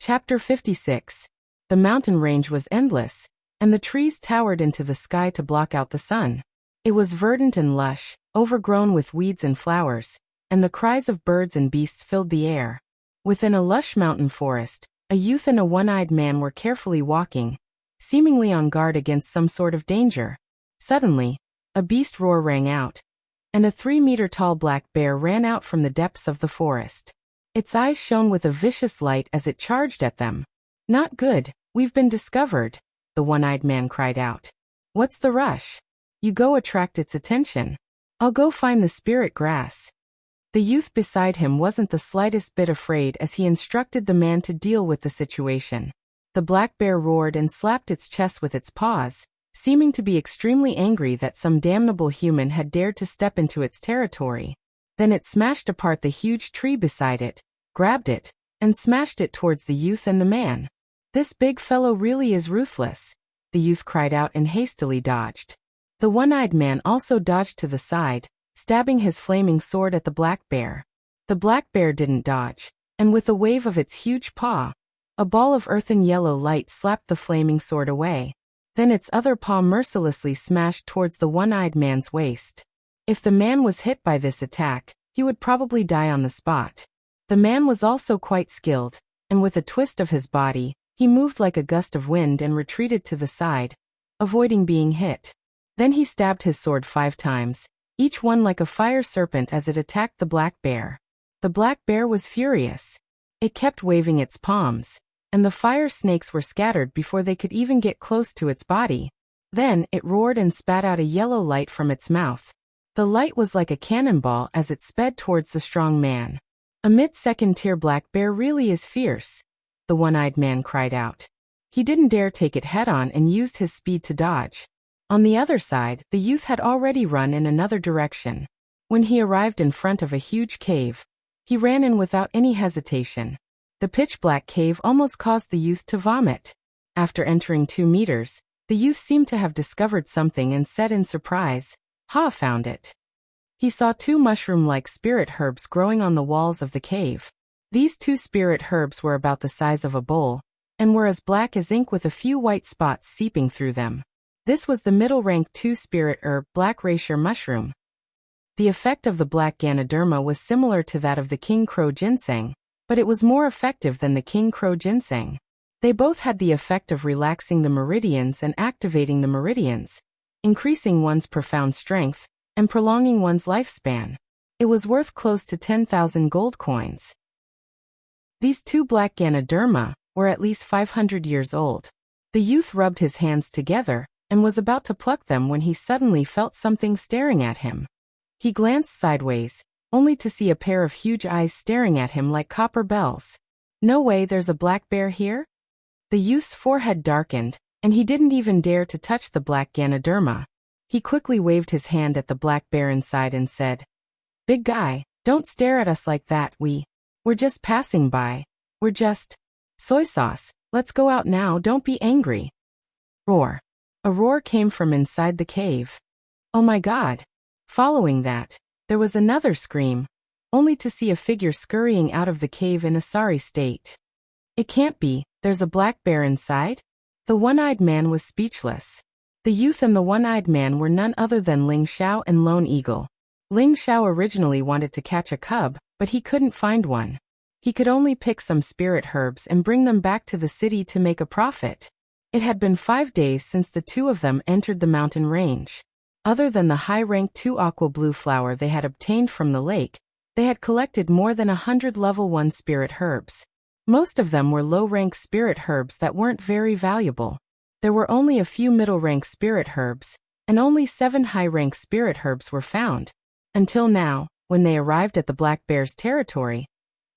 Chapter 56. The mountain range was endless, and the trees towered into the sky to block out the sun. It was verdant and lush, overgrown with weeds and flowers, and the cries of birds and beasts filled the air. Within a lush mountain forest, a youth and a one-eyed man were carefully walking, seemingly on guard against some sort of danger. Suddenly, a beast roar rang out, and a 3-meter-tall black bear ran out from the depths of the forest. Its eyes shone with a vicious light as it charged at them. "Not good, we've been discovered," the one-eyed man cried out. "What's the rush? You go attract its attention. I'll go find the spirit grass." The youth beside him wasn't the slightest bit afraid as he instructed the man to deal with the situation. The black bear roared and slapped its chest with its paws, seeming to be extremely angry that some damnable human had dared to step into its territory. Then it smashed apart the huge tree beside it, grabbed it, and smashed it towards the youth and the man. "This big fellow really is ruthless," the youth cried out and hastily dodged. The one-eyed man also dodged to the side, stabbing his flaming sword at the black bear. The black bear didn't dodge, and with a wave of its huge paw, a ball of earthen yellow light slapped the flaming sword away. Then its other paw mercilessly smashed towards the one-eyed man's waist. If the man was hit by this attack, he would probably die on the spot. The man was also quite skilled, and with a twist of his body, he moved like a gust of wind and retreated to the side, avoiding being hit. Then he stabbed his sword 5 times, each one like a fire serpent as it attacked the black bear. The black bear was furious. It kept waving its palms, and the fire snakes were scattered before they could even get close to its body. Then it roared and spat out a yellow light from its mouth. The light was like a cannonball as it sped towards the strong man. "A mid-second-tier black bear really is fierce," the one-eyed man cried out. He didn't dare take it head-on and used his speed to dodge. On the other side, the youth had already run in another direction. When he arrived in front of a huge cave, he ran in without any hesitation. The pitch-black cave almost caused the youth to vomit. After entering 2 meters, the youth seemed to have discovered something and said in surprise, "Ha, found it." He saw 2 mushroom-like spirit herbs growing on the walls of the cave. These 2 spirit herbs were about the size of a bowl, and were as black as ink with a few white spots seeping through them. This was the middle-rank 2 spirit herb black rasher mushroom. The effect of the black Ganoderma was similar to that of the king crow ginseng, but it was more effective than the king crow ginseng. They both had the effect of relaxing the meridians and activating the meridians, increasing one's profound strength, and prolonging one's lifespan. It was worth close to 10,000 gold coins. These 2 black Ganoderma were at least 500 years old. The youth rubbed his hands together and was about to pluck them when he suddenly felt something staring at him. He glanced sideways, only to see a pair of huge eyes staring at him like copper bells. "No way, there's a black bear here?" The youth's forehead darkened, and he didn't even dare to touch the black Ganoderma. He quickly waved his hand at the black bear inside and said, "Big guy, don't stare at us like that, we're just passing by. We're just soy sauce, let's go out now, don't be angry." Roar. A roar came from inside the cave. "Oh my God." Following that, there was another scream, only to see a figure scurrying out of the cave in a sorry state. "It can't be, there's a black bear inside?" The one-eyed man was speechless. The youth and the one-eyed man were none other than Ling Xiao and Lone Eagle. Ling Xiao originally wanted to catch a cub, but he couldn't find one. He could only pick some spirit herbs and bring them back to the city to make a profit. It had been 5 days since the 2 of them entered the mountain range. Other than the high-rank 2 aqua blue flower they had obtained from the lake, they had collected more than 100 level 1 spirit herbs. Most of them were low-rank spirit herbs that weren't very valuable. There were only a few middle-rank spirit herbs, and only 7 high-rank spirit herbs were found. Until now, when they arrived at the black bear's territory,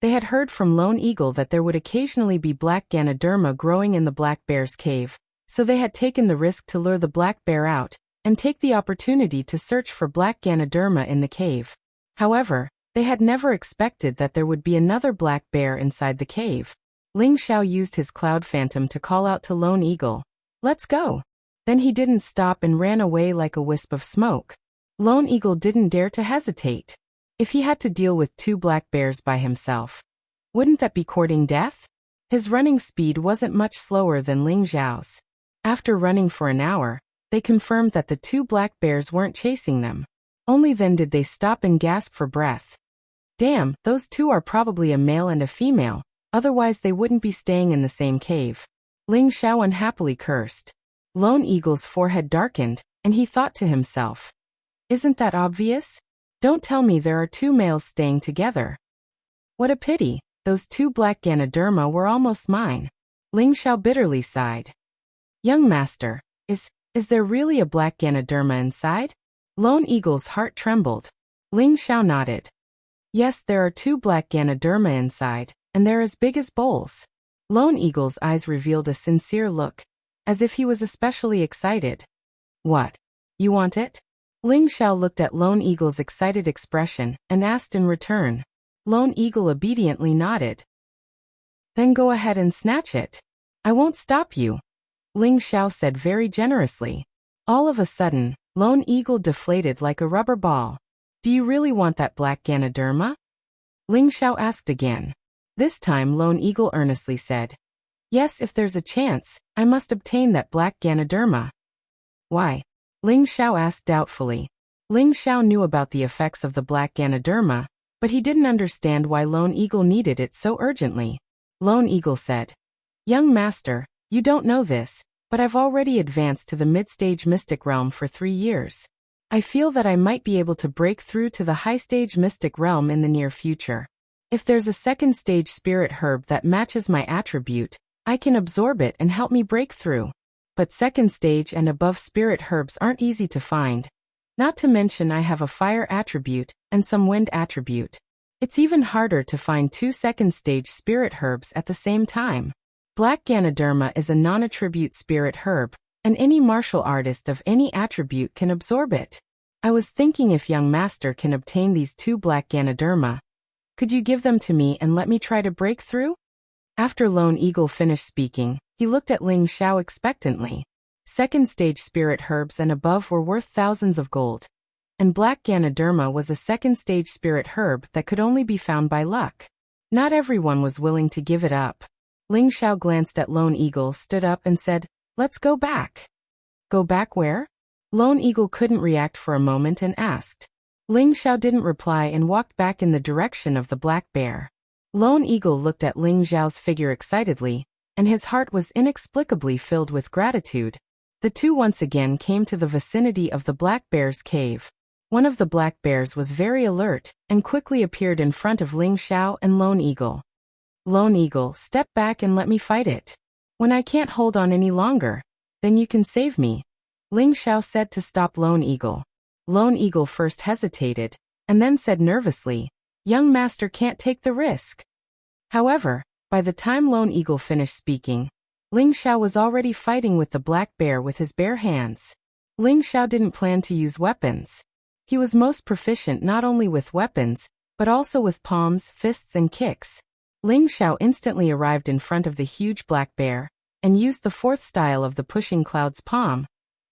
they had heard from Lone Eagle that there would occasionally be black Ganoderma growing in the black bear's cave, so they had taken the risk to lure the black bear out and take the opportunity to search for black Ganoderma in the cave. However, they had never expected that there would be another black bear inside the cave. Ling Xiao used his cloud phantom to call out to Lone Eagle, "Let's go." Then he didn't stop and ran away like a wisp of smoke. Lone Eagle didn't dare to hesitate. If he had to deal with 2 black bears by himself, wouldn't that be courting death? His running speed wasn't much slower than Ling Xiao's. After running for an hour, they confirmed that the two black bears weren't chasing them. Only then did they stop and gasp for breath. Damn, those two are probably a male and a female, otherwise they wouldn't be staying in the same cave. Ling Xiao unhappily cursed. Lone Eagle's forehead darkened, and he thought to himself, "Isn't that obvious? Don't tell me there are two males staying together. What a pity, those two black Ganoderma were almost mine." Ling Xiao bitterly sighed. "Young master, is there really a black Ganoderma inside?" Lone Eagle's heart trembled. Ling Xiao nodded. "Yes, there are two black Ganoderma inside, and they're as big as bowls." Lone Eagle's eyes revealed a sincere look, as if he was especially excited. "What? You want it?" Ling Xiao looked at Lone Eagle's excited expression and asked in return. Lone Eagle obediently nodded. "Then go ahead and snatch it. I won't stop you," Ling Xiao said very generously. All of a sudden, Lone Eagle deflated like a rubber ball. "Do you really want that black Ganoderma?" Ling Xiao asked again. This time Lone Eagle earnestly said, "Yes, if there's a chance, I must obtain that black Ganoderma." "Why?" Ling Xiao asked doubtfully. Ling Xiao knew about the effects of the black Ganoderma, but he didn't understand why Lone Eagle needed it so urgently. Lone Eagle said, "Young master, you don't know this, but I've already advanced to the mid-stage mystic realm for 3 years. I feel that I might be able to break through to the high-stage mystic realm in the near future. If there's a second-stage spirit herb that matches my attribute, I can absorb it and help me break through. But second-stage and above spirit herbs aren't easy to find. Not to mention I have a fire attribute and some wind attribute. It's even harder to find 2 second-stage spirit herbs at the same time. Black Ganoderma is a non-attribute spirit herb, and any martial artist of any attribute can absorb it. I was thinking if young master can obtain these 2 black Ganoderma, could you give them to me and let me try to break through?" After Lone Eagle finished speaking, he looked at Ling Xiao expectantly. Second-stage spirit herbs and above were worth thousands of gold, and black Ganoderma was a second-stage spirit herb that could only be found by luck. Not everyone was willing to give it up. Ling Xiao glanced at Lone Eagle, stood up and said, "Let's go back." "Go back where?" Lone Eagle couldn't react for a moment and asked. Ling Xiao didn't reply and walked back in the direction of the black bear. Lone Eagle looked at Ling Xiao's figure excitedly, and his heart was inexplicably filled with gratitude. The two once again came to the vicinity of the black bear's cave. One of the black bears was very alert and quickly appeared in front of Ling Xiao and Lone Eagle. "Lone Eagle, step back and let me fight it. When I can't hold on any longer, then you can save me," Ling Xiao said to stop Lone Eagle. Lone Eagle first hesitated, and then said nervously, "Young master can't take the risk." However, by the time Lone Eagle finished speaking, Ling Xiao was already fighting with the black bear with his bare hands. Ling Xiao didn't plan to use weapons. He was most proficient not only with weapons, but also with palms, fists and kicks. Ling Xiao instantly arrived in front of the huge black bear, and used the 4th style of the pushing cloud's palm,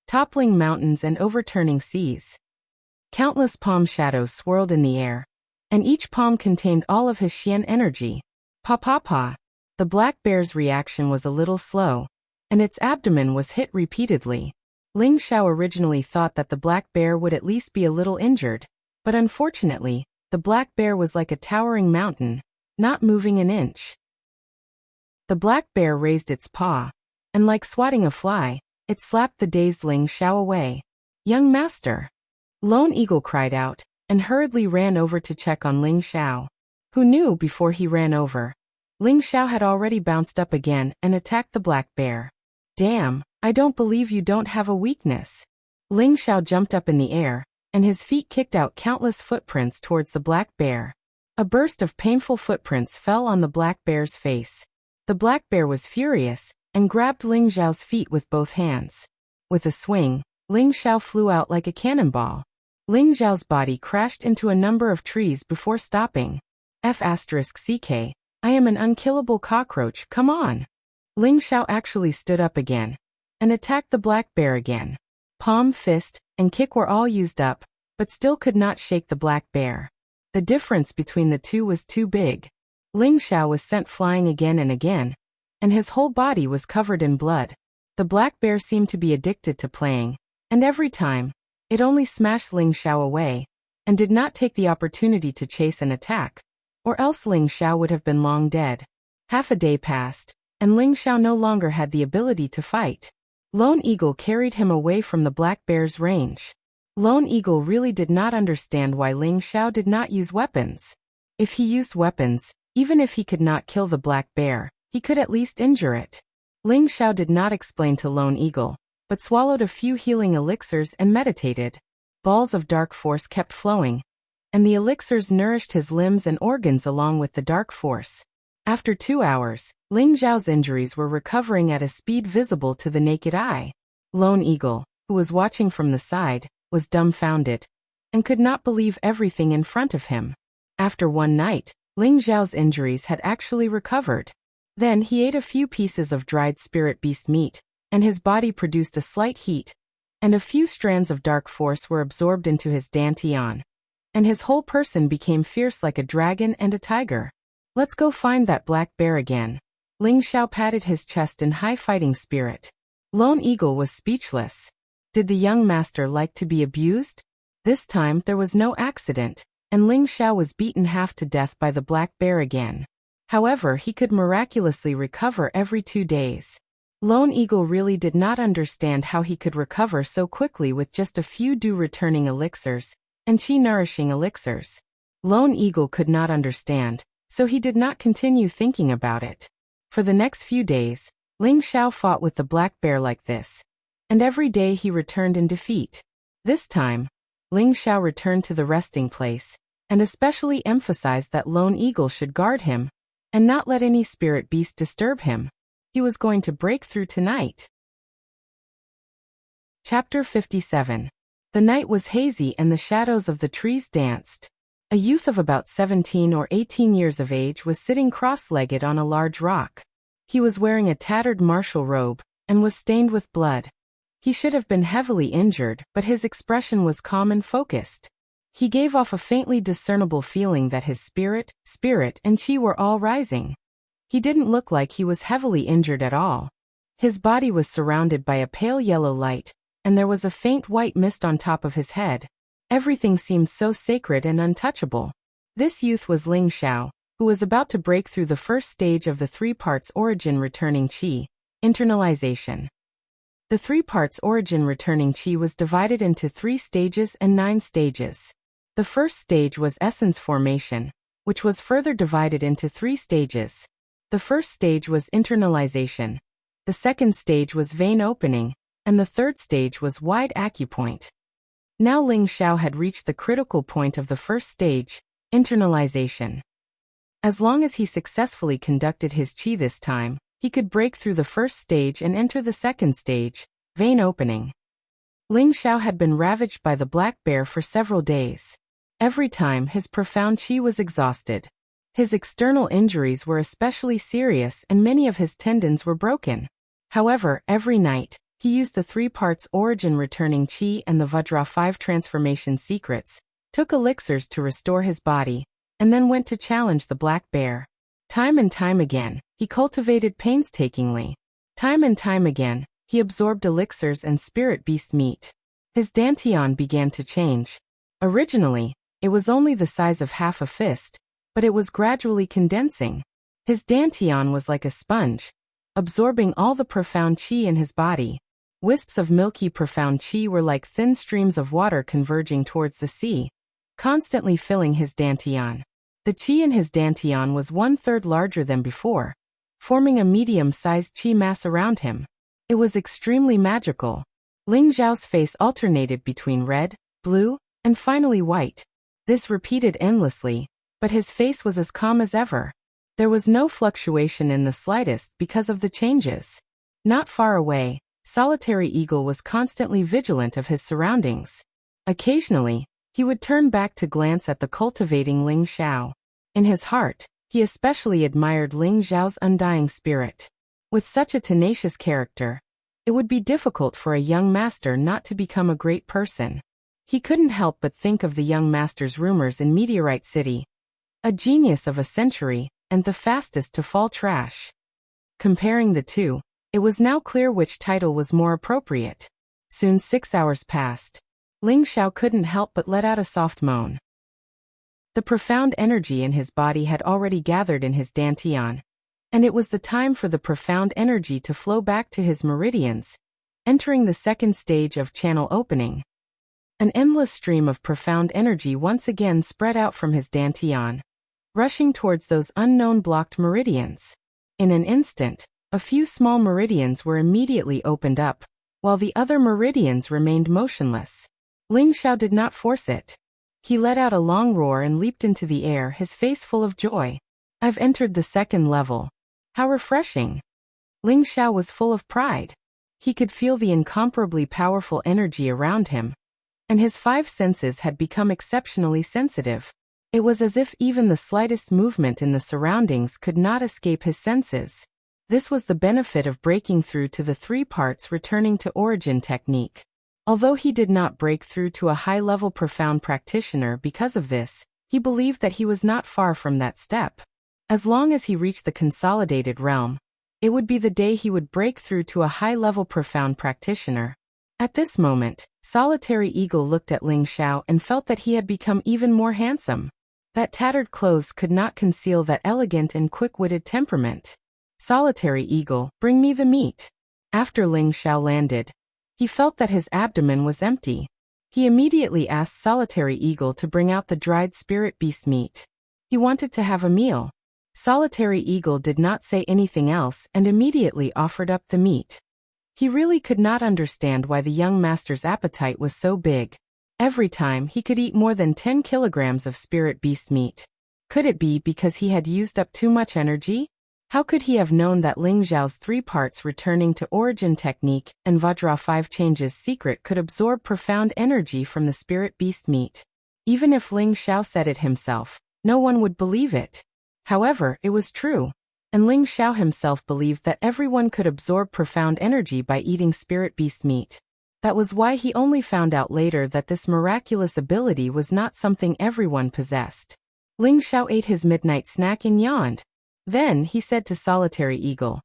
toppling mountains and overturning seas. Countless palm shadows swirled in the air, and each palm contained all of his Xian energy. Pa pa pa. The black bear's reaction was a little slow, and its abdomen was hit repeatedly. Ling Xiao originally thought that the black bear would at least be a little injured, but unfortunately, the black bear was like a towering mountain, not moving an inch. The black bear raised its paw, and like swatting a fly, it slapped the dazed Ling Xiao away. "Young master!" Lone Eagle cried out, and hurriedly ran over to check on Ling Xiao. Who knew before he ran over, Ling Xiao had already bounced up again and attacked the black bear. "Damn, I don't believe you don't have a weakness." Ling Xiao jumped up in the air, and his feet kicked out countless footprints towards the black bear. A burst of painful footprints fell on the black bear's face. The black bear was furious, and grabbed Ling Xiao's feet with both hands. With a swing, Ling Xiao flew out like a cannonball. Ling Xiao's body crashed into a number of trees before stopping. F***CK, I am an unkillable cockroach, come on. Ling Xiao actually stood up again, and attacked the black bear again. Palm, fist, and kick were all used up, but still could not shake the black bear. The difference between the two was too big. Ling Xiao was sent flying again and again, and his whole body was covered in blood. The black bear seemed to be addicted to playing, and every time, it only smashed Ling Xiao away, and did not take the opportunity to chase and attack, or else Ling Xiao would have been long dead. Half a day passed, and Ling Xiao no longer had the ability to fight. Lone Eagle carried him away from the black bear's range. Lone Eagle really did not understand why Ling Xiao did not use weapons. If he used weapons, even if he could not kill the black bear, he could at least injure it. Ling Xiao did not explain to Lone Eagle, but swallowed a few healing elixirs and meditated. Balls of dark force kept flowing, and the elixirs nourished his limbs and organs along with the dark force. After 2 hours, Ling Xiao's injuries were recovering at a speed visible to the naked eye. Lone Eagle, who was watching from the side, was dumbfounded, and could not believe everything in front of him. After one night, Ling Xiao's injuries had actually recovered. Then he ate a few pieces of dried spirit beast meat, and his body produced a slight heat, and a few strands of dark force were absorbed into his dantian, and his whole person became fierce like a dragon and a tiger. Let's go find that black bear again. Ling Xiao patted his chest in high fighting spirit. Lone Eagle was speechless. Did the young master like to be abused? This time there was no accident, and Ling Xiao was beaten half to death by the black bear again. However, he could miraculously recover every 2 days. Lone Eagle really did not understand how he could recover so quickly with just a few dew-returning elixirs, and chi-nourishing elixirs. Lone Eagle could not understand, so he did not continue thinking about it. For the next few days, Ling Xiao fought with the black bear like this, and every day he returned in defeat. This time, Ling Xiao returned to the resting place, and especially emphasized that Lone Eagle should guard him, and not let any spirit beast disturb him. He was going to break through tonight. Chapter 57. The night was hazy and the shadows of the trees danced. A youth of about 17 or 18 years of age was sitting cross-legged on a large rock. He was wearing a tattered martial robe, and was stained with blood. He should have been heavily injured, but his expression was calm and focused. He gave off a faintly discernible feeling that his spirit, and chi were all rising. He didn't look like he was heavily injured at all. His body was surrounded by a pale yellow light, and there was a faint white mist on top of his head. Everything seemed so sacred and untouchable. This youth was Ling Xiao, who was about to break through the first stage of the 3 parts origin returning chi, internalization. The 3 parts origin returning chi was divided into 3 stages and 9 stages. The first stage was essence formation, which was further divided into 3 stages. The first stage was internalization, the second stage was vein opening, and the third stage was wide acupoint. Now Ling Xiao had reached the critical point of the first stage, internalization. As long as he successfully conducted his chi this time, he could break through the first stage and enter the second stage, vein opening. Ling Xiao had been ravaged by the black bear for several days. Every time his profound chi was exhausted. His external injuries were especially serious and many of his tendons were broken. However, every night, he used the 3 parts origin returning chi and the Vajra 5 transformation secrets, took elixirs to restore his body, and then went to challenge the black bear. Time and time again, he cultivated painstakingly. Time and time again, he absorbed elixirs and spirit beast meat. His dantian began to change. Originally, it was only the size of half a fist, but it was gradually condensing. His dantian was like a sponge, absorbing all the profound chi in his body. Wisps of milky profound chi were like thin streams of water converging towards the sea, constantly filling his dantian. The chi in his dantian was 1/3 larger than before, forming a medium-sized chi mass around him. It was extremely magical. Ling Xiao's face alternated between red, blue, and finally white. This repeated endlessly, but his face was as calm as ever. There was no fluctuation in the slightest because of the changes. Not far away, Solitary Eagle was constantly vigilant of his surroundings. Occasionally, he would turn back to glance at the cultivating Ling Xiao. In his heart, he especially admired Ling Xiao's undying spirit. With such a tenacious character, it would be difficult for a young master not to become a great person. He couldn't help but think of the young master's rumors in Meteorite City. A genius of a century, and the fastest to fall trash. Comparing the two, it was now clear which title was more appropriate. Soon 6 hours passed. Ling Xiao couldn't help but let out a soft moan. The profound energy in his body had already gathered in his dantian, and it was the time for the profound energy to flow back to his meridians, entering the second stage of channel opening. An endless stream of profound energy once again spread out from his dantian, rushing towards those unknown blocked meridians. In an instant, a few small meridians were immediately opened up, while the other meridians remained motionless. Ling Xiao did not force it. He let out a long roar and leaped into the air, his face full of joy. I've entered the second level. How refreshing! Ling Xiao was full of pride. He could feel the incomparably powerful energy around him, and his 5 senses had become exceptionally sensitive. It was as if even the slightest movement in the surroundings could not escape his senses. This was the benefit of breaking through to the 3 parts returning to origin technique. Although he did not break through to a high-level profound practitioner because of this, he believed that he was not far from that step. As long as he reached the consolidated realm, it would be the day he would break through to a high-level profound practitioner. At this moment, Solitary Eagle looked at Ling Xiao and felt that he had become even more handsome. That tattered clothes could not conceal that elegant and quick-witted temperament. Solitary Eagle, bring me the meat. After Ling Xiao landed, he felt that his abdomen was empty. He immediately asked Solitary Eagle to bring out the dried spirit beast meat. He wanted to have a meal. Solitary Eagle did not say anything else and immediately offered up the meat. He really could not understand why the young master's appetite was so big. Every time he could eat more than 10 kilograms of spirit beast meat. Could it be because he had used up too much energy? How could he have known that Ling Xiao's 3 parts returning to origin technique and Vajra 5 changes secret could absorb profound energy from the spirit beast meat? Even if Ling Xiao said it himself, no one would believe it. However, it was true, and Ling Xiao himself believed that everyone could absorb profound energy by eating spirit beast meat. That was why he only found out later that this miraculous ability was not something everyone possessed. Ling Xiao ate his midnight snack and yawned. Then he said to Solitary Eagle,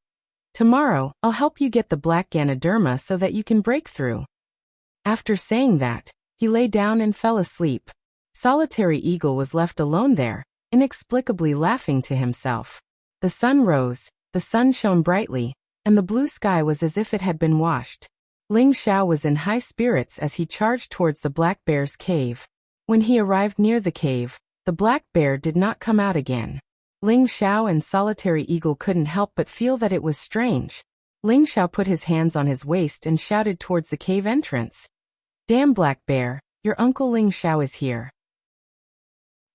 "Tomorrow, I'll help you get the black Ganoderma so that you can break through." After saying that, he lay down and fell asleep. Solitary Eagle was left alone there, inexplicably laughing to himself. The sun rose, the sun shone brightly, and the blue sky was as if it had been washed. Ling Xiao was in high spirits as he charged towards the black bear's cave. When he arrived near the cave, the black bear did not come out again. Ling Xiao and Solitary Eagle couldn't help but feel that it was strange. Ling Xiao put his hands on his waist and shouted towards the cave entrance. "Damn Black Bear, your uncle Ling Xiao is here.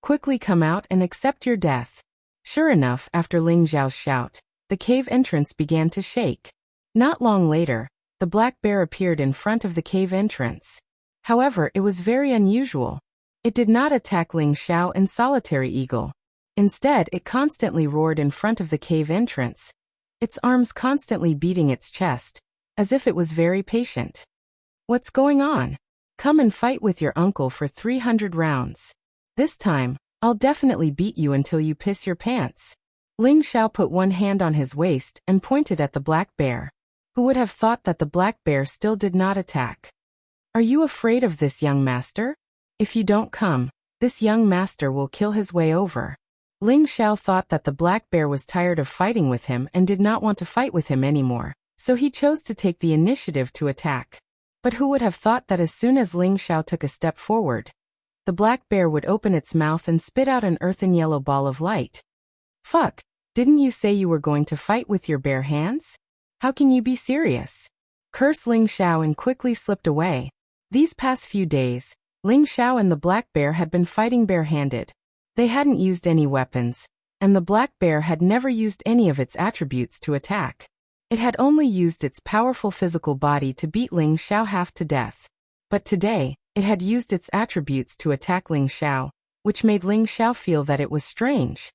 Quickly come out and accept your death." Sure enough, after Ling Xiao's shout, the cave entrance began to shake. Not long later, the black bear appeared in front of the cave entrance. However, it was very unusual. It did not attack Ling Xiao and Solitary Eagle. Instead, it constantly roared in front of the cave entrance, its arms constantly beating its chest, as if it was very patient. "What's going on? Come and fight with your uncle for 300 rounds. This time, I'll definitely beat you until you piss your pants." Ling Xiao put one hand on his waist and pointed at the black bear. Who would have thought that the black bear still did not attack? "Are you afraid of this young master? If you don't come, this young master will kill his way over." Ling Xiao thought that the black bear was tired of fighting with him and did not want to fight with him anymore, so he chose to take the initiative to attack. But who would have thought that as soon as Ling Xiao took a step forward, the black bear would open its mouth and spit out an earthen yellow ball of light. "Fuck, didn't you say you were going to fight with your bare hands? How can you be serious?" cursed Ling Xiao and quickly slipped away. These past few days, Ling Xiao and the black bear had been fighting barehanded. They hadn't used any weapons, and the black bear had never used any of its attributes to attack. It had only used its powerful physical body to beat Ling Xiao half to death. But today, it had used its attributes to attack Ling Xiao, which made Ling Xiao feel that it was strange.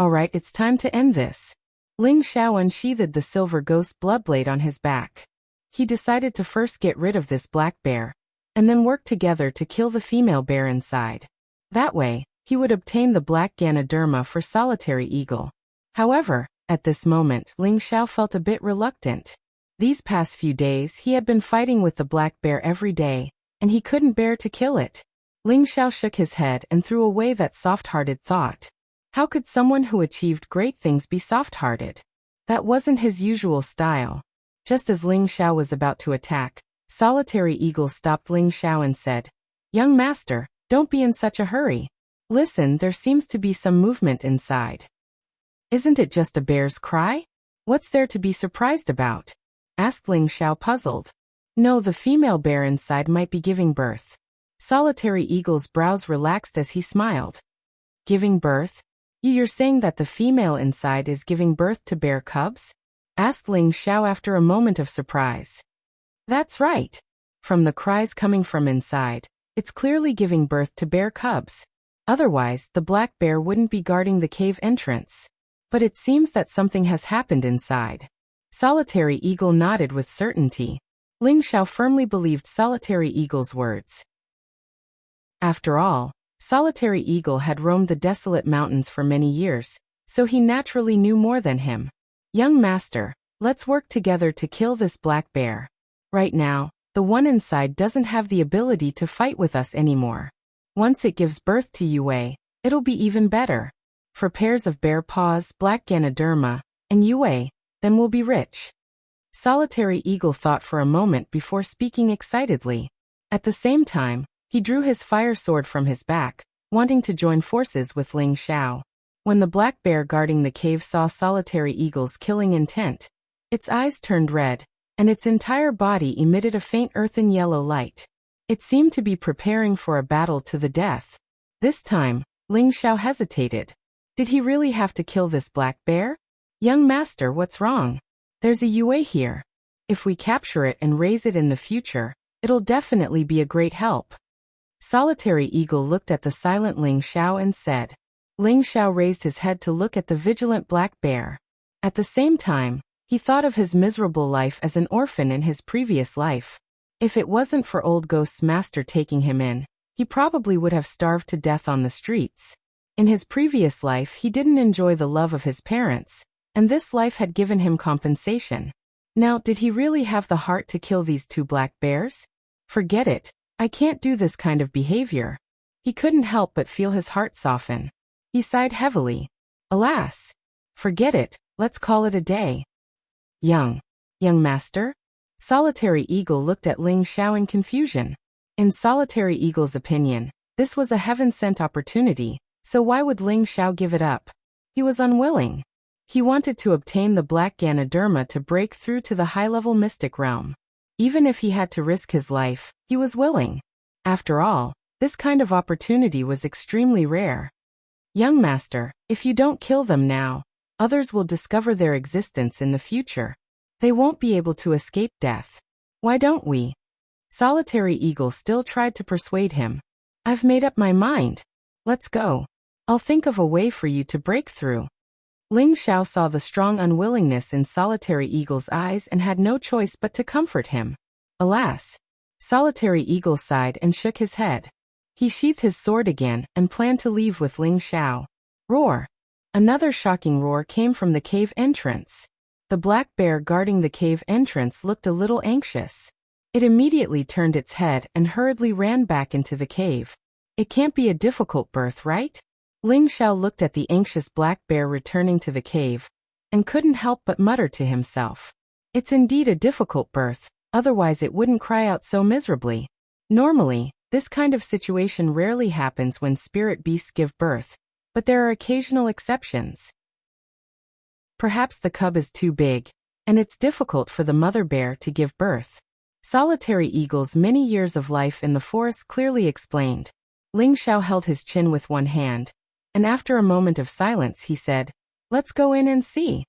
"Alright, it's time to end this." Ling Xiao unsheathed the silver ghost bloodblade on his back. He decided to first get rid of this black bear, and then work together to kill the female bear inside. That way, he would obtain the black Ganoderma for Solitary Eagle. However, At this moment, Ling Xiao felt a bit reluctant. These past few days he had been fighting with the black bear every day, and he couldn't bear to kill it. Ling Xiao shook his head and threw away that soft-hearted thought. How could someone who achieved great things be soft-hearted? That wasn't his usual style. Just as Ling Xiao was about to attack, Solitary Eagle stopped Ling Xiao and said, "Young master, don't be in such a hurry. Listen, there seems to be some movement inside." "Isn't it just a bear's cry? What's there to be surprised about?" asked Ling Xiao, puzzled. "No, the female bear inside might be giving birth." Solitary Eagle's brows relaxed as he smiled. "Giving birth? You're saying that the female inside is giving birth to bear cubs?" asked Ling Xiao after a moment of surprise. "That's right. From the cries coming from inside, it's clearly giving birth to bear cubs. Otherwise, the black bear wouldn't be guarding the cave entrance. But it seems that something has happened inside." Solitary Eagle nodded with certainty. Ling Xiao firmly believed Solitary Eagle's words. After all, Solitary Eagle had roamed the desolate mountains for many years, so he naturally knew more than him. "Young master, let's work together to kill this black bear. Right now, the one inside doesn't have the ability to fight with us anymore. Once it gives birth to Yue, it'll be even better. For pairs of bear paws, black Ganoderma, and Yue, then we'll be rich." Solitary Eagle thought for a moment before speaking excitedly. At the same time, he drew his fire sword from his back, wanting to join forces with Ling Xiao. When the black bear guarding the cave saw Solitary Eagle's killing intent, its eyes turned red, and its entire body emitted a faint earthen yellow light. It seemed to be preparing for a battle to the death. This time, Ling Xiao hesitated. Did he really have to kill this black bear? "Young master, what's wrong? There's a Yue here. If we capture it and raise it in the future, it'll definitely be a great help." Solitary Eagle looked at the silent Ling Xiao and said. Ling Xiao raised his head to look at the vigilant black bear. At the same time, he thought of his miserable life as an orphan in his previous life. If it wasn't for Old Ghost's master taking him in, he probably would have starved to death on the streets. In his previous life he didn't enjoy the love of his parents, and this life had given him compensation. Now, did he really have the heart to kill these two black bears? Forget it. I can't do this kind of behavior. He couldn't help but feel his heart soften. He sighed heavily. Alas! Forget it, let's call it a day. Young master? Solitary Eagle looked at Ling Xiao in confusion. In Solitary Eagle's opinion, this was a heaven-sent opportunity, so why would Ling Xiao give it up? He was unwilling. He wanted to obtain the Black Ganoderma to break through to the high-level mystic realm. Even if he had to risk his life, he was willing. After all, this kind of opportunity was extremely rare. Young master, if you don't kill them now, others will discover their existence in the future. They won't be able to escape death. Why don't we? Solitary Eagle still tried to persuade him. I've made up my mind. Let's go. I'll think of a way for you to break through. Ling Xiao saw the strong unwillingness in Solitary Eagle's eyes and had no choice but to comfort him. Alas! Solitary Eagle sighed and shook his head. He sheathed his sword again and planned to leave with Ling Xiao. Roar! Another shocking roar came from the cave entrance. The black bear guarding the cave entrance looked a little anxious. It immediately turned its head and hurriedly ran back into the cave. It can't be a difficult birth, right? Ling Xiao looked at the anxious black bear returning to the cave, and couldn't help but mutter to himself. It's indeed a difficult birth, otherwise it wouldn't cry out so miserably. Normally, this kind of situation rarely happens when spirit beasts give birth, but there are occasional exceptions. Perhaps the cub is too big, and it's difficult for the mother bear to give birth. Solitary Eagle's many years of life in the forest clearly explained. Ling Xiao held his chin with one hand, and after a moment of silence he said, Let's go in and see.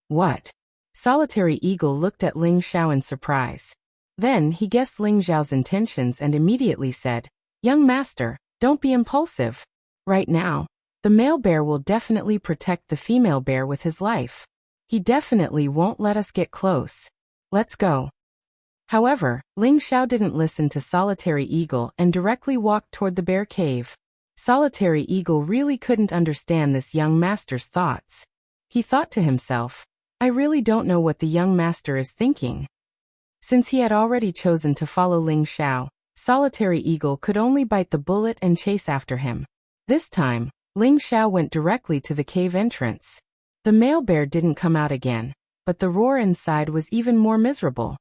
What? Solitary Eagle looked at Ling Xiao in surprise. Then he guessed Ling Xiao's intentions and immediately said, Young master, don't be impulsive. Right now, the male bear will definitely protect the female bear with his life. He definitely won't let us get close. Let's go. However, Ling Xiao didn't listen to Solitary Eagle and directly walked toward the bear cave. Solitary Eagle really couldn't understand this young master's thoughts. He thought to himself, I really don't know what the young master is thinking. Since he had already chosen to follow Ling Xiao, Solitary Eagle could only bite the bullet and chase after him. This time, Ling Xiao went directly to the cave entrance. The male bear didn't come out again, but the roar inside was even more miserable.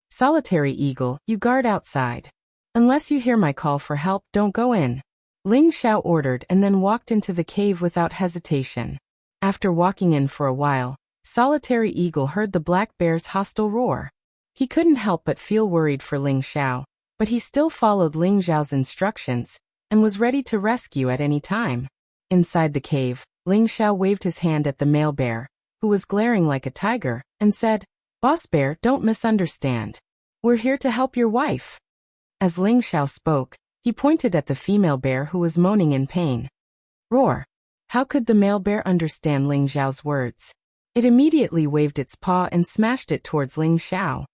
Solitary Eagle, you guard outside. Unless you hear my call for help, don't go in. Ling Xiao ordered and then walked into the cave without hesitation. After walking in for a while, Solitary Eagle heard the black bear's hostile roar. He couldn't help but feel worried for Ling Xiao, but he still followed Ling Xiao's instructions and was ready to rescue at any time. Inside the cave, Ling Xiao waved his hand at the male bear, who was glaring like a tiger, and said, Boss Bear, don't misunderstand. We're here to help your wife. As Ling Xiao spoke, he pointed at the female bear who was moaning in pain. Roar! How could the male bear understand Ling Xiao's words? It immediately waved its paw and smashed it towards Ling Xiao.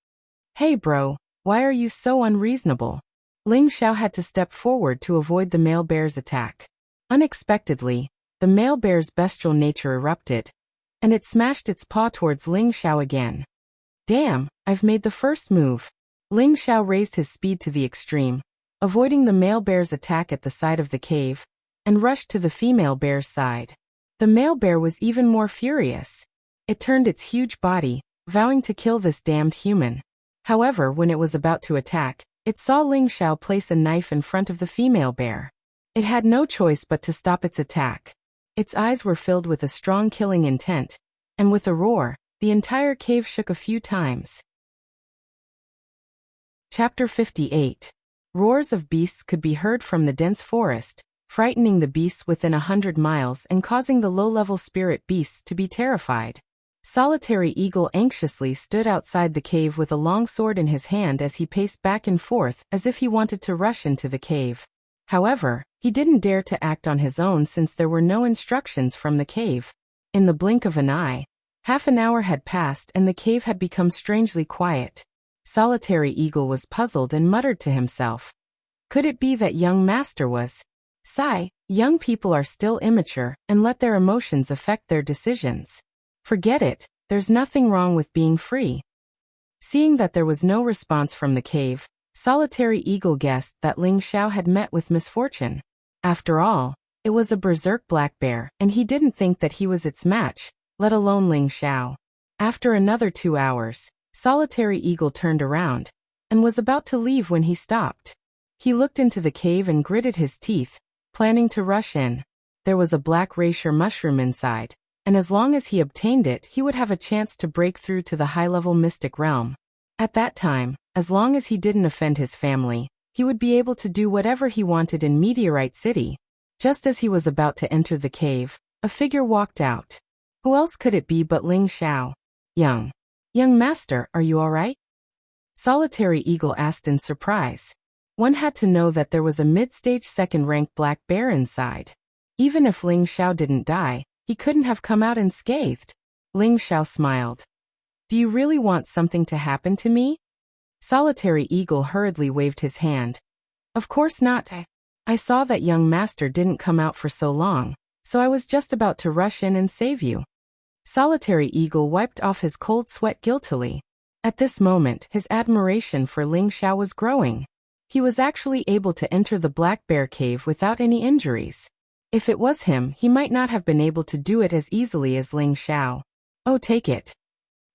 Hey bro, why are you so unreasonable? Ling Xiao had to step forward to avoid the male bear's attack. Unexpectedly, the male bear's bestial nature erupted, and it smashed its paw towards Ling Xiao again. Damn, I've made the first move. Ling Xiao raised his speed to the extreme, avoiding the male bear's attack at the side of the cave, and rushed to the female bear's side. The male bear was even more furious. It turned its huge body, vowing to kill this damned human. However, when it was about to attack, it saw Ling Xiao place a knife in front of the female bear. It had no choice but to stop its attack. Its eyes were filled with a strong killing intent, and with a roar, the entire cave shook a few times. Chapter 58. Roars of beasts could be heard from the dense forest, frightening the beasts within 100 miles and causing the low-level spirit beasts to be terrified. Solitary Eagle anxiously stood outside the cave with a long sword in his hand as he paced back and forth as if he wanted to rush into the cave. However, he didn't dare to act on his own since there were no instructions from the cave. In the blink of an eye, half an hour had passed and the cave had become strangely quiet. Solitary Eagle was puzzled and muttered to himself. Could it be that young master was? Sigh, young people are still immature and let their emotions affect their decisions. Forget it, there's nothing wrong with being free. Seeing that there was no response from the cave, Solitary Eagle guessed that Ling Xiao had met with misfortune. After all, it was a berserk black bear, and he didn't think that he was its match, let alone Ling Xiao. After another 2 hours, Solitary Eagle turned around, and was about to leave when he stopped. He looked into the cave and gritted his teeth, planning to rush in. There was a black racer mushroom inside, and as long as he obtained it, he would have a chance to break through to the high-level mystic realm. At that time, as long as he didn't offend his family, he would be able to do whatever he wanted in Meteorite City. Just as he was about to enter the cave, a figure walked out. Who else could it be but Ling Xiao? Young master, are you all right? Solitary Eagle asked in surprise. One had to know that there was a mid-stage second-rank black bear inside. Even if Ling Xiao didn't die, he couldn't have come out unscathed. Ling Xiao smiled. Do you really want something to happen to me? Solitary Eagle hurriedly waved his hand. Of course not. I saw that young master didn't come out for so long, so I was just about to rush in and save you. Solitary Eagle wiped off his cold sweat guiltily. At this moment, his admiration for Ling Xiao was growing. He was actually able to enter the black bear cave without any injuries. If it was him, he might not have been able to do it as easily as Ling Xiao. Oh, take it.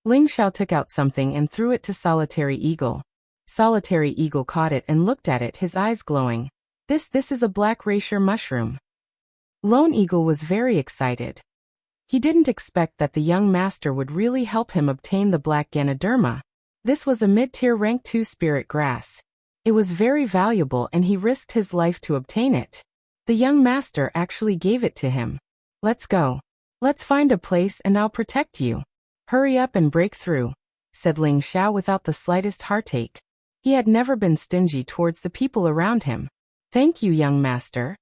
Ling Xiao took out something and threw it to Solitary Eagle. Solitary Eagle caught it and looked at it, his eyes glowing. This is a black racer mushroom. Lone Eagle was very excited. He didn't expect that the young master would really help him obtain the black Ganoderma. This was a mid-tier rank 2 spirit grass. It was very valuable and he risked his life to obtain it. The young master actually gave it to him. Let's go. Let's find a place and I'll protect you. Hurry up and break through, said Ling Xiao without the slightest heartache. He had never been stingy towards the people around him. Thank you, young master.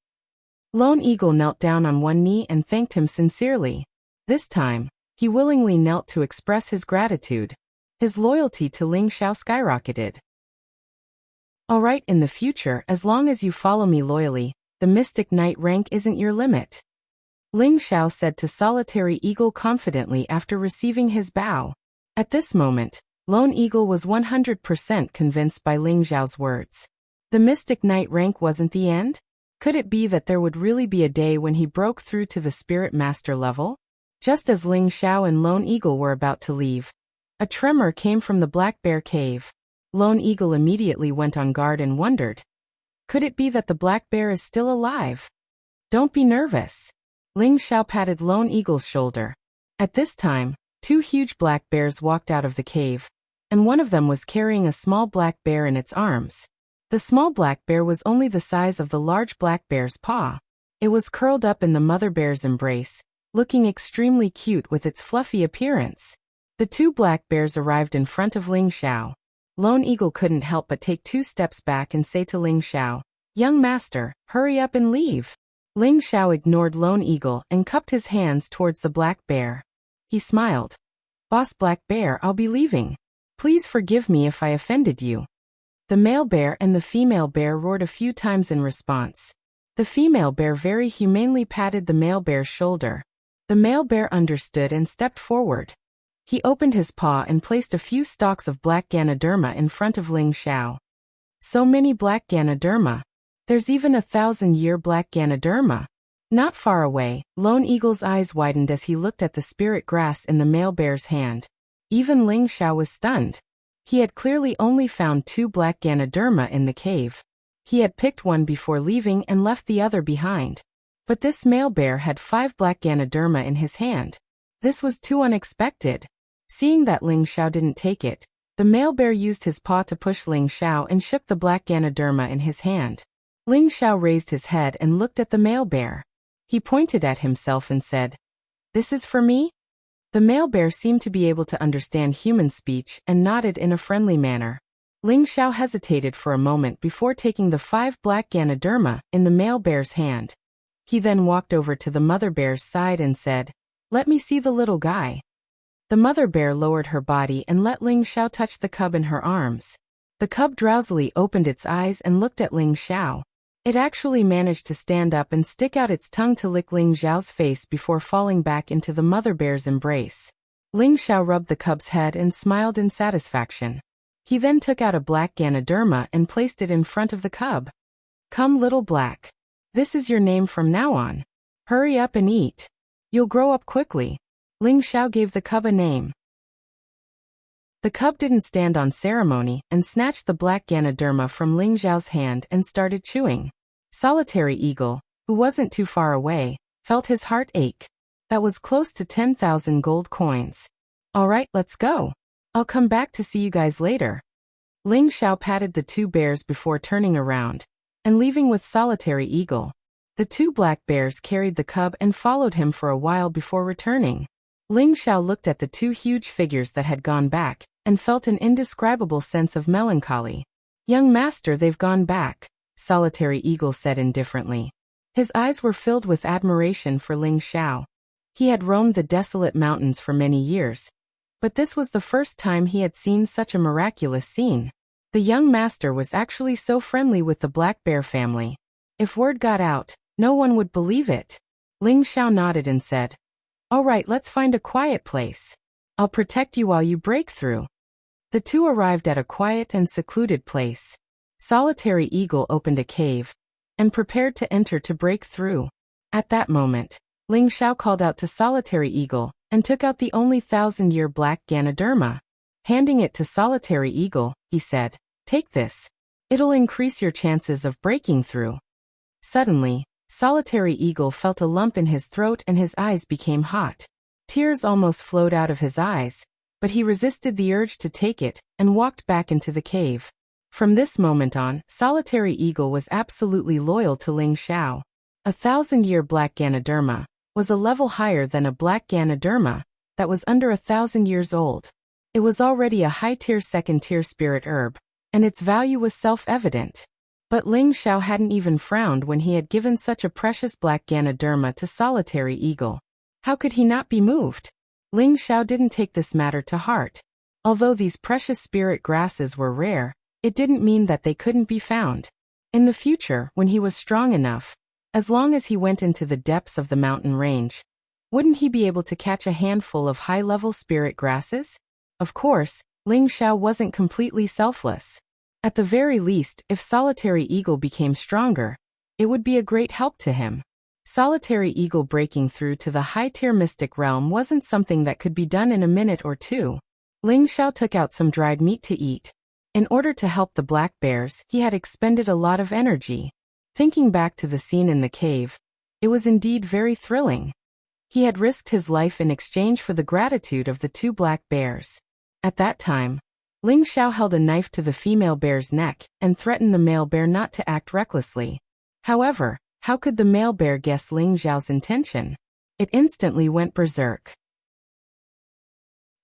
Lone Eagle knelt down on one knee and thanked him sincerely. This time, he willingly knelt to express his gratitude. His loyalty to Ling Xiao skyrocketed. All right, in the future, as long as you follow me loyally, the Mystic Knight rank isn't your limit. Ling Xiao said to Solitary Eagle confidently after receiving his bow. At this moment, Lone Eagle was 100% convinced by Ling Xiao's words. The Mystic Knight rank wasn't the end? Could it be that there would really be a day when he broke through to the Spirit Master level? Just as Ling Xiao and Lone Eagle were about to leave, a tremor came from the Black Bear cave. Lone Eagle immediately went on guard and wondered. Could it be that the Black Bear is still alive? Don't be nervous. Ling Xiao patted Lone Eagle's shoulder. At this time, 2 huge black bears walked out of the cave, and one of them was carrying a small black bear in its arms. The small black bear was only the size of the large black bear's paw. It was curled up in the mother bear's embrace, looking extremely cute with its fluffy appearance. The 2 black bears arrived in front of Ling Xiao. Lone Eagle couldn't help but take 2 steps back and say to Ling Xiao, "Young master, hurry up and leave." Ling Xiao ignored Lone Eagle and cupped his hands towards the black bear. He smiled. "Boss Black Bear, I'll be leaving. Please forgive me if I offended you." The male bear and the female bear roared a few times in response. The female bear very humanely patted the male bear's shoulder. The male bear understood and stepped forward. He opened his paw and placed a few stalks of black Ganoderma in front of Ling Xiao. So many black Ganoderma. There's even 1,000-year black Ganoderma. Not far away, Lone Eagle's eyes widened as he looked at the spirit grass in the male bear's hand. Even Ling Xiao was stunned. He had clearly only found 2 black Ganoderma in the cave. He had picked one before leaving and left the other behind. But this male bear had 5 black Ganoderma in his hand. This was too unexpected. Seeing that Ling Xiao didn't take it, the male bear used his paw to push Ling Xiao and shook the black Ganoderma in his hand. Ling Xiao raised his head and looked at the male bear. He pointed at himself and said, "This is for me?" The male bear seemed to be able to understand human speech and nodded in a friendly manner. Ling Xiao hesitated for a moment before taking the 5 black Ganoderma in the male bear's hand. He then walked over to the mother bear's side and said, "Let me see the little guy." The mother bear lowered her body and let Ling Xiao touch the cub in her arms. The cub drowsily opened its eyes and looked at Ling Xiao. It actually managed to stand up and stick out its tongue to lick Ling Xiao's face before falling back into the mother bear's embrace. Ling Xiao rubbed the cub's head and smiled in satisfaction. He then took out a black Ganoderma and placed it in front of the cub. "Come, little black. This is your name from now on. Hurry up and eat. You'll grow up quickly." Ling Xiao gave the cub a name. The cub didn't stand on ceremony and snatched the black Ganoderma from Ling Xiao's hand and started chewing. Solitary Eagle, who wasn't too far away, felt his heart ache. That was close to 10,000 gold coins. "Alright, let's go. I'll come back to see you guys later." Ling Xiao patted the 2 bears before turning around and leaving with Solitary Eagle. The 2 black bears carried the cub and followed him for a while before returning. Ling Xiao looked at the 2 huge figures that had gone back and felt an indescribable sense of melancholy. "Young master, they've gone back," Solitary Eagle said indifferently. His eyes were filled with admiration for Ling Xiao. He had roamed the desolate mountains for many years, but this was the first time he had seen such a miraculous scene. The young master was actually so friendly with the Black Bear family. If word got out, no one would believe it. Ling Xiao nodded and said, "Alright, let's find a quiet place. I'll protect you while you break through." The 2 arrived at a quiet and secluded place. Solitary Eagle opened a cave and prepared to enter to break through. At that moment, Ling Xiao called out to Solitary Eagle and took out the only 1,000-year black Ganoderma. Handing it to Solitary Eagle, he said, "Take this. It'll increase your chances of breaking through." Suddenly, Solitary Eagle felt a lump in his throat and his eyes became hot. Tears almost flowed out of his eyes, but he resisted the urge to take it and walked back into the cave. From this moment on, Solitary Eagle was absolutely loyal to Ling Xiao. 1,000-year black Ganoderma was a level higher than a black Ganoderma that was under 1,000 years old. It was already a high-tier second-tier spirit herb, and its value was self-evident. But Ling Xiao hadn't even frowned when he had given such a precious black Ganoderma to Solitary Eagle. How could he not be moved? Ling Xiao didn't take this matter to heart. Although these precious spirit grasses were rare, it didn't mean that they couldn't be found. In the future, when he was strong enough, As long as he went into the depths of the mountain range, wouldn't he be able to catch a handful of high-level spirit grasses? Of course, Ling Xiao wasn't completely selfless. At the very least, if Solitary Eagle became stronger, it would be a great help to him. Solitary Eagle breaking through to the high-tier mystic realm wasn't something that could be done in a minute or two. Ling Xiao took out some dried meat to eat. In order to help the black bears, he had expended a lot of energy. Thinking back to the scene in the cave, it was indeed very thrilling. He had risked his life in exchange for the gratitude of the two black bears. At that time, Ling Xiao held a knife to the female bear's neck and threatened the male bear not to act recklessly. However, how could the male bear guess Ling Xiao's intention? It instantly went berserk.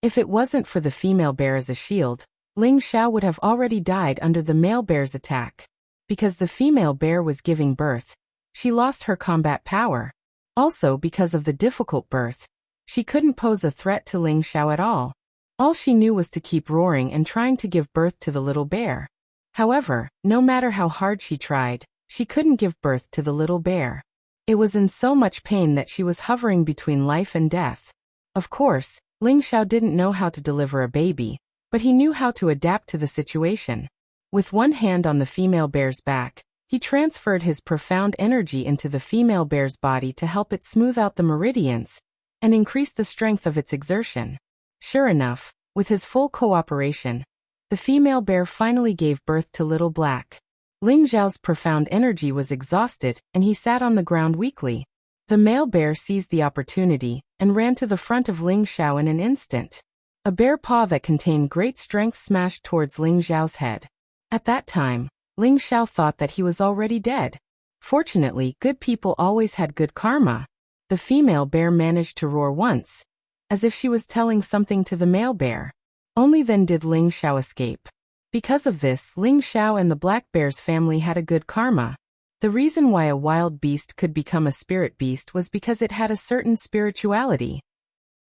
If it wasn't for the female bear as a shield, Ling Xiao would have already died under the male bear's attack. Because the female bear was giving birth, she lost her combat power. Also, because of the difficult birth, she couldn't pose a threat to Ling Xiao at all. All she knew was to keep roaring and trying to give birth to the little bear. However, no matter how hard she tried, she couldn't give birth to the little bear. It was in so much pain that she was hovering between life and death. Of course, Ling Xiao didn't know how to deliver a baby, but he knew how to adapt to the situation. With one hand on the female bear's back, he transferred his profound energy into the female bear's body to help it smooth out the meridians and increase the strength of its exertion. Sure enough, with his full cooperation, the female bear finally gave birth to Little Black. Ling Xiao's profound energy was exhausted and he sat on the ground weakly. The male bear seized the opportunity and ran to the front of Ling Xiao in an instant. A bear paw that contained great strength smashed towards Ling Xiao's head. At that time, Ling Xiao thought that he was already dead. Fortunately, good people always had good karma. The female bear managed to roar once, as if she was telling something to the male bear. Only then did Ling Xiao escape. Because of this, Ling Xiao and the black bear's family had a good karma. The reason why a wild beast could become a spirit beast was because it had a certain spirituality.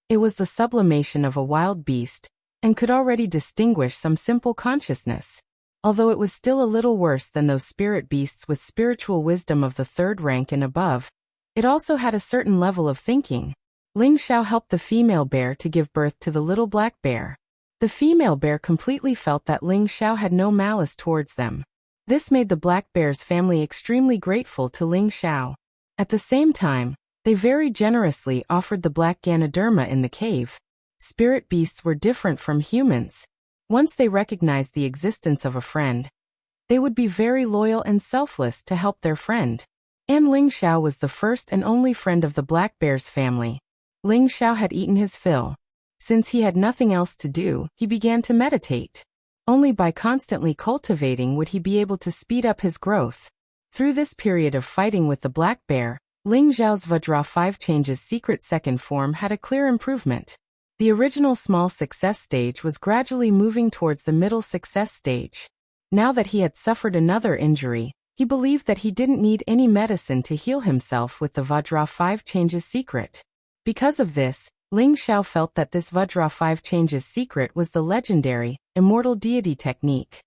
It was the sublimation of a wild beast, and could already distinguish some simple consciousness. Although it was still a little worse than those spirit beasts with spiritual wisdom of the third rank and above, it also had a certain level of thinking. Ling Xiao helped the female bear to give birth to the little black bear. The female bear completely felt that Ling Xiao had no malice towards them. This made the black bear's family extremely grateful to Ling Xiao. At the same time, they very generously offered the black Ganoderma in the cave. Spirit beasts were different from humans. Once they recognized the existence of a friend, they would be very loyal and selfless to help their friend. And Ling Xiao was the first and only friend of the black bear's family. Ling Xiao had eaten his fill. Since he had nothing else to do, he began to meditate. Only by constantly cultivating would he be able to speed up his growth. Through this period of fighting with the black bear, Ling Xiao's Vajra 5 Changes secret second form had a clear improvement. The original small success stage was gradually moving towards the middle success stage. Now that he had suffered another injury, he believed that he didn't need any medicine to heal himself with the Vajra 5 Changes secret. Because of this, Ling Xiao felt that this Vajra 5 Changes secret was the legendary, immortal deity technique.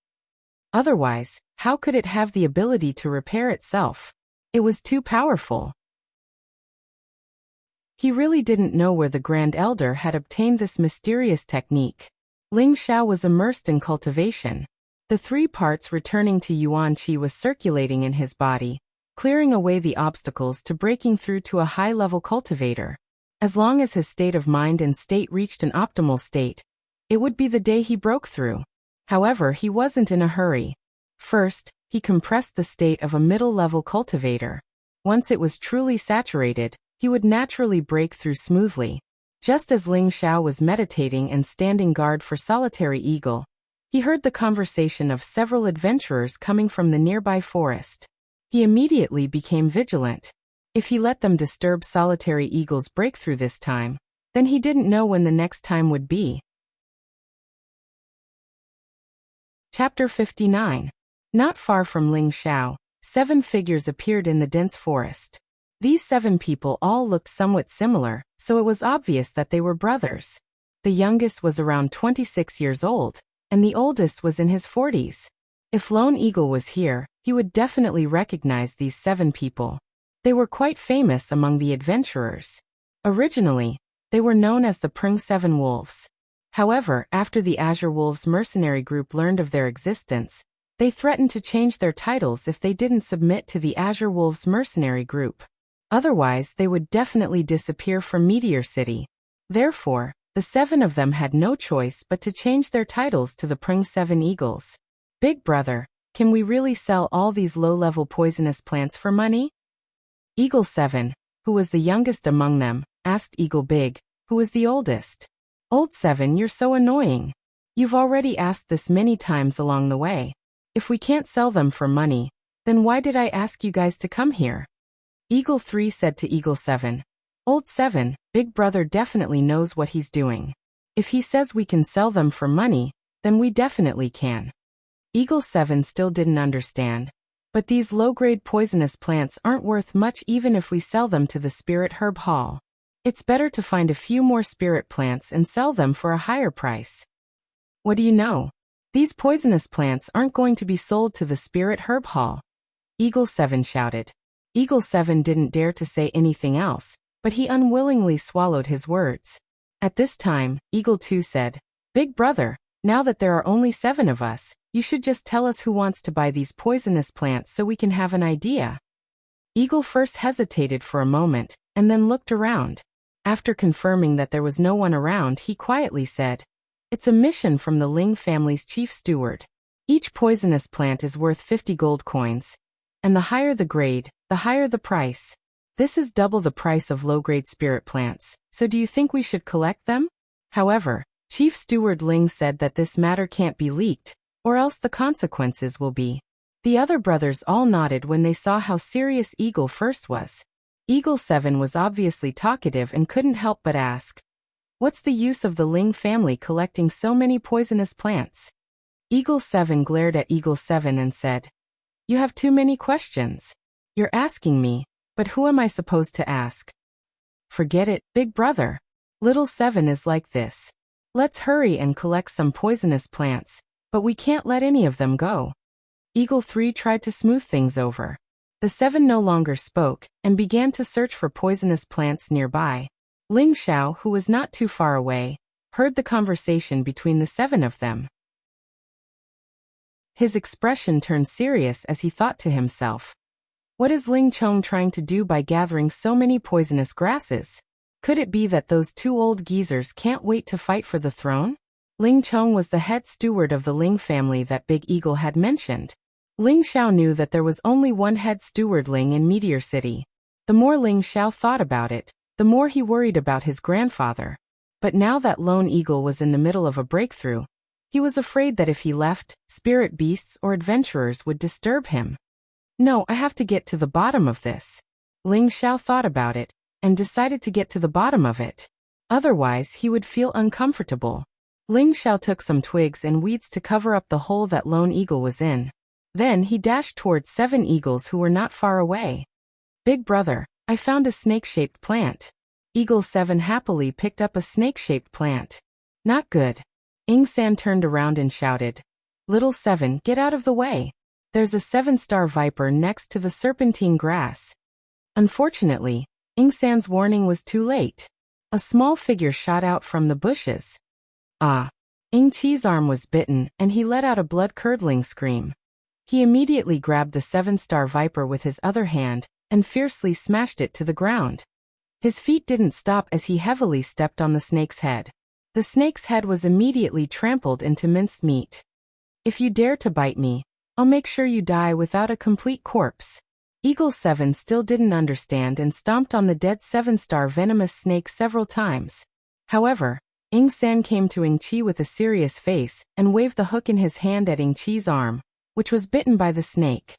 Otherwise, how could it have the ability to repair itself? It was too powerful. He really didn't know where the Grand Elder had obtained this mysterious technique. Ling Xiao was immersed in cultivation. The 3 parts returning to Yuan Qi was circulating in his body, clearing away the obstacles to breaking through to a high-level cultivator. As long as his state of mind and state reached an optimal state, it would be the day he broke through. However, he wasn't in a hurry. First, he compressed the state of a middle-level cultivator. Once it was truly saturated, he would naturally break through smoothly. Just as Ling Xiao was meditating and standing guard for Solitary Eagle, he heard the conversation of several adventurers coming from the nearby forest. He immediately became vigilant. If he let them disturb Solitary Eagle's breakthrough this time, then he didn't know when the next time would be. Chapter 59. Not far from Ling Xiao, 7 figures appeared in the dense forest. These 7 people all looked somewhat similar, so it was obvious that they were brothers. The youngest was around 26 years old, and the oldest was in his 40s. If Lone Eagle was here, he would definitely recognize these 7 people. They were quite famous among the adventurers. Originally, they were known as the Prng Seven Wolves. However, after the Azure Wolves mercenary group learned of their existence, they threatened to change their titles if they didn't submit to the Azure Wolves mercenary group. Otherwise, they would definitely disappear from Meteor City. Therefore, the 7 of them had no choice but to change their titles to the Prng Seven Eagles. Big brother, can we really sell all these low-level poisonous plants for money? Eagle 7, who was the youngest among them, asked Eagle Big, who was the oldest. Old 7, you're so annoying. You've already asked this many times along the way. If we can't sell them for money, then why did I ask you guys to come here? Eagle 3 said to Eagle 7, Old 7, Big brother definitely knows what he's doing. If he says we can sell them for money, then we definitely can. Eagle 7 still didn't understand. But these low-grade poisonous plants aren't worth much even if we sell them to the Spirit Herb Hall. It's better to find a few more spirit plants and sell them for a higher price. What do you know? These poisonous plants aren't going to be sold to the Spirit Herb Hall. Eagle 7 shouted. Eagle 7 didn't dare to say anything else, but he unwillingly swallowed his words. At this time, Eagle 2 said, Big brother, now that there are only 7 of us, you should just tell us who wants to buy these poisonous plants so we can have an idea. Eagle first hesitated for a moment, and then looked around. After confirming that there was no one around, he quietly said, It's a mission from the Ling family's chief steward. Each poisonous plant is worth 50 gold coins. And the higher the grade, the higher the price. This is double the price of low-grade spirit plants, so do you think we should collect them? However, Chief Steward Ling said that this matter can't be leaked, or else the consequences will be. The other brothers all nodded when they saw how serious Eagle first was. Eagle 7 was obviously talkative and couldn't help but ask, What's the use of the Ling family collecting so many poisonous plants? Eagle 7 glared at Eagle 7 and said, You have too many questions. You're asking me, but who am I supposed to ask? Forget it, big brother. Little 7 is like this. Let's hurry and collect some poisonous plants, but we can't let any of them go. Eagle 3 tried to smooth things over. The 7 no longer spoke, and began to search for poisonous plants nearby. Ling Xiao, who was not too far away, heard the conversation between the 7 of them. His expression turned serious as he thought to himself, What is Ling Chong trying to do by gathering so many poisonous grasses? Could it be that those 2 old geezers can't wait to fight for the throne? Ling Chong was the head steward of the Ling family that Big Eagle had mentioned. Ling Xiao knew that there was only one head steward Ling in Meteor City. The more Ling Xiao thought about it, the more he worried about his grandfather. But now that Lone Eagle was in the middle of a breakthrough, he was afraid that if he left, spirit beasts or adventurers would disturb him. No, I have to get to the bottom of this. Ling Xiao thought about it, and decided to get to the bottom of it. Otherwise, he would feel uncomfortable. Ling Xiao took some twigs and weeds to cover up the hole that Lone Eagle was in. Then he dashed towards 7 eagles who were not far away. Big brother, I found a snake-shaped plant. Eagle 7 happily picked up a snake-shaped plant. Not good. Ing San turned around and shouted, Little 7, get out of the way. There's a 7-star viper next to the serpentine grass. Unfortunately, Ing San's warning was too late. A small figure shot out from the bushes. Ah! Ing Chi's arm was bitten, and he let out a blood-curdling scream. He immediately grabbed the 7-star viper with his other hand, and fiercely smashed it to the ground. His feet didn't stop as he heavily stepped on the snake's head. The snake's head was immediately trampled into minced meat. If you dare to bite me, I'll make sure you die without a complete corpse. Eagle 7 still didn't understand and stomped on the dead 7-star venomous snake several times. However, Ing San came to Ing Chi with a serious face and waved the hook in his hand at Ing Chi's arm, which was bitten by the snake.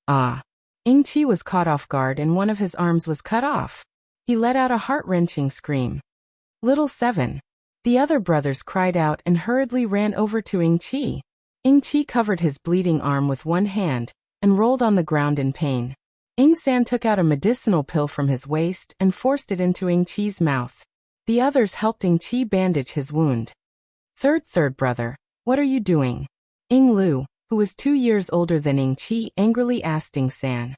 Ah! Ing Chi was caught off guard and one of his arms was cut off. He let out a heart-wrenching scream. Little 7. The other brothers cried out and hurriedly ran over to Ing Chi. Ing Chi covered his bleeding arm with one hand and rolled on the ground in pain. Ing San took out a medicinal pill from his waist and forced it into Ing Chi's mouth. The others helped Ing Chi bandage his wound. Third brother, what are you doing? Ing Lu, who was 2 years older than Ing Chi, angrily asked Ing San.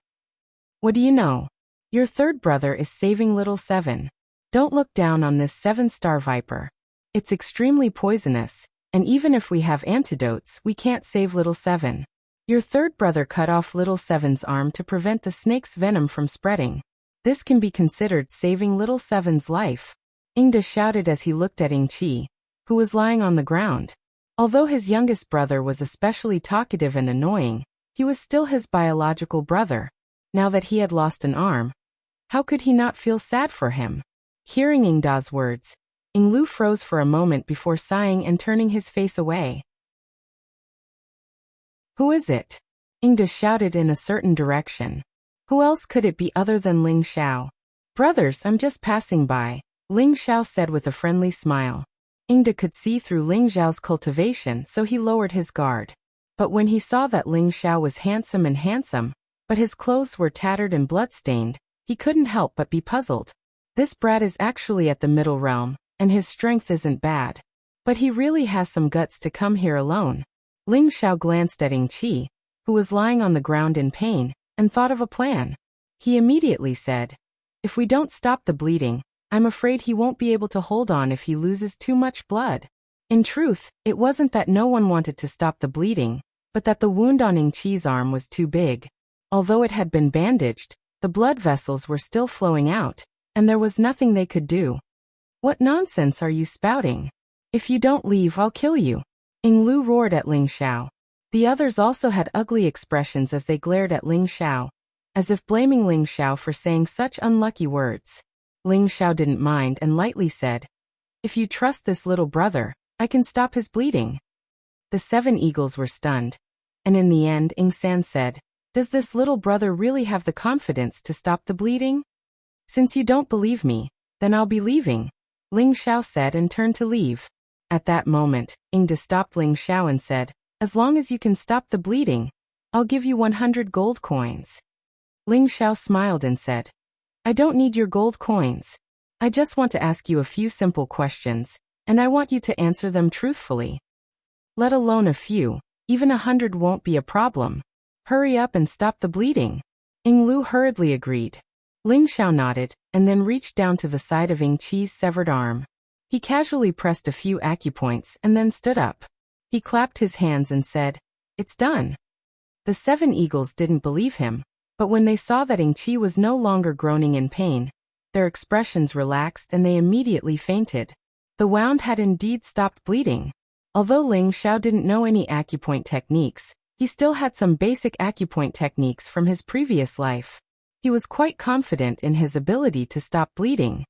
What do you know? Your third brother is saving little Seven. Don't look down on this 7-star viper. It's extremely poisonous, and even if we have antidotes, we can't save little Seven. Your third brother cut off little Seven's arm to prevent the snake's venom from spreading. This can be considered saving little Seven's life. Ingda shouted as he looked at Ingqi, who was lying on the ground. Although his youngest brother was especially talkative and annoying, he was still his biological brother. Now that he had lost an arm, how could he not feel sad for him? Hearing Ingda's words, Inglu froze for a moment before sighing and turning his face away. Who is it? Ingda shouted in a certain direction. Who else could it be other than Ling Xiao? Brothers, I'm just passing by, Ling Xiao said with a friendly smile. Ingda could see through Ling Xiao's cultivation, so he lowered his guard. But when he saw that Ling Xiao was handsome, but his clothes were tattered and bloodstained, he couldn't help but be puzzled. This brat is actually at the middle realm, and his strength isn't bad. But he really has some guts to come here alone. Ling Xiao glanced at Ingqi, who was lying on the ground in pain, and thought of a plan. He immediately said, "If we don't stop the bleeding, I'm afraid he won't be able to hold on if he loses too much blood." In truth, it wasn't that no one wanted to stop the bleeding, but that the wound on Ingqi's arm was too big. Although it had been bandaged, the blood vessels were still flowing out, and there was nothing they could do. "What nonsense are you spouting? If you don't leave, I'll kill you," Inglu roared at Ling Xiao. The others also had ugly expressions as they glared at Ling Xiao, as if blaming Ling Xiao for saying such unlucky words. Ling Xiao didn't mind and lightly said, "If you trust this little brother, I can stop his bleeding." The 7 eagles were stunned. And in the end, Ing San said, "Does this little brother really have the confidence to stop the bleeding? Since you don't believe me, then I'll be leaving," Ling Xiao said and turned to leave. At that moment, Ingda stopped Ling Xiao and said, "As long as you can stop the bleeding, I'll give you 100 gold coins." Ling Xiao smiled and said, "I don't need your gold coins. I just want to ask you a few simple questions, and I want you to answer them truthfully. Let alone a few, even 100 won't be a problem. Hurry up and stop the bleeding." Inglu hurriedly agreed. Ling Xiao nodded, and then reached down to the side of Ingqi's severed arm. He casually pressed a few acupoints and then stood up. He clapped his hands and said, "It's done." The 7 eagles didn't believe him, but when they saw that Ingqi was no longer groaning in pain, their expressions relaxed and they immediately fainted. The wound had indeed stopped bleeding. Although Ling Xiao didn't know any acupoint techniques, he still had some basic acupoint techniques from his previous life. He was quite confident in his ability to stop bleeding.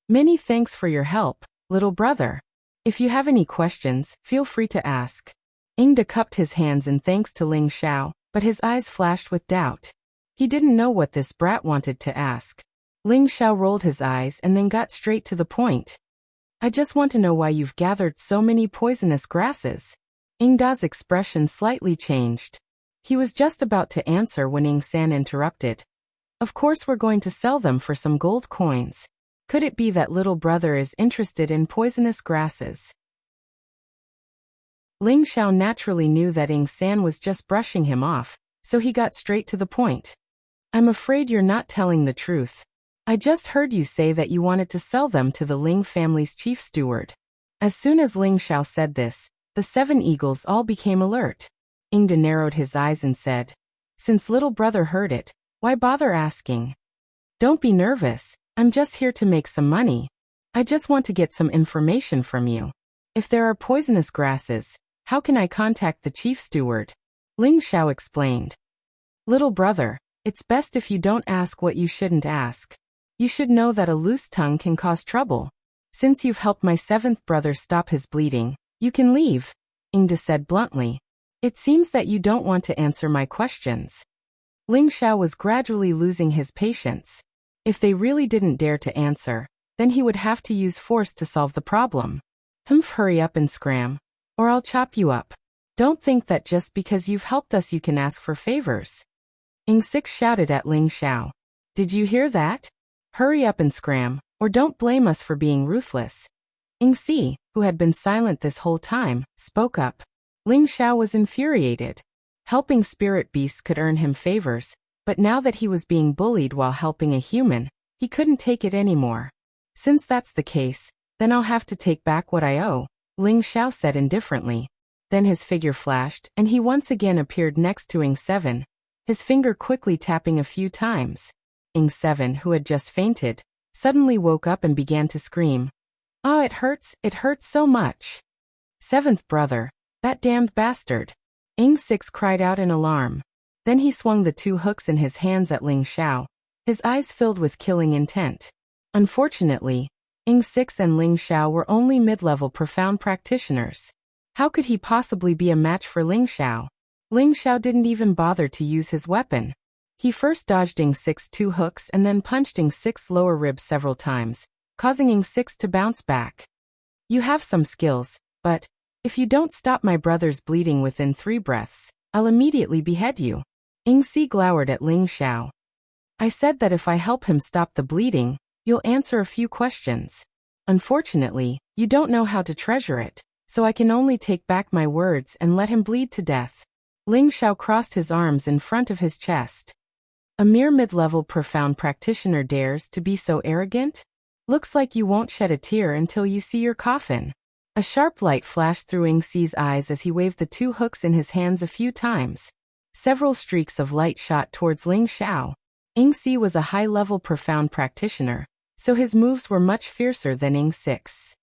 "Many thanks for your help, little brother. If you have any questions, feel free to ask." Ingda cupped his hands in thanks to Ling Xiao, but his eyes flashed with doubt. He didn't know what this brat wanted to ask. Ling Xiao rolled his eyes and then got straight to the point. "I just want to know why you've gathered so many poisonous grasses." Ingda's expression slightly changed. He was just about to answer when Ing San interrupted. "Of course we're going to sell them for some gold coins. Could it be that little brother is interested in poisonous grasses?" Ling Xiao naturally knew that Ing San was just brushing him off, so he got straight to the point. "I'm afraid you're not telling the truth. I just heard you say that you wanted to sell them to the Ling family's chief steward." As soon as Ling Xiao said this, the 7 eagles all became alert. Ingda narrowed his eyes and said, "Since little brother heard it, why bother asking? Don't be nervous, I'm just here to make some money. I just want to get some information from you. If there are poisonous grasses, how can I contact the chief steward?" Ling Xiao explained. "Little brother, it's best if you don't ask what you shouldn't ask. You should know that a loose tongue can cause trouble. Since you've helped my 7th brother stop his bleeding, you can leave," Ingda said bluntly. "It seems that you don't want to answer my questions." Ling Xiao was gradually losing his patience. If they really didn't dare to answer, then he would have to use force to solve the problem. Hurry up and scram, or I'll chop you up. Don't think that just because you've helped us you can ask for favors." Ing Six shouted at Ling Xiao. "Did you hear that? Hurry up and scram, or don't blame us for being ruthless." Ing Si, who had been silent this whole time, spoke up. Ling Xiao was infuriated. Helping spirit beasts could earn him favors, But now that he was being bullied while helping a human, he couldn't take it anymore. Since that's the case, then I'll have to take back what I owe, Ling Xiao said indifferently. Then his figure flashed, and he once again appeared next to Ing 7, his finger quickly tapping a few times. Ing 7, who had just fainted, suddenly woke up and began to scream. "Oh, it hurts so much." "Seventh brother, that damned bastard." Ing 6 cried out in alarm. Then he swung the 2 hooks in his hands at Ling Xiao, his eyes filled with killing intent. Unfortunately, Ing 6 and Ling Xiao were only mid-level profound practitioners. How could he possibly be a match for Ling Xiao? Ling Xiao didn't even bother to use his weapon. He first dodged Ing 6's 2 hooks and then punched Ing 6's lower rib several times, causing Ing 6 to bounce back. "You have some skills, but if you don't stop my brother's bleeding within 3 breaths, I'll immediately behead you." Ing Si glowered at Ling Xiao. "I said that if I help him stop the bleeding, you'll answer a few questions. Unfortunately, you don't know how to treasure it, so I can only take back my words and let him bleed to death." Ling Xiao crossed his arms in front of his chest. "A mere mid-level profound practitioner dares to be so arrogant? Looks like you won't shed a tear until you see your coffin." A sharp light flashed through Ing Si's eyes as he waved the 2 hooks in his hands a few times. Several streaks of light shot towards Ling Xiao. Ing Si was a high-level profound practitioner, so his moves were much fiercer than Ing 6.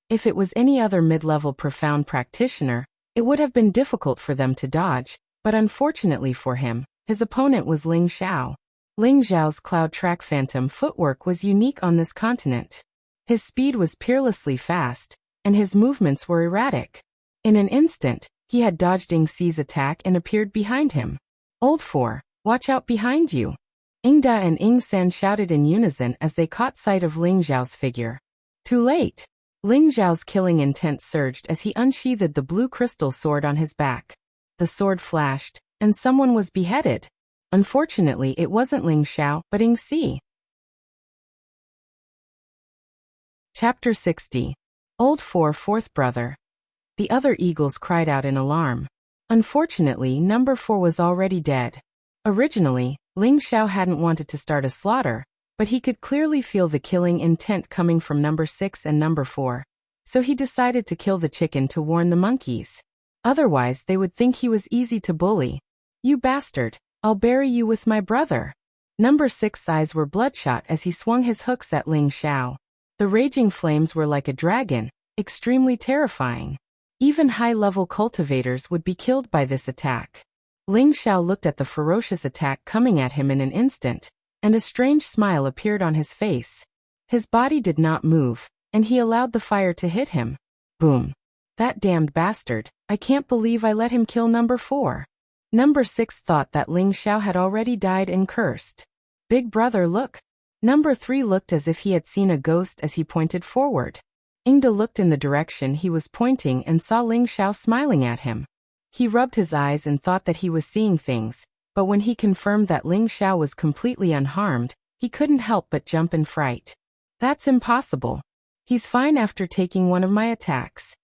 If it was any other mid-level profound practitioner, it would have been difficult for them to dodge, but unfortunately for him, his opponent was Ling Xiao. Ling Xiao's Cloud Track Phantom footwork was unique on this continent. His speed was peerlessly fast, and his movements were erratic. In an instant, he had dodged Ing Si's attack and appeared behind him. "Old 4, watch out behind you!" Ing Da and Ing San shouted in unison as they caught sight of Ling Xiao's figure. Too late! Ling Xiao's killing intent surged as he unsheathed the blue crystal sword on his back. The sword flashed, and someone was beheaded. Unfortunately, it wasn't Ling Xiao, but Ing Si. Chapter 60. Old 4 Fourth Brother. The other eagles cried out in alarm. Unfortunately, number 4 was already dead. Originally, Ling Xiao hadn't wanted to start a slaughter, but he could clearly feel the killing intent coming from number 6 and number 4. So he decided to kill the chicken to warn the monkeys. Otherwise, they would think he was easy to bully. "You bastard, I'll bury you with my brother." Number 6's eyes were bloodshot as he swung his hooks at Ling Xiao. The raging flames were like a dragon, extremely terrifying. Even high-level cultivators would be killed by this attack. Ling Xiao looked at the ferocious attack coming at him in an instant, and a strange smile appeared on his face. His body did not move, and he allowed the fire to hit him. Boom. "That damned bastard, I can't believe I let him kill number 4. Number 6 thought that Ling Xiao had already died and cursed. "Big brother, look." Number 3 looked as if he had seen a ghost as he pointed forward. Ing Da looked in the direction he was pointing and saw Ling Xiao smiling at him. He rubbed his eyes and thought that he was seeing things, but when he confirmed that Ling Xiao was completely unharmed, he couldn't help but jump in fright. "That's impossible. He's fine after taking one of my attacks."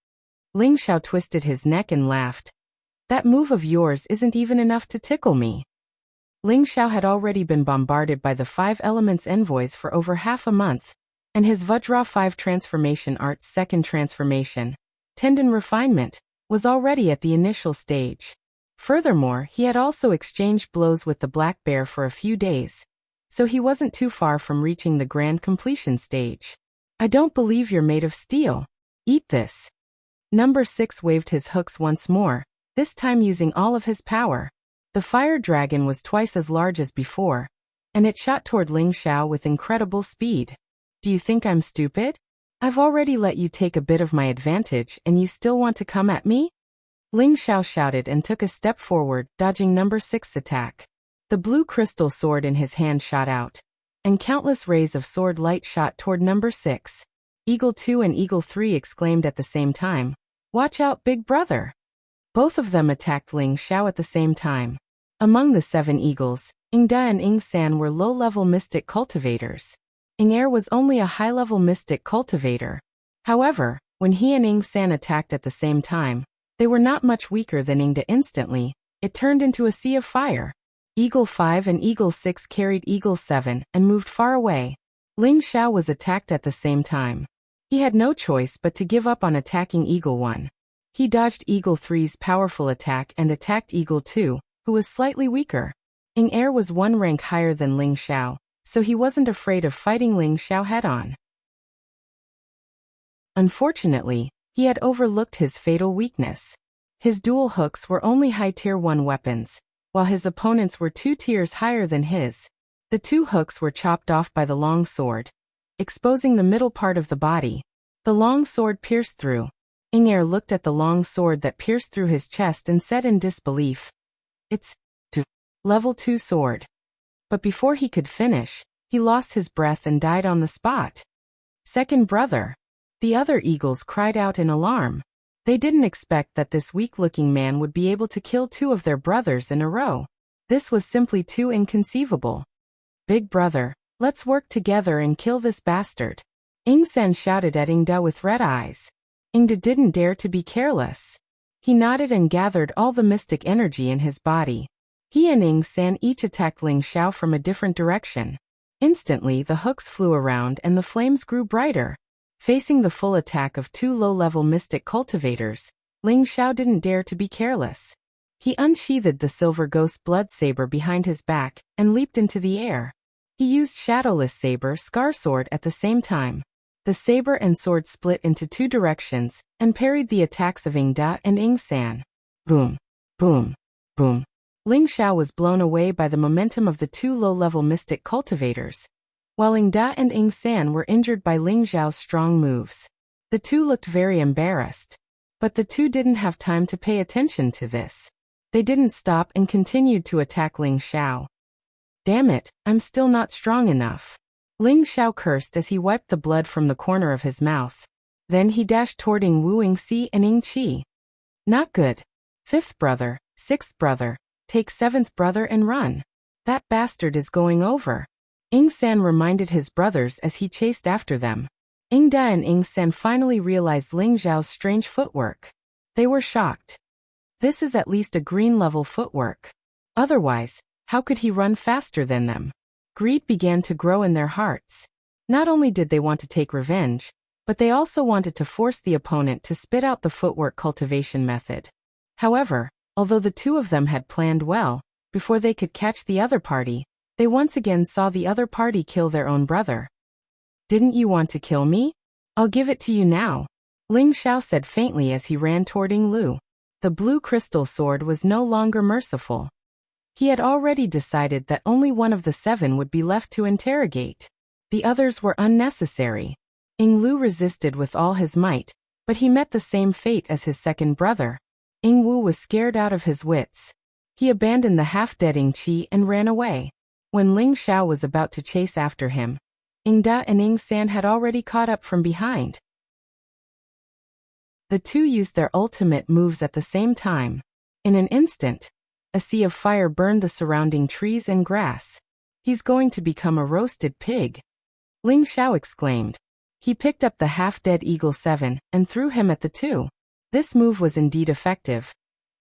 Ling Xiao twisted his neck and laughed. "That move of yours isn't even enough to tickle me." Ling Xiao had already been bombarded by the 5 Elements envoys for over half a month, and his Vajra 5 transformation art's second transformation, Tendon Refinement, was already at the initial stage. Furthermore, he had also exchanged blows with the Black Bear for a few days, so he wasn't too far from reaching the grand completion stage. "I don't believe you're made of steel. Eat this." Number 6 waved his hooks once more, this time using all of his power. The fire dragon was twice as large as before, and it shot toward Ling Xiao with incredible speed. "Do you think I'm stupid? I've already let you take a bit of my advantage and you still want to come at me?" Ling Xiao shouted and took a step forward, dodging number 6's attack. The blue crystal sword in his hand shot out, and countless rays of sword light shot toward number 6. Eagle 2 and Eagle 3 exclaimed at the same time, "Watch out, big brother!" Both of them attacked Ling Xiao at the same time. Among the 7 eagles, Ing Da and Ing San were low-level mystic cultivators. Ing Er was only a high-level mystic cultivator. However, when he and Ing San attacked at the same time, they were not much weaker than Ing Da instantly, It turned into a sea of fire. Eagle 5 and Eagle 6 carried Eagle 7 and moved far away. Ling Xiao was attacked at the same time. He had no choice but to give up on attacking Eagle 1. He dodged Eagle 3's powerful attack and attacked Eagle 2, who was slightly weaker. Ing Er was one rank higher than Ling Xiao, so he wasn't afraid of fighting Ling Xiao head-on. Unfortunately, he had overlooked his fatal weakness. His dual hooks were only high tier 1 weapons, while his opponents were 2 tiers higher than his. The 2 hooks were chopped off by the long sword, exposing the middle part of the body. The long sword pierced through. Ing Er looked at the long sword that pierced through his chest and said in disbelief, "It's level 2 sword." But before he could finish, he lost his breath and died on the spot. Second brother. The other eagles cried out in alarm. They didn't expect that this weak-looking man would be able to kill 2 of their brothers in a row. This was simply too inconceivable. "Big brother, let's work together and kill this bastard." Ing San shouted at Ing Da with red eyes. Ing Da didn't dare to be careless. He nodded and gathered all the mystic energy in his body. He and Ing San each attacked Ling Xiao from a different direction. Instantly the hooks flew around and the flames grew brighter. Facing the full attack of 2 low-level mystic cultivators, Ling Xiao didn't dare to be careless. He unsheathed the silver ghost blood saber behind his back and leaped into the air. He used Shadowless Saber Scar Sword at the same time. The saber and sword split into 2 directions and parried the attacks of Ing Da and Ing San. Boom, boom, boom. Ling Xiao was blown away by the momentum of the 2 low-level mystic cultivators, while Ing Da and Ing San were injured by Ling Xiao's strong moves. The 2 looked very embarrassed. But the 2 didn't have time to pay attention to this. They didn't stop and continued to attack Ling Xiao. "Damn it, I'm still not strong enough." Ling Xiao cursed as he wiped the blood from the corner of his mouth. Then he dashed toward Ing Wu, Ing Si and Ing Qi. "Not good. 5th brother, 6th brother, take 7th brother and run. That bastard is going over." Ing San reminded his brothers as he chased after them. Ing Da and Ing San finally realized Ling Xiao's strange footwork. They were shocked. This is at least a green-level footwork. Otherwise, how could he run faster than them? Greed began to grow in their hearts. Not only did they want to take revenge, but they also wanted to force the opponent to spit out the footwork cultivation method. However, although the 2 of them had planned well, before they could catch the other party, they once again saw the other party kill their own brother. "Didn't you want to kill me? I'll give it to you now," Ling Xiao said faintly as he ran toward Ing Lu. The blue crystal sword was no longer merciful. He had already decided that only one of the 7 would be left to interrogate. The others were unnecessary. Ing Lu resisted with all his might, but he met the same fate as his second brother. Ing Wu was scared out of his wits. He abandoned the half-dead Ing Qi and ran away. When Ling Xiao was about to chase after him, Ing Da and Ing San had already caught up from behind. The 2 used their ultimate moves at the same time. In an instant, a sea of fire burned the surrounding trees and grass. "He's going to become a roasted pig," Ling Xiao exclaimed. He picked up the half-dead Eagle 7 and threw him at the 2. This move was indeed effective.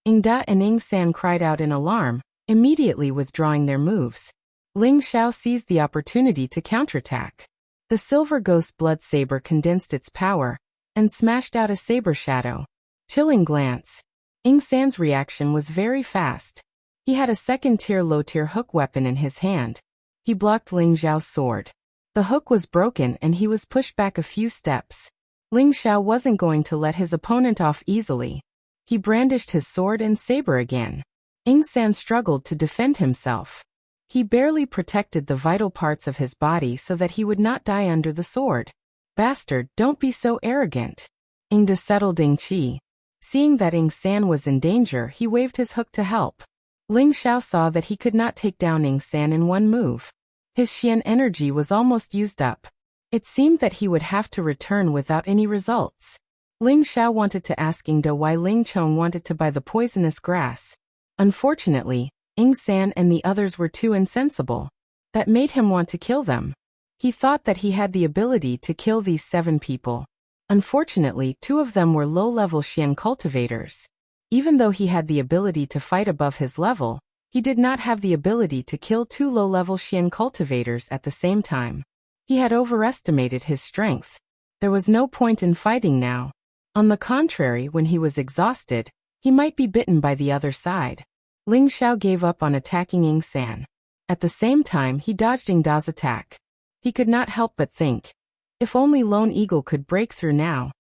Ing Da and Ing San cried out in alarm, immediately withdrawing their moves. Ling Xiao seized the opportunity to counterattack. The silver ghost blood saber condensed its power and smashed out a saber shadow. Chilling glance. Ing San's reaction was very fast. He had a second-tier low-tier hook weapon in his hand. He blocked Ling Xiao's sword. The hook was broken and he was pushed back a few steps. Ling Xiao wasn't going to let his opponent off easily. He brandished his sword and saber again. Ing San struggled to defend himself. He barely protected the vital parts of his body so that he would not die under the sword. "Bastard, don't be so arrogant." Ing Da settled Ing Qi. Seeing that Ing San was in danger, he waved his hook to help. Ling Xiao saw that he could not take down Ing San in one move. His Xian energy was almost used up. It seemed that he would have to return without any results. Ling Xiao wanted to ask Ing Da why Ling Chong wanted to buy the poisonous grass. Unfortunately, Ing San and the others were too insensible. That made him want to kill them. He thought that he had the ability to kill these 7 people. Unfortunately, 2 of them were low-level Xian cultivators. Even though he had the ability to fight above his level, he did not have the ability to kill two low-level Xian cultivators at the same time. He had overestimated his strength. There was no point in fighting now. On the contrary, when he was exhausted, he might be bitten by the other side. Ling Xiao gave up on attacking Ying San. At the same time, he dodged Ying Da's attack. He could not help but think, if only Lone Eagle could break through now.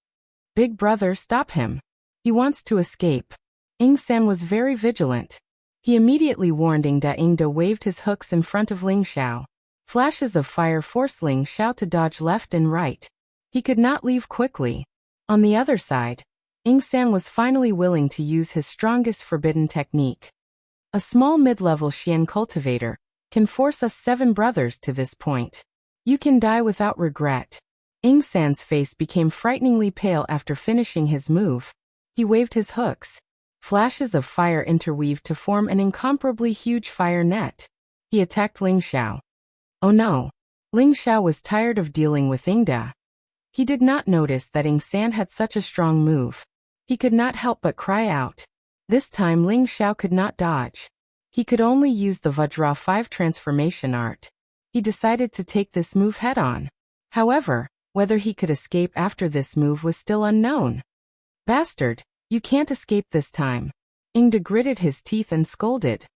Big brother, stop him. He wants to escape. Ying San was very vigilant. He immediately warned Ying Da. Ying Da waved his hooks in front of Ling Xiao. Flashes of fire forced Ling Xiao to dodge left and right. He could not leave quickly. On the other side, Ying San was finally willing to use his strongest forbidden technique. A small mid-level Xian cultivator can force us 7 brothers to this point. You can die without regret. Ying San's face became frighteningly pale after finishing his move. He waved his hooks. Flashes of fire interweaved to form an incomparably huge fire net. He attacked Ling Xiao. Oh no! Ling Xiao was tired of dealing with Ying Da. He did not notice that Ying San had such a strong move. He could not help but cry out. This time Ling Xiao could not dodge. He could only use the Vajra 5 transformation art. He decided to take this move head-on. However, whether he could escape after this move was still unknown. Bastard! You can't escape this time. Ying Da gritted his teeth and scolded.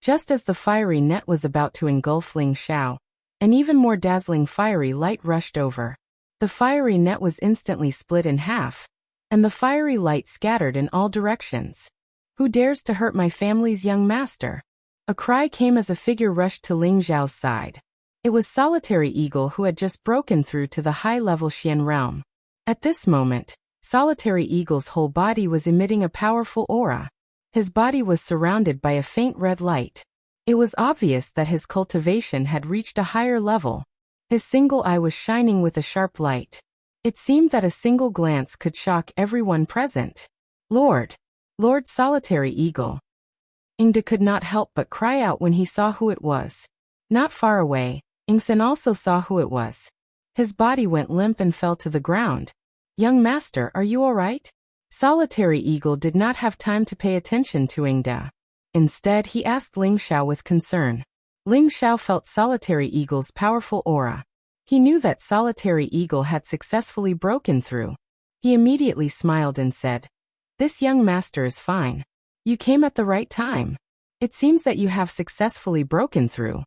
Just as the fiery net was about to engulf Ling Xiao, an even more dazzling fiery light rushed over. The fiery net was instantly split in half, and the fiery light scattered in all directions. Who dares to hurt my family's young master? A cry came as a figure rushed to Ling Xiao's side. It was Solitary Eagle, who had just broken through to the high-level Xian realm. At this moment, Solitary Eagle's whole body was emitting a powerful aura. His body was surrounded by a faint red light. It was obvious that his cultivation had reached a higher level. His single eye was shining with a sharp light. It seemed that a single glance could shock everyone present. Lord Solitary Eagle. Ying Da could not help but cry out when he saw who it was. Not far away, Ying San also saw who it was. His body went limp and fell to the ground. Young master, are you all right? Solitary Eagle did not have time to pay attention to Ying Da. Instead, he asked Ling Xiao with concern. Ling Xiao felt Solitary Eagle's powerful aura. He knew that Solitary Eagle had successfully broken through. He immediately smiled and said, "This young master is fine. You came at the right time. It seems that you have successfully broken through."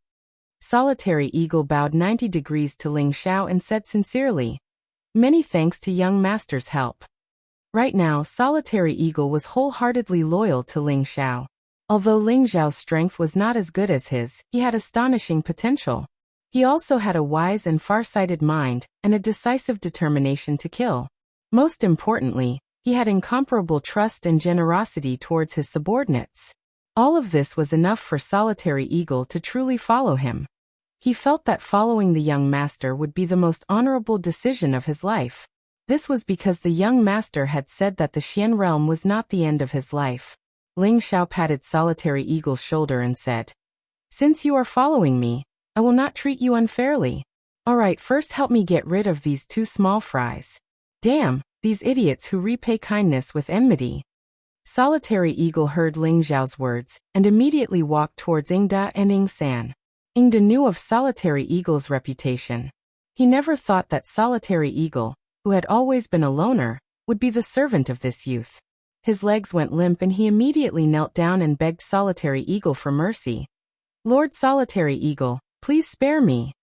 Solitary Eagle bowed 90 degrees to Ling Xiao and said sincerely, "Many thanks to young master's help." Right now, Solitary Eagle was wholeheartedly loyal to Ling Xiao. Although Ling Xiao's strength was not as good as his, he had astonishing potential. He also had a wise and far-sighted mind, and a decisive determination to kill. Most importantly, he had incomparable trust and generosity towards his subordinates. All of this was enough for Solitary Eagle to truly follow him. He felt that following the young master would be the most honorable decision of his life. This was because the young master had said that the Xian realm was not the end of his life. Ling Xiao patted Solitary Eagle's shoulder and said, "Since you are following me, I will not treat you unfairly. Alright, first help me get rid of these 2 small fries. Damn, these idiots who repay kindness with enmity." Solitary Eagle heard Ling Xiao's words, and immediately walked towards Ying Da and Ying San. Ying Da knew of Solitary Eagle's reputation. He never thought that Solitary Eagle, who had always been a loner, would be the servant of this youth. His legs went limp and he immediately knelt down and begged Solitary Eagle for mercy. "Lord Solitary Eagle, please spare me."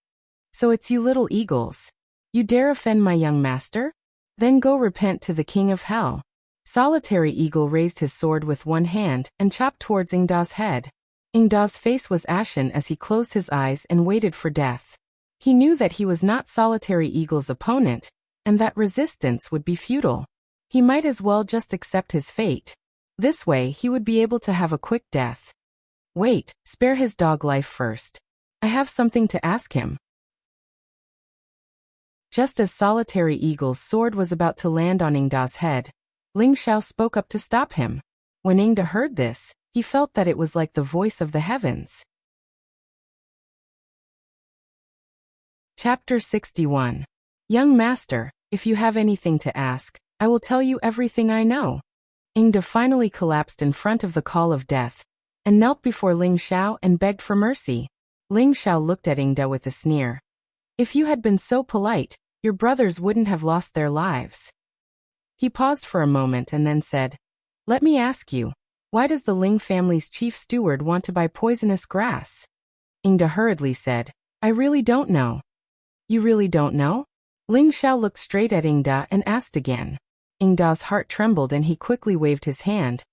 "So it's you little eagles. You dare offend my young master? Then go repent to the King of Hell." Solitary Eagle raised his sword with one hand and chopped towards Ying Da's head. Ying Da's face was ashen as he closed his eyes and waited for death. He knew that he was not Solitary Eagle's opponent, and that resistance would be futile. He might as well just accept his fate. This way he would be able to have a quick death. Wait, spare his dog life first. I have something to ask him. Just as Solitary Eagle's sword was about to land on Ying Da's head, Ling Xiao spoke up to stop him. When Ying Da heard this, he felt that it was like the voice of the heavens. Chapter 61. Young master, if you have anything to ask, I will tell you everything I know. Ingda finally collapsed in front of the call of death and knelt before Ling Xiao and begged for mercy. Ling Xiao looked at Ingda with a sneer. If you had been so polite, your brothers wouldn't have lost their lives. He paused for a moment and then said, Let me ask you, why does the Ling family's chief steward want to buy poisonous grass? Ingda hurriedly said, I really don't know. You really don't know? Ling Xiao looked straight at Ingda and asked again. Ingda's heart trembled and he quickly waved his hand.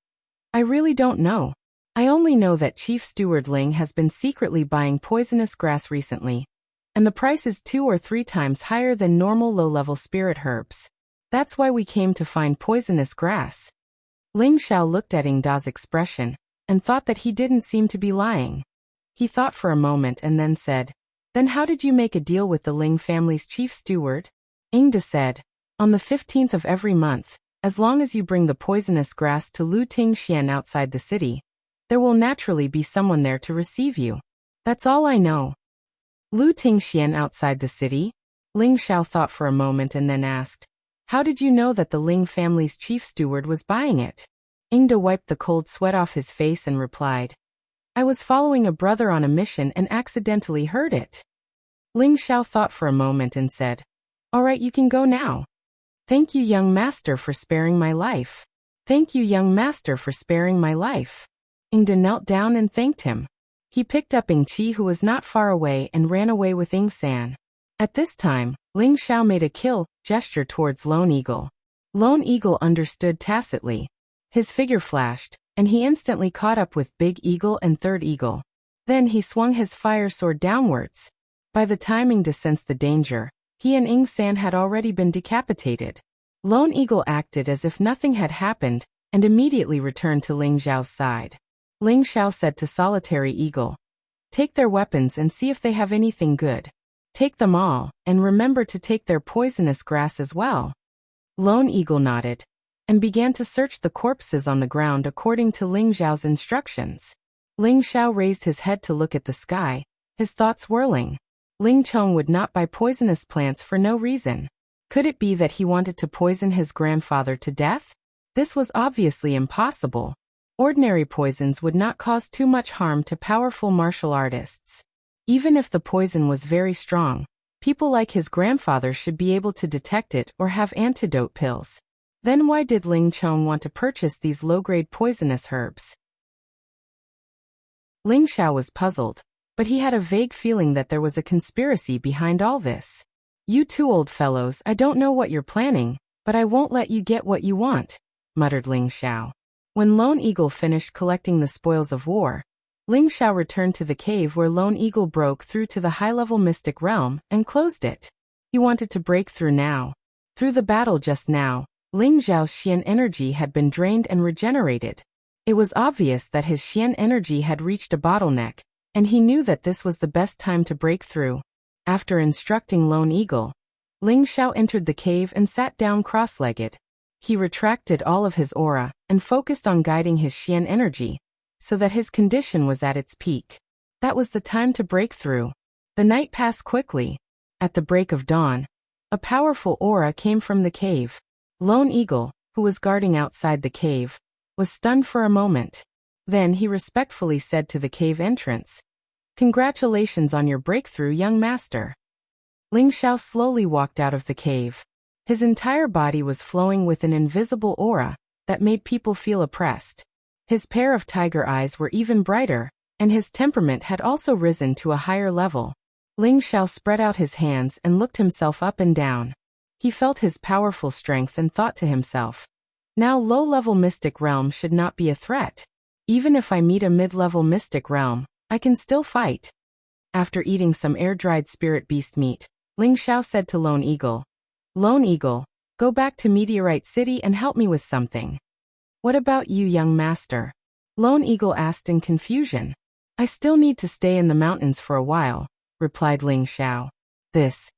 I really don't know. I only know that Chief Steward Ling has been secretly buying poisonous grass recently, and the price is 2 or 3 times higher than normal low-level spirit herbs. That's why we came to find poisonous grass. Ling Xiao looked at Ingda's expression and thought that he didn't seem to be lying. He thought for a moment and then said, Then how did you make a deal with the Ling family's chief steward? Ingda said, On the 15th of every month, as long as you bring the poisonous grass to Lu Tingxian outside the city, there will naturally be someone there to receive you. That's all I know. Lu Tingxian outside the city? Ling Xiao thought for a moment and then asked, How did you know that the Ling family's chief steward was buying it? Ingda wiped the cold sweat off his face and replied, I was following a brother on a mission and accidentally heard it. Ling Xiao thought for a moment and said, All right, you can go now. Thank you, young master, for sparing my life. Thank you, young master, for sparing my life. Ingda knelt down and thanked him. He picked up Ing Qi, who was not far away, and ran away with Ing San. At this time, Ling Xiao made a kill gesture towards Lone Eagle. Lone Eagle understood tacitly. His figure flashed, and he instantly caught up with Big Eagle and Third Eagle. Then he swung his fire sword downwards. By the time Ingda sensed the danger, he and Ing San had already been decapitated. Lone Eagle acted as if nothing had happened, and immediately returned to Ling Xiao's side. Ling Xiao said to Solitary Eagle, Take their weapons and see if they have anything good. Take them all, and remember to take their poisonous grass as well. Lone Eagle nodded, and began to search the corpses on the ground according to Ling Xiao's instructions. Ling Xiao raised his head to look at the sky, his thoughts whirling. Ling Chong would not buy poisonous plants for no reason. Could it be that he wanted to poison his grandfather to death? This was obviously impossible. Ordinary poisons would not cause too much harm to powerful martial artists. Even if the poison was very strong, people like his grandfather should be able to detect it or have antidote pills. Then why did Ling Chong want to purchase these low-grade poisonous herbs? Ling Xiao was puzzled, but he had a vague feeling that there was a conspiracy behind all this. You two old fellows, I don't know what you're planning, but I won't let you get what you want, muttered Ling Xiao. When Lone Eagle finished collecting the spoils of war, Ling Xiao returned to the cave where Lone Eagle broke through to the high-level mystic realm and closed it. He wanted to break through now. Through the battle just now, Ling Xiao's Xian energy had been drained and regenerated. It was obvious that his Xian energy had reached a bottleneck, and he knew that this was the best time to break through. After instructing Lone Eagle, Ling Xiao entered the cave and sat down cross-legged. He retracted all of his aura and focused on guiding his Xian energy, so that his condition was at its peak. That was the time to break through. The night passed quickly. At the break of dawn, a powerful aura came from the cave. Lone Eagle, who was guarding outside the cave, was stunned for a moment. Then he respectfully said to the cave entrance, Congratulations on your breakthrough, young master. Ling Xiao slowly walked out of the cave. His entire body was flowing with an invisible aura that made people feel oppressed. His pair of tiger eyes were even brighter, and his temperament had also risen to a higher level. Ling Xiao spread out his hands and looked himself up and down. He felt his powerful strength and thought to himself, Now low-level mystic realm should not be a threat. Even if I meet a mid-level mystic realm, I can still fight. After eating some air-dried spirit beast meat, Ling Xiao said to Lone Eagle, Lone Eagle, go back to Meteorite City and help me with something. What about you, young master? Lone Eagle asked in confusion. I still need to stay in the mountains for a while, replied Ling Xiao. This.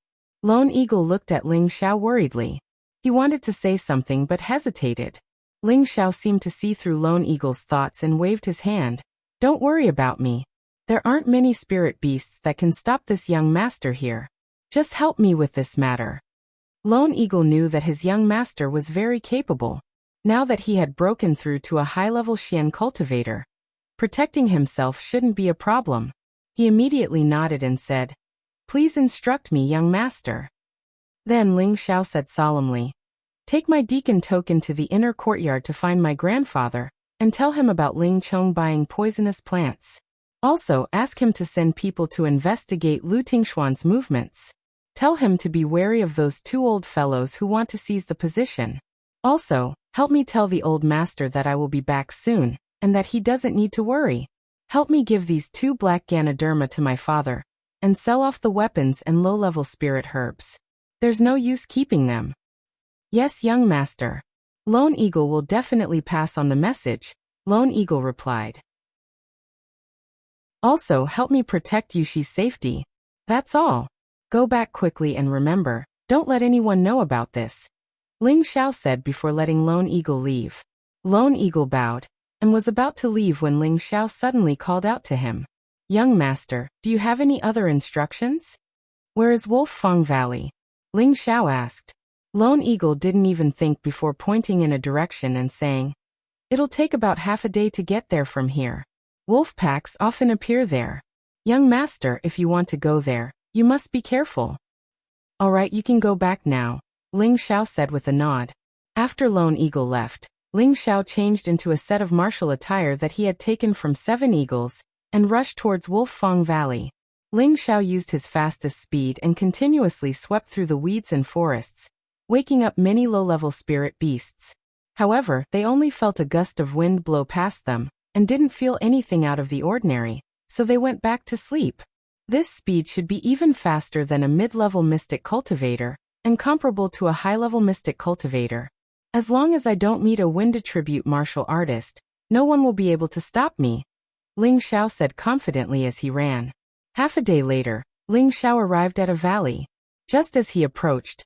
Lone Eagle looked at Ling Xiao worriedly. He wanted to say something but hesitated. Ling Xiao seemed to see through Lone Eagle's thoughts and waved his hand. Don't worry about me. There aren't many spirit beasts that can stop this young master here. Just help me with this matter. Lone Eagle knew that his young master was very capable. Now that he had broken through to a high-level Xian cultivator, protecting himself shouldn't be a problem. He immediately nodded and said, "Please instruct me, young master." Then Ling Xiao said solemnly, "Take my deacon token to the inner courtyard to find my grandfather, and tell him about Ling Chong buying poisonous plants. Also, ask him to send people to investigate Lu Tingshuan's movements. Tell him to be wary of those two old fellows who want to seize the position. Also, help me tell the old master that I will be back soon, and that he doesn't need to worry. Help me give these 2 black Ganoderma to my father, and sell off the weapons and low-level spirit herbs. There's no use keeping them." "Yes, young master. Lone Eagle will definitely pass on the message," Lone Eagle replied. "Also, help me protect Yushi's safety. That's all. Go back quickly and remember, don't let anyone know about this," Ling Xiao said before letting Lone Eagle leave. Lone Eagle bowed, and was about to leave when Ling Xiao suddenly called out to him, "Young master, do you have any other instructions?" "Where is Wolf Fang Valley?" Ling Xiao asked. Lone Eagle didn't even think before pointing in a direction and saying, "It'll take about half a day to get there from here. Wolf packs often appear there. Young master, if you want to go there, you must be careful." "All right, you can go back now," Ling Xiao said with a nod. After Lone Eagle left, Ling Xiao changed into a set of martial attire that he had taken from 7 Eagles, and rushed towards Wolf Fang Valley. Ling Xiao used his fastest speed and continuously swept through the weeds and forests, waking up many low-level spirit beasts. However, they only felt a gust of wind blow past them, and didn't feel anything out of the ordinary, so they went back to sleep. This speed should be even faster than a mid-level mystic cultivator, and comparable to a high-level mystic cultivator. As long as I don't meet a wind attribute martial artist, no one will be able to stop me, Ling Xiao said confidently as he ran. Half a day later, Ling Xiao arrived at a valley. Just as he approached,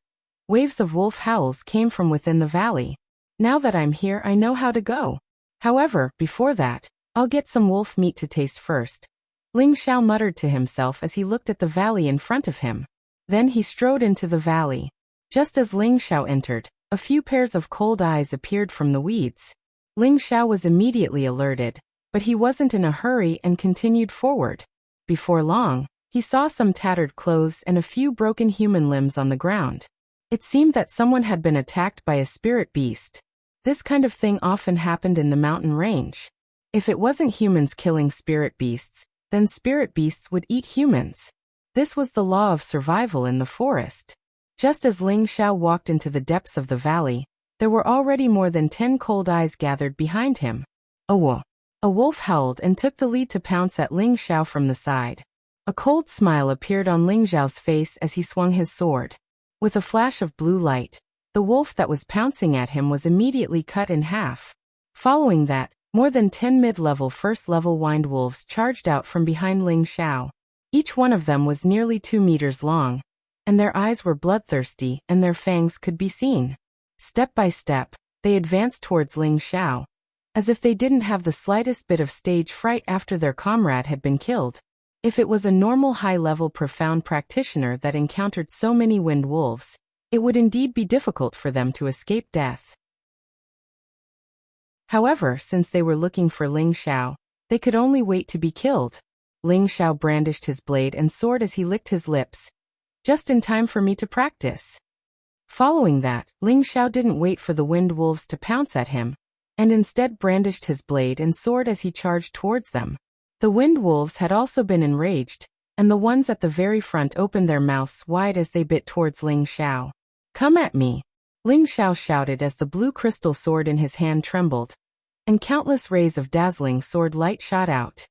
waves of wolf howls came from within the valley. "Now that I'm here, I know how to go. However, before that, I'll get some wolf meat to taste first," Ling Xiao muttered to himself as he looked at the valley in front of him. Then he strode into the valley. Just as Ling Xiao entered, a few pairs of cold eyes appeared from the weeds. Ling Xiao was immediately alerted, but he wasn't in a hurry and continued forward. Before long, he saw some tattered clothes and a few broken human limbs on the ground. It seemed that someone had been attacked by a spirit beast. This kind of thing often happened in the mountain range. If it wasn't humans killing spirit beasts, then spirit beasts would eat humans. This was the law of survival in the forest. Just as Ling Xiao walked into the depths of the valley, there were already more than 10 cold eyes gathered behind him. A wolf howled and took the lead to pounce at Ling Xiao from the side. A cold smile appeared on Ling Xiao's face as he swung his sword. With a flash of blue light, the wolf that was pouncing at him was immediately cut in half. Following that, more than 10 mid-level first-level wind wolves charged out from behind Ling Xiao. Each one of them was nearly 2 meters long, and their eyes were bloodthirsty and their fangs could be seen. Step by step, they advanced towards Ling Xiao, as if they didn't have the slightest bit of stage fright after their comrade had been killed. If it was a normal high-level profound practitioner that encountered so many wind wolves, it would indeed be difficult for them to escape death. However, since they were looking for Ling Xiao, they could only wait to be killed. Ling Xiao brandished his blade and sword as he licked his lips. "Just in time for me to practice." Following that, Ling Xiao didn't wait for the wind wolves to pounce at him, and instead brandished his blade and sword as he charged towards them. The wind wolves had also been enraged, and the ones at the very front opened their mouths wide as they bit towards Ling Xiao. "Come at me," Ling Xiao shouted as the blue crystal sword in his hand trembled, and countless rays of dazzling sword light shot out.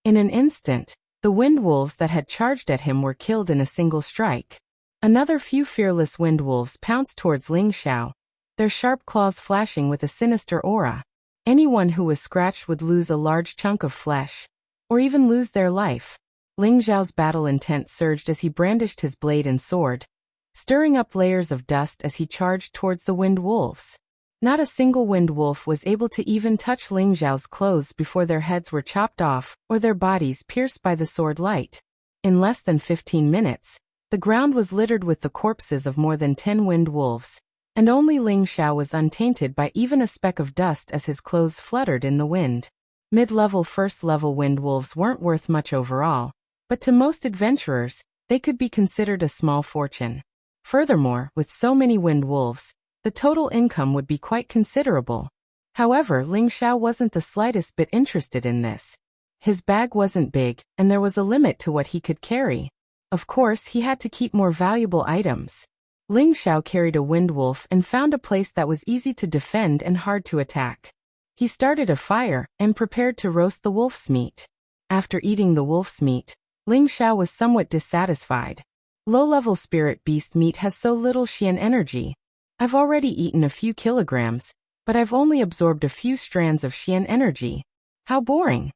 In an instant, the wind wolves that had charged at him were killed in a single strike. Another few fearless wind wolves pounced towards Ling Xiao, their sharp claws flashing with a sinister aura. Anyone who was scratched would lose a large chunk of flesh, or even lose their life. Ling Xiao's battle intent surged as he brandished his blade and sword, stirring up layers of dust as he charged towards the wind wolves. Not a single wind wolf was able to even touch Ling Xiao's clothes before their heads were chopped off or their bodies pierced by the sword light. In less than 15 minutes, the ground was littered with the corpses of more than 10 wind wolves, And only Ling Xiao was untainted by even a speck of dust as his clothes fluttered in the wind. Mid-level first-level wind wolves weren't worth much overall, but to most adventurers, they could be considered a small fortune. Furthermore, with so many wind wolves, the total income would be quite considerable. However, Ling Xiao wasn't the slightest bit interested in this. His bag wasn't big, and there was a limit to what he could carry. Of course, he had to keep more valuable items. Ling Xiao carried a wind wolf and found a place that was easy to defend and hard to attack. He started a fire and prepared to roast the wolf's meat. After eating the wolf's meat, Ling Xiao was somewhat dissatisfied. Low-level spirit beast meat has so little Xian energy. I've already eaten a few kilograms, but I've only absorbed a few strands of Xian energy. How boring.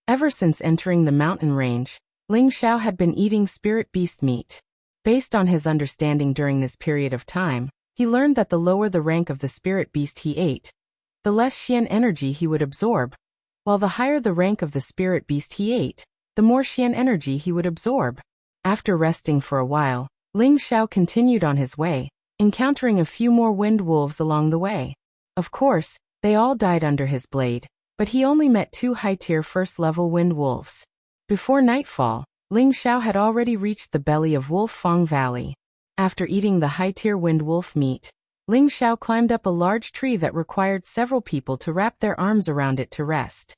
Ever since entering the mountain range, Ling Xiao had been eating spirit beast meat. Based on his understanding during this period of time, he learned that the lower the rank of the spirit beast he ate, the less Xian energy he would absorb, while the higher the rank of the spirit beast he ate, the more Xian energy he would absorb. After resting for a while, Ling Xiao continued on his way, encountering a few more wind wolves along the way. Of course, they all died under his blade, but he only met 2 high-tier first-level wind wolves. Before nightfall, Ling Xiao had already reached the belly of Wolf Fong Valley. After eating the high-tier wind wolf meat, Ling Xiao climbed up a large tree that required several people to wrap their arms around it to rest.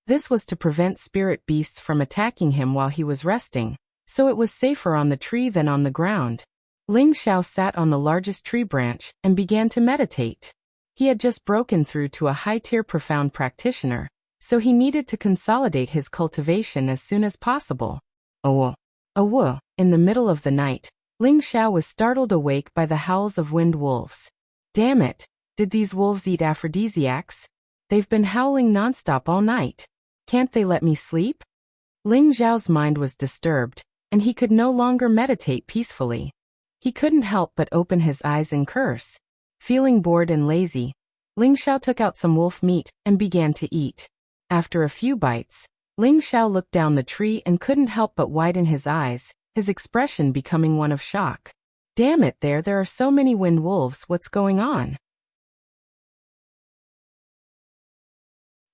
This was to prevent spirit beasts from attacking him while he was resting, so it was safer on the tree than on the ground. Ling Xiao sat on the largest tree branch and began to meditate. He had just broken through to a high-tier profound practitioner, so he needed to consolidate his cultivation as soon as possible. Awo. In the middle of the night, Ling Xiao was startled awake by the howls of wind wolves. Damn it, did these wolves eat aphrodisiacs? They've been howling nonstop all night. Can't they let me sleep? Ling Xiao's mind was disturbed, and he could no longer meditate peacefully. He couldn't help but open his eyes and curse. Feeling bored and lazy, Ling Xiao took out some wolf meat and began to eat. After a few bites, Ling Xiao looked down the tree and couldn't help but widen his eyes, his expression becoming one of shock. Damn it, there are so many wind wolves, what's going on?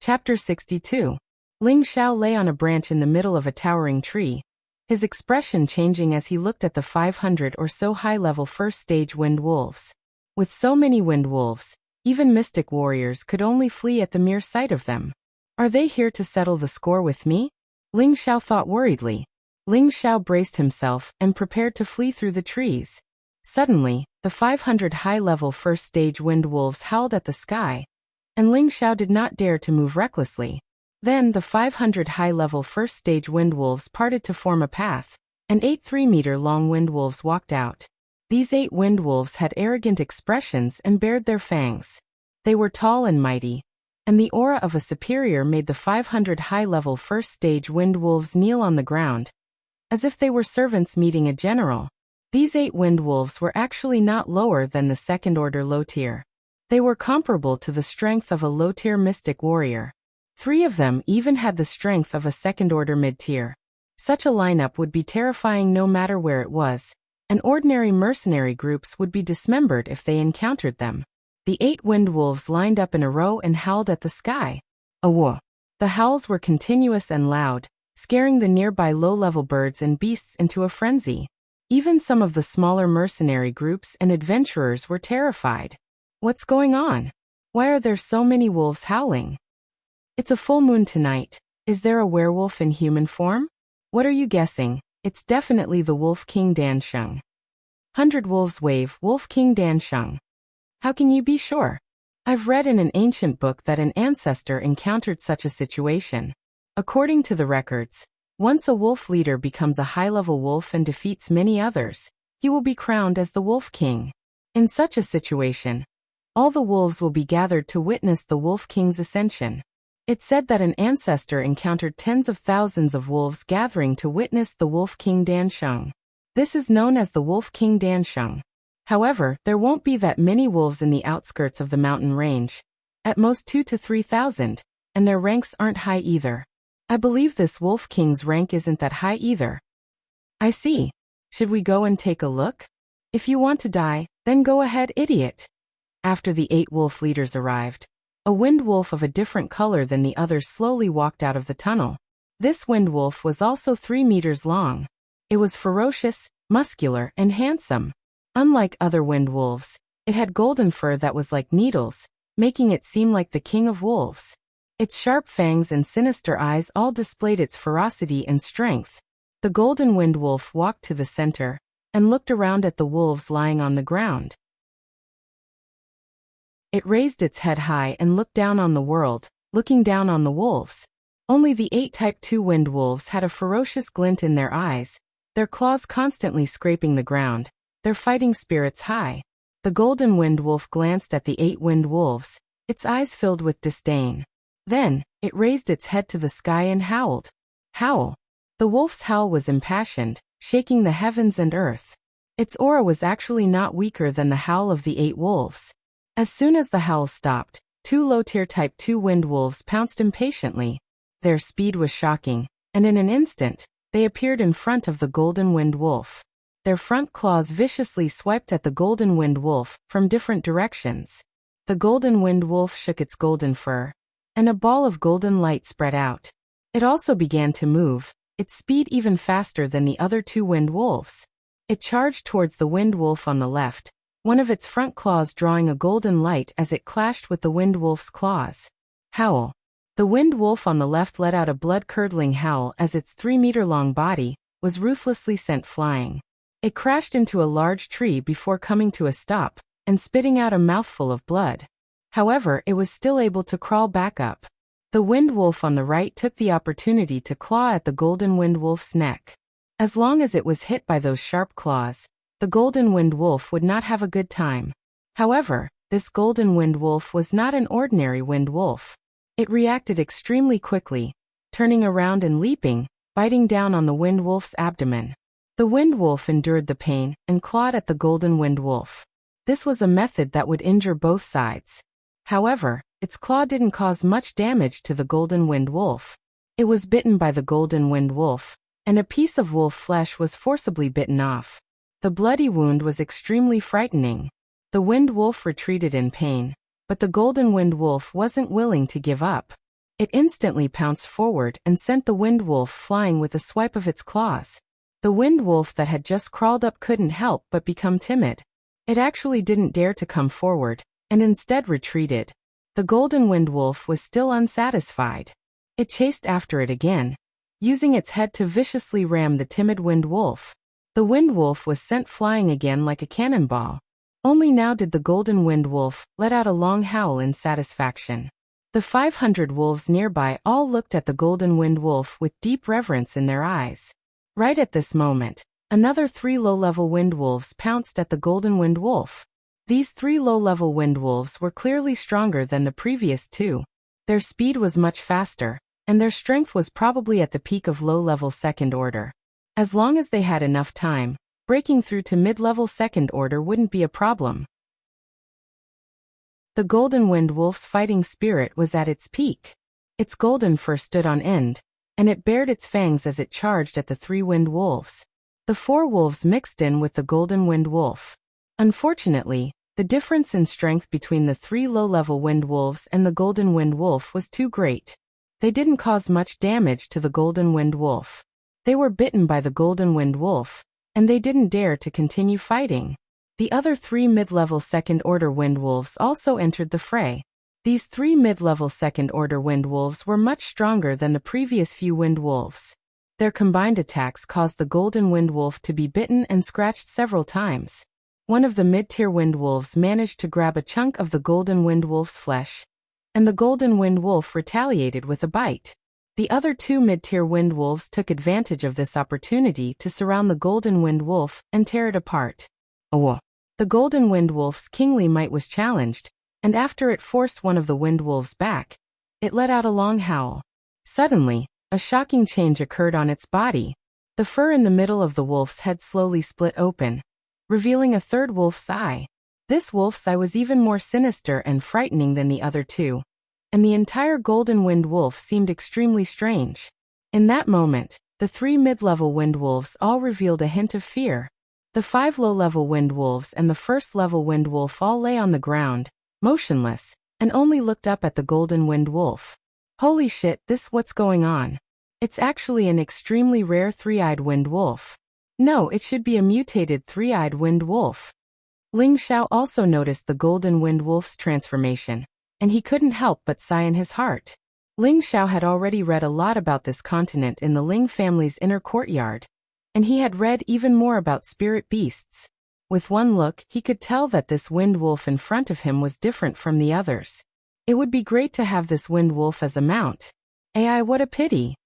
Chapter 62. Ling Xiao lay on a branch in the middle of a towering tree, his expression changing as he looked at the 500 or so high-level first-stage wind wolves. With so many wind wolves, even mystic warriors could only flee at the mere sight of them. Are they here to settle the score with me? Ling Xiao thought worriedly. Ling Xiao braced himself and prepared to flee through the trees. Suddenly, the 500 high-level first-stage wind wolves howled at the sky, and Ling Xiao did not dare to move recklessly. Then the 500 high-level first-stage wind wolves parted to form a path, and 8 3-meter-long wind wolves walked out. These 8 wind wolves had arrogant expressions and bared their fangs. They were tall and mighty, and the aura of a superior made the 500 high-level first-stage wind wolves kneel on the ground, as if they were servants meeting a general. These 8 wind wolves were actually not lower than the second-order low-tier. They were comparable to the strength of a low-tier mystic warrior. 3 of them even had the strength of a second-order mid-tier. Such a lineup would be terrifying no matter where it was, and ordinary mercenary groups would be dismembered if they encountered them. The 8 wind wolves lined up in a row and howled at the sky. Awo. The howls were continuous and loud, scaring the nearby low-level birds and beasts into a frenzy. Even some of the smaller mercenary groups and adventurers were terrified. What's going on? Why are there so many wolves howling? It's a full moon tonight. Is there a werewolf in human form? What are you guessing? It's definitely the Wolf King Dansheng. 100 Wolves Wave, Wolf King Dansheng. How can you be sure? I've read in an ancient book that an ancestor encountered such a situation. According to the records, once a wolf leader becomes a high-level wolf and defeats many others, he will be crowned as the Wolf King. In such a situation, all the wolves will be gathered to witness the Wolf King's ascension. It's said that an ancestor encountered tens of thousands of wolves gathering to witness the Wolf King Dansheng. This is known as the Wolf King Dansheng. However, there won't be that many wolves in the outskirts of the mountain range. At most 2,000 to 3,000, and their ranks aren't high either. I believe this Wolf King's rank isn't that high either. I see. Should we go and take a look? If you want to die, then go ahead, idiot. After the 8 wolf leaders arrived, a wind wolf of a different color than the others slowly walked out of the tunnel. This wind wolf was also 3 meters long. It was ferocious, muscular, and handsome. Unlike other wind wolves, it had golden fur that was like needles, making it seem like the king of wolves. Its sharp fangs and sinister eyes all displayed its ferocity and strength. The golden wind wolf walked to the center and looked around at the wolves lying on the ground. It raised its head high and looked down on the world, looking down on the wolves. Only the 8 Type 2 wind wolves had a ferocious glint in their eyes, their claws constantly scraping the ground, their fighting spirits high. The golden wind wolf glanced at the 8 wind wolves, its eyes filled with disdain. Then, it raised its head to the sky and howled. Howl. The wolf's howl was impassioned, shaking the heavens and earth. Its aura was actually not weaker than the howl of the 8 wolves. As soon as the howl stopped, 2 low-tier Type 2 wind wolves pounced impatiently. Their speed was shocking, and in an instant, they appeared in front of the golden wind wolf. Their front claws viciously swiped at the golden wind wolf from different directions. The golden wind wolf shook its golden fur, and a ball of golden light spread out. It also began to move, its speed even faster than the other 2 wind wolves. It charged towards the wind wolf on the left, one of its front claws drawing a golden light as it clashed with the wind wolf's claws. Howl. The wind wolf on the left let out a blood-curdling howl as its 3-meter-long body was ruthlessly sent flying. It crashed into a large tree before coming to a stop and spitting out a mouthful of blood. However, it was still able to crawl back up. The wind wolf on the right took the opportunity to claw at the golden wind wolf's neck. As long as it was hit by those sharp claws, the golden wind wolf would not have a good time. However, this golden wind wolf was not an ordinary wind wolf. It reacted extremely quickly, turning around and leaping, biting down on the wind wolf's abdomen. The wind wolf endured the pain and clawed at the golden wind wolf. This was a method that would injure both sides. However, its claw didn't cause much damage to the golden wind wolf. It was bitten by the golden wind wolf, and a piece of wolf flesh was forcibly bitten off. The bloody wound was extremely frightening. The wind wolf retreated in pain, but the golden wind wolf wasn't willing to give up. It instantly pounced forward and sent the wind wolf flying with a swipe of its claws. The wind wolf that had just crawled up couldn't help but become timid. It actually didn't dare to come forward, and instead retreated. The golden wind wolf was still unsatisfied. It chased after it again, using its head to viciously ram the timid wind wolf. The wind wolf was sent flying again like a cannonball. Only now did the golden wind wolf let out a long howl in satisfaction. The 500 wolves nearby all looked at the golden wind wolf with deep reverence in their eyes. Right at this moment, another 3 low-level wind wolves pounced at the golden wind wolf. These 3 low-level wind wolves were clearly stronger than the previous 2. Their speed was much faster, and their strength was probably at the peak of low-level second order. As long as they had enough time, breaking through to mid-level second order wouldn't be a problem. The golden wind wolf's fighting spirit was at its peak. Its golden fur stood on end, and it bared its fangs as it charged at the 3 wind wolves. The 4 wolves mixed in with the golden wind wolf. Unfortunately, the difference in strength between the 3 low-level wind wolves and the golden wind wolf was too great. They didn't cause much damage to the golden wind wolf. They were bitten by the golden wind wolf, and they didn't dare to continue fighting. The other 3 mid-level second-order wind wolves also entered the fray. These 3 mid-level second-order wind wolves were much stronger than the previous few wind wolves. Their combined attacks caused the golden wind wolf to be bitten and scratched several times. One of the mid-tier wind wolves managed to grab a chunk of the golden wind wolf's flesh, and the golden wind wolf retaliated with a bite. The other 2 mid-tier wind wolves took advantage of this opportunity to surround the golden wind wolf and tear it apart. Oh! The golden wind wolf's kingly might was challenged, and after it forced one of the wind wolves back, it let out a long howl. Suddenly, a shocking change occurred on its body. The fur in the middle of the wolf's head slowly split open, revealing a third wolf's eye. This wolf's eye was even more sinister and frightening than the other 2, and the entire golden wind wolf seemed extremely strange. In that moment, the 3 mid-level wind wolves all revealed a hint of fear. The 5 low-level wind wolves and the first level wind wolf all lay on the ground, motionless, and only looked up at the golden wind wolf. Holy shit, what's going on? It's actually an extremely rare three-eyed wind wolf. No, it should be a mutated three-eyed wind wolf. Ling Xiao also noticed the golden wind wolf's transformation, and he couldn't help but sigh in his heart. Ling Xiao had already read a lot about this continent in the Ling family's inner courtyard, and he had read even more about spirit beasts. With one look, he could tell that this wind wolf in front of him was different from the others. It would be great to have this wind wolf as a mount. Ai, what a pity.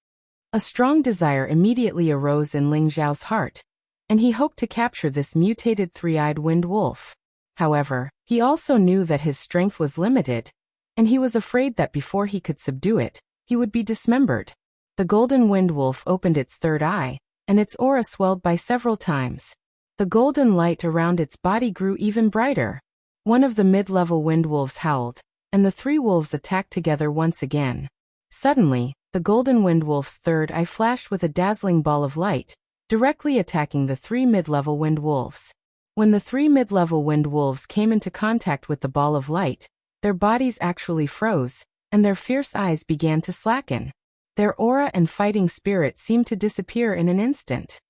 A strong desire immediately arose in Ling Xiao's heart, and he hoped to capture this mutated three-eyed wind wolf. However, he also knew that his strength was limited, and he was afraid that before he could subdue it, he would be dismembered. The golden wind wolf opened its third eye, and its aura swelled by several times. The golden light around its body grew even brighter. One of the mid-level wind wolves howled, and the 3 wolves attacked together once again. Suddenly, the golden wind wolf's third eye flashed with a dazzling ball of light, directly attacking the 3 mid-level wind wolves. When the 3 mid-level wind wolves came into contact with the ball of light, their bodies actually froze, and their fierce eyes began to slacken. Their aura and fighting spirit seemed to disappear in an instant.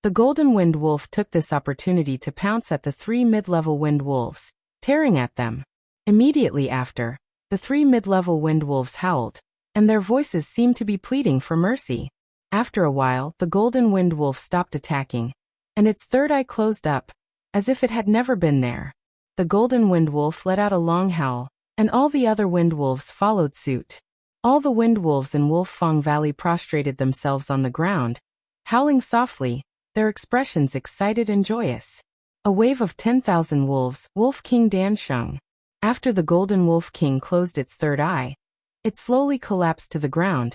The golden wind wolf took this opportunity to pounce at the 3 mid-level wind wolves, tearing at them. Immediately after, the 3 mid-level wind wolves howled, and their voices seemed to be pleading for mercy. After a while, the golden wind wolf stopped attacking, and its third eye closed up, as if it had never been there. The golden wind wolf let out a long howl, and all the other wind wolves followed suit. All the wind wolves in Wolffang Valley prostrated themselves on the ground, howling softly, their expressions excited and joyous. A wave of 10,000 wolves, Wolf King Dansheng. After the golden wolf king closed its third eye, it slowly collapsed to the ground,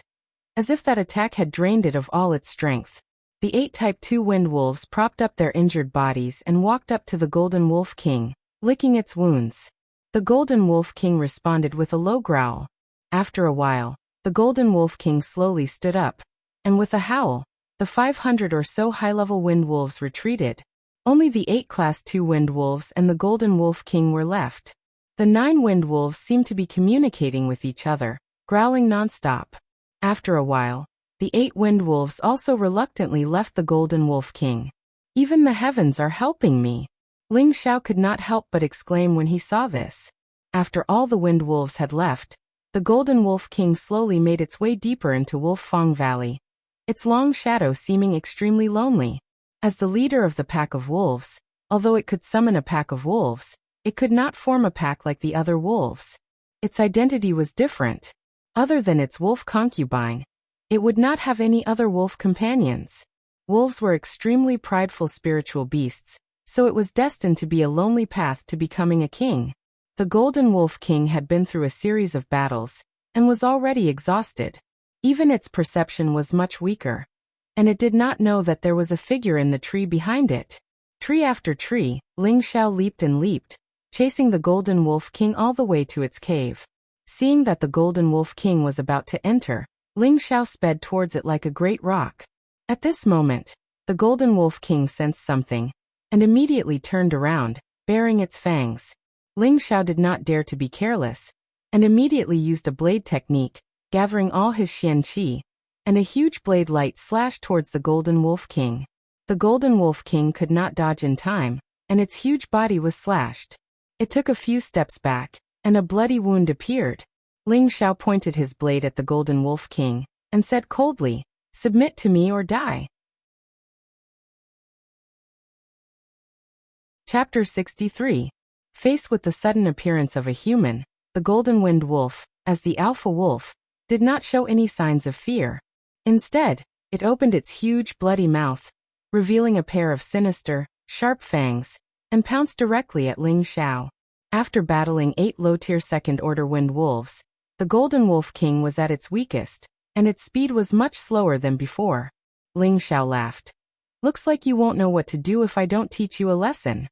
as if that attack had drained it of all its strength. The 8 Type 2 wind wolves propped up their injured bodies and walked up to the golden wolf king, licking its wounds. The golden wolf king responded with a low growl. After a while, the golden wolf king slowly stood up, and with a howl, the 500 or so high-level wind wolves retreated. Only the 8 Class 2 wind wolves and the golden wolf king were left. The 9 wind wolves seemed to be communicating with each other, growling non-stop. After a while, the 8 wind wolves also reluctantly left the golden wolf king. Even the heavens are helping me. Ling Xiao could not help but exclaim when he saw this. After all the wind wolves had left, the golden wolf king slowly made its way deeper into Wolffang Valley, its long shadow seeming extremely lonely. As the leader of the pack of wolves, although it could summon a pack of wolves, it could not form a pack like the other wolves. Its identity was different. Other than its wolf concubine, it would not have any other wolf companions. Wolves were extremely prideful spiritual beasts, so it was destined to be a lonely path to becoming a king. The golden wolf king had been through a series of battles, and was already exhausted. Even its perception was much weaker, and it did not know that there was a figure in the tree behind it. Tree after tree, Ling Xiao leaped and leaped, chasing the golden wolf king all the way to its cave. Seeing that the golden wolf king was about to enter, Ling Xiao sped towards it like a great rock. At this moment, the golden wolf king sensed something, and immediately turned around, baring its fangs. Ling Xiao did not dare to be careless, and immediately used a blade technique, gathering all his Xian Qi, and a huge blade light slashed towards the golden wolf king. The golden wolf king could not dodge in time, and its huge body was slashed. It took a few steps back, and a bloody wound appeared. Ling Xiao pointed his blade at the golden wolf king, and said coldly, "Submit to me or die." Chapter 63. Faced with the sudden appearance of a human, the golden wind wolf, as the alpha wolf, did not show any signs of fear. Instead, it opened its huge bloody mouth, revealing a pair of sinister, sharp fangs, and pounced directly at Ling Xiao. After battling 8 low-tier second-order wind wolves, the golden wolf king was at its weakest, and its speed was much slower than before. Ling Xiao laughed. "Looks like you won't know what to do if I don't teach you a lesson."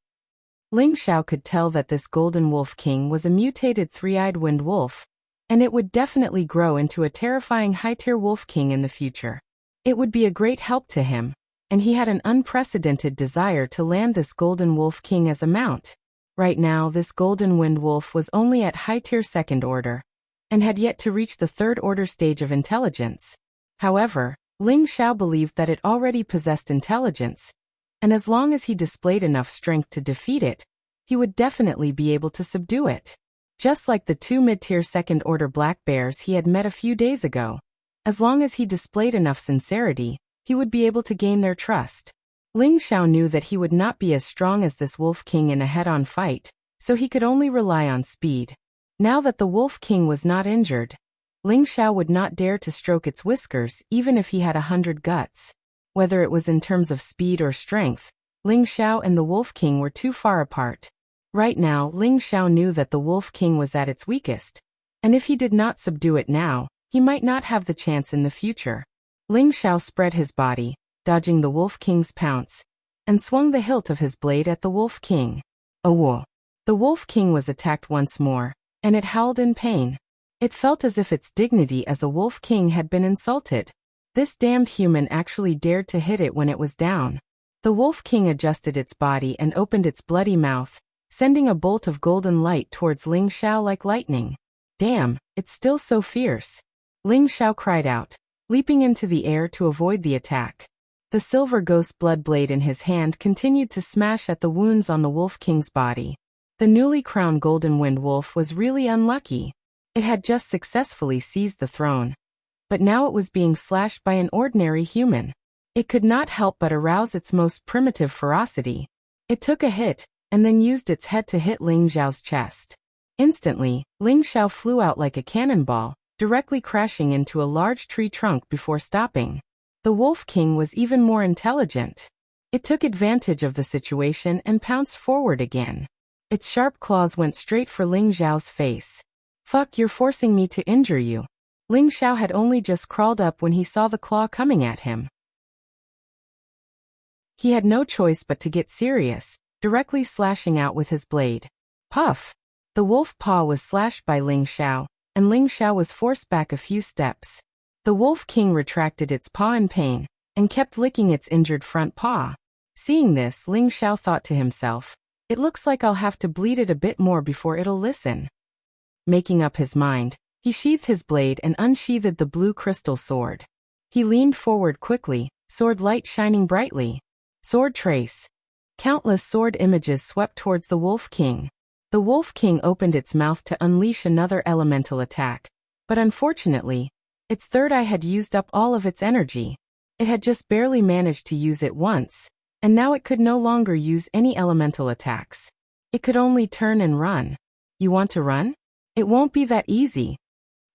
Ling Xiao could tell that this golden wolf king was a mutated 3-eyed wind wolf, and it would definitely grow into a terrifying high-tier wolf king in the future. It would be a great help to him. and he had an unprecedented desire to land this golden wolf king as a mount. Right now, this golden wind wolf was only at high-tier second order, and had yet to reach the third-order stage of intelligence. However, Ling Xiao believed that it already possessed intelligence, and as long as he displayed enough strength to defeat it, he would definitely be able to subdue it. Just like the two mid-tier second-order black bears he had met a few days ago. As long as he displayed enough sincerity, he would be able to gain their trust. Ling Xiao knew that he would not be as strong as this Wolf King in a head-on fight, so he could only rely on speed. Now that the Wolf King was not injured, Ling Xiao would not dare to stroke its whiskers even if he had 100 guts. Whether it was in terms of speed or strength, Ling Xiao and the Wolf King were too far apart. Right now, Ling Xiao knew that the Wolf King was at its weakest, and if he did not subdue it now, he might not have the chance in the future. Ling Xiao spread his body, dodging the Wolf King's pounce, and swung the hilt of his blade at the Wolf King. Oh! The Wolf King was attacked once more, and it howled in pain. It felt as if its dignity as a Wolf King had been insulted. This damned human actually dared to hit it when it was down. The Wolf King adjusted its body and opened its bloody mouth, sending a bolt of golden light towards Ling Xiao like lightning. Damn, it's still so fierce. Ling Xiao cried out, leaping into the air to avoid the attack. The silver ghost blood blade in his hand continued to smash at the wounds on the Wolf King's body. The newly crowned Golden Wind Wolf was really unlucky. It had just successfully seized the throne, but now it was being slashed by an ordinary human. It could not help but arouse its most primitive ferocity. It took a hit, and then used its head to hit Ling Xiao's chest. Instantly, Ling Xiao flew out like a cannonball, directly crashing into a large tree trunk before stopping. The Wolf King was even more intelligent. It took advantage of the situation and pounced forward again. Its sharp claws went straight for Ling Xiao's face. Fuck, you're forcing me to injure you. Ling Xiao had only just crawled up when he saw the claw coming at him. He had no choice but to get serious, directly slashing out with his blade. Puff! The wolf paw was slashed by Ling Xiao, and Ling Xiao was forced back a few steps. The Wolf King retracted its paw in pain, and kept licking its injured front paw. Seeing this, Ling Xiao thought to himself, it looks like I'll have to bleed it a bit more before it'll listen. Making up his mind, he sheathed his blade and unsheathed the blue crystal sword. He leaned forward quickly, sword light shining brightly. Sword trace. Countless sword images swept towards the Wolf King. The Wolf King opened its mouth to unleash another elemental attack, but unfortunately, its third eye had used up all of its energy. It had just barely managed to use it once, and now it could no longer use any elemental attacks. It could only turn and run. You want to run? It won't be that easy.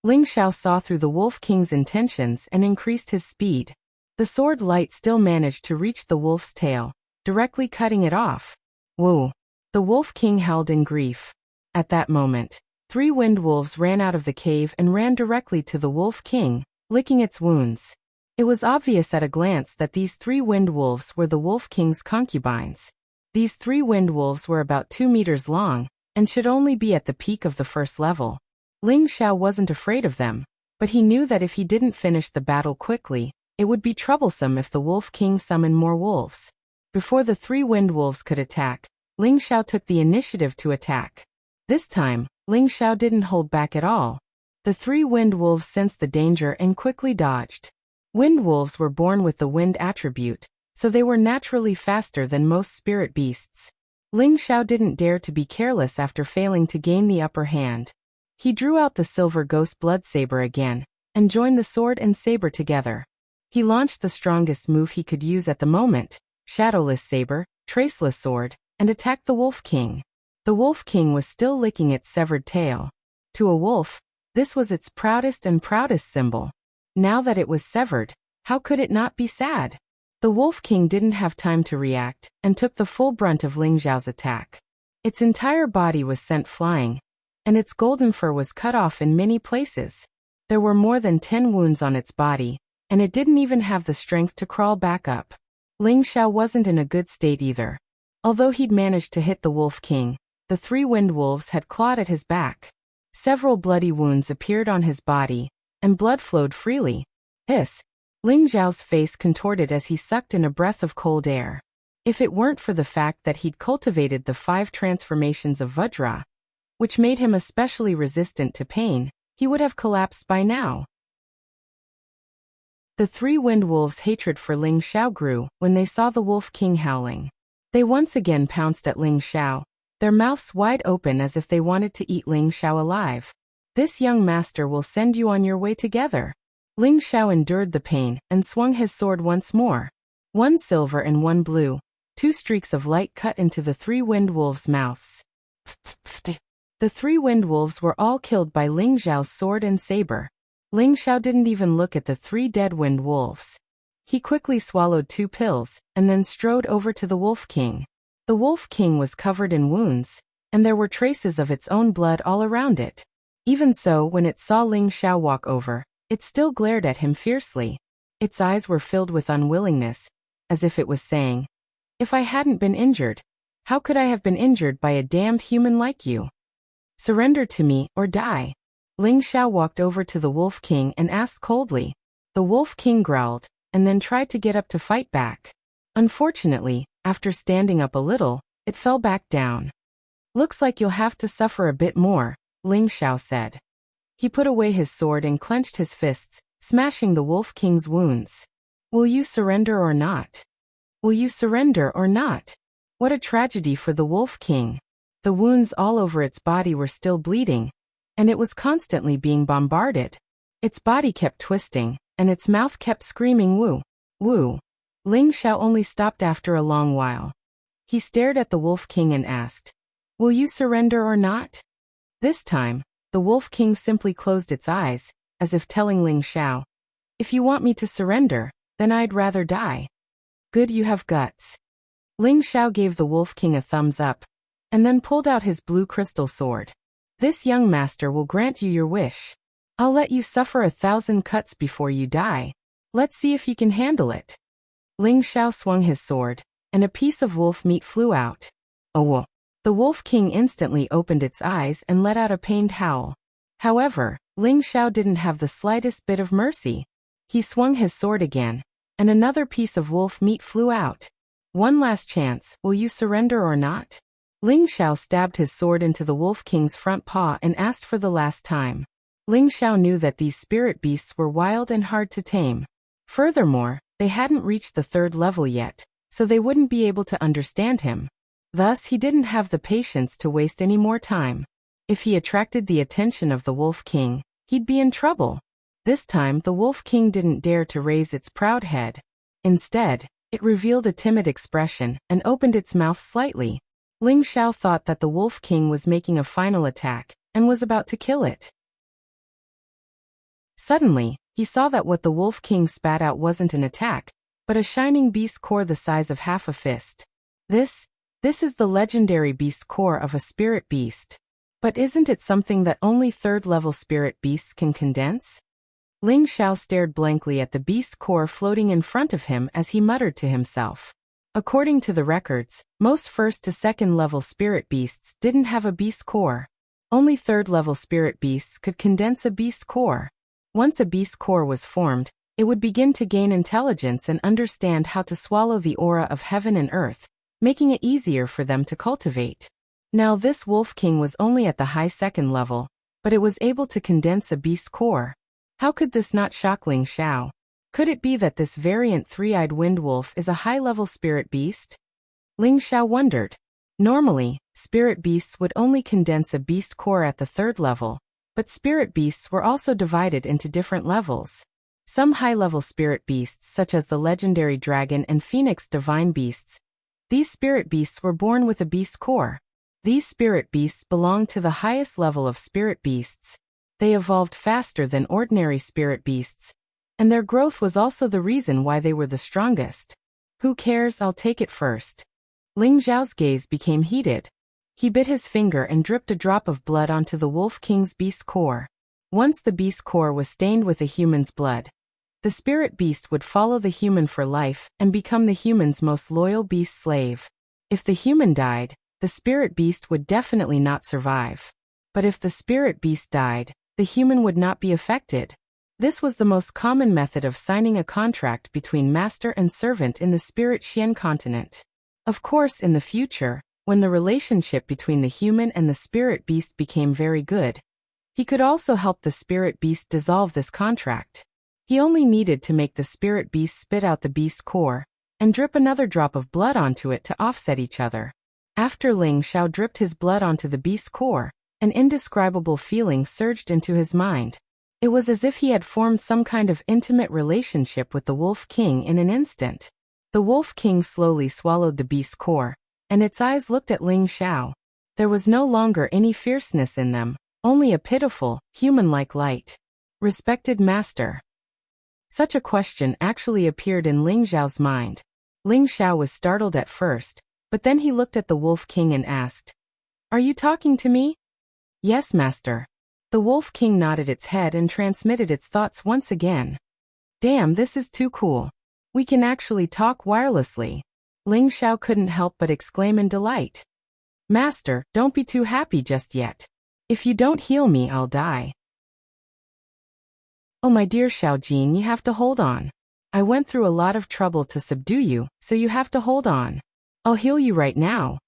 Ling Xiao saw through the Wolf King's intentions and increased his speed. The sword light still managed to reach the wolf's tail, directly cutting it off. Woo! The Wolf King howled in grief. At that moment, 3 wind wolves ran out of the cave and ran directly to the Wolf King, licking its wounds. It was obvious at a glance that these 3 wind wolves were the Wolf King's concubines. These 3 wind wolves were about 2 meters long, and should only be at the peak of the first level. Ling Xiao wasn't afraid of them, but he knew that if he didn't finish the battle quickly, it would be troublesome if the Wolf King summoned more wolves. Before the 3 wind wolves could attack, Ling Xiao took the initiative to attack. This time, Ling Xiao didn't hold back at all. The 3 wind wolves sensed the danger and quickly dodged. Wind wolves were born with the wind attribute, so they were naturally faster than most spirit beasts. Ling Xiao didn't dare to be careless after failing to gain the upper hand. He drew out the silver ghost blood saber again, and joined the sword and saber together. He launched the strongest move he could use at the moment, Shadowless Saber, Traceless Sword, and attacked the Wolf King. The Wolf King was still licking its severed tail. To a wolf, this was its proudest symbol. Now that it was severed, how could it not be sad? The Wolf King didn't have time to react, and took the full brunt of Ling Xiao's attack. Its entire body was sent flying, and its golden fur was cut off in many places. There were more than 10 wounds on its body, and it didn't even have the strength to crawl back up. Ling Xiao wasn't in a good state either. Although he'd managed to hit the Wolf King, the 3 wind wolves had clawed at his back. Several bloody wounds appeared on his body, and blood flowed freely. Hiss! Ling Zhao's face contorted as he sucked in a breath of cold air. If it weren't for the fact that he'd cultivated the 5 transformations of Vajra, which made him especially resistant to pain, he would have collapsed by now. The 3 wind wolves' hatred for Ling Xiao grew when they saw the Wolf King howling. They once again pounced at Ling Xiao, their mouths wide open as if they wanted to eat Ling Xiao alive. This young master will send you on your way together. Ling Xiao endured the pain and swung his sword once more. 1 silver and 1 blue, 2 streaks of light cut into the 3 wind wolves' mouths. The 3 wind wolves were all killed by Ling Xiao's sword and saber. Ling Xiao didn't even look at the 3 dead wind wolves. He quickly swallowed 2 pills, and then strode over to the Wolf King. The Wolf King was covered in wounds, and there were traces of its own blood all around it. Even so, when it saw Ling Xiao walk over, it still glared at him fiercely. Its eyes were filled with unwillingness, as if it was saying, "If I hadn't been injured, how could I have been injured by a damned human like you? Surrender to me or die." Ling Xiao walked over to the Wolf King and asked coldly. The Wolf King growled, and then tried to get up to fight back. Unfortunately, after standing up a little, it fell back down. "Looks like you'll have to suffer a bit more," Ling Xiao said. He put away his sword and clenched his fists, smashing the Wolf King's wounds. "Will you surrender or not? Will you surrender or not?" What a tragedy for the Wolf King. The wounds all over its body were still bleeding, and it was constantly being bombarded. Its body kept twisting, and its mouth kept screaming woo, woo. Ling Xiao only stopped after a long while. He stared at the Wolf King and asked, "Will you surrender or not?" This time, the Wolf King simply closed its eyes, as if telling Ling Xiao, "If you want me to surrender, then I'd rather die." "Good, you have guts." Ling Xiao gave the Wolf King a thumbs up, and then pulled out his blue crystal sword. "This young master will grant you your wish. I'll let you suffer 1,000 cuts before you die. Let's see if you can handle it." Ling Xiao swung his sword, and a piece of wolf meat flew out. "Oh!" The Wolf King instantly opened its eyes and let out a pained howl. However, Ling Xiao didn't have the slightest bit of mercy. He swung his sword again, and another piece of wolf meat flew out. "One last chance, will you surrender or not?" Ling Xiao stabbed his sword into the Wolf King's front paw and asked for the last time. Ling Xiao knew that these spirit beasts were wild and hard to tame. Furthermore, they hadn't reached the 3rd level yet, so they wouldn't be able to understand him. Thus, he didn't have the patience to waste any more time. If he attracted the attention of the Wolf King, he'd be in trouble. This time, the Wolf King didn't dare to raise its proud head. Instead, it revealed a timid expression and opened its mouth slightly. Ling Xiao thought that the Wolf King was making a final attack and was about to kill it. Suddenly, he saw that what the Wolf King spat out wasn't an attack, but a shining beast core the size of half a fist. This is the legendary beast core of a spirit beast. But isn't it something that only 3rd-level spirit beasts can condense? Ling Xiao stared blankly at the beast core floating in front of him as he muttered to himself. According to the records, most 1st to 2nd level spirit beasts didn't have a beast core. Only 3rd level spirit beasts could condense a beast core. Once a beast core was formed, it would begin to gain intelligence and understand how to swallow the aura of heaven and earth, making it easier for them to cultivate. Now this Wolf King was only at the high 2nd level, but it was able to condense a beast core. How could this not shock Ling Xiao? Could it be that this variant 3-eyed wind wolf is a high-level spirit beast? Ling Xiao wondered. Normally, spirit beasts would only condense a beast core at the 3rd level, but spirit beasts were also divided into different levels. Some high-level spirit beasts such as the legendary dragon and phoenix divine beasts. These spirit beasts were born with a beast core. These spirit beasts belong to the highest level of spirit beasts. They evolved faster than ordinary spirit beasts, and their growth was also the reason why they were the strongest. Who cares, I'll take it first. Ling Zhao's gaze became heated. He bit his finger and dripped a drop of blood onto the Wolf King's beast core. Once the beast core was stained with a human's blood, the spirit beast would follow the human for life and become the human's most loyal beast slave. If the human died, the spirit beast would definitely not survive. But if the spirit beast died, the human would not be affected. This was the most common method of signing a contract between master and servant in the Spirit Xian continent. Of course, in the future, when the relationship between the human and the spirit beast became very good, he could also help the spirit beast dissolve this contract. He only needed to make the spirit beast spit out the beast core and drip another drop of blood onto it to offset each other. After Ling Xiao dripped his blood onto the beast core, an indescribable feeling surged into his mind. It was as if he had formed some kind of intimate relationship with the Wolf King in an instant. The Wolf King slowly swallowed the beast core, and its eyes looked at Ling Xiao. There was no longer any fierceness in them, only a pitiful, human-like light. Respected master. Such a question actually appeared in Ling Xiao's mind. Ling Xiao was startled at first, but then he looked at the Wolf King and asked, "Are you talking to me?" "Yes, master." The Wolf King nodded its head and transmitted its thoughts once again. "Damn, this is too cool. We can actually talk wirelessly." Ling Xiao couldn't help but exclaim in delight. "Master, don't be too happy just yet. If you don't heal me, I'll die." "Oh my dear Xiao Jin, you have to hold on. I went through a lot of trouble to subdue you, so you have to hold on. I'll heal you right now."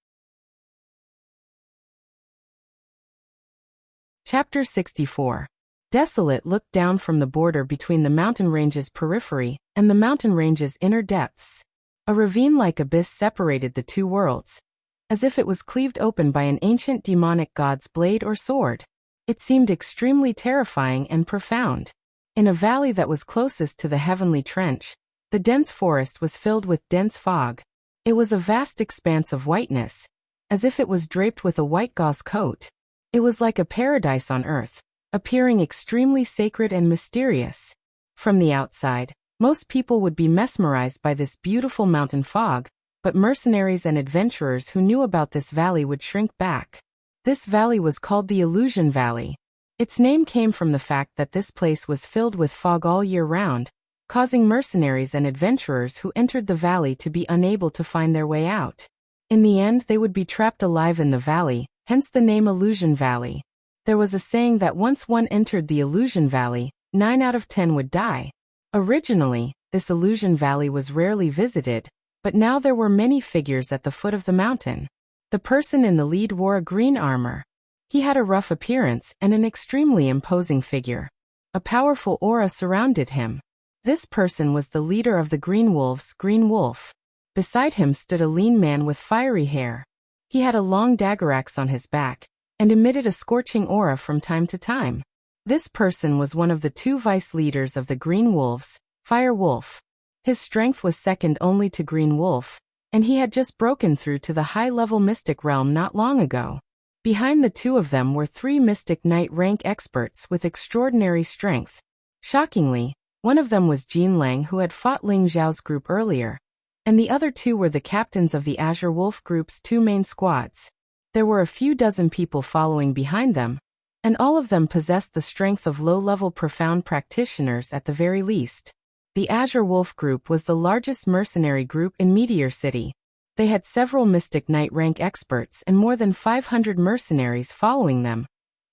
Chapter 64. Desolate looked down from the border between the mountain range's periphery and the mountain range's inner depths. A ravine-like abyss separated the two worlds, as if it was cleaved open by an ancient demonic god's blade or sword. It seemed extremely terrifying and profound. In a valley that was closest to the heavenly trench, the dense forest was filled with dense fog. It was a vast expanse of whiteness, as if it was draped with a white gauze coat. It was like a paradise on earth, appearing extremely sacred and mysterious. From the outside, most people would be mesmerized by this beautiful mountain fog, but mercenaries and adventurers who knew about this valley would shrink back. This valley was called the Illusion Valley. Its name came from the fact that this place was filled with fog all year round, causing mercenaries and adventurers who entered the valley to be unable to find their way out. In the end, they would be trapped alive in the valley, hence the name Illusion Valley. There was a saying that once one entered the Illusion Valley, 9 out of 10 would die. Originally, this Illusion Valley was rarely visited, but now there were many figures at the foot of the mountain. The person in the lead wore a green armor. He had a rough appearance and an extremely imposing figure. A powerful aura surrounded him. This person was the leader of the Green Wolves, Green Wolf. Beside him stood a lean man with fiery hair. He had a long dagger axe on his back, and emitted a scorching aura from time to time. This person was one of the 2 vice leaders of the Green Wolves, Fire Wolf. His strength was second only to Green Wolf, and he had just broken through to the high-level mystic realm not long ago. Behind the 2 of them were 3 mystic knight rank experts with extraordinary strength. Shockingly, one of them was Jin Lang, who had fought Ling Xiao's group earlier, and the other 2 were the captains of the Azure Wolf group's 2 main squads. There were a few dozen people following behind them, and all of them possessed the strength of low-level profound practitioners at the very least. The Azure Wolf group was the largest mercenary group in Meteor City. They had several Mystic Knight rank experts and more than 500 mercenaries following them,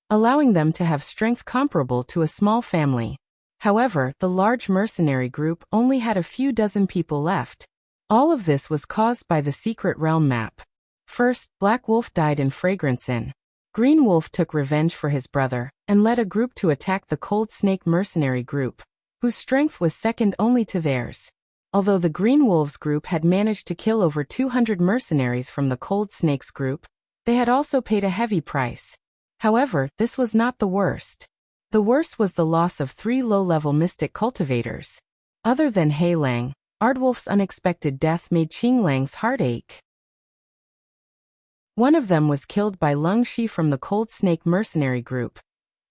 allowing them to have strength comparable to a small family. However, the large mercenary group only had a few dozen people left. All of this was caused by the secret realm map. First, Black Wolf died in Fragrance Inn. Green Wolf took revenge for his brother, and led a group to attack the Cold Snake mercenary group, whose strength was second only to theirs. Although the Green Wolves group had managed to kill over 200 mercenaries from the Cold Snakes group, they had also paid a heavy price. However, this was not the worst. The worst was the loss of 3 low-level mystic cultivators. Other than Hei Lang, Ardwolf's unexpected death made Qing Lang's heart ache. One of them was killed by Lung Shi from the Cold Snake mercenary group,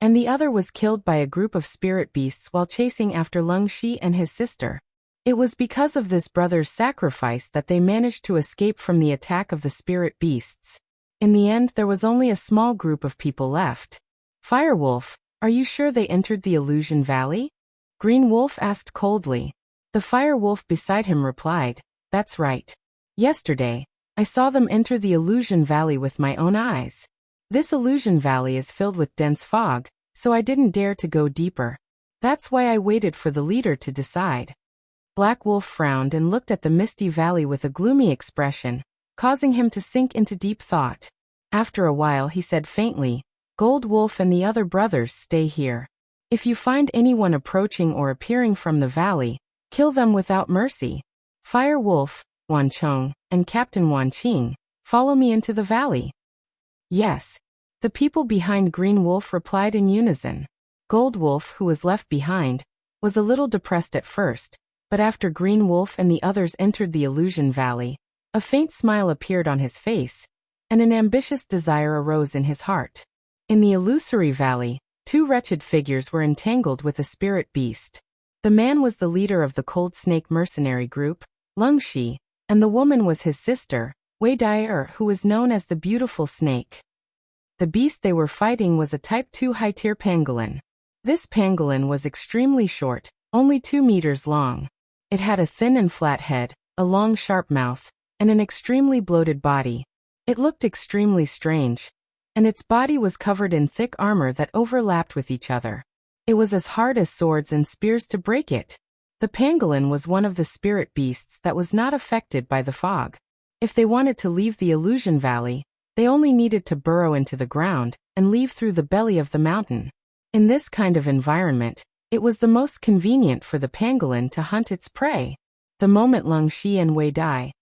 and the other was killed by a group of spirit beasts while chasing after Lung Shi and his sister. It was because of this brother's sacrifice that they managed to escape from the attack of the spirit beasts. In the end, there was only a small group of people left. Firewolf, are you sure they entered the Illusion Valley? Green Wolf asked coldly. The Firewolf beside him replied, that's right. Yesterday, I saw them enter the Illusion Valley with my own eyes. This Illusion Valley is filled with dense fog, so I didn't dare to go deeper. That's why I waited for the leader to decide. Black Wolf frowned and looked at the misty valley with a gloomy expression, causing him to sink into deep thought. After a while he said faintly, Gold Wolf and the other brothers stay here. If you find anyone approaching or appearing from the valley, kill them without mercy. Fire Wolf, Wan Chong, and Captain Wan Qing, follow me into the valley. Yes. The people behind Green Wolf replied in unison. Gold Wolf, who was left behind, was a little depressed at first, but after Green Wolf and the others entered the Illusion Valley, a faint smile appeared on his face, and an ambitious desire arose in his heart. In the Illusory Valley, two wretched figures were entangled with a spirit beast. The man was the leader of the Cold Snake mercenary group, Lung Shi, and the woman was his sister, Wei Dai, who was known as the Beautiful Snake. The beast they were fighting was a Type 2 high-tier pangolin. This pangolin was extremely short, only 2 meters long. It had a thin and flat head, a long sharp mouth, and an extremely bloated body. It looked extremely strange, and its body was covered in thick armor that overlapped with each other. It was as hard as swords and spears to break it. The pangolin was one of the spirit beasts that was not affected by the fog. If they wanted to leave the Illusion Valley, they only needed to burrow into the ground and leave through the belly of the mountain. In this kind of environment, it was the most convenient for the pangolin to hunt its prey. The moment Lung Shi and Wei Dai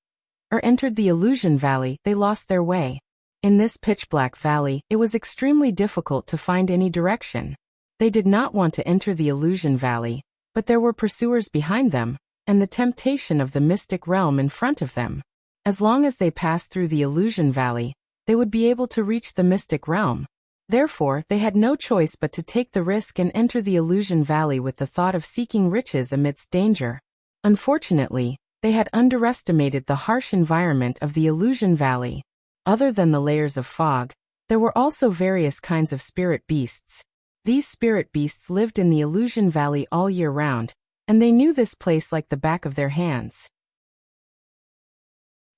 entered the Illusion Valley, they lost their way. In this pitch-black valley, it was extremely difficult to find any direction. They did not want to enter the Illusion Valley, but there were pursuers behind them, and the temptation of the mystic realm in front of them. As long as they passed through the Illusion Valley, they would be able to reach the mystic realm. Therefore, they had no choice but to take the risk and enter the Illusion Valley with the thought of seeking riches amidst danger. Unfortunately, they had underestimated the harsh environment of the Illusion Valley. Other than the layers of fog, there were also various kinds of spirit beasts. These spirit beasts lived in the Illusion Valley all year round, and they knew this place like the back of their hands.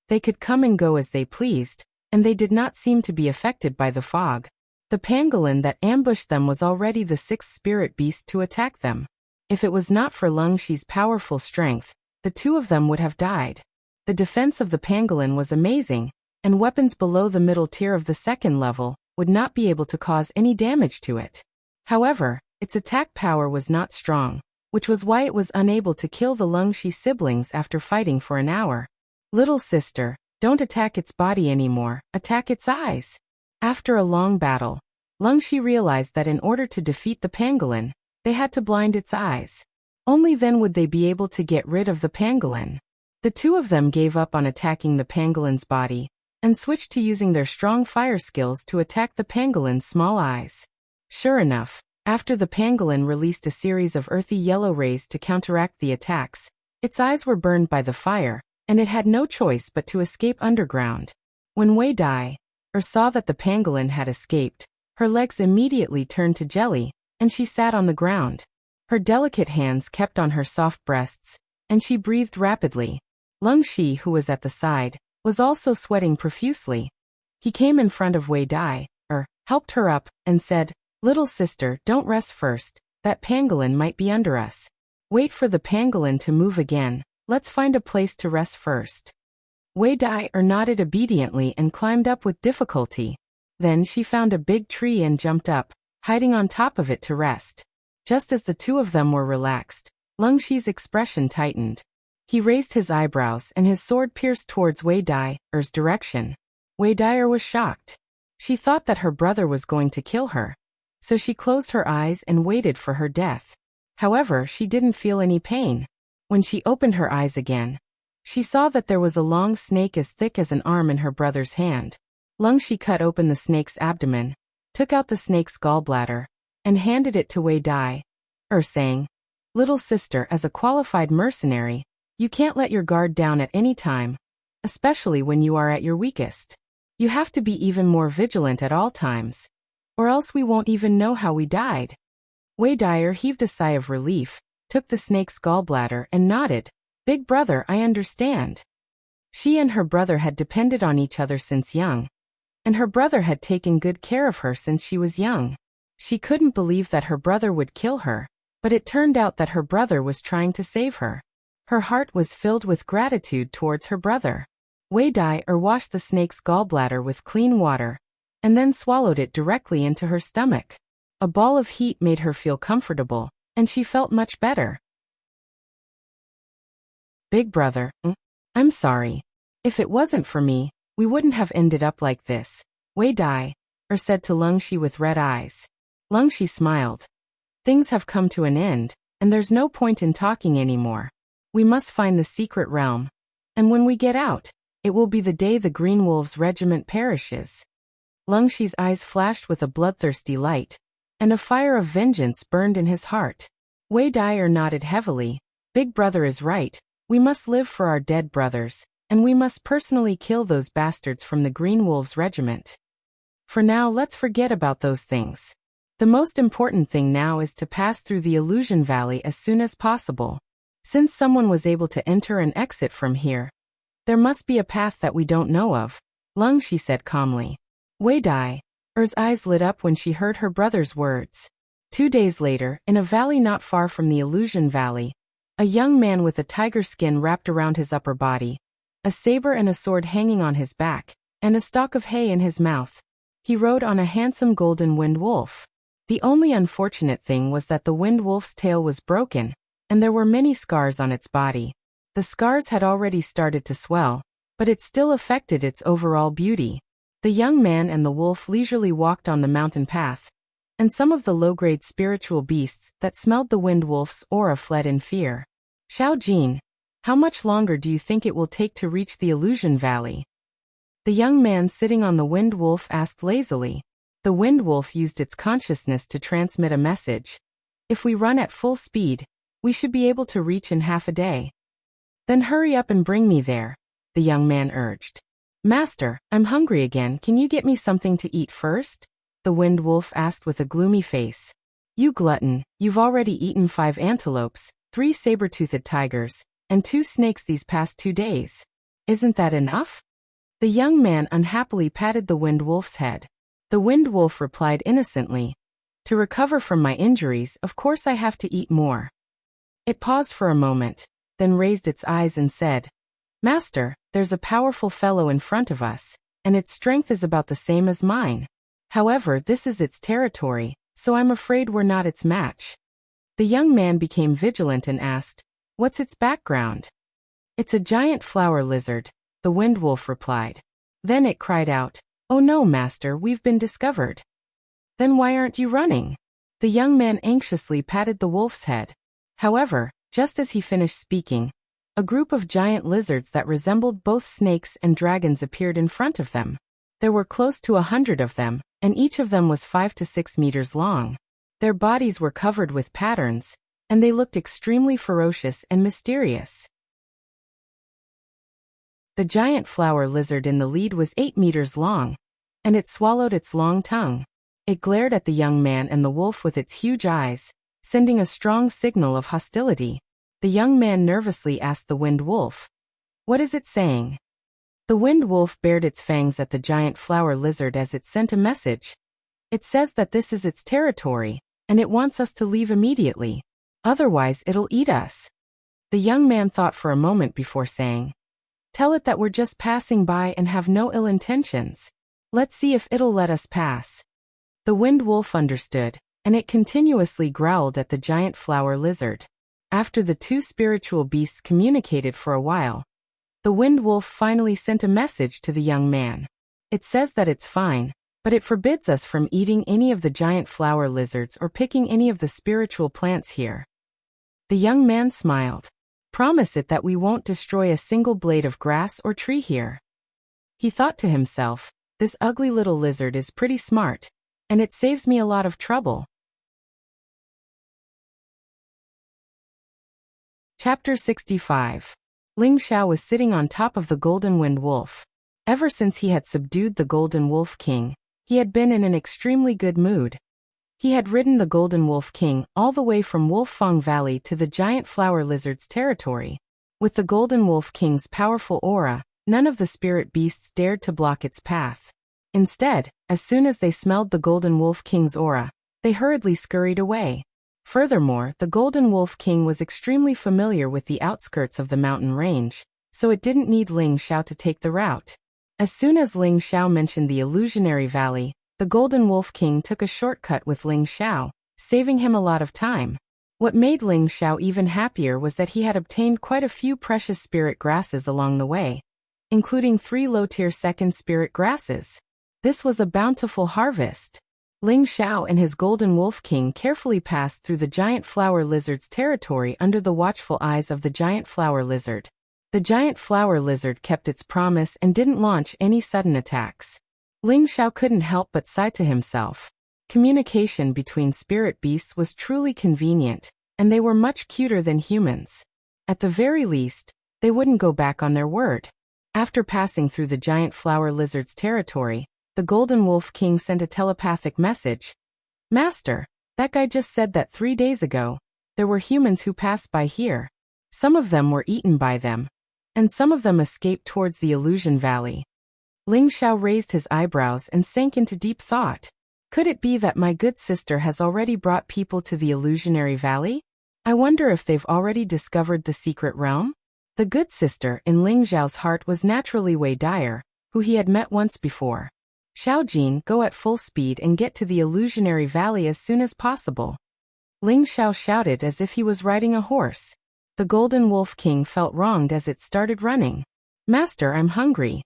They could come and go as they pleased, and they did not seem to be affected by the fog. The pangolin that ambushed them was already the 6th spirit beast to attack them. If it was not for Lung Shi's powerful strength, the two of them would have died. The defense of the pangolin was amazing, and weapons below the middle tier of the 2nd level would not be able to cause any damage to it. However, its attack power was not strong, which was why it was unable to kill the Lung Shi siblings after fighting for an hour. Little sister, don't attack its body anymore, attack its eyes. After a long battle, Lung Shi realized that in order to defeat the pangolin, they had to blind its eyes. Only then would they be able to get rid of the pangolin. The two of them gave up on attacking the pangolin's body, and switched to using their strong fire skills to attack the pangolin's small eyes. Sure enough, after the pangolin released a series of earthy yellow rays to counteract the attacks, its eyes were burned by the fire, and it had no choice but to escape underground. When Wei Dai saw that the pangolin had escaped, her legs immediately turned to jelly, and she sat on the ground. Her delicate hands kept on her soft breasts, and she breathed rapidly. Lung Shi, who was at the side, was also sweating profusely. He came in front of Wei Dai, helped her up, and said, "Little sister, don't rest first, that pangolin might be under us. Wait for the pangolin to move again, let's find a place to rest first." Wei Dai nodded obediently and climbed up with difficulty. Then she found a big tree and jumped up, hiding on top of it to rest. Just as the two of them were relaxed, Lung Shi's expression tightened. He raised his eyebrows and his sword pierced towards Wei Dai's direction. Wei Dai was shocked. She thought that her brother was going to kill her, so she closed her eyes and waited for her death. However, she didn't feel any pain. When she opened her eyes again, she saw that there was a long snake as thick as an arm in her brother's hand. Lung Shi cut open the snake's abdomen, took out the snake's gallbladder, and handed it to Wei Dai, saying, "Little sister, as a qualified mercenary, you can't let your guard down at any time, especially when you are at your weakest. You have to be even more vigilant at all times, or else we won't even know how we died." Wei Dai heaved a sigh of relief, took the snake's gallbladder and nodded. "Big brother, I understand." She and her brother had depended on each other since young, and her brother had taken good care of her since she was young. She couldn't believe that her brother would kill her, But it turned out that her brother was trying to save her. Her heart was filled with gratitude towards her brother. Wei Dai washed the snake's gallbladder with clean water, and then swallowed it directly into her stomach. A ball of heat made her feel comfortable, and she felt much better. Big brother, I'm sorry. If it wasn't for me, we wouldn't have ended up like this, Wei Dai said to Leng Shi with red eyes. Leng Shi smiled. Things have come to an end, and there's no point in talking anymore. We must find the secret realm, and when we get out, it will be the day the Green Wolves regiment perishes. Leng Shi's eyes flashed with a bloodthirsty light, and a fire of vengeance burned in his heart. Wei Dai nodded heavily. Big brother is right. We must live for our dead brothers, and we must personally kill those bastards from the Green Wolves regiment. For now, let's forget about those things. The most important thing now is to pass through the Illusion Valley as soon as possible. Since someone was able to enter and exit from here, there must be a path that we don't know of, Leng Shi said calmly. Wei Dai's eyes lit up when she heard her brother's words. 2 days later, in a valley not far from the Illusion Valley, a young man with a tiger skin wrapped around his upper body, a saber and a sword hanging on his back, and a stalk of hay in his mouth. He rode on a handsome golden wind wolf. The only unfortunate thing was that the wind wolf's tail was broken, and there were many scars on its body. The scars had already started to swell, but it still affected its overall beauty. The young man and the wolf leisurely walked on the mountain path, and some of the low-grade spiritual beasts that smelled the wind wolf's aura fled in fear. Xiao Jin, how much longer do you think it will take to reach the Illusion Valley? The young man sitting on the wind wolf asked lazily. The wind wolf used its consciousness to transmit a message. If we run at full speed, we should be able to reach in half a day. Then hurry up and bring me there, the young man urged. Master, I'm hungry again. Can you get me something to eat first? The wind wolf asked with a gloomy face. You glutton, you've already eaten 5 antelopes, 3 saber-toothed tigers, and 2 snakes these past 2 days. Isn't that enough? The young man unhappily patted the wind wolf's head. The wind wolf replied innocently. To recover from my injuries, of course I have to eat more. It paused for a moment, then raised its eyes and said, Master, there's a powerful fellow in front of us, and its strength is about the same as mine. However, this is its territory, so I'm afraid we're not its match. The young man became vigilant and asked, What's its background? It's a giant flower lizard, the wind wolf replied. Then it cried out, Oh no, master, we've been discovered. Then why aren't you running? The young man anxiously patted the wolf's head. However, just as he finished speaking, a group of giant lizards that resembled both snakes and dragons appeared in front of them. There were close to 100 of them, and each of them was 5 to 6 meters long. Their bodies were covered with patterns, and they looked extremely ferocious and mysterious. The giant flower lizard in the lead was 8 meters long, and it swallowed its long tongue. It glared at the young man and the wolf with its huge eyes, sending a strong signal of hostility. The young man nervously asked the wind wolf, What is it saying? The wind wolf bared its fangs at the giant flower lizard as it sent a message. It says that this is its territory, and it wants us to leave immediately. Otherwise, it'll eat us. The young man thought for a moment before saying, Tell it that we're just passing by and have no ill intentions. Let's see if it'll let us pass. The wind wolf understood, and it continuously growled at the giant flower lizard. After the 2 spiritual beasts communicated for a while, the wind wolf finally sent a message to the young man. It says that it's fine, but it forbids us from eating any of the giant flower lizards or picking any of the spiritual plants here. The young man smiled. Promise it that we won't destroy a single blade of grass or tree here. He thought to himself, This ugly little lizard is pretty smart, and it saves me a lot of trouble. Chapter 65. Ling Xiao was sitting on top of the Golden Wind Wolf. Ever since he had subdued the Golden Wolf King, he had been in an extremely good mood. He had ridden the Golden Wolf King all the way from Wolffang Valley to the giant flower lizard's territory. With the Golden Wolf King's powerful aura, none of the spirit beasts dared to block its path. Instead, as soon as they smelled the Golden Wolf King's aura, they hurriedly scurried away. Furthermore, the Golden Wolf King was extremely familiar with the outskirts of the mountain range, so it didn't need Ling Xiao to take the route. As soon as Ling Xiao mentioned the illusionary valley, the Golden Wolf King took a shortcut with Ling Xiao, saving him a lot of time. What made Ling Xiao even happier was that he had obtained quite a few precious spirit grasses along the way, including 3 low-tier second spirit grasses. This was a bountiful harvest. Ling Xiao and his Golden Wolf King carefully passed through the giant flower lizard's territory under the watchful eyes of the giant flower lizard. The giant flower lizard kept its promise and didn't launch any sudden attacks. Ling Xiao couldn't help but sigh to himself. Communication between spirit beasts was truly convenient, and they were much cuter than humans. At the very least, they wouldn't go back on their word. After passing through the giant flower lizard's territory, the Golden Wolf King sent a telepathic message. Master, that guy just said that 3 days ago, there were humans who passed by here. Some of them were eaten by them, and some of them escaped towards the Illusion Valley. Ling Xiao raised his eyebrows and sank into deep thought. Could it be that my good sister has already brought people to the Illusionary Valley? I wonder if they've already discovered the secret realm? The good sister in Ling Xiao's heart was naturally Wei Dyer, who he had met once before. Xiao Jin, go at full speed and get to the Illusionary Valley as soon as possible. Ling Xiao shouted as if he was riding a horse. The Golden Wolf King felt wronged as it started running. Master, I'm hungry.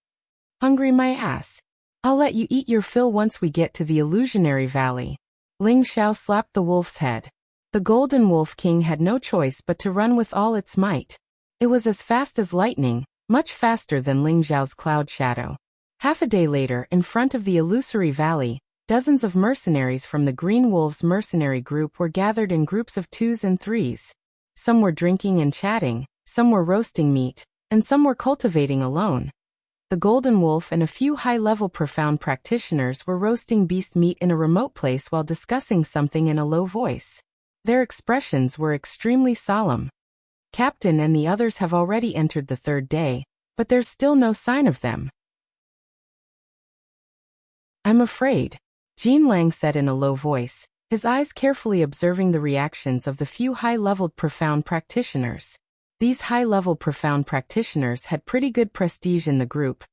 Hungry my ass. I'll let you eat your fill once we get to the Illusionary Valley. Ling Xiao slapped the wolf's head. The Golden Wolf King had no choice but to run with all its might. It was as fast as lightning, much faster than Ling Xiao's cloud shadow. Half a day later, in front of the Illusory Valley, dozens of mercenaries from the Green Wolves mercenary group were gathered in groups of 2s and 3s. Some were drinking and chatting, some were roasting meat, and some were cultivating alone. The Golden Wolf and a few high-level profound practitioners were roasting beast meat in a remote place while discussing something in a low voice. Their expressions were extremely solemn. Captain and the others have already entered the 3rd day, but there's still no sign of them. I'm afraid, Jean Lang said in a low voice, his eyes carefully observing the reactions of the few high-leveled profound practitioners. These high-level profound practitioners had pretty good prestige in the group,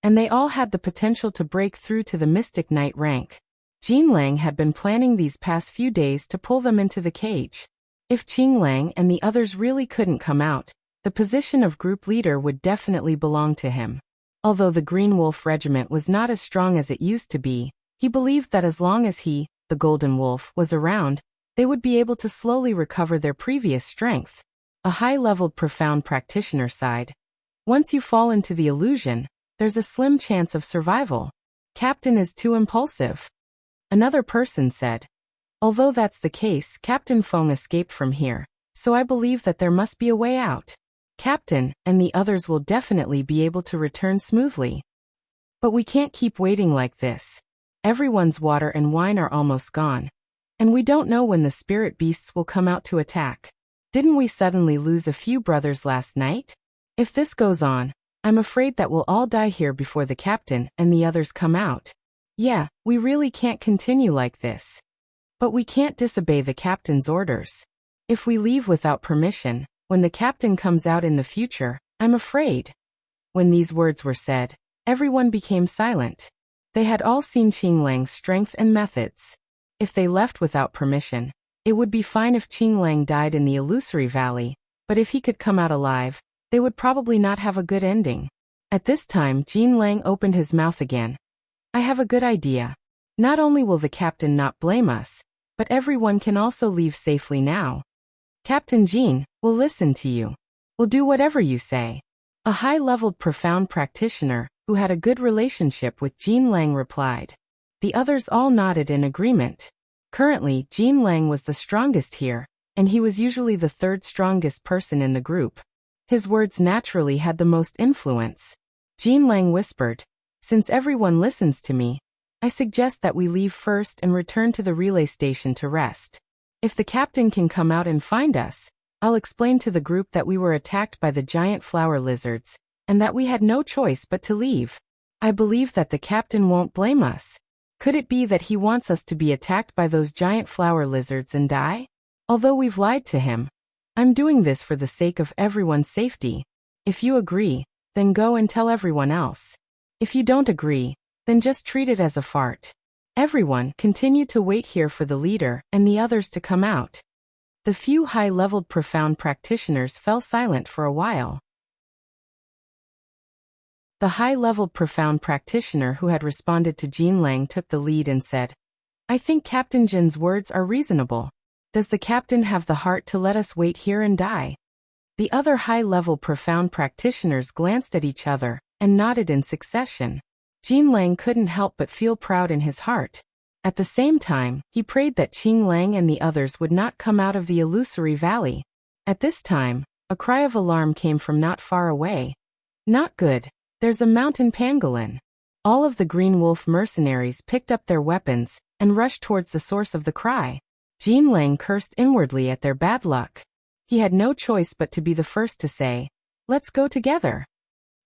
and they all had the potential to break through to the Mystic Knight rank. Jean Lang had been planning these past few days to pull them into the cage. If Qing Lang and the others really couldn't come out, the position of group leader would definitely belong to him. Although the Green Wolf Regiment was not as strong as it used to be, he believed that as long as he, the Golden Wolf, was around, they would be able to slowly recover their previous strength. A high-leveled profound practitioner sighed. Once you fall into the illusion, there's a slim chance of survival. Captain is too impulsive. Another person said. Although that's the case, Captain Feng escaped from here, so I believe that there must be a way out. Captain and the others will definitely be able to return smoothly. But we can't keep waiting like this. Everyone's water and wine are almost gone, and we don't know when the spirit beasts will come out to attack. Didn't we suddenly lose a few brothers last night? If this goes on, I'm afraid that we'll all die here before the captain and the others come out. Yeah, we really can't continue like this. But we can't disobey the captain's orders. If we leave without permission, when the captain comes out in the future, I'm afraid. When these words were said, everyone became silent. They had all seen Qing Lang's strength and methods. If they left without permission, it would be fine if Qing Lang died in the Illusory Valley, but if he could come out alive, they would probably not have a good ending. At this time, Qing Lang opened his mouth again. I have a good idea. Not only will the captain not blame us, but everyone can also leave safely now. Captain Jean, we'll listen to you. We'll do whatever you say. A high-leveled profound practitioner, who had a good relationship with Jean Lang, replied. The others all nodded in agreement. Currently, Jean Lang was the strongest here, and he was usually the 3rd strongest person in the group. His words naturally had the most influence. Jean Lang whispered, since everyone listens to me, I suggest that we leave first and return to the relay station to rest. If the captain can come out and find us, I'll explain to the group that we were attacked by the giant flower lizards, and that we had no choice but to leave. I believe that the captain won't blame us. Could it be that he wants us to be attacked by those giant flower lizards and die? Although we've lied to him, I'm doing this for the sake of everyone's safety. If you agree, then go and tell everyone else. If you don't agree, then just treat it as a fart. Everyone continued to wait here for the leader and the others to come out. The few high-leveled profound practitioners fell silent for a while. The high-leveled profound practitioner who had responded to Jean Lang took the lead and said, I think Captain Jin's words are reasonable. Does the captain have the heart to let us wait here and die? The other high-level profound practitioners glanced at each other and nodded in succession. Jean Lang couldn't help but feel proud in his heart. At the same time, he prayed that Qing Lang and the others would not come out of the illusory valley. At this time, a cry of alarm came from not far away. Not good. There's a mountain pangolin. All of the Green Wolf mercenaries picked up their weapons and rushed towards the source of the cry. Jean Lang cursed inwardly at their bad luck. He had no choice but to be the first to say, let's go together.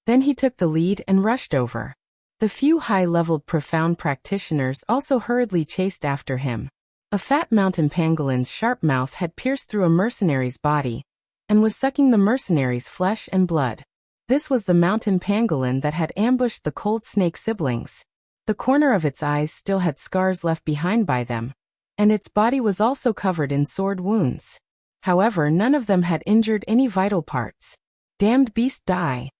Then he took the lead and rushed over. The few high-leveled profound practitioners also hurriedly chased after him. A fat mountain pangolin's sharp mouth had pierced through a mercenary's body and was sucking the mercenary's flesh and blood. This was the mountain pangolin that had ambushed the cold snake siblings. The corner of its eyes still had scars left behind by them, and its body was also covered in sword wounds. However, none of them had injured any vital parts. Damned beast, die!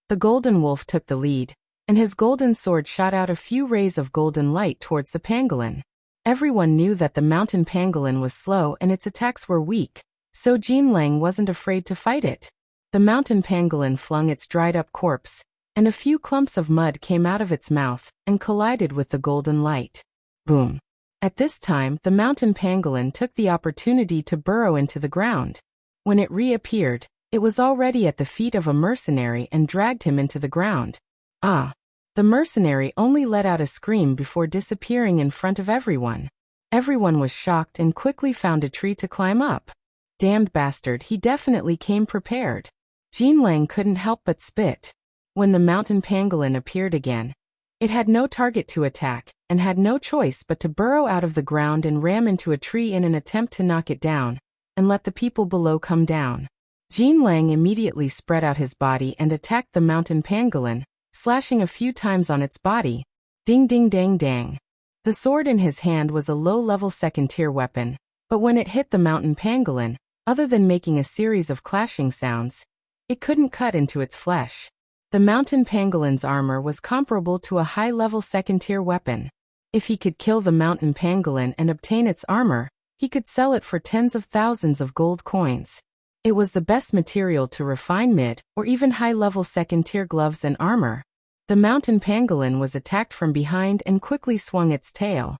The golden wolf took the lead, and his golden sword shot out a few rays of golden light towards the pangolin. Everyone knew that the mountain pangolin was slow and its attacks were weak, so Jean Lang wasn't afraid to fight it. The mountain pangolin flung its dried-up corpse, and a few clumps of mud came out of its mouth and collided with the golden light. Boom! At this time, the mountain pangolin took the opportunity to burrow into the ground. When it reappeared, it was already at the feet of a mercenary and dragged him into the ground. Ah! The mercenary only let out a scream before disappearing in front of everyone. Everyone was shocked and quickly found a tree to climb up. Damned bastard, he definitely came prepared. Jean Lang couldn't help but spit. When the mountain pangolin appeared again, it had no target to attack, and had no choice but to burrow out of the ground and ram into a tree in an attempt to knock it down, and let the people below come down. Jean Lang immediately spread out his body and attacked the mountain pangolin, slashing a few times on its body. Ding ding dang dang. The sword in his hand was a low-level second-tier weapon, but when it hit the mountain pangolin, other than making a series of clashing sounds, it couldn't cut into its flesh. The mountain pangolin's armor was comparable to a high-level second-tier weapon. If he could kill the mountain pangolin and obtain its armor, he could sell it for tens of thousands of gold coins. It was the best material to refine mid- or even high-level second-tier gloves and armor. The mountain pangolin was attacked from behind and quickly swung its tail.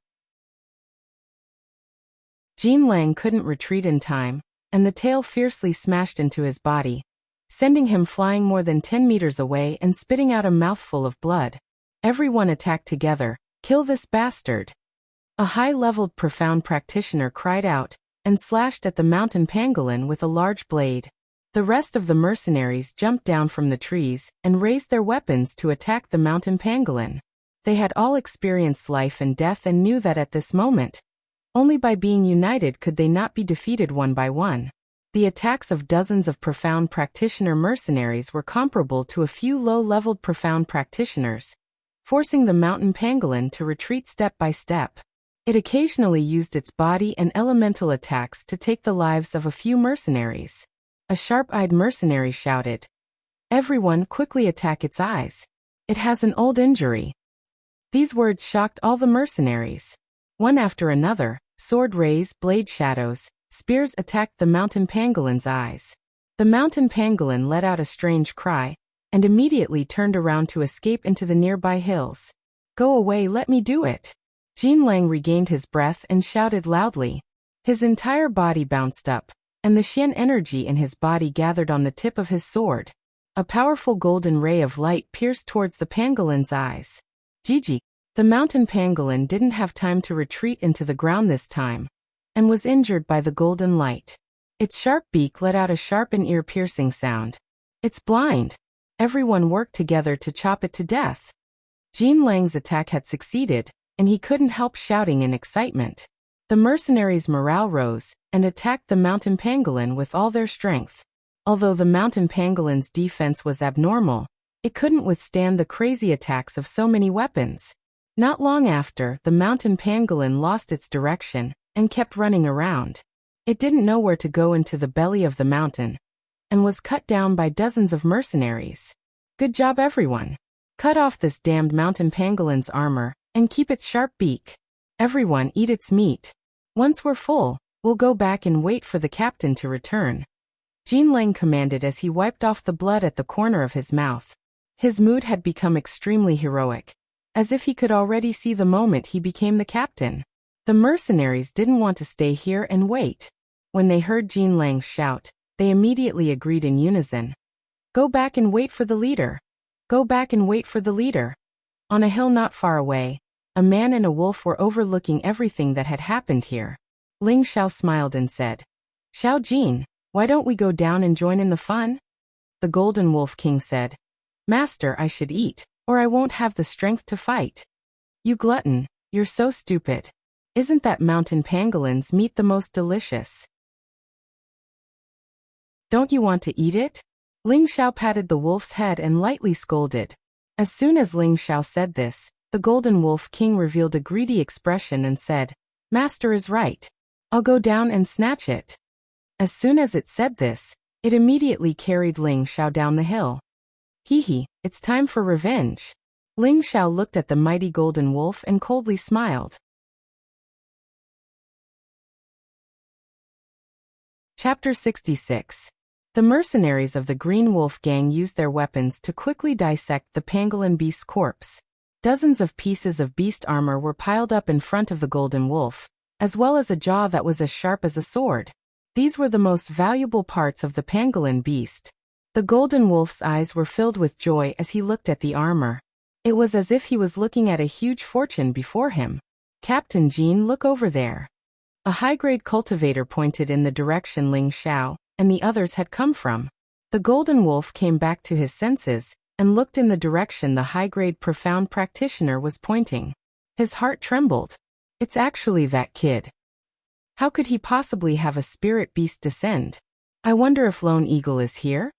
Jean Lang couldn't retreat in time, and the tail fiercely smashed into his body, sending him flying more than 10 meters away and spitting out a mouthful of blood. Everyone attacked together. Kill this bastard! A high-leveled profound practitioner cried out, and slashed at the mountain pangolin with a large blade. The rest of the mercenaries jumped down from the trees and raised their weapons to attack the mountain pangolin. They had all experienced life and death and knew that at this moment, only by being united could they not be defeated one by one. The attacks of dozens of profound practitioner mercenaries were comparable to a few low-leveled profound practitioners, forcing the mountain pangolin to retreat step by step. It occasionally used its body and elemental attacks to take the lives of a few mercenaries. A sharp-eyed mercenary shouted, "Everyone quickly attack its eyes. It has an old injury." These words shocked all the mercenaries. One after another, sword rays, blade shadows, spears attacked the mountain pangolin's eyes. The mountain pangolin let out a strange cry, and immediately turned around to escape into the nearby hills. "Go away, let me do it." Jean Lang regained his breath and shouted loudly. His entire body bounced up, and the Xian energy in his body gathered on the tip of his sword. A powerful golden ray of light pierced towards the pangolin's eyes. Gigi. The mountain pangolin didn't have time to retreat into the ground this time, and was injured by the golden light. Its sharp beak let out a sharp and ear-piercing sound. "It's blind." Everyone worked together to chop it to death. Jean Lang's attack had succeeded, and he couldn't help shouting in excitement. The mercenaries' morale rose and attacked the mountain pangolin with all their strength. Although the mountain pangolin's defense was abnormal, it couldn't withstand the crazy attacks of so many weapons. Not long after, the mountain pangolin lost its direction and kept running around. It didn't know where to go into the belly of the mountain and was cut down by dozens of mercenaries. Good job, everyone. Cut off this damned mountain pangolin's armor and keep its sharp beak. Everyone eat its meat. Once we're full, we'll go back and wait for the captain to return. Jean Lang commanded as he wiped off the blood at the corner of his mouth. His mood had become extremely heroic, as if he could already see the moment he became the captain. The mercenaries didn't want to stay here and wait. When they heard Jean Lang shout, they immediately agreed in unison. Go back and wait for the leader. Go back and wait for the leader. On a hill not far away, a man and a wolf were overlooking everything that had happened here. Ling Xiao smiled and said, Xiao Jin, why don't we go down and join in the fun? The Golden Wolf King said, Master, I should eat, or I won't have the strength to fight. You glutton, you're so stupid. Isn't that mountain pangolin's meat the most delicious? Don't you want to eat it? Ling Xiao patted the wolf's head and lightly scolded. As soon as Ling Xiao said this, the Golden Wolf King revealed a greedy expression and said, Master is right. I'll go down and snatch it. As soon as it said this, it immediately carried Ling Xiao down the hill. Hee hee, it's time for revenge. Ling Xiao looked at the mighty Golden Wolf and coldly smiled. Chapter 66. The mercenaries of the Green Wolf Gang used their weapons to quickly dissect the pangolin beast's corpse. Dozens of pieces of beast armor were piled up in front of the Golden Wolf, as well as a jaw that was as sharp as a sword. These were the most valuable parts of the pangolin beast. The Golden Wolf's eyes were filled with joy as he looked at the armor. It was as if he was looking at a huge fortune before him. Captain Jean, look over there. A high-grade cultivator pointed in the direction Ling Xiao and the others had come from. The Golden Wolf came back to his senses and looked in the direction the high-grade profound practitioner was pointing. His heart trembled. It's actually that kid. How could he possibly have a spirit beast descend? I wonder if Lone Eagle is here?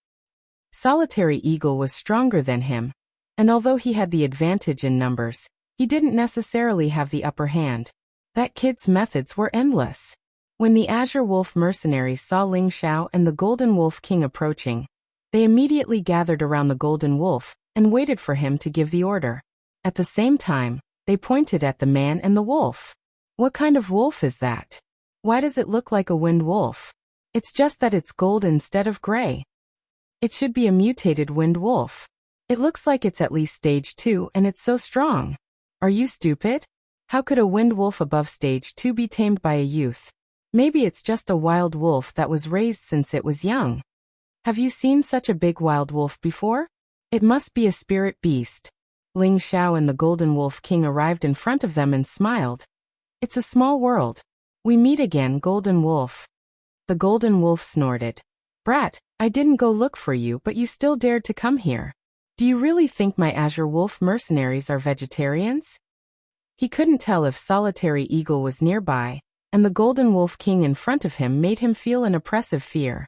Solitary Eagle was stronger than him, and although he had the advantage in numbers, he didn't necessarily have the upper hand. That kid's methods were endless. When the Azure Wolf mercenaries saw Ling Xiao and the Golden Wolf King approaching, they immediately gathered around the Golden Wolf and waited for him to give the order. At the same time, they pointed at the man and the wolf. What kind of wolf is that? Why does it look like a wind wolf? It's just that it's gold instead of gray. It should be a mutated wind wolf. It looks like it's at least stage 2 and it's so strong. Are you stupid? How could a wind wolf above stage 2 be tamed by a youth? Maybe it's just a wild wolf that was raised since it was young. Have you seen such a big wild wolf before? It must be a spirit beast. Ling Xiao and the Golden Wolf King arrived in front of them and smiled. It's a small world. We meet again, Golden Wolf. The Golden Wolf snorted. Brat, I didn't go look for you, but you still dared to come here. Do you really think my Azure Wolf mercenaries are vegetarians? He couldn't tell if Solitary Eagle was nearby, and the Golden Wolf King in front of him made him feel an oppressive fear.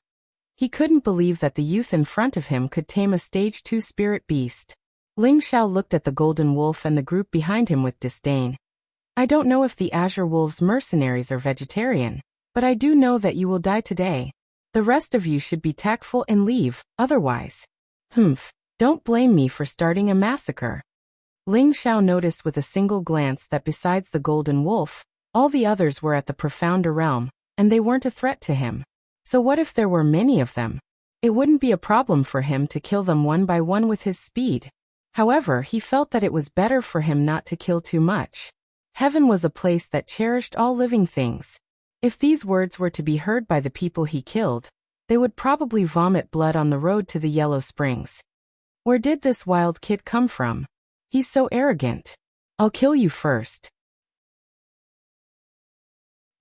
He couldn't believe that the youth in front of him could tame a stage 2 spirit beast. Ling Xiao looked at the Golden Wolf and the group behind him with disdain. I don't know if the Azure Wolves mercenaries are vegetarian, but I do know that you will die today. The rest of you should be tactful and leave, otherwise. Don't blame me for starting a massacre. Ling Xiao noticed with a single glance that besides the Golden Wolf, all the others were at the profounder realm, and they weren't a threat to him. So what if there were many of them? It wouldn't be a problem for him to kill them one by one with his speed. However, he felt that it was better for him not to kill too much. Heaven was a place that cherished all living things. If these words were to be heard by the people he killed, they would probably vomit blood on the road to the Yellow Springs. Where did this wild kid come from? He's so arrogant. I'll kill you first.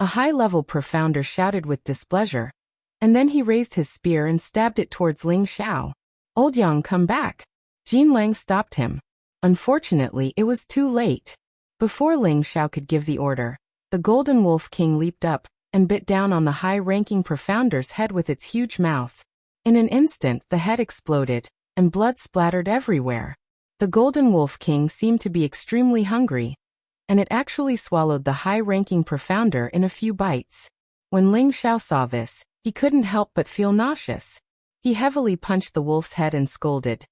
A high-level profounder shouted with displeasure, and then he raised his spear and stabbed it towards Ling Xiao. Old Yang, come back. Jean Lang stopped him. Unfortunately, it was too late. Before Ling Xiao could give the order, The Golden Wolf King leaped up and bit down on the high-ranking Profounder's head with its huge mouth. In an instant, the head exploded, and blood splattered everywhere. The Golden Wolf King seemed to be extremely hungry, and it actually swallowed the high-ranking Profounder in a few bites. When Ling Xiao saw this, he couldn't help but feel nauseous. He heavily punched the wolf's head and scolded,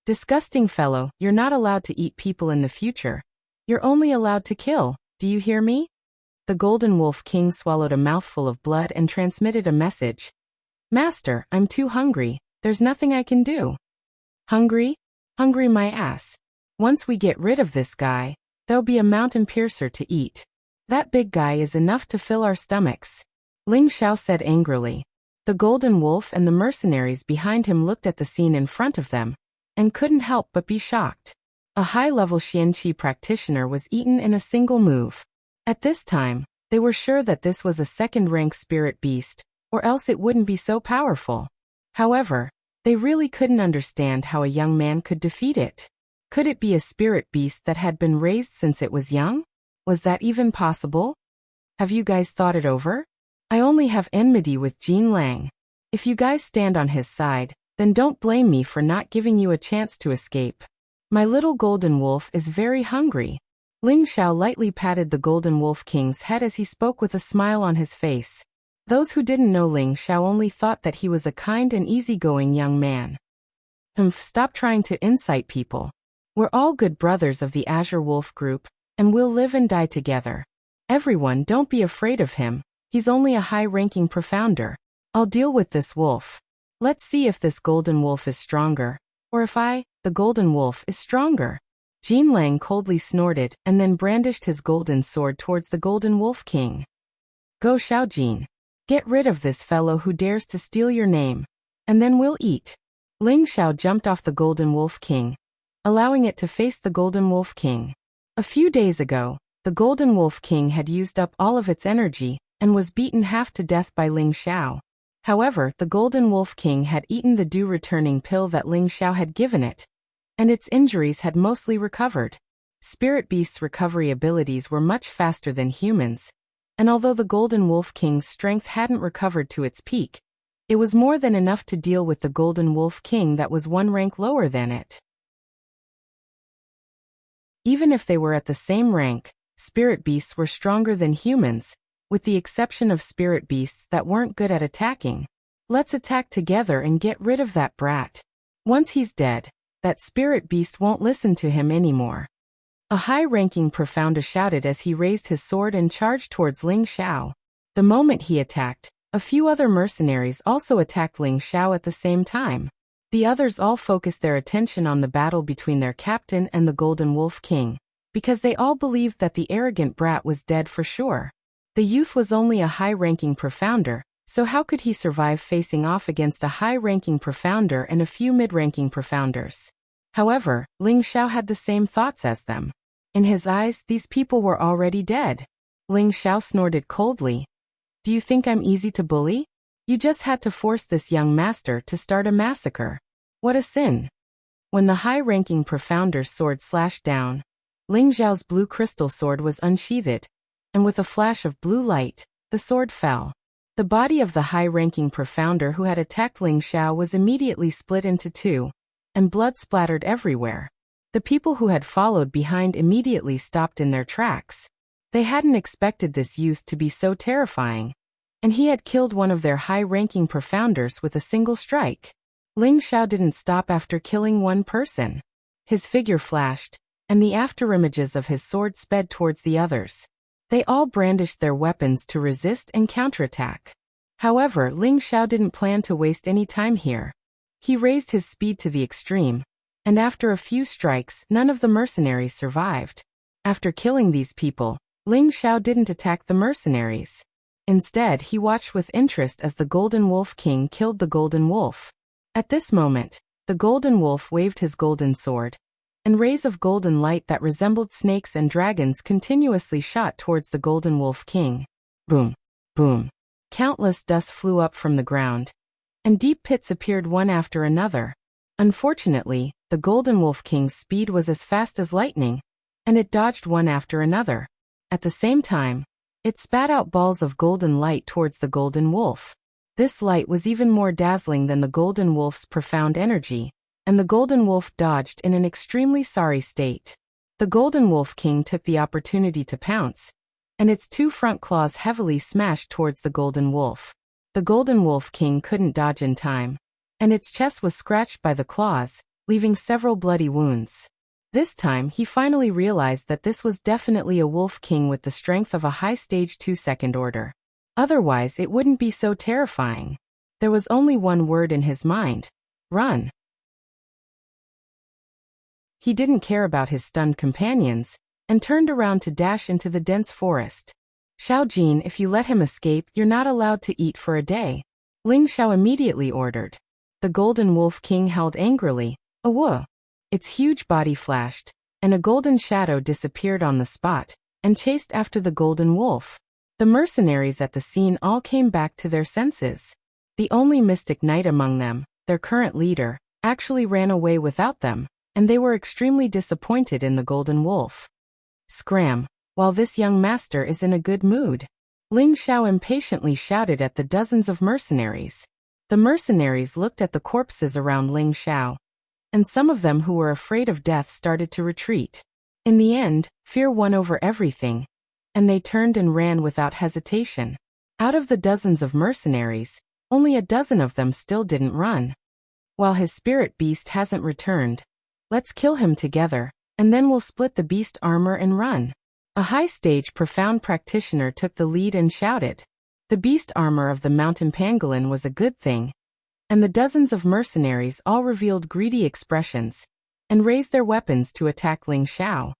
"Disgusting fellow, you're not allowed to eat people in the future. You're only allowed to kill, do you hear me?" The Golden Wolf King swallowed a mouthful of blood and transmitted a message. "Master, I'm too hungry, there's nothing I can do." "Hungry? Hungry my ass. Once we get rid of this guy, there'll be a mountain piercer to eat. That big guy is enough to fill our stomachs," Ling Xiao said angrily. The Golden Wolf and the mercenaries behind him looked at the scene in front of them, and couldn't help but be shocked. A high-level Xianqi practitioner was eaten in a single move. At this time, they were sure that this was a second-rank spirit beast, or else it wouldn't be so powerful. However, they really couldn't understand how a young man could defeat it. Could it be a spirit beast that had been raised since it was young? Was that even possible? Have you guys thought it over? I only have enmity with Jin Lang. If you guys stand on his side, then don't blame me for not giving you a chance to escape. My little Golden Wolf is very hungry. Ling Xiao lightly patted the Golden Wolf King's head as he spoke with a smile on his face. Those who didn't know Ling Xiao only thought that he was a kind and easygoing young man. Stop trying to incite people. We're all good brothers of the Azure Wolf group, and we'll live and die together. Everyone, don't be afraid of him. He's only a high-ranking Profounder. I'll deal with this wolf. Let's see if this Golden Wolf is stronger, or if the Golden Wolf, is stronger." Jin Lang coldly snorted and then brandished his golden sword towards the Golden Wolf King. "Go Xiaojin. Get rid of this fellow who dares to steal your name, and then we'll eat." Ling Xiao jumped off the Golden Wolf King, allowing it to face the Golden Wolf King. A few days ago, the Golden Wolf King had used up all of its energy and was beaten half to death by Ling Xiao. However, the Golden Wolf King had eaten the dew-returning pill that Ling Xiao had given it, and its injuries had mostly recovered. Spirit Beast's recovery abilities were much faster than humans, and although the Golden Wolf King's strength hadn't recovered to its peak, it was more than enough to deal with the Golden Wolf King that was one rank lower than it. Even if they were at the same rank, Spirit Beasts were stronger than humans, with the exception of Spirit Beasts that weren't good at attacking. Let's attack together and get rid of that brat. Once he's dead, that Spirit Beast won't listen to him anymore. A high-ranking Profounder shouted as he raised his sword and charged towards Ling Xiao. The moment he attacked, a few other mercenaries also attacked Ling Xiao at the same time. The others all focused their attention on the battle between their captain and the Golden Wolf King, because they all believed that the arrogant brat was dead for sure. The youth was only a high-ranking Profounder, so how could he survive facing off against a high-ranking Profounder and a few mid-ranking Profounders? However, Ling Xiao had the same thoughts as them. In his eyes, these people were already dead. Ling Xiao snorted coldly. "Do you think I'm easy to bully? You just had to force this young master to start a massacre. What a sin." When the high-ranking Profounder's sword slashed down, Ling Xiao's blue crystal sword was unsheathed, and with a flash of blue light, the sword fell. The body of the high-ranking Profounder who had attacked Ling Xiao was immediately split into two, and blood splattered everywhere. The people who had followed behind immediately stopped in their tracks. They hadn't expected this youth to be so terrifying, and he had killed one of their high-ranking Profounders with a single strike. Ling Xiao didn't stop after killing one person. His figure flashed, and the afterimages of his sword sped towards the others. They all brandished their weapons to resist and counterattack. However, Ling Xiao didn't plan to waste any time here. He raised his speed to the extreme, and after a few strikes, none of the mercenaries survived. After killing these people, Ling Xiao didn't attack the mercenaries. Instead, he watched with interest as the Golden Wolf King killed the Golden Wolf. At this moment, the Golden Wolf waved his golden sword, and rays of golden light that resembled snakes and dragons continuously shot towards the Golden Wolf King. Boom! Boom! Countless dust flew up from the ground, and deep pits appeared one after another. Unfortunately, the Golden Wolf King's speed was as fast as lightning, and it dodged one after another. At the same time, It spat out balls of golden light towards the golden wolf. This light was even more dazzling than the golden wolf's profound energy, and the golden wolf dodged in an extremely sorry state. The golden wolf king took the opportunity to pounce, and its two front claws heavily smashed towards the golden wolf. The golden wolf king couldn't dodge in time, and its chest was scratched by the claws, leaving several bloody wounds. This time he finally realized that this was definitely a wolf king with the strength of a high stage 2 second order. Otherwise it wouldn't be so terrifying. There was only one word in his mind: run. He didn't care about his stunned companions, and turned around to dash into the dense forest. Xiao Jin, if you let him escape, you're not allowed to eat for a day, Ling Xiao immediately ordered. The golden wolf king howled angrily, "Awoo!" Its huge body flashed, and a golden shadow disappeared on the spot, and chased after the golden wolf. The mercenaries at the scene all came back to their senses. The only mystic knight among them, their current leader, actually ran away without them, and they were extremely disappointed in the golden wolf. Scram! While this young master is in a good mood, Ling Xiao impatiently shouted at the dozens of mercenaries. The mercenaries looked at the corpses around Ling Xiao, and some of them who were afraid of death started to retreat. In the end, fear won over everything, and they turned and ran without hesitation. Out of the dozens of mercenaries, only a dozen of them still didn't run. While his spirit beast hasn't returned, let's kill him together, and then we'll split the beast armor and run. A high-stage profound practitioner took the lead and shouted. The beast armor of the mountain pangolin was a good thing, and the dozens of mercenaries all revealed greedy expressions, and raised their weapons to attack Ling Xiao.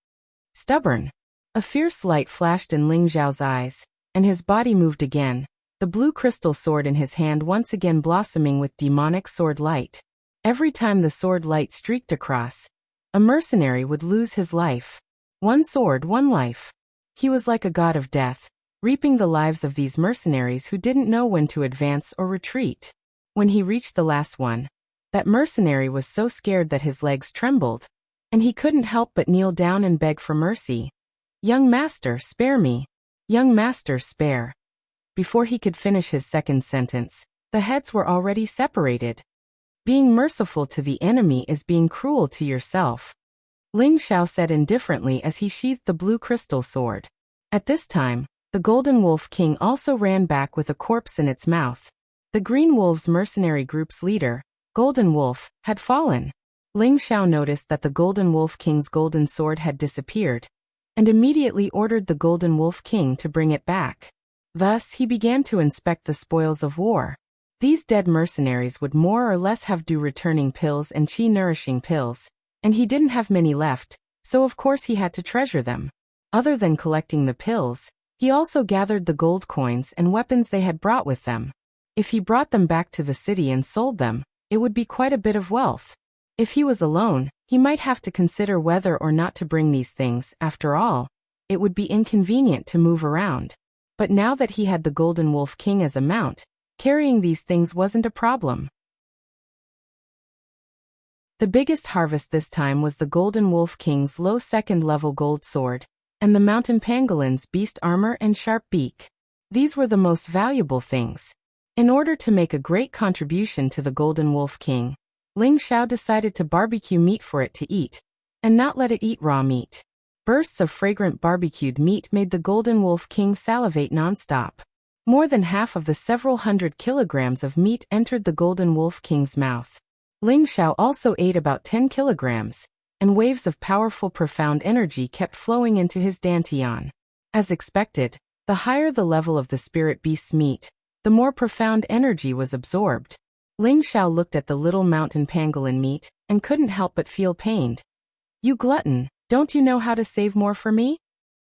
Stubborn! A fierce light flashed in Ling Xiao's eyes, and his body moved again, the blue crystal sword in his hand once again blossoming with demonic sword light. Every time the sword light streaked across, a mercenary would lose his life. One sword, one life. He was like a god of death, reaping the lives of these mercenaries who didn't know when to advance or retreat. When he reached the last one, that mercenary was so scared that his legs trembled, and he couldn't help but kneel down and beg for mercy. "Young master, spare me. Young master, spare." Before he could finish his second sentence, the heads were already separated. Being merciful to the enemy is being cruel to yourself, Ling Xiao said indifferently as he sheathed the blue crystal sword. At this time, the Golden Wolf King also ran back with a corpse in its mouth. The Green Wolves mercenary group's leader, Golden Wolf, had fallen. Ling Xiao noticed that the Golden Wolf King's golden sword had disappeared, and immediately ordered the Golden Wolf King to bring it back. Thus, he began to inspect the spoils of war. These dead mercenaries would more or less have due returning pills and chi-nourishing pills, and he didn't have many left, so of course he had to treasure them. Other than collecting the pills, he also gathered the gold coins and weapons they had brought with them. If he brought them back to the city and sold them, it would be quite a bit of wealth. If he was alone, he might have to consider whether or not to bring these things. After all, it would be inconvenient to move around. But now that he had the Golden Wolf King as a mount, carrying these things wasn't a problem. The biggest harvest this time was the Golden Wolf King's low second-level gold sword, and the mountain pangolin's beast armor and sharp beak. These were the most valuable things. In order to make a great contribution to the Golden Wolf King, Ling Xiao decided to barbecue meat for it to eat, and not let it eat raw meat. Bursts of fragrant barbecued meat made the Golden Wolf King salivate non-stop. More than half of the several hundred kilograms of meat entered the Golden Wolf King's mouth. Ling Xiao also ate about 10 kilograms, and waves of powerful profound energy kept flowing into his dantian. As expected, the higher the level of the spirit beast's meat, the more profound energy was absorbed. Ling Xiao looked at the little mountain pangolin meat, and couldn't help but feel pained. "You glutton, don't you know how to save more for me?"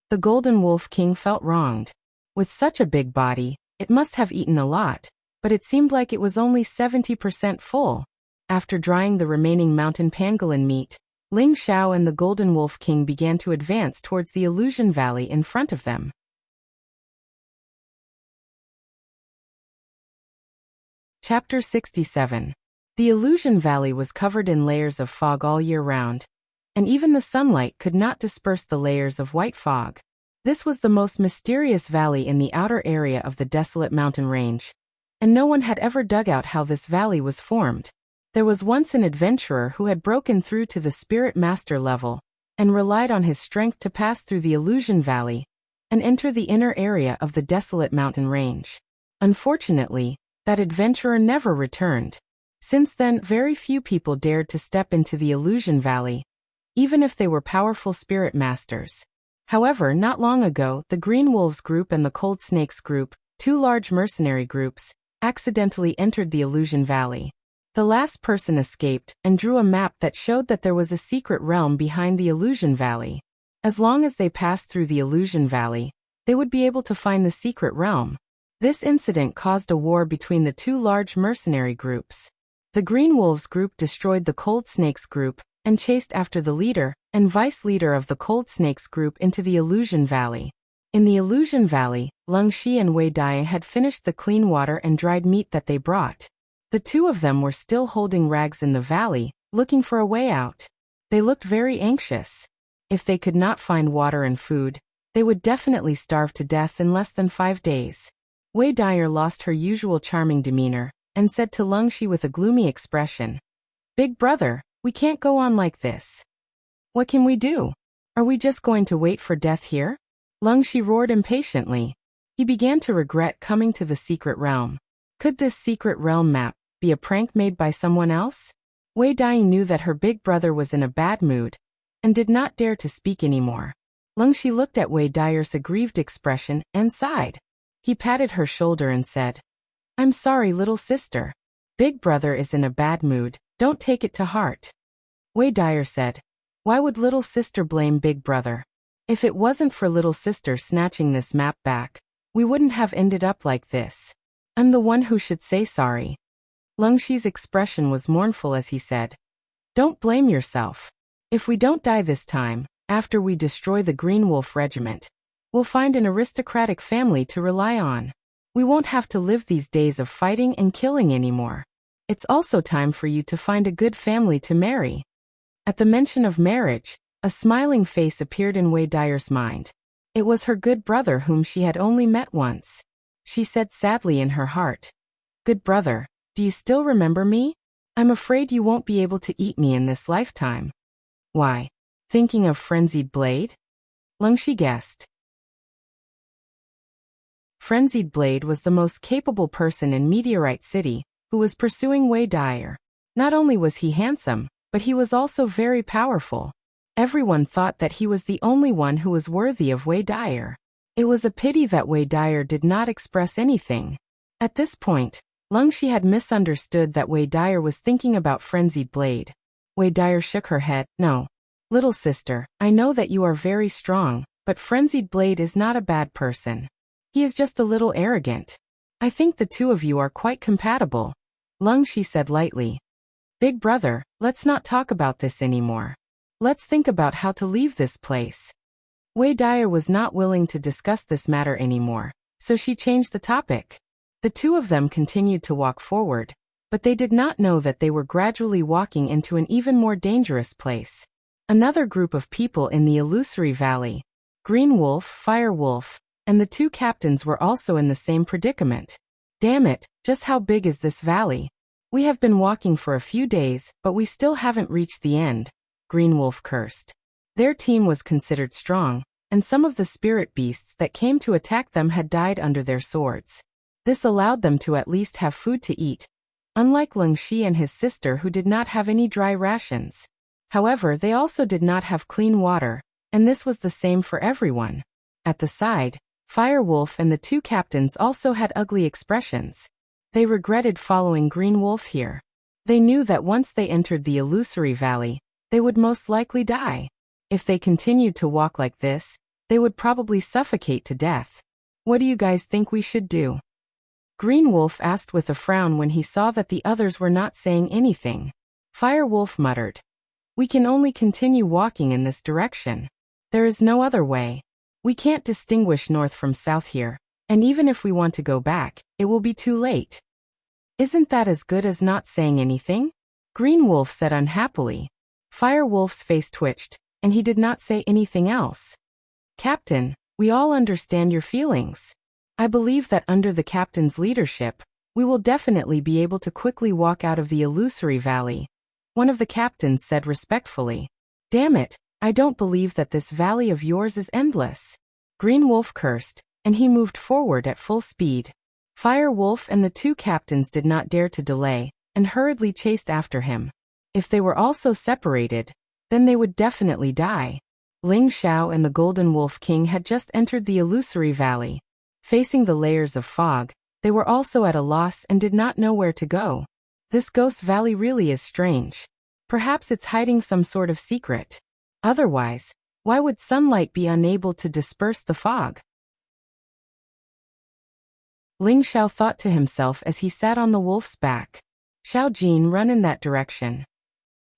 The Golden Wolf King felt wronged. With such a big body, it must have eaten a lot, but it seemed like it was only 70% full. After drying the remaining mountain pangolin meat, Ling Xiao and the Golden Wolf King began to advance towards the illusion valley in front of them. Chapter 67. The illusion valley was covered in layers of fog all year round, and even the sunlight could not disperse the layers of white fog. This was the most mysterious valley in the outer area of the desolate mountain range, and no one had ever dug out how this valley was formed. There was once an adventurer who had broken through to the Spirit Master level, and relied on his strength to pass through the Illusion Valley and enter the inner area of the desolate mountain range. Unfortunately, that adventurer never returned. Since then, very few people dared to step into the Illusion Valley, even if they were powerful spirit masters. However, not long ago, the Green Wolves group and the Cold Snakes group, two large mercenary groups, accidentally entered the Illusion Valley. The last person escaped and drew a map that showed that there was a secret realm behind the Illusion Valley. As long as they passed through the Illusion Valley, they would be able to find the secret realm. This incident caused a war between the two large mercenary groups. The Green Wolves group destroyed the Cold Snakes group and chased after the leader and vice-leader of the Cold Snakes group into the Illusion Valley. In the Illusion Valley, Lung Shi and Wei Dai had finished the clean water and dried meat that they brought. The two of them were still holding rags in the valley, looking for a way out. They looked very anxious. If they could not find water and food, they would definitely starve to death in less than 5 days. Wei Dai lost her usual charming demeanor and said to Lung Shi with a gloomy expression, "Big brother, we can't go on like this. What can we do? Are we just going to wait for death here?" Lung Shi roared impatiently. He began to regret coming to the secret realm. Could this secret realm map be a prank made by someone else? Wei Dai knew that her big brother was in a bad mood and did not dare to speak anymore. Lung Shi looked at Wei Dai's aggrieved expression and sighed. He patted her shoulder and said, "I'm sorry, little sister. Big brother is in a bad mood, don't take it to heart." Wei Dai said, "Why would little sister blame big brother? If it wasn't for little sister snatching this map back, we wouldn't have ended up like this. I'm the one who should say sorry." Lung Shi's expression was mournful as he said, "Don't blame yourself. If we don't die this time, after we destroy the Green Wolf Regiment, we'll find an aristocratic family to rely on. We won't have to live these days of fighting and killing anymore. It's also time for you to find a good family to marry." At the mention of marriage, a smiling face appeared in Wei Dai's mind. It was her good brother whom she had only met once. She said sadly in her heart, "Good brother, do you still remember me? I'm afraid you won't be able to eat me in this lifetime." "Why? Thinking of Frenzied Blade?" Lung Shi guessed. Frenzied Blade was the most capable person in Meteorite City, who was pursuing Wei Dai. Not only was he handsome, but he was also very powerful. Everyone thought that he was the only one who was worthy of Wei Dai. It was a pity that Wei Dai did not express anything. At this point, Lung Shi had misunderstood that Wei Dai was thinking about Frenzied Blade. Wei Dai shook her head. "No. Little sister, I know that you are very strong, but Frenzied Blade is not a bad person. He is just a little arrogant. I think the two of you are quite compatible." Lung Shi said lightly, "Big brother, let's not talk about this anymore. Let's think about how to leave this place." Wei Dai was not willing to discuss this matter anymore, so she changed the topic. The two of them continued to walk forward, but they did not know that they were gradually walking into an even more dangerous place. Another group of people in the Illusory Valley, Green Wolf, Fire Wolf, and the two captains were also in the same predicament. "Damn it, just how big is this valley? We have been walking for a few days, but we still haven't reached the end," Green Wolf cursed. Their team was considered strong, and some of the spirit beasts that came to attack them had died under their swords. This allowed them to at least have food to eat, unlike Lung Shi and his sister who did not have any dry rations. However, they also did not have clean water, and this was the same for everyone. At the side, Fire Wolf and the two captains also had ugly expressions. They regretted following Green Wolf here. They knew that once they entered the Illusory Valley, they would most likely die. If they continued to walk like this, they would probably suffocate to death. "What do you guys think we should do?" Green Wolf asked with a frown when he saw that the others were not saying anything. Fire Wolf muttered, "We can only continue walking in this direction. There is no other way. We can't distinguish north from south here, and even if we want to go back, it will be too late." "Isn't that as good as not saying anything?" Green Wolf said unhappily. Fire Wolf's face twitched, and he did not say anything else. "Captain, We all understand your feelings. I believe that under the captain's leadership, we will definitely be able to quickly walk out of the illusory valley," one of the captains said respectfully. "Damn it, I don't believe that this valley of yours is endless," Green Wolf cursed, and he moved forward at full speed. Fire Wolf and the two captains did not dare to delay, and hurriedly chased after him. If they were also separated, then they would definitely die. Ling Xiao and the Golden Wolf King had just entered the illusory valley. Facing the layers of fog, they were also at a loss and did not know where to go. This ghost valley really is strange. Perhaps it's hiding some sort of secret. Otherwise, why would sunlight be unable to disperse the fog? Ling Xiao thought to himself as he sat on the wolf's back. "Xiao Jin, run in that direction."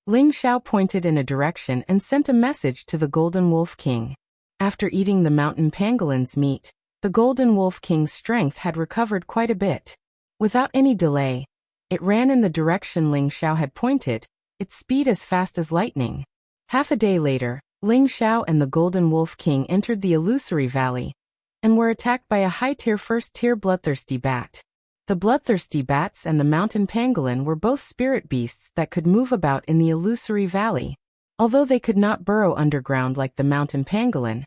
Ling Xiao pointed in a direction and sent a message to the Golden Wolf King. After eating the mountain pangolin's meat, the Golden Wolf King's strength had recovered quite a bit. Without any delay, it ran in the direction Ling Xiao had pointed, its speed as fast as lightning. Half a day later, Ling Xiao and the Golden Wolf King entered the illusory valley and were attacked by a high-tier first-tier bloodthirsty bat. The bloodthirsty bats and the mountain pangolin were both spirit beasts that could move about in the illusory valley. Although they could not burrow underground like the mountain pangolin,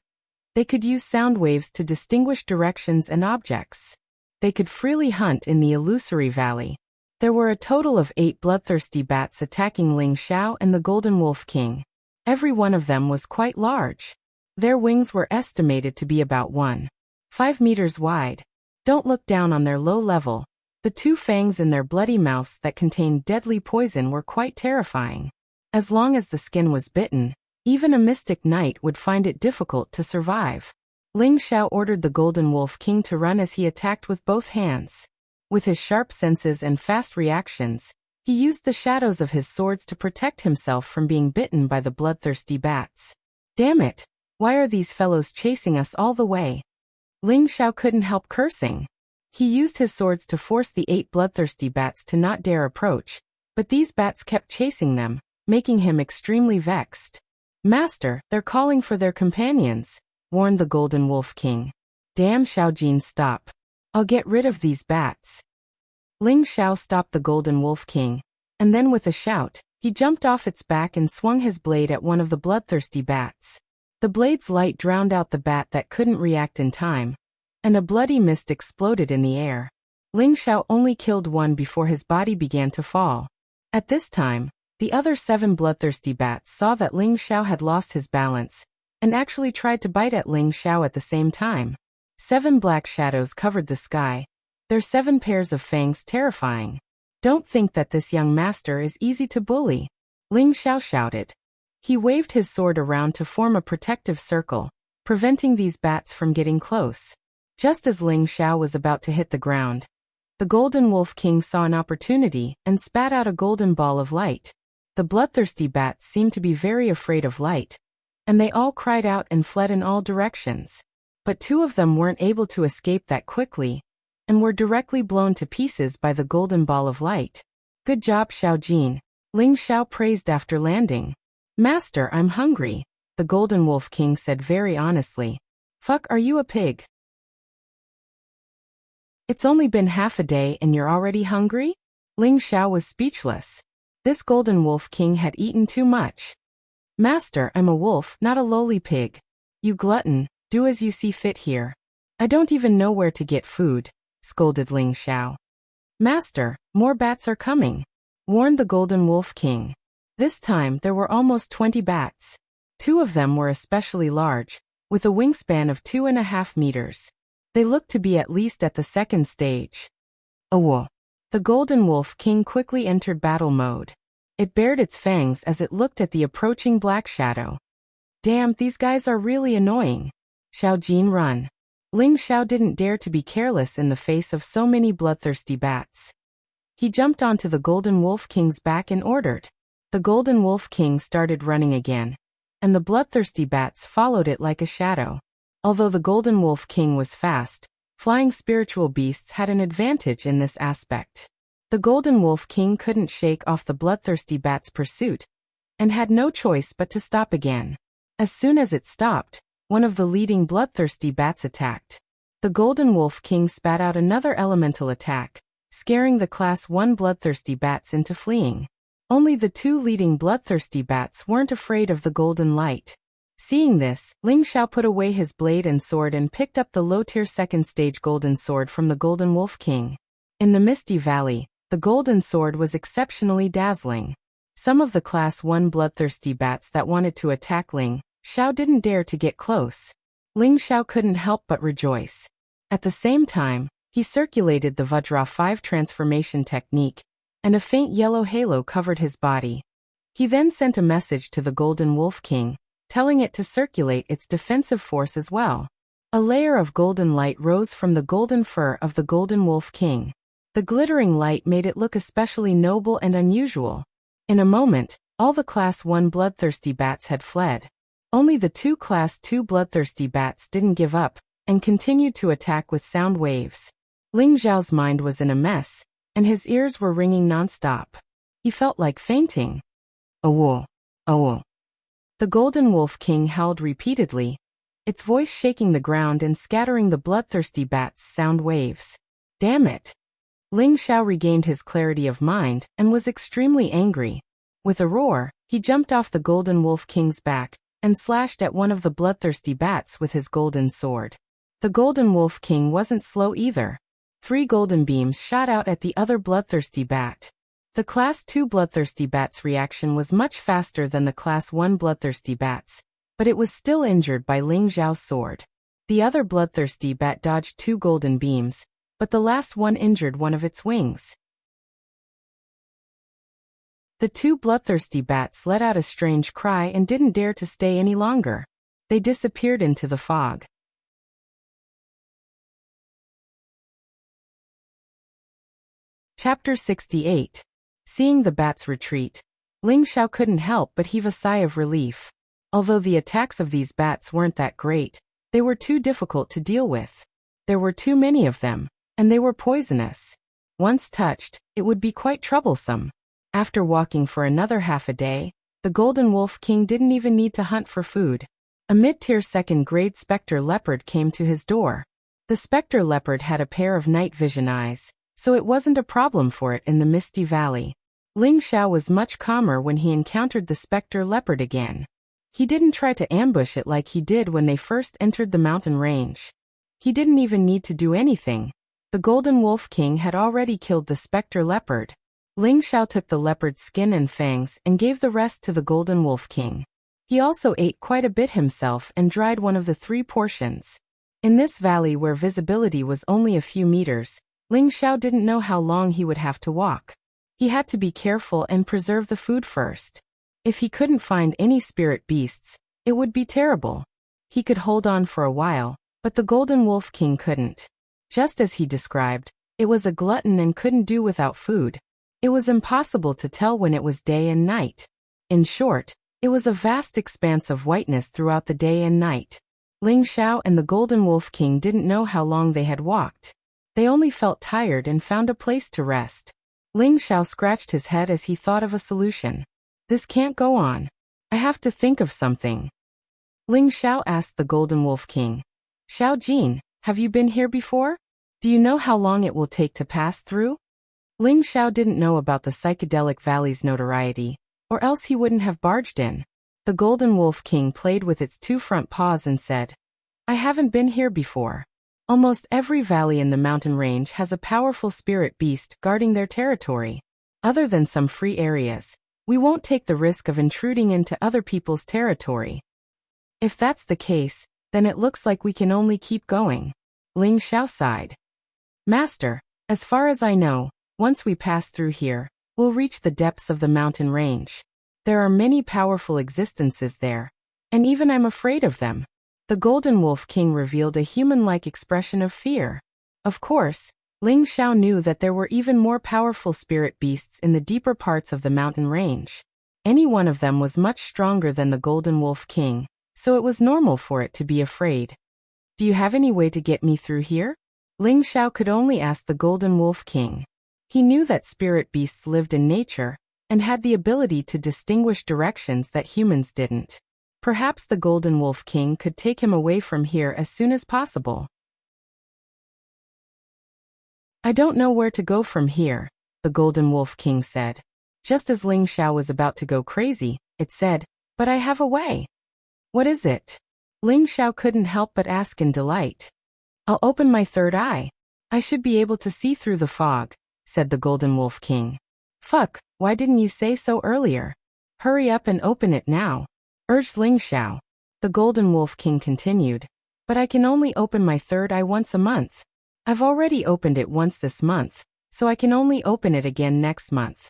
they could use sound waves to distinguish directions and objects. They could freely hunt in the illusory valley. There were a total of 8 bloodthirsty bats attacking Ling Xiao and the Golden Wolf King. Every one of them was quite large. Their wings were estimated to be about 1.5 meters wide. Don't look down on their low level. The 2 fangs in their bloody mouths that contained deadly poison were quite terrifying. As long as the skin was bitten, even a mystic knight would find it difficult to survive. Ling Xiao ordered the Golden Wolf King to run as he attacked with both hands. With his sharp senses and fast reactions, he used the shadows of his swords to protect himself from being bitten by the bloodthirsty bats. Damn it! Why are these fellows chasing us all the way? Ling Xiao couldn't help cursing. He used his swords to force the 8 bloodthirsty bats to not dare approach, but these bats kept chasing them, making him extremely vexed. "Master, they're calling for their companions," warned the Golden Wolf King. "Damn, Xiao Jin, stop. I'll get rid of these bats." Ling Xiao stopped the Golden Wolf King, and then with a shout, he jumped off its back and swung his blade at one of the bloodthirsty bats. The blade's light drowned out the bat that couldn't react in time, and a bloody mist exploded in the air. Ling Xiao only killed one before his body began to fall. At this time, the other 7 bloodthirsty bats saw that Ling Xiao had lost his balance, and actually tried to bite at Ling Xiao at the same time. 7 black shadows covered the sky, their 7 pairs of fangs terrifying. "Don't think that this young master is easy to bully," Ling Xiao shouted. He waved his sword around to form a protective circle, preventing these bats from getting close. Just as Ling Xiao was about to hit the ground, the Golden Wolf King saw an opportunity and spat out a golden ball of light. The bloodthirsty bats seemed to be very afraid of light, and they all cried out and fled in all directions. But 2 of them weren't able to escape that quickly, and were directly blown to pieces by the golden ball of light. "Good job, Xiao Jin," Ling Xiao praised after landing. "Master, I'm hungry," the Golden Wolf King said very honestly. "Fuck, are you a pig? It's only been half a day and you're already hungry?" Ling Xiao was speechless. This Golden Wolf King had eaten too much. "Master, I'm a wolf, not a lowly pig. You glutton, do as you see fit here. I don't even know where to get food," scolded Ling Xiao. "Master, more bats are coming," warned the Golden Wolf King. This time there were almost 20 bats. 2 of them were especially large, with a wingspan of 2.5 meters. They looked to be at least at the 2nd stage. "Oh!" The Golden Wolf King quickly entered battle mode. It bared its fangs as it looked at the approaching black shadow. "Damn, these guys are really annoying. Xiao Jin, run." Ling Xiao didn't dare to be careless in the face of so many bloodthirsty bats. He jumped onto the Golden Wolf King's back and ordered. The Golden Wolf King started running again, and the bloodthirsty bats followed it like a shadow. Although the Golden Wolf King was fast, flying spiritual beasts had an advantage in this aspect. The Golden Wolf King couldn't shake off the bloodthirsty bat's pursuit, and had no choice but to stop again. As soon as it stopped, one of the leading bloodthirsty bats attacked. The Golden Wolf King spat out another elemental attack, scaring the Class 1 bloodthirsty bats into fleeing. Only the two leading bloodthirsty bats weren't afraid of the golden light. Seeing this, Ling Xiao put away his blade and sword and picked up the low-tier second-stage golden sword from the Golden Wolf King. In the Misty Valley, the golden sword was exceptionally dazzling. Some of the Class 1 bloodthirsty bats that wanted to attack Ling Xiao didn't dare to get close. Ling Xiao couldn't help but rejoice. At the same time, he circulated the Vajra 5 transformation technique, and a faint yellow halo covered his body. He then sent a message to the Golden Wolf King, telling it to circulate its defensive force as well. A layer of golden light rose from the golden fur of the Golden Wolf King. The glittering light made it look especially noble and unusual. In a moment, all the Class 1 bloodthirsty bats had fled. Only the two Class 2 bloodthirsty bats didn't give up, and continued to attack with sound waves. Ling Xiao's mind was in a mess, and his ears were ringing non-stop. He felt like fainting. "Awo! Awo!" The Golden Wolf King howled repeatedly, its voice shaking the ground and scattering the bloodthirsty bats' sound waves. Damn it! Ling Xiao regained his clarity of mind and was extremely angry. With a roar, he jumped off the Golden Wolf King's back and slashed at one of the bloodthirsty bats with his golden sword. The Golden Wolf King wasn't slow either. 3 golden beams shot out at the other bloodthirsty bat. The Class 2 bloodthirsty bat's reaction was much faster than the Class 1 bloodthirsty bat's, but it was still injured by Ling Xiao's sword. The other bloodthirsty bat dodged 2 golden beams, but the last one injured one of its wings. The 2 bloodthirsty bats let out a strange cry and didn't dare to stay any longer. They disappeared into the fog. Chapter 68. Seeing the bats retreat, Ling Xiao couldn't help but heave a sigh of relief. Although the attacks of these bats weren't that great, they were too difficult to deal with. There were too many of them, and they were poisonous. Once touched, it would be quite troublesome. After walking for another half a day, the Golden Wolf King didn't even need to hunt for food. A mid-tier second-grade spectre leopard came to his door. The spectre leopard had a pair of night vision eyes, so it wasn't a problem for it in the Misty Valley. Ling Xiao was much calmer when he encountered the spectre leopard again. He didn't try to ambush it like he did when they first entered the mountain range. He didn't even need to do anything. The Golden Wolf King had already killed the spectre leopard. Ling Xiao took the leopard's skin and fangs and gave the rest to the Golden Wolf King. He also ate quite a bit himself and dried one of the 3 portions. In this valley where visibility was only a few meters, Ling Xiao didn't know how long he would have to walk. He had to be careful and preserve the food first. If he couldn't find any spirit beasts, it would be terrible. He could hold on for a while, but the Golden Wolf King couldn't. Just as he described, it was a glutton and couldn't do without food. It was impossible to tell when it was day and night. In short, it was a vast expanse of whiteness throughout the day and night. Ling Xiao and the Golden Wolf King didn't know how long they had walked. They only felt tired and found a place to rest. Ling Xiao scratched his head as he thought of a solution. This can't go on. I have to think of something. Ling Xiao asked the Golden Wolf King. Xiao Jin, have you been here before? Do you know how long it will take to pass through? Ling Xiao didn't know about the psychedelic valley's notoriety, or else he wouldn't have barged in. The Golden Wolf King played with its 2 front paws and said, I haven't been here before. Almost every valley in the mountain range has a powerful spirit beast guarding their territory. Other than some free areas, we won't take the risk of intruding into other people's territory. If that's the case, then it looks like we can only keep going. Ling Xiao sighed. Master, as far as I know, once we pass through here, we'll reach the depths of the mountain range. There are many powerful existences there, and even I'm afraid of them. The Golden Wolf King revealed a human-like expression of fear. Of course, Ling Xiao knew that there were even more powerful spirit beasts in the deeper parts of the mountain range. Any one of them was much stronger than the Golden Wolf King, so it was normal for it to be afraid. Do you have any way to get me through here? Ling Xiao could only ask the Golden Wolf King. He knew that spirit beasts lived in nature, and had the ability to distinguish directions that humans didn't. Perhaps the Golden Wolf King could take him away from here as soon as possible. I don't know where to go from here, the Golden Wolf King said. Just as Ling Xiao was about to go crazy, it said, but I have a way. What is it? Ling Xiao couldn't help but ask in delight. I'll open my third eye. I should be able to see through the fog, said the Golden Wolf King. Fuck, why didn't you say so earlier? Hurry up and open it now, urged Ling Xiao. The Golden Wolf King continued. But I can only open my third eye once a month. I've already opened it once this month, so I can only open it again next month.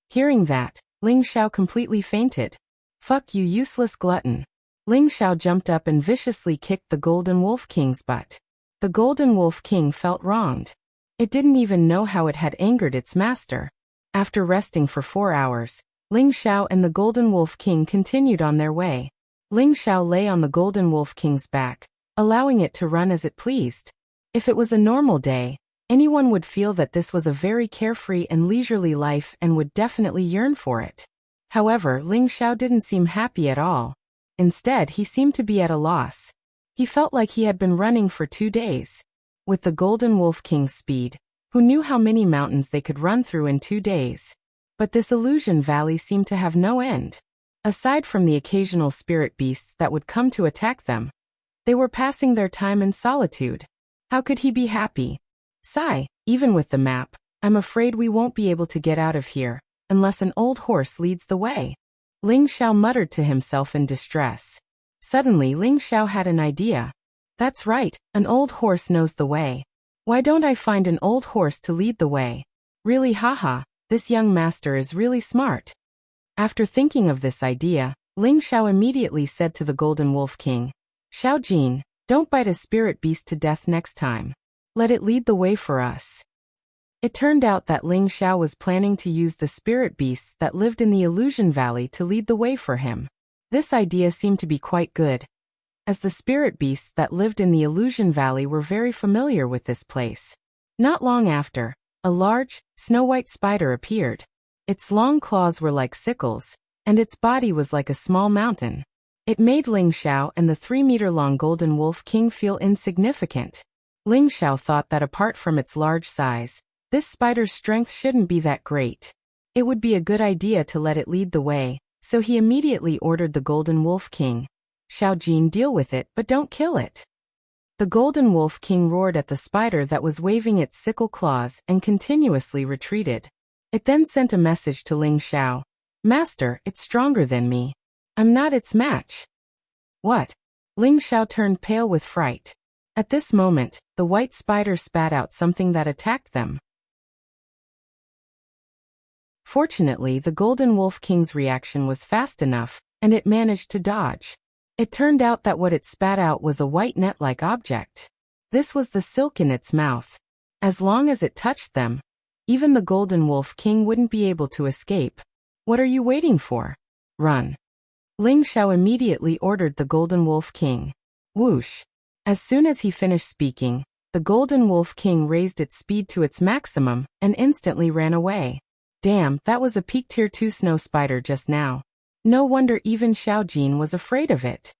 Hearing that, Ling Xiao completely fainted. Fuck you, useless glutton. Ling Xiao jumped up and viciously kicked the Golden Wolf King's butt. The Golden Wolf King felt wronged. It didn't even know how it had angered its master. After resting for 4 hours, Ling Xiao and the Golden Wolf King continued on their way. Ling Xiao lay on the Golden Wolf King's back, allowing it to run as it pleased. If it was a normal day, anyone would feel that this was a very carefree and leisurely life and would definitely yearn for it. However, Ling Xiao didn't seem happy at all. Instead, he seemed to be at a loss. He felt like he had been running for 2 days. With the Golden Wolf King's speed, who knew how many mountains they could run through in 2 days? But this illusion valley seemed to have no end. Aside from the occasional spirit beasts that would come to attack them, they were passing their time in solitude. How could he be happy? Sigh, even with the map, I'm afraid we won't be able to get out of here, unless an old horse leads the way. Ling Xiao muttered to himself in distress. Suddenly Ling Xiao had an idea. That's right, an old horse knows the way. Why don't I find an old horse to lead the way? Really, haha, this young master is really smart. After thinking of this idea, Ling Xiao immediately said to the Golden Wolf King, Xiao Jin, don't bite a spirit beast to death next time. Let it lead the way for us. It turned out that Ling Xiao was planning to use the spirit beasts that lived in the Illusion Valley to lead the way for him. This idea seemed to be quite good, as the spirit beasts that lived in the Illusion Valley were very familiar with this place. Not long after, a large, snow-white spider appeared. Its long claws were like sickles, and its body was like a small mountain. It made Ling Xiao and the 3-meter-long Golden Wolf King feel insignificant. Ling Xiao thought that apart from its large size, this spider's strength shouldn't be that great. It would be a good idea to let it lead the way, so he immediately ordered the Golden Wolf King, Xiao Jin, deal with it but don't kill it. The Golden Wolf King roared at the spider that was waving its sickle claws and continuously retreated. It then sent a message to Ling Xiao. Master, it's stronger than me. I'm not its match. What? Ling Xiao turned pale with fright. At this moment, the white spider spat out something that attacked them. Fortunately, the Golden Wolf King's reaction was fast enough, and it managed to dodge. It turned out that what it spat out was a white net-like object. This was the silk in its mouth. As long as it touched them, even the Golden Wolf King wouldn't be able to escape. What are you waiting for? Run. Ling Xiao immediately ordered the Golden Wolf King. Whoosh. As soon as he finished speaking, the Golden Wolf King raised its speed to its maximum and instantly ran away. Damn, that was a peak tier 2 snow spider just now. No wonder even Xiao Jin was afraid of it.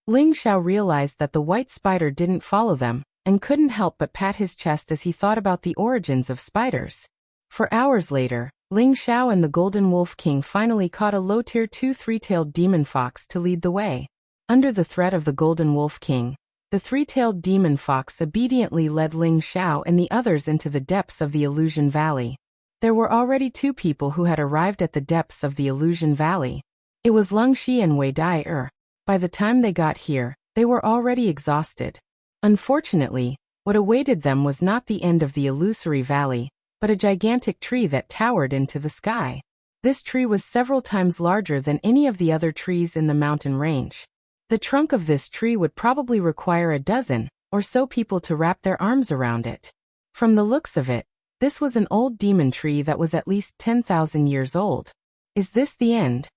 Ling Xiao realized that the white spider didn't follow them, and couldn't help but pat his chest as he thought about the origins of spiders. For hours later, Ling Xiao and the Golden Wolf King finally caught a low-tier 2 three-tailed demon fox to lead the way. Under the threat of the Golden Wolf King, the three-tailed demon fox obediently led Ling Xiao and the others into the depths of the Illusion Valley. There were already 2 people who had arrived at the depths of the Illusion Valley. It was Lung Xi and Wei Dai. By the time they got here, they were already exhausted. Unfortunately, what awaited them was not the end of the illusory valley, but a gigantic tree that towered into the sky. This tree was several times larger than any of the other trees in the mountain range. The trunk of this tree would probably require a dozen or so people to wrap their arms around it. From the looks of it, this was an old demon tree that was at least 10,000 years old. Is this the end?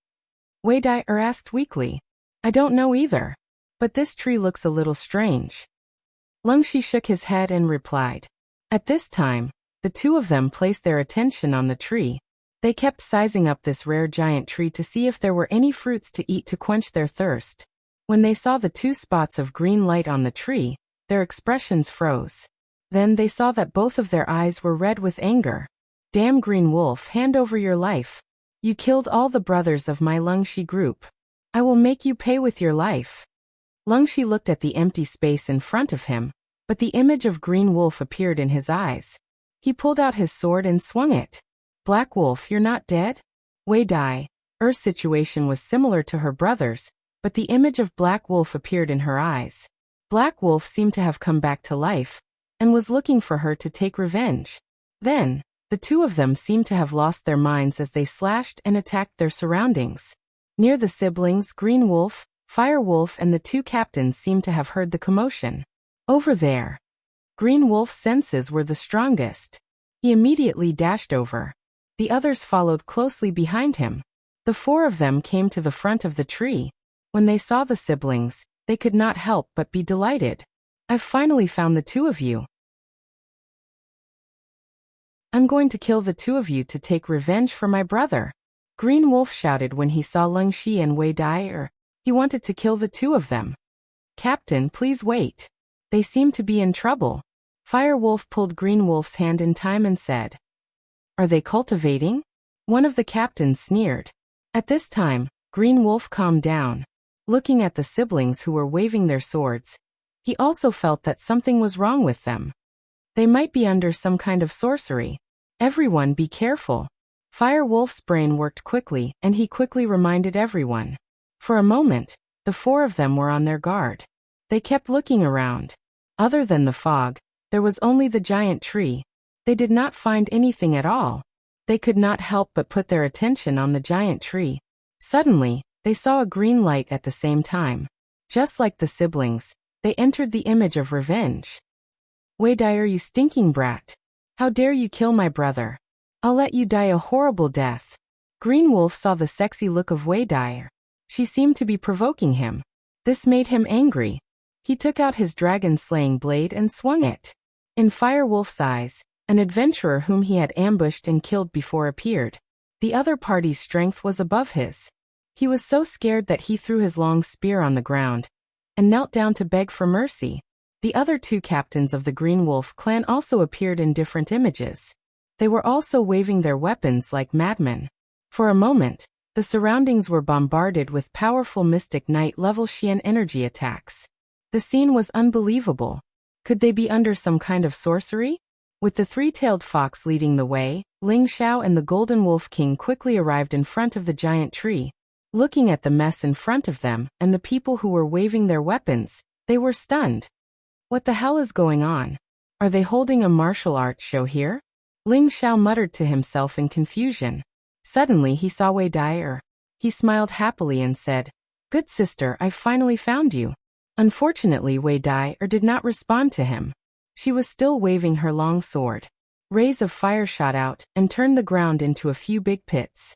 Wei Dai asked weakly. I don't know either. But this tree looks a little strange. Lung Xi shook his head and replied. At this time, the 2 of them placed their attention on the tree. They kept sizing up this rare giant tree to see if there were any fruits to eat to quench their thirst. When they saw the 2 spots of green light on the tree, their expressions froze. Then they saw that both of their eyes were red with anger. Damn green wolf, hand over your life. You killed all the brothers of my Lungshi group. I will make you pay with your life. Lungshi looked at the empty space in front of him, but the image of green wolf appeared in his eyes. He pulled out his sword and swung it. Black wolf, you're not dead? Wei Dai. Er's situation was similar to her brother's, but the image of Black Wolf appeared in her eyes. Black Wolf seemed to have come back to life, and was looking for her to take revenge. Then, the 2 of them seemed to have lost their minds as they slashed and attacked their surroundings. Near the siblings, Green Wolf, Fire Wolf and the 2 captains seemed to have heard the commotion. Over there. Green Wolf's senses were the strongest. He immediately dashed over. The others followed closely behind him. The 4 of them came to the front of the tree. When they saw the siblings, they could not help but be delighted. I've finally found the 2 of you. I'm going to kill the 2 of you to take revenge for my brother. Green Wolf shouted when he saw Lungshi and Wei Dai. He wanted to kill the 2 of them. Captain, please wait. They seem to be in trouble. Fire Wolf pulled Green Wolf's hand in time and said, Are they cultivating? One of the captains sneered. At this time, Green Wolf calmed down. Looking at the siblings who were waving their swords, he also felt that something was wrong with them. They might be under some kind of sorcery. Everyone be careful. Fire Wolf's brain worked quickly, and he quickly reminded everyone. For a moment, the 4 of them were on their guard. They kept looking around. Other than the fog, there was only the giant tree. They did not find anything at all. They could not help but put their attention on the giant tree. Suddenly, they saw a green light at the same time. Just like the siblings, they entered the image of revenge. Wei Dai, you stinking brat. How dare you kill my brother? I'll let you die a horrible death. Green Wolf saw the sexy look of Wei Dai. She seemed to be provoking him. This made him angry. He took out his dragon-slaying blade and swung it. In Fire Wolf's eyes, an adventurer whom he had ambushed and killed before appeared. The other party's strength was above his. He was so scared that he threw his long spear on the ground and knelt down to beg for mercy. The other 2 captains of the Green Wolf clan also appeared in different images. They were also waving their weapons like madmen. For a moment, the surroundings were bombarded with powerful Mystic Knight-level Xian energy attacks. The scene was unbelievable. Could they be under some kind of sorcery? With the 3-tailed fox leading the way, Ling Xiao and the Golden Wolf King quickly arrived in front of the giant tree. Looking at the mess in front of them and the people who were waving their weapons, they were stunned. What the hell is going on? Are they holding a martial arts show here? Ling Xiao muttered to himself in confusion. Suddenly he saw Wei Dai. He smiled happily and said, Good sister, I've finally found you. Unfortunately, Wei Dai did not respond to him. She was still waving her long sword. Rays of fire shot out and turned the ground into a few big pits.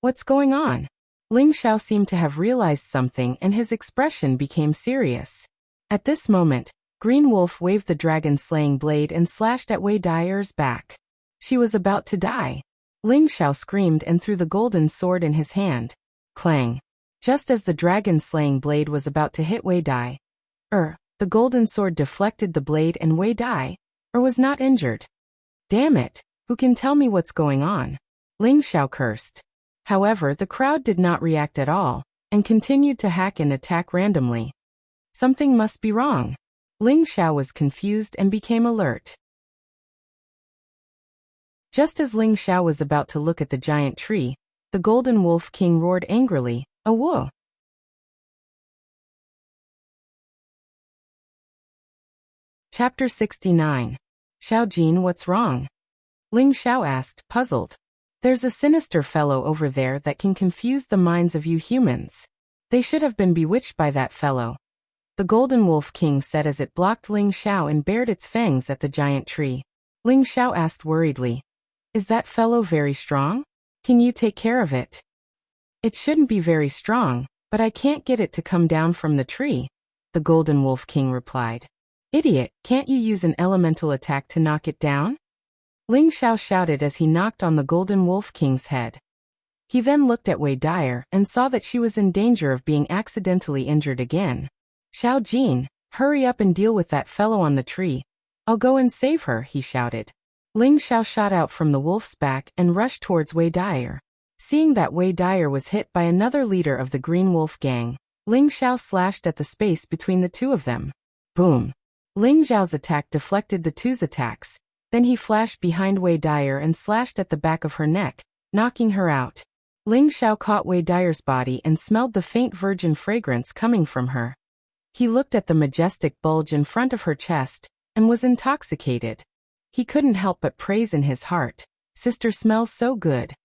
What's going on? Ling Xiao seemed to have realized something and his expression became serious. At this moment, Green Wolf waved the dragon-slaying blade and slashed at Wei Dai's back. She was about to die. Ling Xiao screamed and threw the golden sword in his hand. Clang! Just as the dragon-slaying blade was about to hit Wei Dai, the golden sword deflected the blade and Wei Dai was not injured. Damn it! Who can tell me what's going on? Ling Xiao cursed. However, the crowd did not react at all, and continued to hack and attack randomly. Something must be wrong. Ling Xiao was confused and became alert. Just as Ling Xiao was about to look at the giant tree, the Golden Wolf King roared angrily, "Awo!" Chapter 69. Xiaojin, what's wrong? Ling Xiao asked, puzzled. There's a sinister fellow over there that can confuse the minds of you humans. They should have been bewitched by that fellow. The Golden Wolf King said as it blocked Ling Xiao and bared its fangs at the giant tree. Ling Xiao asked worriedly, Is that fellow very strong? Can you take care of it? It shouldn't be very strong, but I can't get it to come down from the tree, the Golden Wolf King replied. Idiot, can't you use an elemental attack to knock it down? Ling Xiao shouted as he knocked on the Golden Wolf King's head. He then looked at Wei Dyer and saw that she was in danger of being accidentally injured again. Xiao Jin, hurry up and deal with that fellow on the tree. I'll go and save her, he shouted. Ling Xiao shot out from the wolf's back and rushed towards Wei Dyer. Seeing that Wei Dyer was hit by another leader of the Green Wolf Gang, Ling Xiao slashed at the space between the two of them. Boom! Ling Xiao's attack deflected the two's attacks. Then he flashed behind Wei Dyer and slashed at the back of her neck, knocking her out. Ling Xiao caught Wei Dyer's body and smelled the faint virgin fragrance coming from her. He looked at the majestic bulge in front of her chest and was intoxicated. He couldn't help but praise in his heart, "Sister smells so good."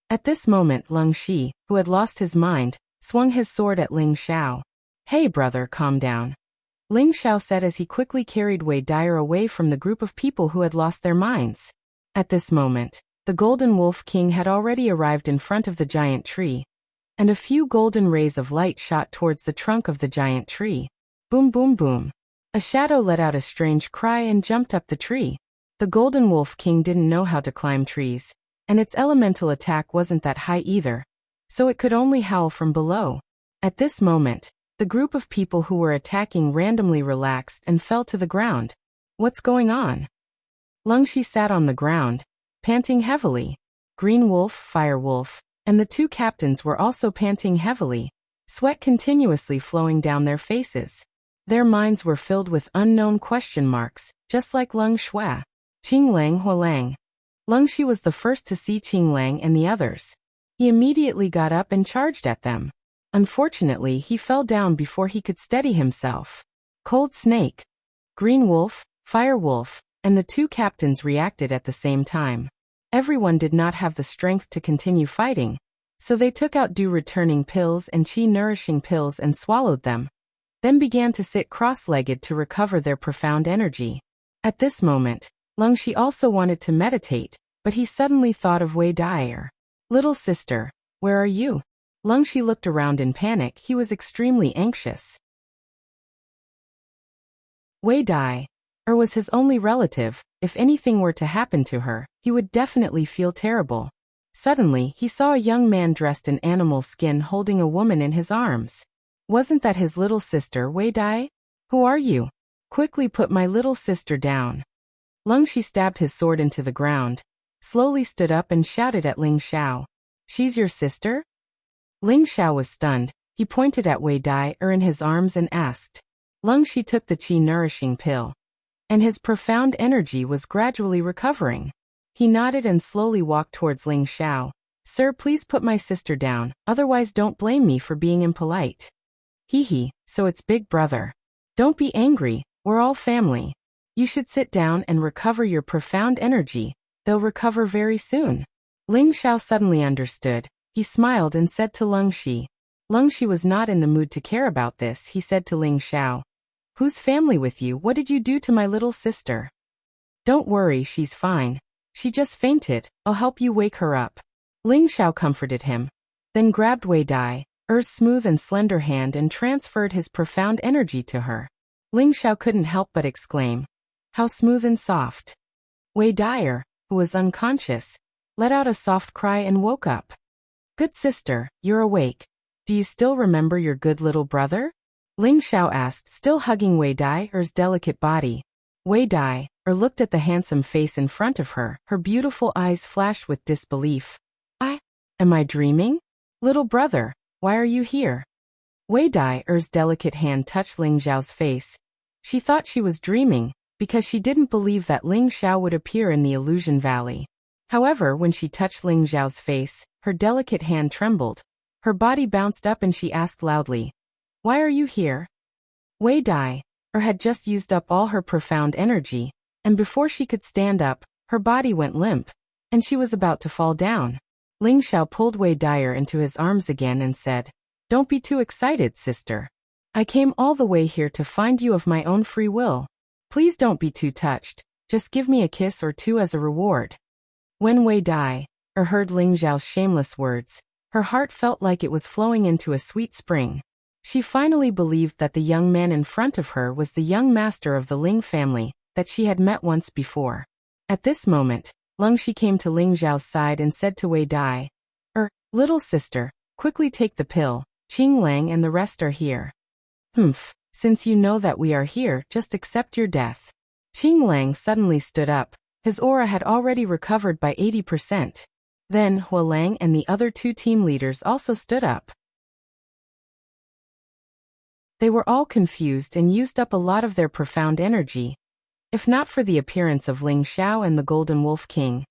At this moment Leng Shi, who had lost his mind, swung his sword at Ling Xiao. "Hey brother, calm down," Ling Xiao said as he quickly carried Wei Dyer away from the group of people who had lost their minds. At this moment, the Golden Wolf King had already arrived in front of the giant tree, and a few golden rays of light shot towards the trunk of the giant tree. Boom boom boom. A shadow let out a strange cry and jumped up the tree. The Golden Wolf King didn't know how to climb trees, and its elemental attack wasn't that high either, so it could only howl from below. At this moment, the group of people who were attacking randomly relaxed and fell to the ground. What's going on? Leng Shi sat on the ground, panting heavily. Green Wolf, Fire Wolf, and the two captains were also panting heavily, sweat continuously flowing down their faces. Their minds were filled with unknown question marks, just like Leng Shui. Qing Lang Hualang. Leng Shi was the first to see Qing Lang and the others. He immediately got up and charged at them. Unfortunately, he fell down before he could steady himself. Cold Snake, Green Wolf, Fire Wolf, and the two captains reacted at the same time. Everyone did not have the strength to continue fighting, so they took out dew returning pills and qi nourishing pills and swallowed them, then began to sit cross-legged to recover their profound energy. At this moment, Leng Shi also wanted to meditate, but he suddenly thought of Wei Dyer. "Little sister, where are you?" Leng Shi looked around in panic. He was extremely anxious. Wei Dyer was his only relative. If anything were to happen to her, he would definitely feel terrible. Suddenly, he saw a young man dressed in animal skin holding a woman in his arms. Wasn't that his little sister, Wei Dyer? "Who are you? Quickly put my little sister down." Leng Shi stabbed his sword into the ground, slowly stood up and shouted at Ling Xiao. "She's your sister?" Ling Xiao was stunned. He pointed at Wei Dyer in his arms and asked. Leng Shi took the qi nourishing pill, and his profound energy was gradually recovering. He nodded and slowly walked towards Ling Xiao. "Sir, please put my sister down, otherwise don't blame me for being impolite." "Hee, so it's Big Brother. Don't be angry, we're all family. You should sit down and recover your profound energy. They'll recover very soon." Ling Xiao suddenly understood. He smiled and said to Leng Shi. Leng Shi was not in the mood to care about this. He said to Ling Xiao, "Who's family with you? What did you do to my little sister?" "Don't worry, she's fine. She just fainted. I'll help you wake her up." Ling Xiao comforted him, then grabbed Wei Dyer's smooth and slender hand and transferred his profound energy to her. Ling Xiao couldn't help but exclaim, "How smooth and soft." Wei Dyer, who was unconscious, let out a soft cry and woke up. "Good sister, you're awake. Do you still remember your good little brother?" Ling Xiao asked, still hugging Wei Dyer's delicate body. Wei Dyer looked at the handsome face in front of her. Her beautiful eyes flashed with disbelief. Am I dreaming? Little brother, why are you here?" Wei Dyer's delicate hand touched Ling Xiao's face. She thought she was dreaming, because she didn't believe that Ling Xiao would appear in the Illusion Valley. However, when she touched Ling Xiao's face, her delicate hand trembled. Her body bounced up and she asked loudly, "Why are you here?" Wei Dyer had just used up all her profound energy, and before she could stand up, her body went limp, and she was about to fall down. Ling Xiao pulled Wei Dyer into his arms again and said, "Don't be too excited, sister. I came all the way here to find you of my own free will. Please don't be too touched. Just give me a kiss or two as a reward." When Wei Dyer heard Ling Xiao's shameless words, her heart felt like it was flowing into a sweet spring. She finally believed that the young man in front of her was the young master of the Ling family that she had met once before. At this moment, Leng Shi came to Ling Zhao's side and said to Wei Dai, little sister, quickly take the pill, Qing Lang and the rest are here. Humph, since you know that we are here, just accept your death. Qing Lang suddenly stood up. His aura had already recovered by 80%. Then Hua Lang and the other 2 team leaders also stood up. They were all confused and used up a lot of their profound energy. If not for the appearance of Ling Xiao and the Golden Wolf King,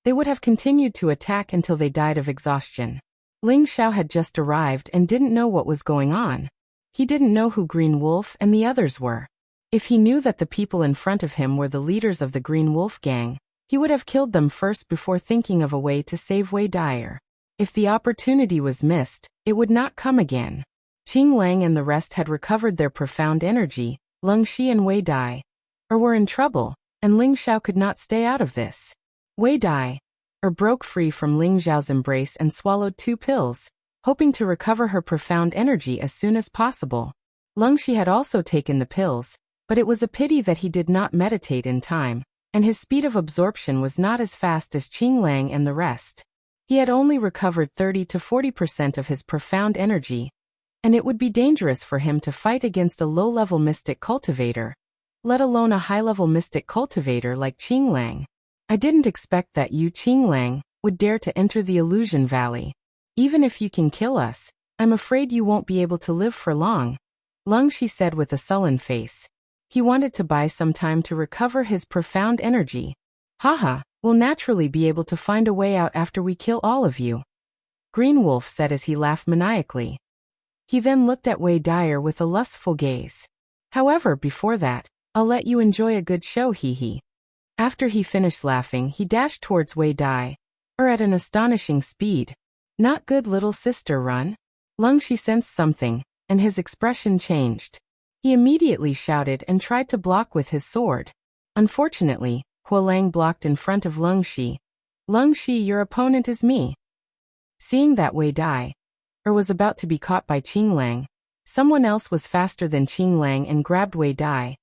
they would have continued to attack until they died of exhaustion. Ling Xiao had just arrived and didn't know what was going on. He didn't know who Green Wolf and the others were. If he knew that the people in front of him were the leaders of the Green Wolf gang, he would have killed them first before thinking of a way to save Wei Dai. If the opportunity was missed, it would not come again. Qing Lang and the rest had recovered their profound energy. Leng Shi and Wei Dai were in trouble, and Ling Xiao could not stay out of this. Wei Dai broke free from Ling Zhao's embrace and swallowed 2 pills, hoping to recover her profound energy as soon as possible. Leng Shi had also taken the pills, but it was a pity that he did not meditate in time, and his speed of absorption was not as fast as Qing Lang and the rest. He had only recovered 30 to 40% of his profound energy, and it would be dangerous for him to fight against a low-level mystic cultivator, let alone a high-level mystic cultivator like Qing Lang. I didn't expect that you, Qing Lang, would dare to enter the Illusion Valley. Even if you can kill us, I'm afraid you won't be able to live for long, Leng Shi said with a sullen face. He wanted to buy some time to recover his profound energy. Haha, we'll naturally be able to find a way out after we kill all of you, Green Wolf said as he laughed maniacally. He then looked at Wei Dai with a lustful gaze. However, before that, I'll let you enjoy a good show, hee. After he finished laughing, he dashed towards Wei Dai, at an astonishing speed. Not good, little sister, run. Leng Shi sensed something, and his expression changed. He immediately shouted and tried to block with his sword. Unfortunately, Hua Lang blocked in front of Leng Shi. Leng Shi, your opponent is me. Seeing that Wei Dai was about to be caught by Qing Lang, someone else was faster than Qing Lang and grabbed Wei Dai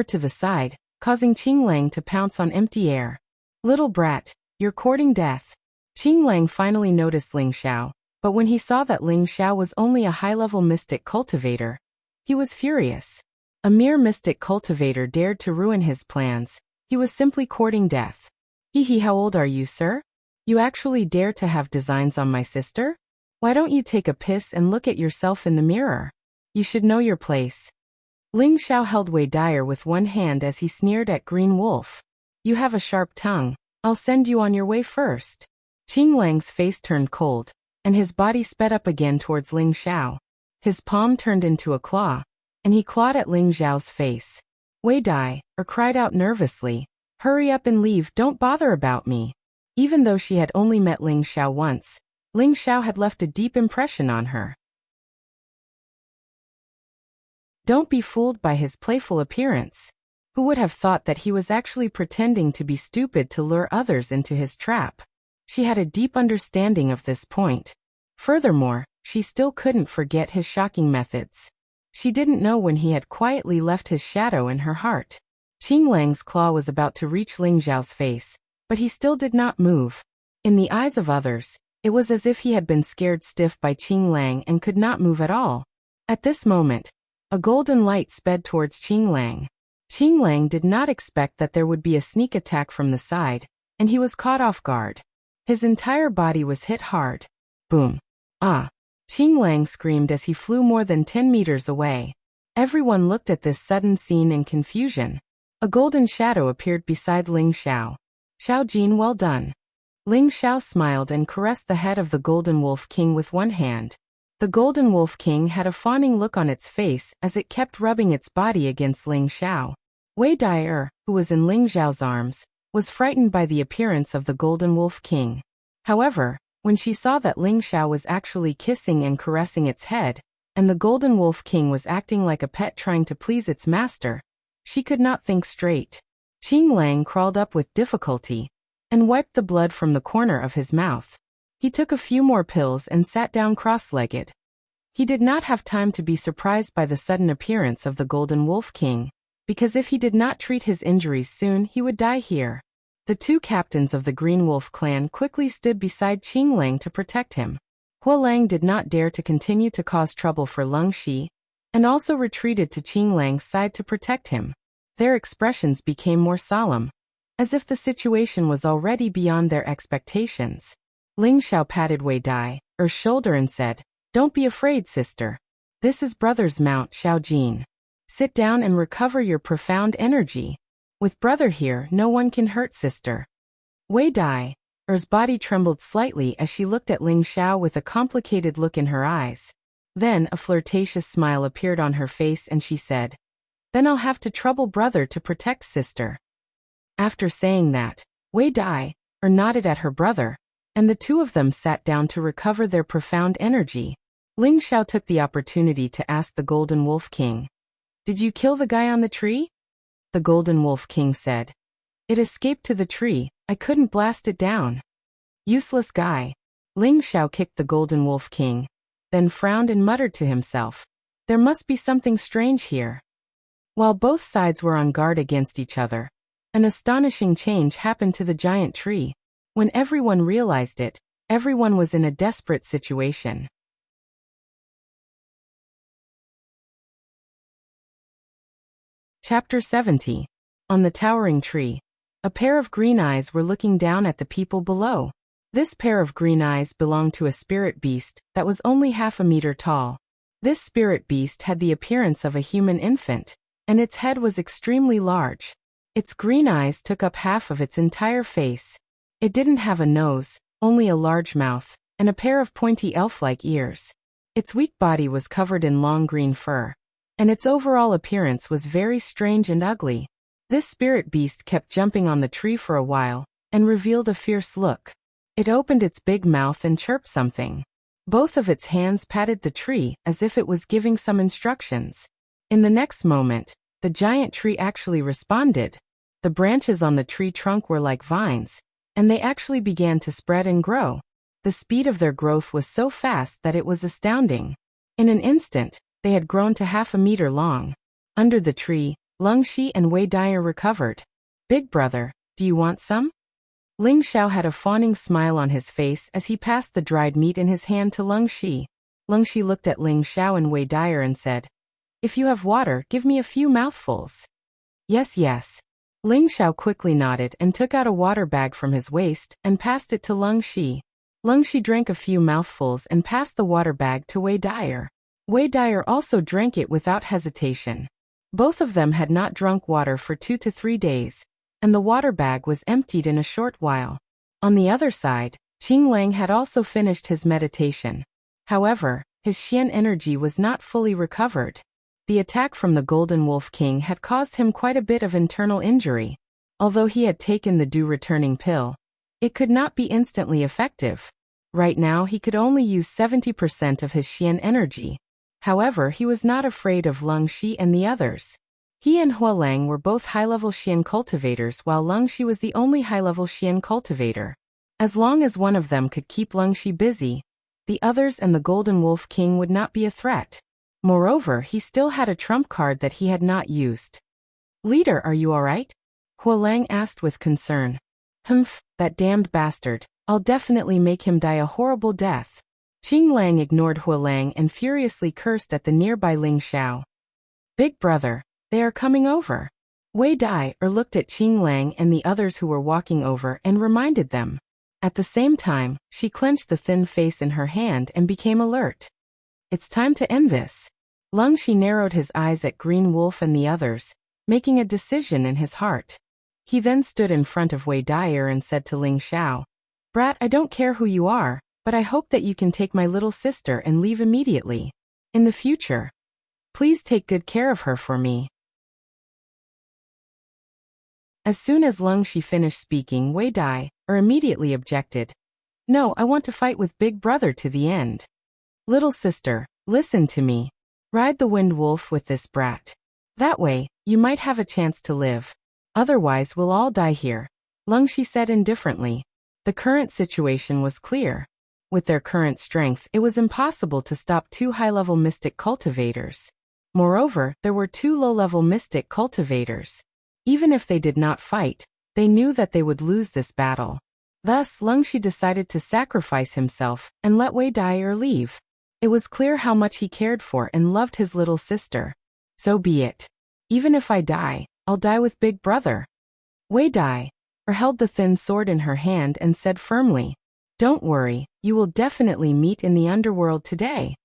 to the side, causing Qing Lang to pounce on empty air. Little brat, you're courting death. Qing Lang finally noticed Ling Xiao, but when he saw that Ling Xiao was only a high-level mystic cultivator, he was furious. A mere mystic cultivator dared to ruin his plans. He was simply courting death. Hee, how old are you, sir? You actually dare to have designs on my sister? Why don't you take a piss and look at yourself in the mirror? You should know your place. Ling Xiao held Wei Dai with one hand as he sneered at Green Wolf. You have a sharp tongue. I'll send you on your way first. Qing Lang's face turned cold, and his body sped up again towards Ling Xiao. His palm turned into a claw, and he clawed at Ling Xiao's face. Wei Dai cried out nervously, hurry up and leave, don't bother about me. Even though she had only met Ling Xiao once, Ling Xiao had left a deep impression on her. Don't be fooled by his playful appearance. Who would have thought that he was actually pretending to be stupid to lure others into his trap? She had a deep understanding of this point. Furthermore, she still couldn't forget his shocking methods. She didn't know when he had quietly left his shadow in her heart. Qing Lang's claw was about to reach Ling Zhao's face, but he still did not move. In the eyes of others, it was as if he had been scared stiff by Qing Lang and could not move at all. At this moment, a golden light sped towards Qing Lang. Qing Lang did not expect that there would be a sneak attack from the side, and he was caught off guard. His entire body was hit hard. Boom. Ah! Qing Lang screamed as he flew more than 10 meters away. Everyone looked at this sudden scene in confusion. A golden shadow appeared beside Ling Xiao. Xiao Jin, well done. Ling Xiao smiled and caressed the head of the Golden Wolf King with one hand. The Golden Wolf King had a fawning look on its face as it kept rubbing its body against Ling Xiao. Wei Dai, who was in Ling Xiao's arms, was frightened by the appearance of the Golden Wolf King. However, when she saw that Ling Xiao was actually kissing and caressing its head, and the Golden Wolf King was acting like a pet trying to please its master, she could not think straight. Qing Lang crawled up with difficulty and wiped the blood from the corner of his mouth. He took a few more pills and sat down cross-legged. He did not have time to be surprised by the sudden appearance of the Golden Wolf King, because if he did not treat his injuries soon, he would die here. The two captains of the Green Wolf clan quickly stood beside Qing Lang to protect him. Hua Lang did not dare to continue to cause trouble for Leng Shi, and also retreated to Qing Lang's side to protect him. Their expressions became more solemn, as if the situation was already beyond their expectations. Ling Xiao patted Wei Dai's shoulder and said, "Don't be afraid, sister. This is brother's mount, Xiao Jin. Sit down and recover your profound energy. With brother here, no one can hurt sister." Wei Dai's body trembled slightly as she looked at Ling Xiao with a complicated look in her eyes. Then a flirtatious smile appeared on her face and she said, "Then I'll have to trouble brother to protect sister." After saying that, Wei Dai nodded at her brother, and the two of them sat down to recover their profound energy. Ling Xiao took the opportunity to ask the Golden Wolf King, "Did you kill the guy on the tree?" The Golden Wolf King said, "It escaped to the tree, I couldn't blast it down." "Useless guy." Ling Xiao kicked the Golden Wolf King, then frowned and muttered to himself, "There must be something strange here." While both sides were on guard against each other, an astonishing change happened to the giant tree. When everyone realized it, everyone was in a desperate situation. Chapter 70. On the towering tree. A pair of green eyes were looking down at the people below. This pair of green eyes belonged to a spirit beast that was only half a meter tall. This spirit beast had the appearance of a human infant, and its head was extremely large. Its green eyes took up half of its entire face. It didn't have a nose, only a large mouth, and a pair of pointy elf-like ears. Its weak body was covered in long green fur, and its overall appearance was very strange and ugly. This spirit beast kept jumping on the tree for a while, and revealed a fierce look. It opened its big mouth and chirped something. Both of its hands patted the tree as if it was giving some instructions. In the next moment, the giant tree actually responded. The branches on the tree trunk were like vines, and they actually began to spread and grow. The speed of their growth was so fast that it was astounding. In an instant, they had grown to half a meter long. Under the tree, Leng Shi and Wei Dai recovered. "Big brother, do you want some?" Ling Xiao had a fawning smile on his face as he passed the dried meat in his hand to Leng Shi. Leng Shi looked at Ling Xiao and Wei Dai and said, "If you have water, give me a few mouthfuls." Yes. Ling Xiao quickly nodded and took out a water bag from his waist and passed it to Leng Shi. Leng Shi drank a few mouthfuls and passed the water bag to Wei Dai. Wei Dai also drank it without hesitation. Both of them had not drunk water for 2 to 3 days, and the water bag was emptied in a short while. On the other side, Qing Lang had also finished his meditation. However, his Xian energy was not fully recovered. The attack from the Golden Wolf King had caused him quite a bit of internal injury. Although he had taken the dew returning pill, it could not be instantly effective. Right now he could only use 70% of his Xian energy. However, he was not afraid of Leng Shi and the others. He and Hua Lang were both high-level Xian cultivators while Leng Shi was the only high-level Xian cultivator. As long as one of them could keep Leng Shi busy, the others and the Golden Wolf King would not be a threat. Moreover, he still had a trump card that he had not used. "Leader, are you alright?" Hua Lang asked with concern. "Humph, that damned bastard. I'll definitely make him die a horrible death." Qing Lang ignored Hua Lang and furiously cursed at the nearby Ling Xiao. "Big brother, they are coming over." Wei Dai looked at Qing Lang and the others who were walking over and reminded them. At the same time, she clenched the thin face in her hand and became alert. "It's time to end this." Leng Shi narrowed his eyes at Green Wolf and the others, making a decision in his heart. He then stood in front of Wei Dai and said to Ling Xiao, "Brat, I don't care who you are, but I hope that you can take my little sister and leave immediately. In the future, please take good care of her for me." As soon as Leng Shi finished speaking, Wei Dai immediately objected. "No, I want to fight with Big Brother to the end. Little sister, listen to me. Ride the Wind Wolf with this brat. That way, you might have a chance to live. Otherwise we'll all die here," Leng Shi said indifferently. The current situation was clear. With their current strength, it was impossible to stop 2 high-level mystic cultivators. Moreover, there were 2 low-level mystic cultivators. Even if they did not fight, They knew that they would lose this battle. Thus, Leng Shi decided to sacrifice himself and let Wei Dai leave. It was clear how much he cared for and loved his little sister. So be it. Even if I die, I'll die with Big Brother. Wei Dai held the thin sword in her hand and said firmly, "Don't worry, you will definitely meet in the underworld today."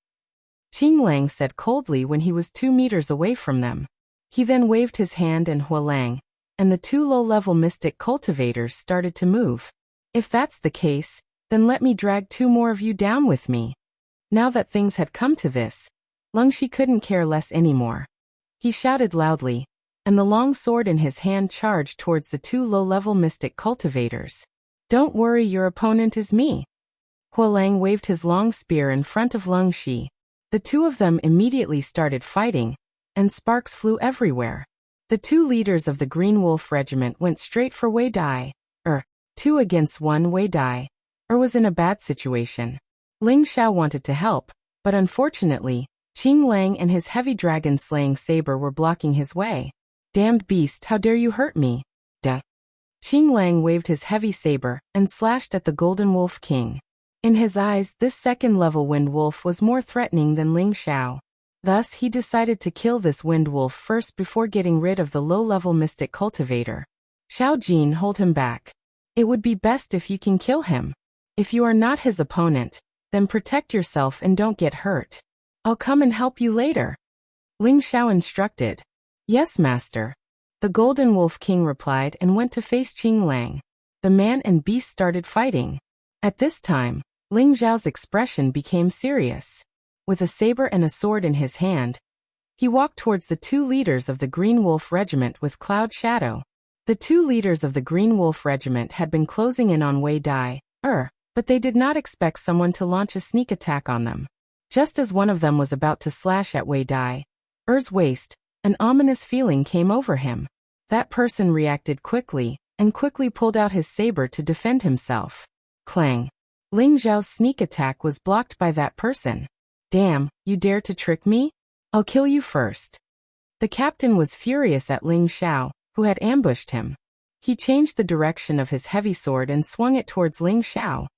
Qing Lang said coldly when he was 2 meters away from them. He then waved his hand and Hua Lang, and the 2 low-level mystic cultivators started to move. "If that's the case, then let me drag 2 more of you down with me." Now that things had come to this, Leng Shi couldn't care less anymore. He shouted loudly, and the long sword in his hand charged towards the 2 low-level mystic cultivators. "Don't worry, your opponent is me." Hua Lang waved his long spear in front of Leng Shi. The 2 of them immediately started fighting, and sparks flew everywhere. The 2 leaders of the Green Wolf Regiment went straight for Wei Dai. 2 against 1. Wei Dai was in a bad situation. Ling Xiao wanted to help, but unfortunately, Qing Lang and his heavy dragon-slaying saber were blocking his way. "Damned beast, how dare you hurt me?" Qing Lang waved his heavy saber and slashed at the Golden Wolf King. In his eyes, this second-level Wind Wolf was more threatening than Ling Xiao. Thus, he decided to kill this Wind Wolf first before getting rid of the low-level Mystic Cultivator. "Xiao Jin, hold him back. It would be best if you can kill him. If you are not his opponent, then protect yourself and don't get hurt. I'll come and help you later," Ling Xiao instructed. "Yes, master," the Golden Wolf King replied and went to face Qing Lang. The man and beast started fighting. At this time, Ling Xiao's expression became serious. With a saber and a sword in his hand, he walked towards the 2 leaders of the Green Wolf Regiment with Cloud Shadow. The 2 leaders of the Green Wolf Regiment had been closing in on Wei Dai, but they did not expect someone to launch a sneak attack on them. Just as one of them was about to slash at Wei Dai's waist, an ominous feeling came over him. That person reacted quickly, and quickly pulled out his saber to defend himself. Clang! Ling Xiao's sneak attack was blocked by that person. "Damn, you dare to trick me? I'll kill you first." The captain was furious at Ling Xiao, who had ambushed him. He changed the direction of his heavy sword and swung it towards Ling Xiao.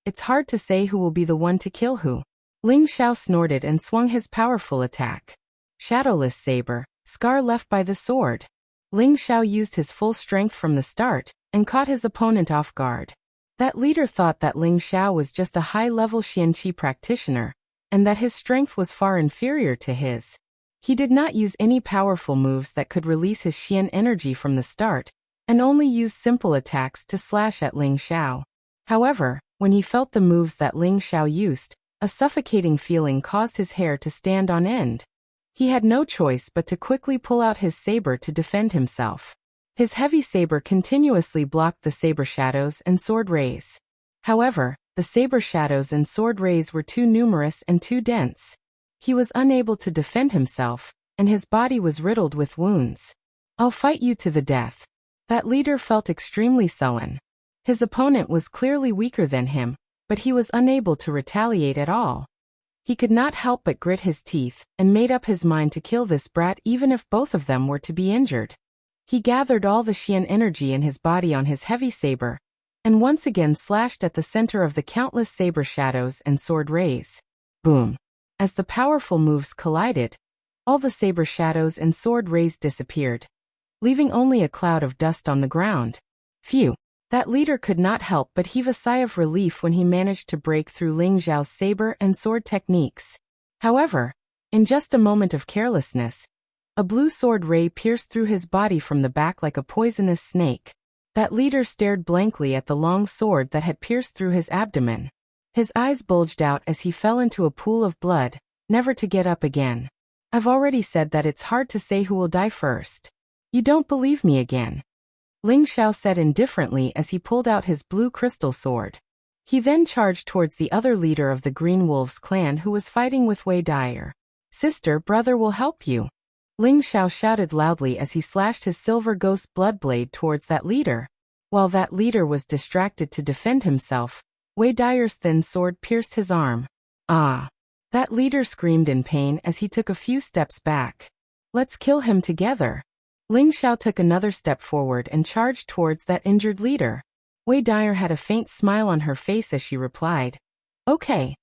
It's hard to say who will be the one to kill who. Ling Xiao snorted and swung his powerful attack. Shadowless saber, scar left by the sword. Ling Xiao used his full strength from the start, and caught his opponent off guard. That leader thought that Ling Xiao was just a high-level Xianqi practitioner, and that his strength was far inferior to his. He did not use any powerful moves that could release his Xian energy from the start, and only used simple attacks to slash at Ling Xiao. However, when he felt the moves that Ling Xiao used, a suffocating feeling caused his hair to stand on end. He had no choice but to quickly pull out his saber to defend himself. His heavy saber continuously blocked the saber shadows and sword rays. However, the saber shadows and sword rays were too numerous and too dense. He was unable to defend himself, and his body was riddled with wounds. "I'll fight you to the death." That leader felt extremely sullen. His opponent was clearly weaker than him, but he was unable to retaliate at all. He could not help but grit his teeth, and made up his mind to kill this brat even if both of them were to be injured. He gathered all the Xian energy in his body on his heavy saber, and once again slashed at the center of the countless saber shadows and sword rays. Boom! As the powerful moves collided, all the saber shadows and sword rays disappeared, leaving only a cloud of dust on the ground. Phew! That leader could not help but heave a sigh of relief when he managed to break through Ling Xiao's saber and sword techniques. However, in just a moment of carelessness, a blue sword ray pierced through his body from the back like a poisonous snake. That leader stared blankly at the long sword that had pierced through his abdomen. His eyes bulged out as he fell into a pool of blood, never to get up again. "I've already said that it's hard to say who will die first. You don't believe me again," Ling Xiao said indifferently as he pulled out his blue crystal sword. He then charged towards the other leader of the Green Wolves clan who was fighting with Wei Dai. "Sister, brother will help you," Ling Xiao shouted loudly as he slashed his silver ghost blood blade towards that leader. While that leader was distracted to defend himself, Wei Dai's thin sword pierced his arm. "Ah!" That leader screamed in pain as he took a few steps back. "Let's kill him together." Ling Xiao took another step forward and charged towards that injured leader. Wei Dyer had a faint smile on her face as she replied, "Okay."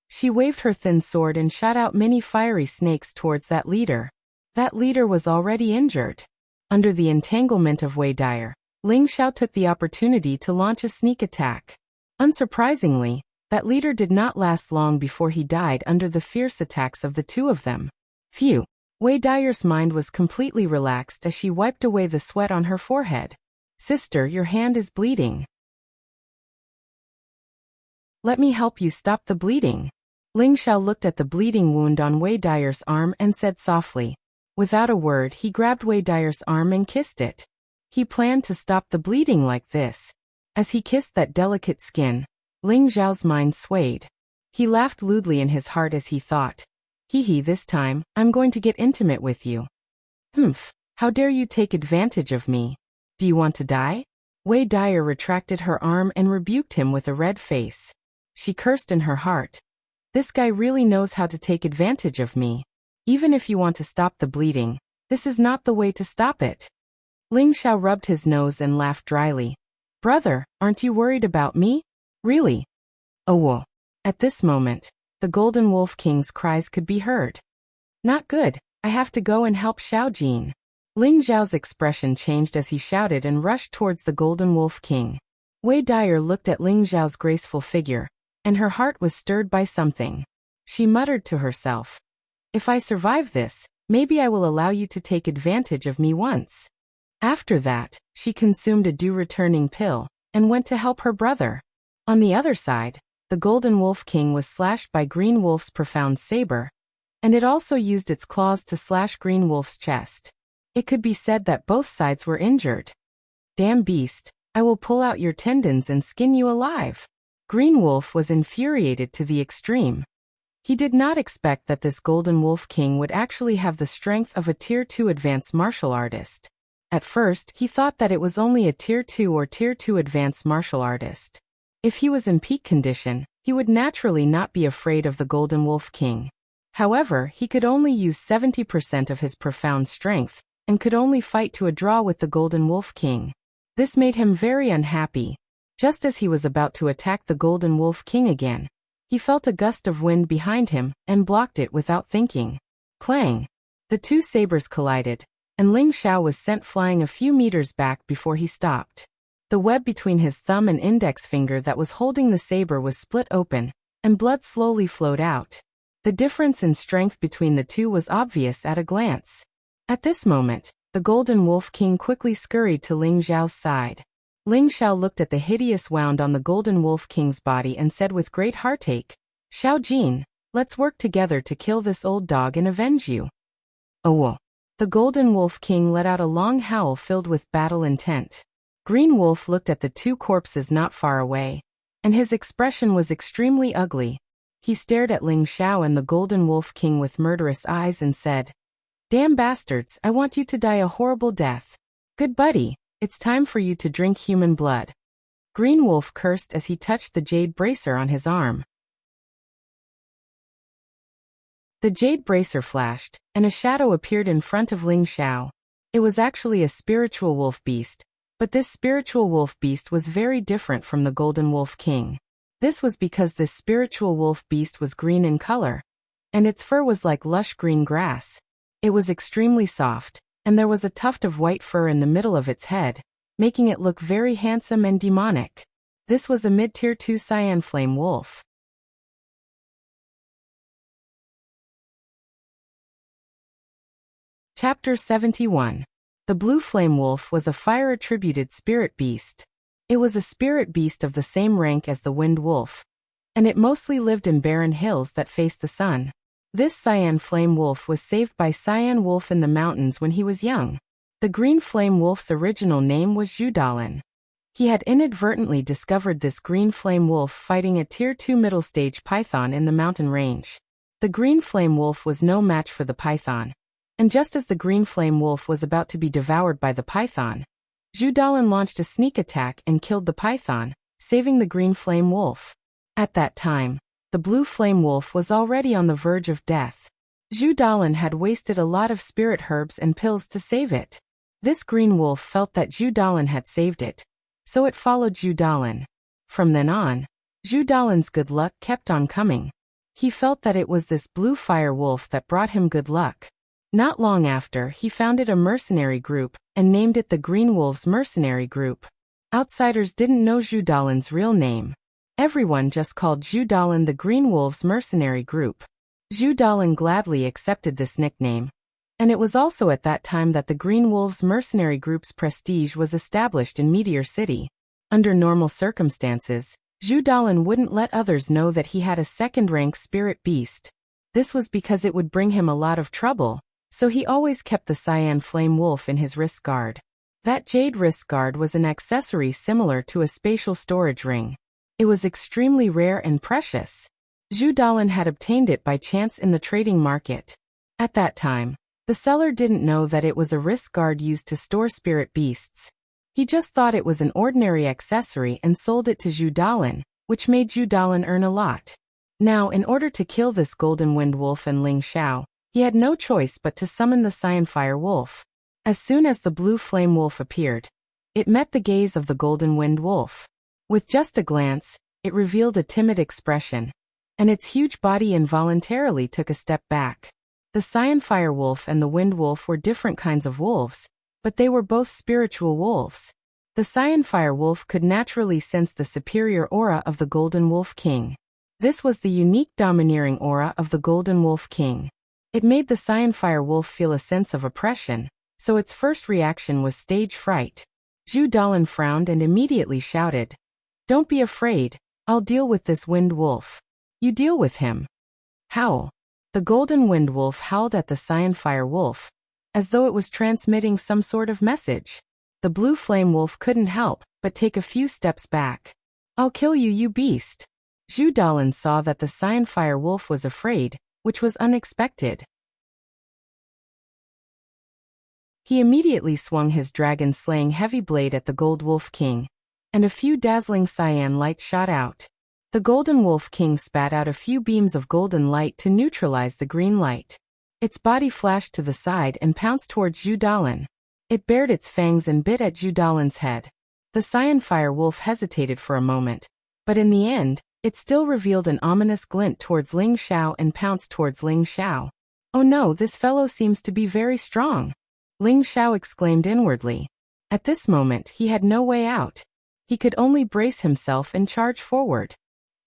She waved her thin sword and shot out many fiery snakes towards that leader. That leader was already injured. Under the entanglement of Wei Dyer, Ling Xiao took the opportunity to launch a sneak attack. Unsurprisingly, that leader did not last long before he died under the fierce attacks of the two of them. Phew! Wei Dyer's mind was completely relaxed as she wiped away the sweat on her forehead. "Sister, your hand is bleeding. Let me help you stop the bleeding." Ling Xiao looked at the bleeding wound on Wei Dyer's arm and said softly. Without a word, he grabbed Wei Dyer's arm and kissed it. He planned to stop the bleeding like this. As he kissed that delicate skin, Ling Xiao's mind swayed. He laughed lewdly in his heart as he thought, "Hee, this time, I'm going to get intimate with you." "Humph, how dare you take advantage of me? Do you want to die?" Wei Dyer retracted her arm and rebuked him with a red face. She cursed in her heart. "This guy really knows how to take advantage of me. Even if you want to stop the bleeding, this is not the way to stop it." Ling Xiao rubbed his nose and laughed dryly. "Brother, aren't you worried about me? Really?" "Oh, whoa." At this moment, the Golden Wolf King's cries could be heard. "Not good, I have to go and help Xiao Jin." Ling Xiao's expression changed as he shouted and rushed towards the Golden Wolf King. Wei Dyer looked at Ling Xiao's graceful figure, and her heart was stirred by something. She muttered to herself, "If I survive this, maybe I will allow you to take advantage of me once." After that, she consumed a dew-returning pill, and went to help her brother. On the other side, the Golden Wolf King was slashed by Green Wolf's profound saber, and it also used its claws to slash Green Wolf's chest. It could be said that both sides were injured. "Damn beast, I will pull out your tendons and skin you alive." Green Wolf was infuriated to the extreme. He did not expect that this Golden Wolf King would actually have the strength of a Tier 2 advanced martial artist. At first, he thought that it was only a Tier 2 or Tier 2 advanced martial artist. If he was in peak condition, he would naturally not be afraid of the Golden Wolf King. However, he could only use 70% of his profound strength, and could only fight to a draw with the Golden Wolf King. This made him very unhappy. Just as he was about to attack the Golden Wolf King again, he felt a gust of wind behind him and blocked it without thinking. Clang! The two sabers collided, and Ling Xiao was sent flying a few meters back before he stopped. The web between his thumb and index finger that was holding the saber was split open, and blood slowly flowed out. The difference in strength between the two was obvious at a glance. At this moment, the Golden Wolf King quickly scurried to Ling Xiao's side. Ling Xiao looked at the hideous wound on the Golden Wolf King's body and said with great heartache, "Xiao Jin, let's work together to kill this old dog and avenge you." "Oh, whoa." The Golden Wolf King let out a long howl filled with battle intent. Green Wolf looked at the two corpses not far away, and his expression was extremely ugly. He stared at Ling Xiao and the Golden Wolf King with murderous eyes and said, "Damn bastards, I want you to die a horrible death. Good buddy, it's time for you to drink human blood." Green Wolf cursed as he touched the jade bracer on his arm. The jade bracer flashed, and a shadow appeared in front of Ling Xiao. It was actually a spiritual wolf beast, but this spiritual wolf beast was very different from the Golden Wolf King. This was because this spiritual wolf beast was green in color, and its fur was like lush green grass. It was extremely soft, and there was a tuft of white fur in the middle of its head, making it look very handsome and demonic. This was a mid-tier 2 cyan flame wolf. Chapter 71. The blue flame wolf was a fire-attributed spirit beast. It was a spirit beast of the same rank as the wind wolf, and it mostly lived in barren hills that faced the sun. This cyan flame wolf was saved by Cyan Wolf in the mountains when he was young. The green flame wolf's original name was Zhudalan. He had inadvertently discovered this green flame wolf fighting a Tier 2 middle stage python in the mountain range. The green flame wolf was no match for the python, and just as the green flame wolf was about to be devoured by the python, Zhudalan launched a sneak attack and killed the python, saving the green flame wolf. At that time, the blue flame wolf was already on the verge of death. Zhudalan had wasted a lot of spirit herbs and pills to save it. This green wolf felt that Zhu Dalan had saved it, so it followed Zhu Dalan. From then on, Zhu Dalan's good luck kept on coming. He felt that it was this blue fire wolf that brought him good luck. Not long after, he founded a mercenary group and named it the Green Wolves Mercenary Group. Outsiders didn't know Zhu Dalan's real name. Everyone just called Zhu Dalan the Green Wolves Mercenary Group. Zhu Dalan gladly accepted this nickname. And it was also at that time that the Green Wolves Mercenary Group's prestige was established in Meteor City. Under normal circumstances, Zhu Dalan wouldn't let others know that he had a second-rank spirit beast. This was because it would bring him a lot of trouble, so he always kept the cyan flame wolf in his wrist guard. That jade wrist guard was an accessory similar to a spatial storage ring. It was extremely rare and precious. Zhu Dalan had obtained it by chance in the trading market. At that time, the seller didn't know that it was a wrist guard used to store spirit beasts. He just thought it was an ordinary accessory and sold it to Zhu Dalan, which made Zhu Dalan earn a lot. Now, in order to kill this golden wind wolf and Ling Xiao, he had no choice but to summon the cyan fire wolf. As soon as the blue flame wolf appeared, it met the gaze of the golden wind wolf. With just a glance, it revealed a timid expression, and its huge body involuntarily took a step back. The cyan fire wolf and the wind wolf were different kinds of wolves, but they were both spiritual wolves. The cyan fire wolf could naturally sense the superior aura of the golden wolf king. This was the unique domineering aura of the golden wolf king. It made the cyan fire wolf feel a sense of oppression, so its first reaction was stage fright. Zhu Dalan frowned and immediately shouted, "Don't be afraid, I'll deal with this wind wolf." "You deal with him." "Howl." The golden wind wolf howled at the cyan fire wolf, as though it was transmitting some sort of message. The blue flame wolf couldn't help but take a few steps back. "I'll kill you, you beast." Zhu Dalan saw that the cyan fire wolf was afraid, which was unexpected. He immediately swung his dragon-slaying heavy blade at the gold wolf king, and a few dazzling cyan lights shot out. The golden wolf king spat out a few beams of golden light to neutralize the green light. Its body flashed to the side and pounced towards Zhu Dalan. It bared its fangs and bit at Zhu Dalan's head. The cyan fire wolf hesitated for a moment, but in the end, it still revealed an ominous glint towards Ling Xiao and pounced towards Ling Xiao. "Oh no, this fellow seems to be very strong," Ling Xiao exclaimed inwardly. At this moment, he had no way out. He could only brace himself and charge forward.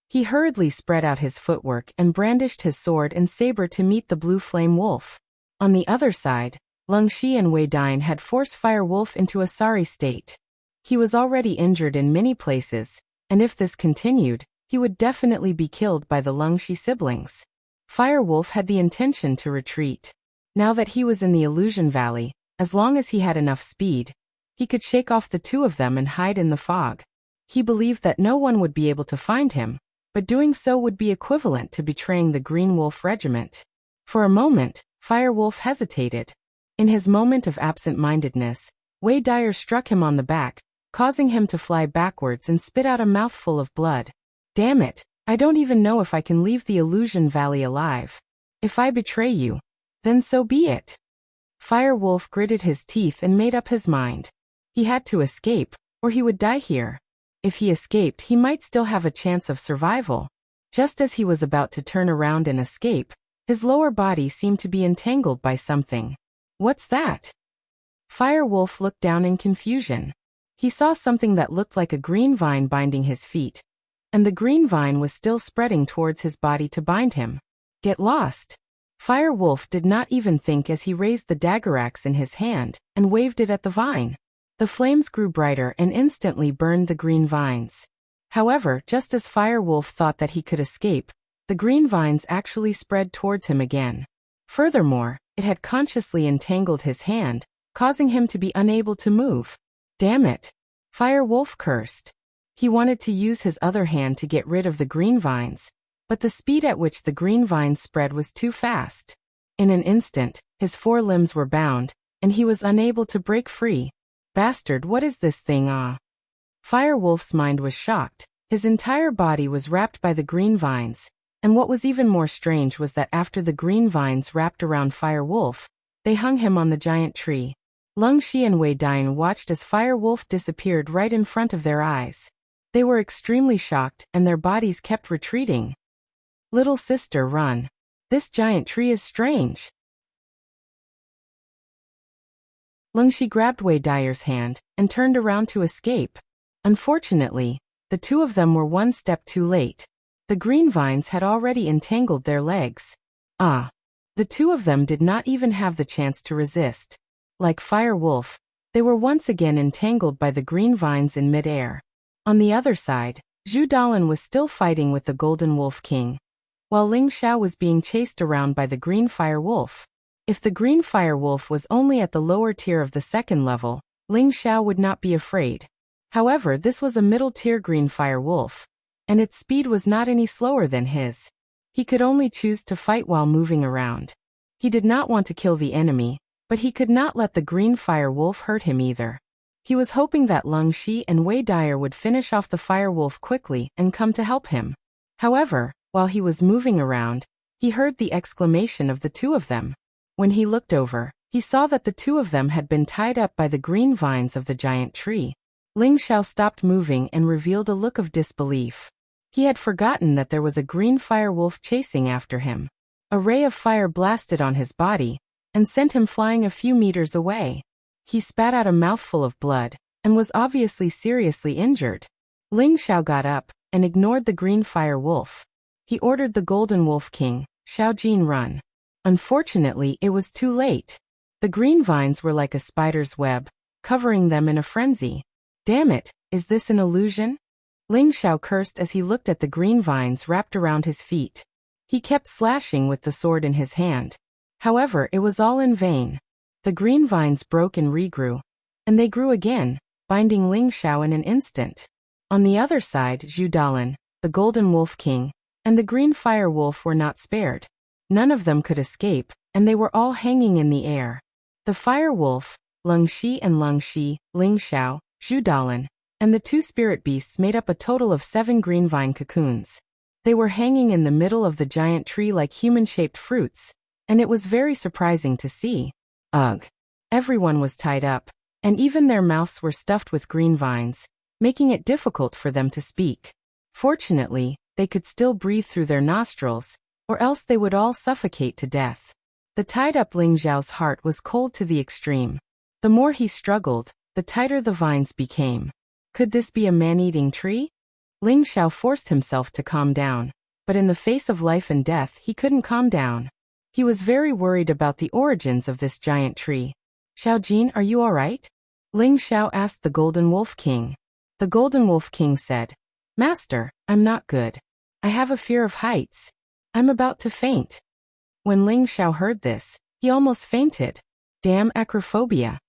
He hurriedly spread out his footwork and brandished his sword and saber to meet the blue flame wolf. On the other side, Leng Shi and Wei Dine had forced Fire Wolf into a sorry state. He was already injured in many places, and if this continued, he would definitely be killed by the Leng Shi siblings. Fire Wolf had the intention to retreat. Now that he was in the Illusion Valley, as long as he had enough speed, he could shake off the two of them and hide in the fog. He believed that no one would be able to find him, but doing so would be equivalent to betraying the Green Wolf Regiment. For a moment, Fire Wolf hesitated. In his moment of absent-mindedness, Wei Dyer struck him on the back, causing him to fly backwards and spit out a mouthful of blood. "Damn it, I don't even know if I can leave the Illusion Valley alive. If I betray you, then so be it." Fire Wolf gritted his teeth and made up his mind. He had to escape, or he would die here. If he escaped, he might still have a chance of survival. Just as he was about to turn around and escape, his lower body seemed to be entangled by something. "What's that?" Fire Wolf looked down in confusion. He saw something that looked like a green vine binding his feet, and the green vine was still spreading towards his body to bind him. "Get lost." Fire Wolf did not even think as he raised the dagger axe in his hand and waved it at the vine. The flames grew brighter and instantly burned the green vines. However, just as Fire Wolf thought that he could escape, the green vines actually spread towards him again. Furthermore, it had consciously entangled his hand, causing him to be unable to move. "Damn it!" Fire Wolf cursed. He wanted to use his other hand to get rid of the green vines, but the speed at which the green vines spread was too fast. In an instant, his four limbs were bound, and he was unable to break free. "Bastard, what is this thing, ah?" Fire Wolf's mind was shocked. His entire body was wrapped by the green vines, and what was even more strange was that after the green vines wrapped around Fire Wolf, they hung him on the giant tree. Leng Shi and Wei Dian watched as Fire Wolf disappeared right in front of their eyes. They were extremely shocked, and their bodies kept retreating. Little sister, run. This giant tree is strange. Leng Shi grabbed Wei Dian's hand and turned around to escape. Unfortunately, the two of them were one step too late. The green vines had already entangled their legs. The two of them did not even have the chance to resist. Like Fire Wolf, they were once again entangled by the green vines in mid-air. On the other side, Zhu Dalan was still fighting with the Golden Wolf King, while Ling Xiao was being chased around by the Green Fire Wolf. If the Green Fire Wolf was only at the lower tier of the second level, Ling Xiao would not be afraid. However, this was a middle-tier Green Fire Wolf, and its speed was not any slower than his. He could only choose to fight while moving around. He did not want to kill the enemy, but he could not let the Green Fire Wolf hurt him either. He was hoping that Leng Shi and Wei Dian would finish off the Fire Wolf quickly and come to help him. However, while he was moving around, he heard the exclamation of the two of them. When he looked over, he saw that the two of them had been tied up by the green vines of the giant tree. Ling Xiao stopped moving and revealed a look of disbelief. He had forgotten that there was a green fire wolf chasing after him. A ray of fire blasted on his body and sent him flying a few meters away. He spat out a mouthful of blood and was obviously seriously injured. Ling Xiao got up and ignored the green fire wolf. He ordered the Golden Wolf King, Xiao Jin, run. Unfortunately, it was too late. The green vines were like a spider's web, covering them in a frenzy. Damn it, is this an illusion? Ling Xiao cursed as he looked at the green vines wrapped around his feet. He kept slashing with the sword in his hand. However, it was all in vain. The green vines broke and regrew. And they grew again, binding Ling Xiao in an instant. On the other side, Zhu Dalan, the Golden Wolf King, and the Green Fire Wolf were not spared. None of them could escape, and they were all hanging in the air. The Fire Wolf, Leng Shi and Leng Shi, Ling Xiao, Zhu Dalan, and the two spirit beasts made up a total of 7 green vine cocoons. They were hanging in the middle of the giant tree like human-shaped fruits, and it was very surprising to see. Ugh! Everyone was tied up, and even their mouths were stuffed with green vines, making it difficult for them to speak. Fortunately, they could still breathe through their nostrils, or else they would all suffocate to death. The tied-up Ling Xiao's heart was cold to the extreme. The more he struggled, the tighter the vines became. Could this be a man-eating tree? Ling Xiao forced himself to calm down, but in the face of life and death he couldn't calm down. He was very worried about the origins of this giant tree. Xiao Jin, are you alright? Ling Xiao asked the Golden Wolf King. The Golden Wolf King said, Master, I'm not good. I have a fear of heights. I'm about to faint. When Ling Xiao heard this, he almost fainted. Damn acrophobia.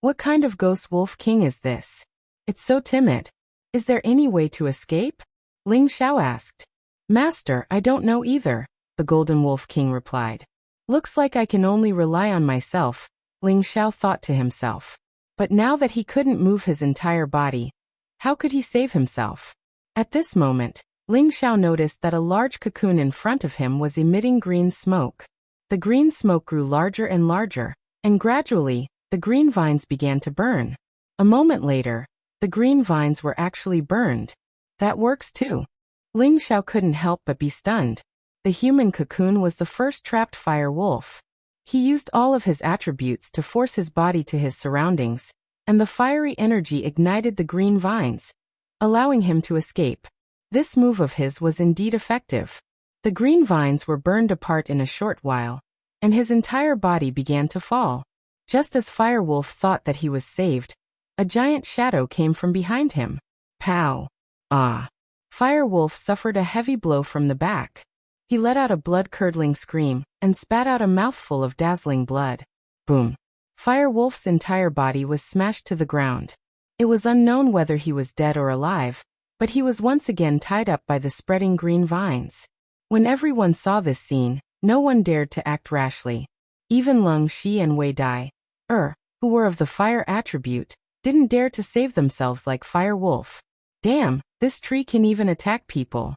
What kind of ghost wolf king is this? It's so timid. Is there any way to escape? Ling Xiao asked. Master, I don't know either, the Golden Wolf King replied. Looks like I can only rely on myself, Ling Xiao thought to himself. But now that he couldn't move his entire body, how could he save himself? At this moment, Ling Xiao noticed that a large cocoon in front of him was emitting green smoke. The green smoke grew larger and larger, and gradually, the green vines began to burn. A moment later, the green vines were actually burned. That works too. Ling Xiao couldn't help but be stunned. The human cocoon was the first trapped fire wolf. He used all of his attributes to force his body to his surroundings, and the fiery energy ignited the green vines, allowing him to escape. This move of his was indeed effective. The green vines were burned apart in a short while, and his entire body began to fall. Just as Firewolf thought that he was saved, a giant shadow came from behind him. Pow! Ah! Firewolf suffered a heavy blow from the back. He let out a blood-curdling scream and spat out a mouthful of dazzling blood. Boom! Firewolf's entire body was smashed to the ground. It was unknown whether he was dead or alive, but he was once again tied up by the spreading green vines. When everyone saw this scene, no one dared to act rashly. Even Leng Shi and Wei Dai, who were of the fire attribute, didn't dare to save themselves like Fire Wolf. Damn, this tree can even attack people.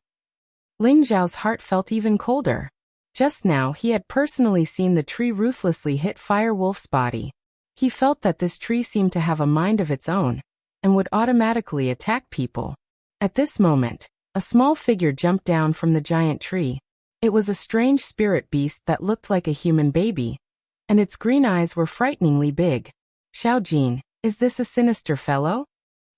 Ling Zhao's heart felt even colder. Just now he had personally seen the tree ruthlessly hit Fire Wolf's body. He felt that this tree seemed to have a mind of its own, and would automatically attack people. At this moment, a small figure jumped down from the giant tree. It was a strange spirit beast that looked like a human baby, and its green eyes were frighteningly big. Xiao Jin, is this a sinister fellow?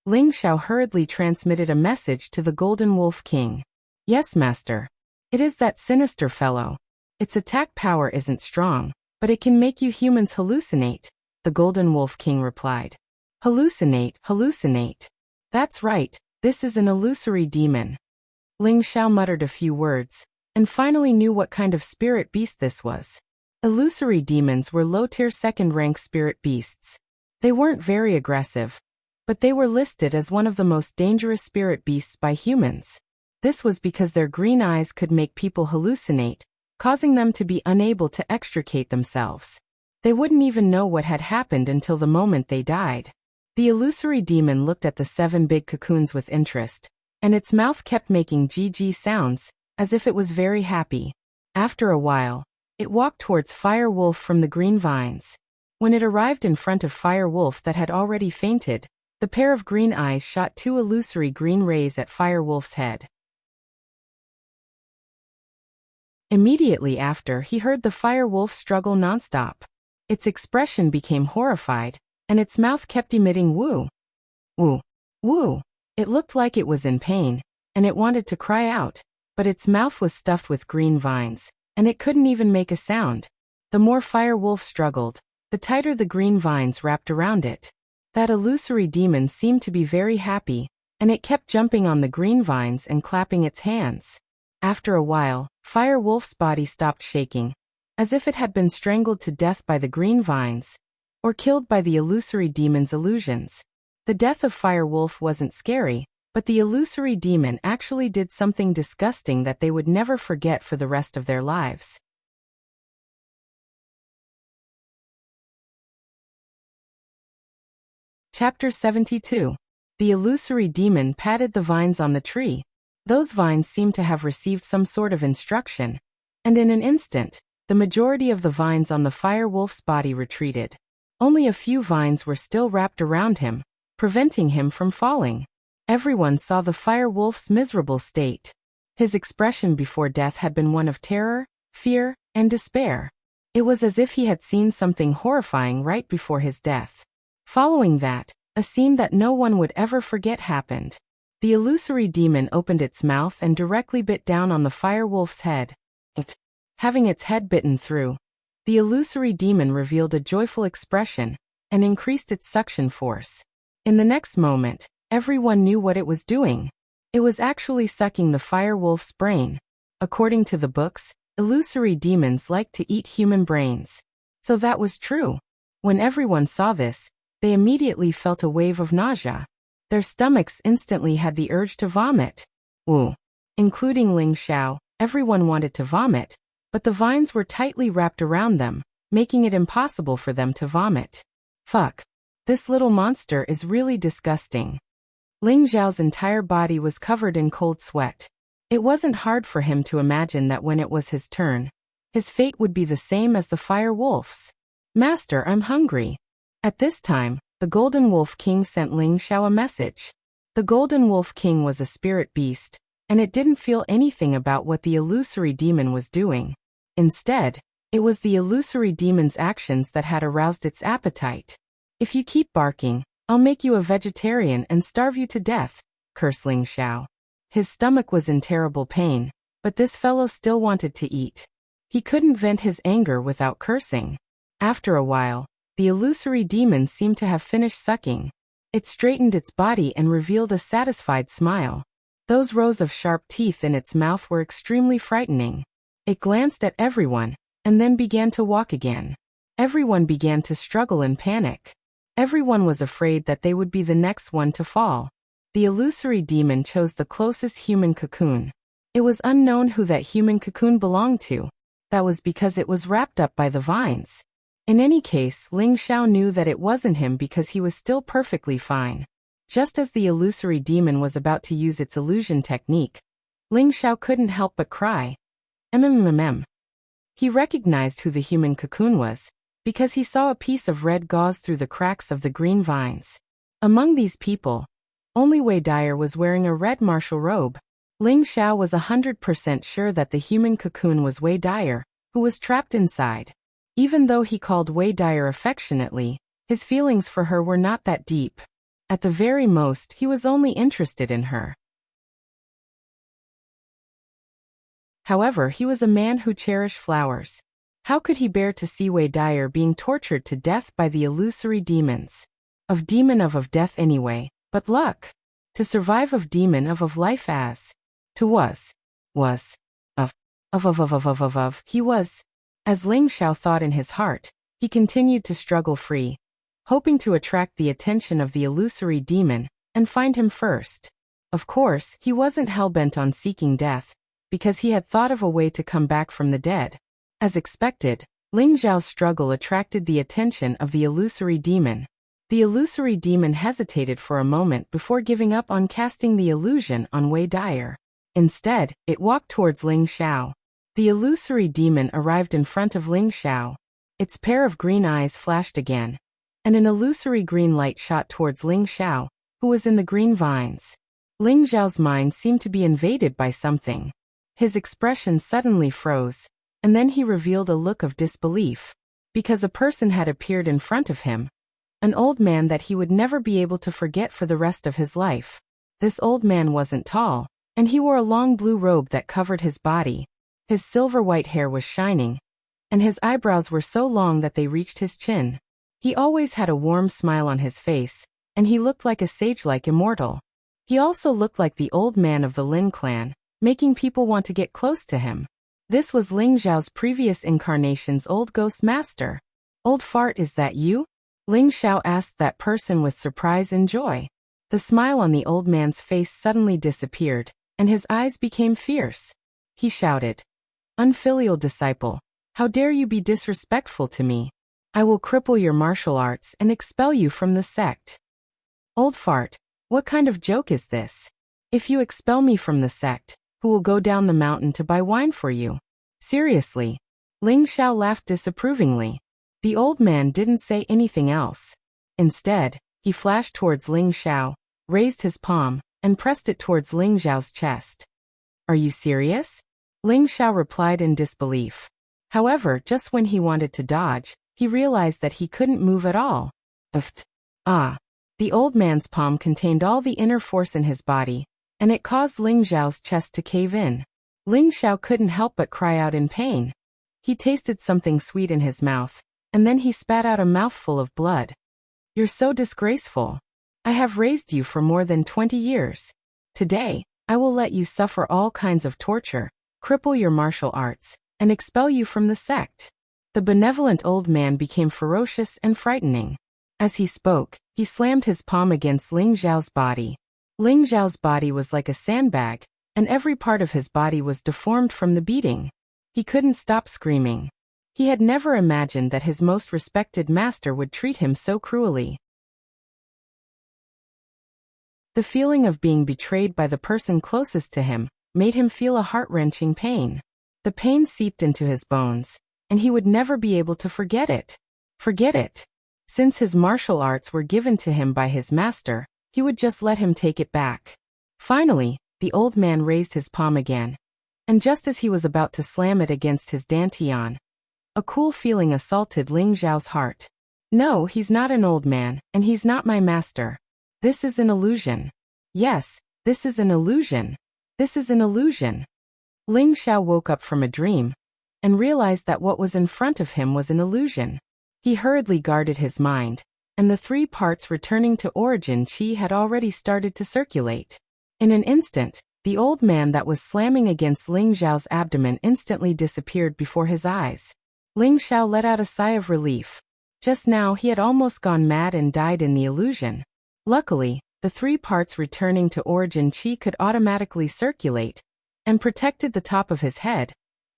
Ling Xiao hurriedly transmitted a message to the Golden Wolf King. Yes, master. It is that sinister fellow. Its attack power isn't strong, but it can make you humans hallucinate, the Golden Wolf King replied. Hallucinate, hallucinate. That's right, this is an illusory demon. Ling Xiao muttered a few words, and finally knew what kind of spirit beast this was. Illusory demons were low-tier second-rank spirit beasts. They weren't very aggressive, but they were listed as one of the most dangerous spirit beasts by humans. This was because their green eyes could make people hallucinate, causing them to be unable to extricate themselves. They wouldn't even know what had happened until the moment they died. The illusory demon looked at the 7 big cocoons with interest, and its mouth kept making GG sounds, as if it was very happy. After a while, it walked towards Fire Wolf from the green vines. When it arrived in front of Fire Wolf that had already fainted, the pair of green eyes shot 2 illusory green rays at Fire Wolf's head. Immediately after, he heard the Fire Wolf struggle nonstop. Its expression became horrified, and its mouth kept emitting woo, woo, woo. It looked like it was in pain, and it wanted to cry out, but its mouth was stuffed with green vines, and it couldn't even make a sound. The more Fire Wolf struggled, the tighter the green vines wrapped around it. That illusory demon seemed to be very happy, and it kept jumping on the green vines and clapping its hands. After a while, Fire Wolf's body stopped shaking, as if it had been strangled to death by the green vines, or killed by the illusory demon's illusions. The death of Fire Wolf wasn't scary, but the illusory demon actually did something disgusting that they would never forget for the rest of their lives. Chapter 72. The illusory demon patted the vines on the tree. Those vines seemed to have received some sort of instruction, and in an instant, the majority of the vines on the Fire Wolf's body retreated. Only a few vines were still wrapped around him, preventing him from falling. Everyone saw the Fire Wolf's miserable state. His expression before death had been one of terror, fear, and despair. It was as if he had seen something horrifying right before his death. Following that, a scene that no one would ever forget happened. The illusory demon opened its mouth and directly bit down on the Fire Wolf's head. Having its head bitten through, the illusory demon revealed a joyful expression and increased its suction force. In the next moment, everyone knew what it was doing. It was actually sucking the Fire Wolf's brain. According to the books, illusory demons like to eat human brains. So that was true. When everyone saw this, they immediately felt a wave of nausea. Their stomachs instantly had the urge to vomit. Ooh. Including Ling Xiao, everyone wanted to vomit, but the vines were tightly wrapped around them, making it impossible for them to vomit. Fuck. This little monster is really disgusting. Ling Xiao's entire body was covered in cold sweat. It wasn't hard for him to imagine that when it was his turn, his fate would be the same as the Fire Wolf's. Master, I'm hungry. At this time, the Golden Wolf King sent Ling Xiao a message. The Golden Wolf King was a spirit beast, and it didn't feel anything about what the illusory demon was doing. Instead, it was the illusory demon's actions that had aroused its appetite. If you keep barking, I'll make you a vegetarian and starve you to death, cursed Ling Xiao. His stomach was in terrible pain, but this fellow still wanted to eat. He couldn't vent his anger without cursing. After a while, the illusory demon seemed to have finished sucking. It straightened its body and revealed a satisfied smile. Those rows of sharp teeth in its mouth were extremely frightening. It glanced at everyone, and then began to walk again. Everyone began to struggle and panic. Everyone was afraid that they would be the next one to fall. The illusory demon chose the closest human cocoon. It was unknown who that human cocoon belonged to. That was because it was wrapped up by the vines. In any case, Ling Xiao knew that it wasn't him because he was still perfectly fine. Just as the illusory demon was about to use its illusion technique, Ling Xiao couldn't help but cry. He recognized who the human cocoon was, because he saw a piece of red gauze through the cracks of the green vines. Among these people, only Wei Dyer was wearing a red martial robe. Ling Xiao was 100% sure that the human cocoon was Wei Dyer, who was trapped inside. Even though he called Wei Dyer affectionately, his feelings for her were not that deep. At the very most, he was only interested in her. However, he was a man who cherished flowers. How could he bear to see Wei Dyer being tortured to death by the illusory demons? Of death anyway, but luck. To survive of life as. To was. He was. As Ling Xiao thought in his heart, he continued to struggle free, hoping to attract the attention of the illusory demon and find him first. Of course, he wasn't hell-bent on seeking death, because he had thought of a way to come back from the dead. As expected, Ling Xiao's struggle attracted the attention of the illusory demon. The illusory demon hesitated for a moment before giving up on casting the illusion on Wei Dyer. Instead, it walked towards Ling Xiao. The illusory demon arrived in front of Ling Xiao. Its pair of green eyes flashed again, and an illusory green light shot towards Ling Xiao, who was in the green vines. Ling Xiao's mind seemed to be invaded by something. His expression suddenly froze, and then he revealed a look of disbelief, because a person had appeared in front of him. An old man that he would never be able to forget for the rest of his life. This old man wasn't tall, and he wore a long blue robe that covered his body. His silver-white hair was shining, and his eyebrows were so long that they reached his chin. He always had a warm smile on his face, and he looked like a sage-like immortal. He also looked like the old man of the Lin clan, making people want to get close to him. This was Ling Xiao's previous incarnation's old ghost master. Old fart, is that you? Ling Xiao asked that person with surprise and joy. The smile on the old man's face suddenly disappeared, and his eyes became fierce. He shouted, "Unfilial disciple, how dare you be disrespectful to me? I will cripple your martial arts and expel you from the sect." Old fart, what kind of joke is this? If you expel me from the sect, who will go down the mountain to buy wine for you? Seriously? Ling Xiao laughed disapprovingly. The old man didn't say anything else. Instead, he flashed towards Ling Xiao, raised his palm, and pressed it towards Ling Xiao's chest. "Are you serious?" Ling Xiao replied in disbelief. However, just when he wanted to dodge, he realized that he couldn't move at all. The old man's palm contained all the inner force in his body, and it caused Ling Xiao's chest to cave in. Ling Xiao couldn't help but cry out in pain. He tasted something sweet in his mouth, and then he spat out a mouthful of blood. "You're so disgraceful. I have raised you for more than 20 years. Today, I will let you suffer all kinds of torture, cripple your martial arts, and expel you from the sect." The benevolent old man became ferocious and frightening. As he spoke, he slammed his palm against Ling Xiao's body. Ling Xiao's body was like a sandbag, and every part of his body was deformed from the beating. He couldn't stop screaming. He had never imagined that his most respected master would treat him so cruelly. The feeling of being betrayed by the person closest to him made him feel a heart-wrenching pain. The pain seeped into his bones, and he would never be able to forget it. Since his martial arts were given to him by his master, he would just let him take it back. Finally, the old man raised his palm again, and just as he was about to slam it against his dantian, a cool feeling assaulted Ling Xiao's heart. "No, he's not an old man, and he's not my master. This is an illusion. Yes, this is an illusion. This is an illusion." Ling Xiao woke up from a dream, and realized that what was in front of him was an illusion. He hurriedly guarded his mind, and the 3 parts returning to origin chi had already started to circulate. In an instant, the old man that was slamming against Ling Xiao's abdomen instantly disappeared before his eyes. Ling Xiao let out a sigh of relief. Just now he had almost gone mad and died in the illusion. Luckily, the 3 parts returning to origin chi could automatically circulate, and protected the top of his head,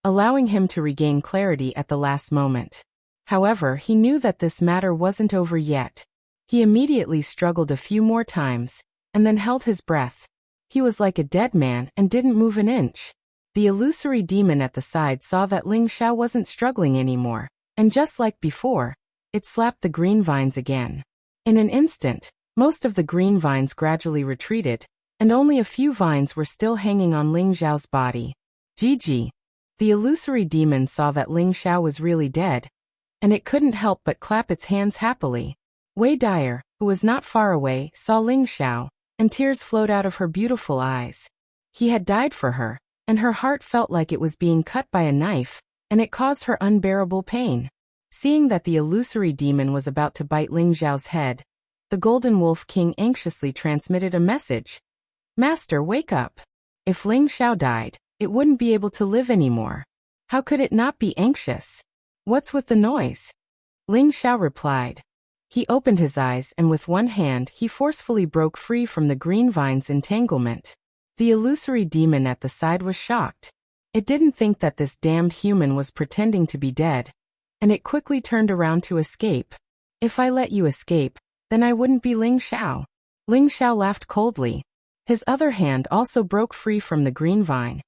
allowing him to regain clarity at the last moment. However, he knew that this matter wasn't over yet. He immediately struggled a few more times, and then held his breath. He was like a dead man and didn't move an inch. The illusory demon at the side saw that Ling Xiao wasn't struggling anymore, and just like before, it slapped the green vines again. In an instant, most of the green vines gradually retreated, and only a few vines were still hanging on Ling Xiao's body. GG. The illusory demon saw that Ling Xiao was really dead, and it couldn't help but clap its hands happily. Wei Dyer, who was not far away, saw Ling Xiao, and tears flowed out of her beautiful eyes. He had died for her, and her heart felt like it was being cut by a knife, and it caused her unbearable pain. Seeing that the illusory demon was about to bite Ling Xiao's head, the Golden Wolf King anxiously transmitted a message. Master, wake up. If Ling Xiao died, it wouldn't be able to live anymore. How could it not be anxious? What's with the noise? Ling Xiao replied. He opened his eyes and with one hand he forcefully broke free from the green vine's entanglement. The illusory demon at the side was shocked. It didn't think that this damned human was pretending to be dead, and it quickly turned around to escape. If I let you escape, then I wouldn't be Ling Xiao. Ling Xiao laughed coldly. His other hand also broke free from the green vine,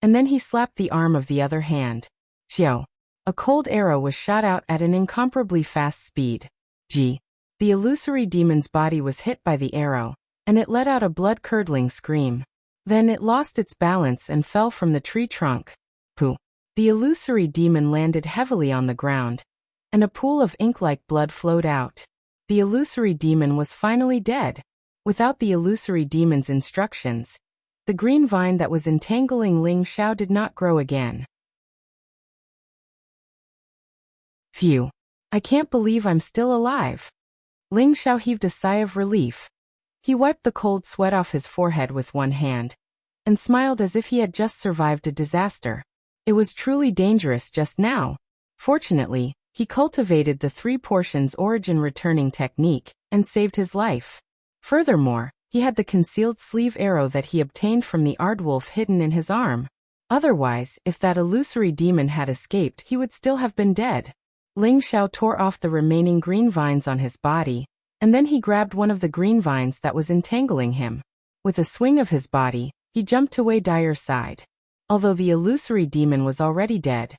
and then he slapped the arm of the other hand. Xiao. A cold arrow was shot out at an incomparably fast speed. The illusory demon's body was hit by the arrow, and it let out a blood-curdling scream. Then it lost its balance and fell from the tree trunk. Pooh. The illusory demon landed heavily on the ground, and a pool of ink-like blood flowed out. The illusory demon was finally dead. Without the illusory demon's instructions, the green vine that was entangling Ling Xiao did not grow again. Phew. I can't believe I'm still alive. Ling Xiao heaved a sigh of relief. He wiped the cold sweat off his forehead with one hand, and smiled as if he had just survived a disaster. It was truly dangerous just now. Fortunately, he cultivated the 3 portions origin returning technique, and saved his life. Furthermore, he had the concealed sleeve arrow that he obtained from the Aardwolf hidden in his arm. Otherwise, if that illusory demon had escaped, he would still have been dead. Ling Xiao tore off the remaining green vines on his body, and then he grabbed one of the green vines that was entangling him. With a swing of his body, he jumped to Wei Dyer's side. Although the illusory demon was already dead,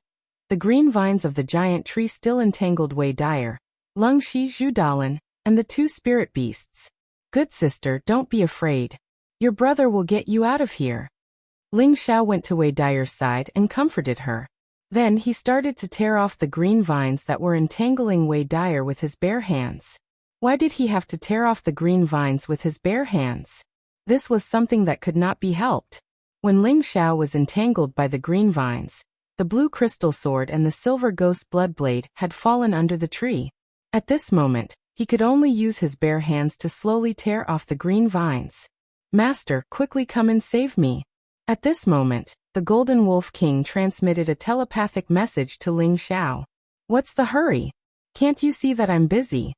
the green vines of the giant tree still entangled Wei Dyer, Lung Shi Zhu Dalan, and the 2 spirit beasts. Good sister, don't be afraid. Your brother will get you out of here. Ling Xiao went to Wei Dyer's side and comforted her. Then he started to tear off the green vines that were entangling Wei Dyer with his bare hands. Why did he have to tear off the green vines with his bare hands? This was something that could not be helped. When Ling Xiao was entangled by the green vines, the blue crystal sword and the silver ghost blood blade had fallen under the tree. At this moment, he could only use his bare hands to slowly tear off the green vines. Master, quickly come and save me. At this moment, the Golden Wolf King transmitted a telepathic message to Ling Xiao. What's the hurry? Can't you see that I'm busy?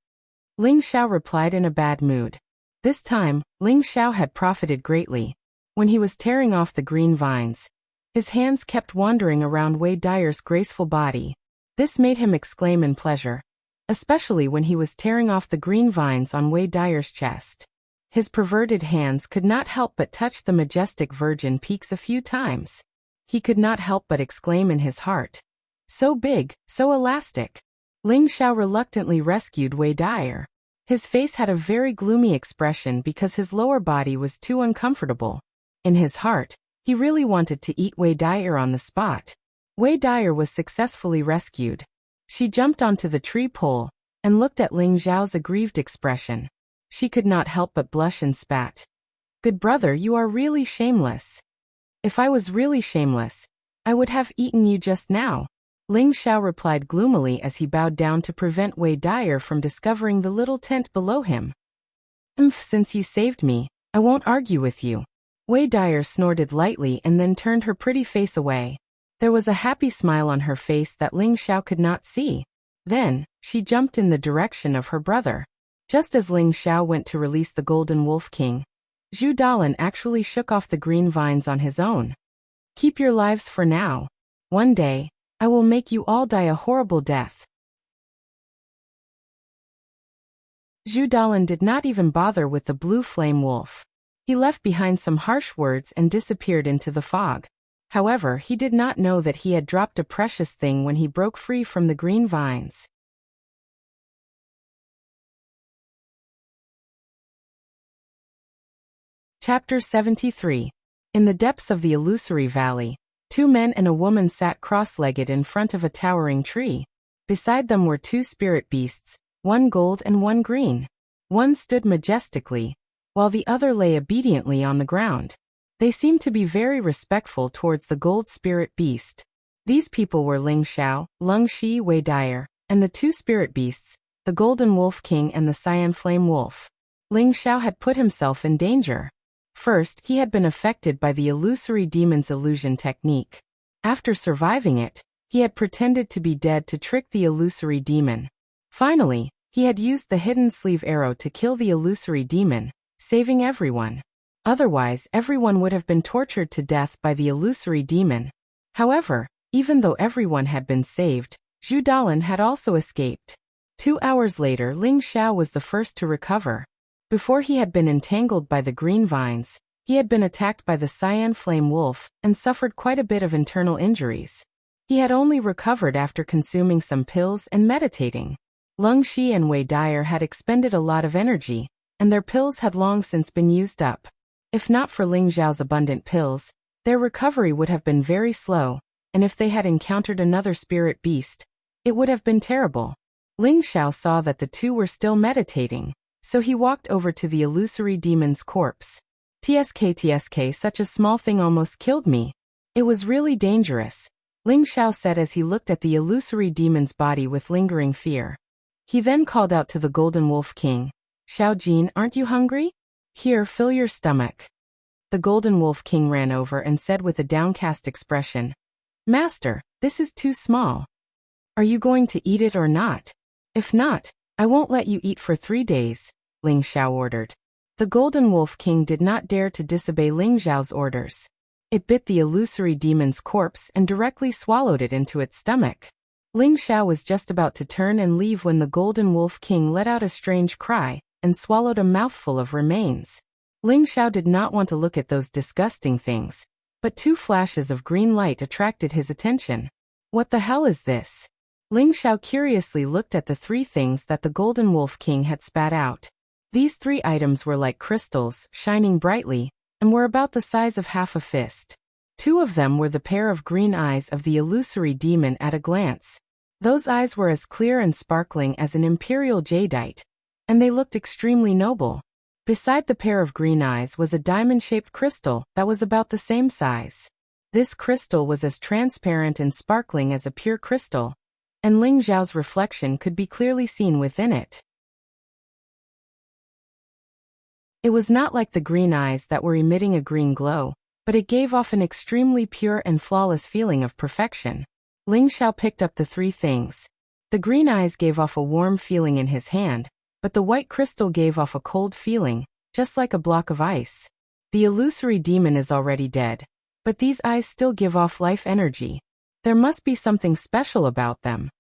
Ling Xiao replied in a bad mood. This time, Ling Xiao had profited greatly. When he was tearing off the green vines, his hands kept wandering around Wei Dyer's graceful body. This made him exclaim in pleasure, especially when he was tearing off the green vines on Wei Dyer's chest. His perverted hands could not help but touch the majestic virgin peaks a few times. He could not help but exclaim in his heart. So big, so elastic. Ling Xiao reluctantly rescued Wei Dyer. His face had a very gloomy expression because his lower body was too uncomfortable. In his heart, he really wanted to eat Wei Dyer on the spot. Wei Dyer was successfully rescued. She jumped onto the tree pole and looked at Ling Xiao's aggrieved expression. She could not help but blush and spat. Good brother, you are really shameless. If I was really shameless, I would have eaten you just now. Ling Xiao replied gloomily as he bowed down to prevent Wei Dyer from discovering the little tent below him. Since you saved me, I won't argue with you. Wei Dyer snorted lightly and then turned her pretty face away. There was a happy smile on her face that Ling Xiao could not see. Then, she jumped in the direction of her brother. Just as Ling Xiao went to release the Golden Wolf King, Zhu Dalan actually shook off the green vines on his own. Keep your lives for now. One day, I will make you all die a horrible death. Zhu Dalan did not even bother with the blue flame wolf. He left behind some harsh words and disappeared into the fog. However, he did not know that he had dropped a precious thing when he broke free from the green vines. Chapter 73. In the depths of the illusory valley, 2 men and a woman sat cross-legged in front of a towering tree. Beside them were 2 spirit beasts, one gold and one green. One stood majestically, while the other lay obediently on the ground. They seemed to be very respectful towards the gold spirit beast. These people were Ling Xiao, Lung Shi Wei Dyer, and the 2 spirit beasts, the Golden Wolf King and the Cyan Flame Wolf. Ling Xiao had put himself in danger. First, he had been affected by the illusory demon's illusion technique. After surviving it, he had pretended to be dead to trick the illusory demon. Finally, he had used the hidden sleeve arrow to kill the illusory demon, saving everyone. Otherwise, everyone would have been tortured to death by the illusory demon. However, even though everyone had been saved, Zhu Dalan had also escaped. 2 hours later, Ling Xiao was the first to recover. Before he had been entangled by the green vines, he had been attacked by the Cyan Flame Wolf and suffered quite a bit of internal injuries. He had only recovered after consuming some pills and meditating. Lung Shi and Wei Dyer had expended a lot of energy, and their pills had long since been used up. If not for Ling Xiao's abundant pills, their recovery would have been very slow, and if they had encountered another spirit beast, it would have been terrible. Ling Xiao saw that the 2 were still meditating, so he walked over to the illusory demon's corpse. TSK, such a small thing almost killed me. It was really dangerous, Ling Xiao said as he looked at the illusory demon's body with lingering fear. He then called out to the Golden Wolf King, "Xiao Jin, aren't you hungry? Here, fill your stomach." The Golden Wolf King ran over and said with a downcast expression, "Master, this is too small. Are you going to eat it or not? If not, I won't let you eat for 3 days, Ling Xiao ordered. The Golden Wolf King did not dare to disobey Ling Xiao's orders. It bit the illusory demon's corpse and directly swallowed it into its stomach. Ling Xiao was just about to turn and leave when the Golden Wolf King let out a strange cry and swallowed a mouthful of remains. Ling Xiao did not want to look at those disgusting things, but 2 flashes of green light attracted his attention. What the hell is this? Ling Xiao curiously looked at the 3 things that the Golden Wolf King had spat out. These 3 items were like crystals, shining brightly, and were about the size of half a fist. 2 of them were the pair of green eyes of the illusory demon at a glance. Those eyes were as clear and sparkling as an imperial jadeite, and they looked extremely noble. Beside the pair of green eyes was a diamond-shaped crystal that was about the same size. This crystal was as transparent and sparkling as a pure crystal, and Ling Xiao's reflection could be clearly seen within it. It was not like the green eyes that were emitting a green glow, but it gave off an extremely pure and flawless feeling of perfection. Ling Xiao picked up the 3 things. The green eyes gave off a warm feeling in his hand, but the white crystal gave off a cold feeling, just like a block of ice. The illusory demon is already dead, but these eyes still give off life energy. There must be something special about them.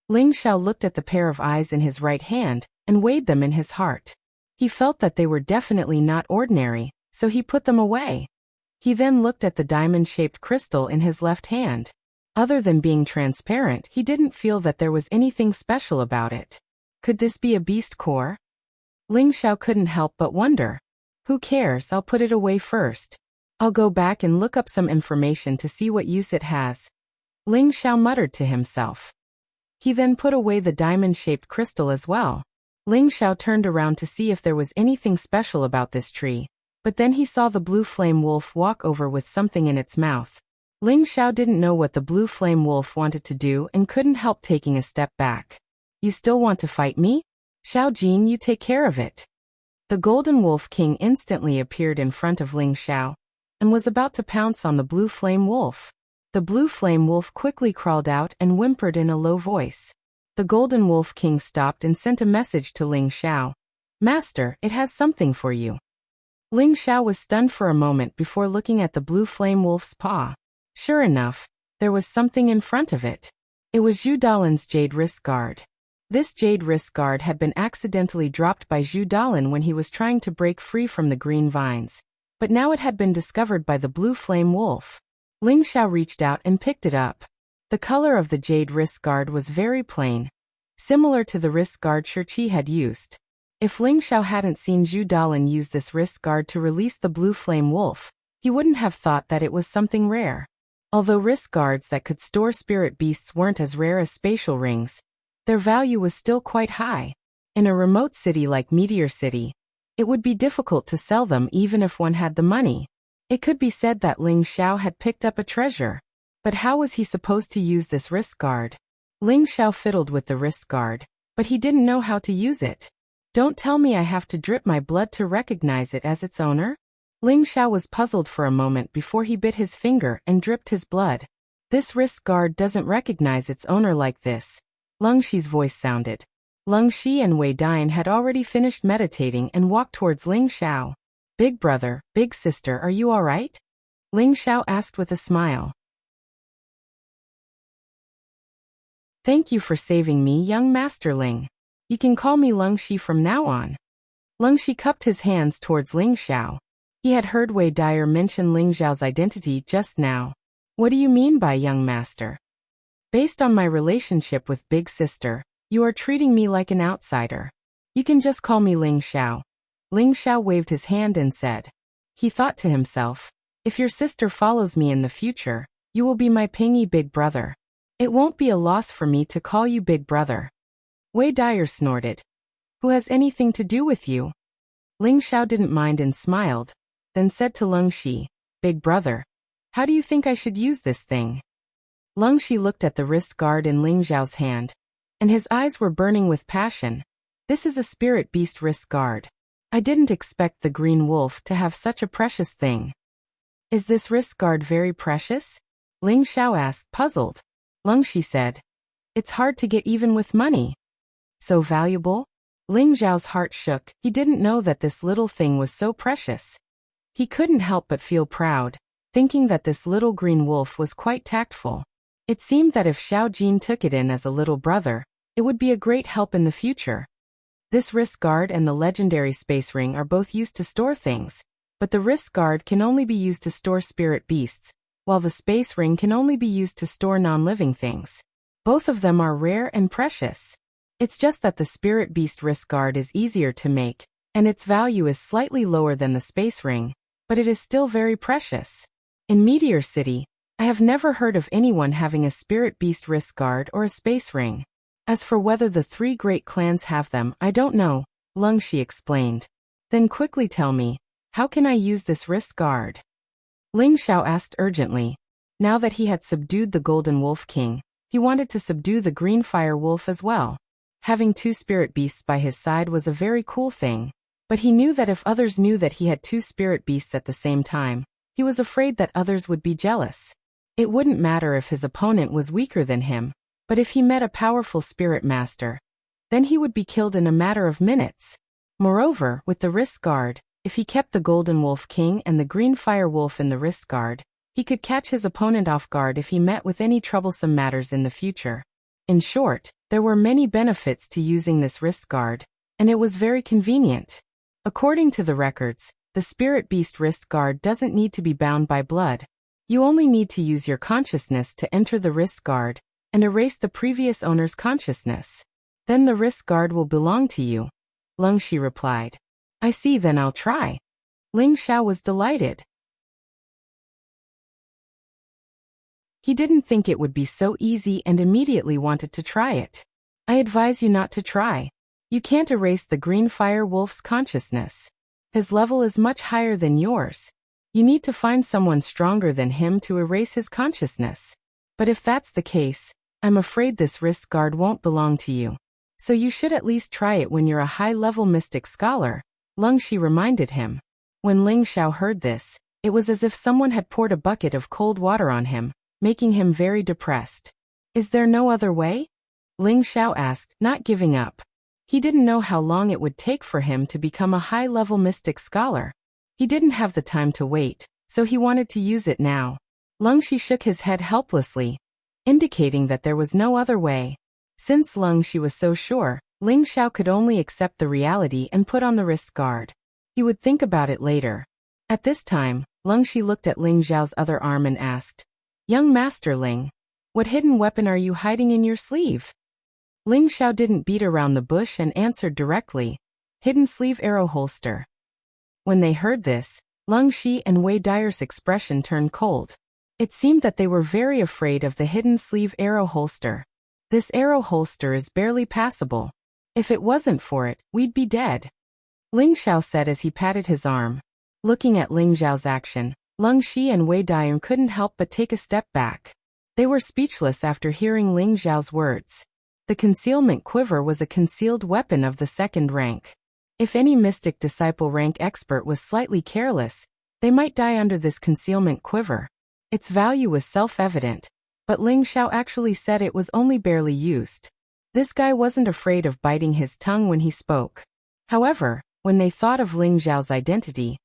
Ling Xiao looked at the pair of eyes in his right hand and weighed them in his heart. He felt that they were definitely not ordinary, so he put them away. He then looked at the diamond-shaped crystal in his left hand. Other than being transparent, he didn't feel that there was anything special about it. Could this be a beast core? Ling Xiao couldn't help but wonder. Who cares, I'll put it away first. I'll go back and look up some information to see what use it has. Ling Xiao muttered to himself. He then put away the diamond-shaped crystal as well. Ling Xiao turned around to see if there was anything special about this tree, but then he saw the blue flame wolf walk over with something in its mouth. Ling Xiao didn't know what the blue flame wolf wanted to do and couldn't help taking a step back. You still want to fight me? Xiao Jin, you take care of it. The Golden Wolf King instantly appeared in front of Ling Xiao and was about to pounce on the blue flame wolf. The blue flame wolf quickly crawled out and whimpered in a low voice. The Golden Wolf King stopped and sent a message to Ling Xiao. Master, it has something for you. Ling Xiao was stunned for a moment before looking at the blue flame wolf's paw. Sure enough, there was something in front of it. It was Zhu Dalan's jade wrist guard. This jade wrist guard had been accidentally dropped by Zhu Dalan when he was trying to break free from the green vines, but now it had been discovered by the blue flame wolf. Ling Xiao reached out and picked it up. The color of the jade wrist guard was very plain, similar to the wrist guard Shirchi had used. If Ling Xiao hadn't seen Zhu Dalin use this wrist guard to release the blue flame wolf, he wouldn't have thought that it was something rare. Although wrist guards that could store spirit beasts weren't as rare as spatial rings, their value was still quite high. In a remote city like Meteor City, it would be difficult to sell them even if one had the money. It could be said that Ling Xiao had picked up a treasure. But how was he supposed to use this wrist guard? Ling Xiao fiddled with the wrist guard, but he didn't know how to use it. Don't tell me I have to drip my blood to recognize it as its owner? Ling Xiao was puzzled for a moment before he bit his finger and dripped his blood. This wrist guard doesn't recognize its owner like this. Leng Shi's voice sounded. Leng Shi and Wei Dian had already finished meditating and walked towards Ling Xiao. Big brother, big sister, are you all right? Ling Xiao asked with a smile. Thank you for saving me, young Master Ling. You can call me Leng Shi from now on. Leng Shi cupped his hands towards Ling Xiao. He had heard Wei Dyer mention Ling Xiao's identity just now. What do you mean by young master? Based on my relationship with big sister, you are treating me like an outsider. You can just call me Ling Xiao. Ling Xiao waved his hand and said. He thought to himself, if your sister follows me in the future, you will be my pingy big brother. It won't be a loss for me to call you big brother. Wei Dyer snorted. Who has anything to do with you? Ling Xiao didn't mind and smiled, then said to Leng Shi, Big brother, how do you think I should use this thing? Leng Shi looked at the wrist guard in Ling Xiao's hand, and his eyes were burning with passion. This is a spirit beast wrist guard. I didn't expect the green wolf to have such a precious thing. Is this wrist guard very precious? Ling Xiao asked, puzzled. Leng Shi said, it's hard to get even with money. So valuable? Ling Xiao's heart shook. He didn't know that this little thing was so precious. He couldn't help but feel proud, thinking that this little green wolf was quite tactful. It seemed that if Xiao Jin took it in as a little brother, it would be a great help in the future. This wrist guard and the legendary space ring are both used to store things, but the wrist guard can only be used to store spirit beasts, while the space ring can only be used to store non-living things. Both of them are rare and precious. It's just that the spirit beast wrist guard is easier to make, and its value is slightly lower than the space ring, but it is still very precious. In Meteor City, I have never heard of anyone having a spirit beast wrist guard or a space ring. As for whether the 3 great clans have them, I don't know, Leng Shi explained. Then quickly tell me, how can I use this wrist guard? Ling Xiao asked urgently. Now that he had subdued the Golden Wolf King, he wanted to subdue the Green Fire Wolf as well. Having 2 spirit beasts by his side was a very cool thing, but he knew that if others knew that he had 2 spirit beasts at the same time, he was afraid that others would be jealous. It wouldn't matter if his opponent was weaker than him, but if he met a powerful spirit master, then he would be killed in a matter of minutes. Moreover, with the wrist guard, if he kept the Golden Wolf King and the Green Fire Wolf in the wrist guard, he could catch his opponent off guard if he met with any troublesome matters in the future. In short, there were many benefits to using this wrist guard, and it was very convenient. According to the records, the Spirit Beast wrist guard doesn't need to be bound by blood. You only need to use your consciousness to enter the wrist guard and erase the previous owner's consciousness. Then the wrist guard will belong to you. Leng Shi replied. I see, then I'll try. Ling Xiao was delighted. He didn't think it would be so easy and immediately wanted to try it. I advise you not to try. You can't erase the Green Fire Wolf's consciousness. His level is much higher than yours. You need to find someone stronger than him to erase his consciousness. But if that's the case, I'm afraid this wrist guard won't belong to you. So you should at least try it when you're a high-level mystic scholar, Leng Shi reminded him. When Ling Xiao heard this, it was as if someone had poured a bucket of cold water on him, making him very depressed. Is there no other way? Ling Xiao asked, not giving up. He didn't know how long it would take for him to become a high-level mystic scholar. He didn't have the time to wait, so he wanted to use it now. Leng Shi shook his head helplessly, indicating that there was no other way. Since Leng Shi was so sure, Ling Xiao could only accept the reality and put on the wrist guard. He would think about it later. At this time, Leng Shi looked at Ling Xiao's other arm and asked, Young Master Ling, what hidden weapon are you hiding in your sleeve? Ling Xiao didn't beat around the bush and answered directly, hidden sleeve arrow holster. When they heard this, Lung Shi and Wei Dyer's expression turned cold. It seemed that they were very afraid of the hidden sleeve arrow holster. This arrow holster is barely passable. If it wasn't for it, we'd be dead. Ling Xiao said as he patted his arm. Looking at Ling Xiao's action, Lung Shi and Wei Dyer couldn't help but take a step back. They were speechless after hearing Ling Xiao's words. The concealment quiver was a concealed weapon of the second rank. If any mystic disciple rank expert was slightly careless, they might die under this concealment quiver. Its value was self-evident, but Ling Xiao actually said it was only barely used. This guy wasn't afraid of biting his tongue when he spoke. However, when they thought of Ling Xiao's identity,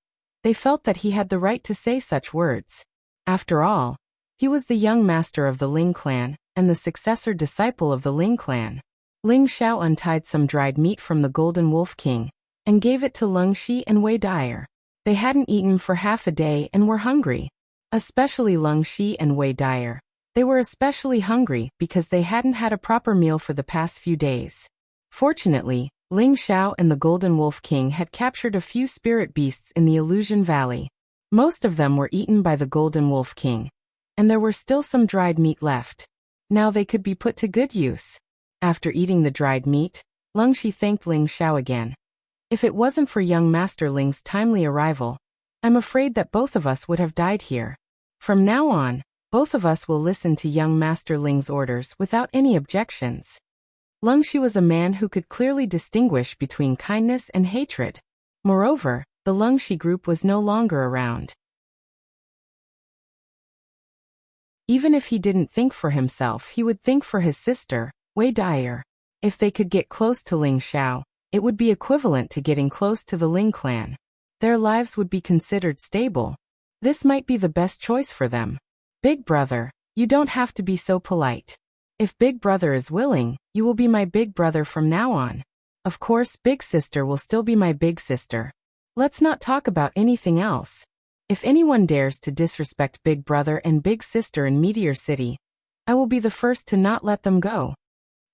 they felt that he had the right to say such words. After all, he was the young master of the Ling clan, and the successor disciple of the Ling clan. Ling Xiao untied some dried meat from the Golden Wolf King, and gave it to Lung Shi and Wei Dyer. They hadn't eaten for half a day and were hungry. Especially Lung Shi and Wei Dyer. They were especially hungry because they hadn't had a proper meal for the past few days. Fortunately, Ling Xiao and the Golden Wolf King had captured a few spirit beasts in the Illusion Valley. Most of them were eaten by the Golden Wolf King, and there were still some dried meat left. Now they could be put to good use. After eating the dried meat, Lung Shi thanked Ling Xiao again. If it wasn't for young Master Ling's timely arrival, I'm afraid that both of us would have died here. From now on, both of us will listen to young Master Ling's orders without any objections. Lung Shi was a man who could clearly distinguish between kindness and hatred. Moreover, the Lung Shi group was no longer around. Even if he didn't think for himself, he would think for his sister, Wei Dyer. If they could get close to Ling Xiao, it would be equivalent to getting close to the Ling clan. Their lives would be considered stable. This might be the best choice for them. Big brother, you don't have to be so polite. If big brother is willing, you will be my big brother from now on. Of course, big sister will still be my big sister. Let's not talk about anything else. If anyone dares to disrespect big brother and big sister in Meteor City, I will be the first to not let them go.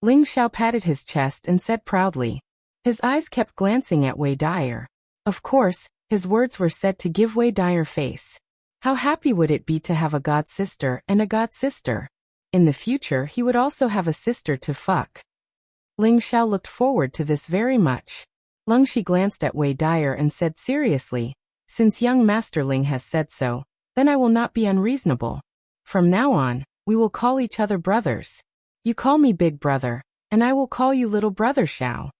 Ling Xiao patted his chest and said proudly. His eyes kept glancing at Wei Dyer. Of course, his words were said to give Wei Dyer face. How happy would it be to have a god sister and a god sister? In the future he would also have a sister to fuck. Ling Xiao looked forward to this very much. Lung Shi glanced at Wei Dyer and said seriously, since young Master Ling has said so, then I will not be unreasonable. From now on, we will call each other brothers. You call me big brother, and I will call you little brother Xiao.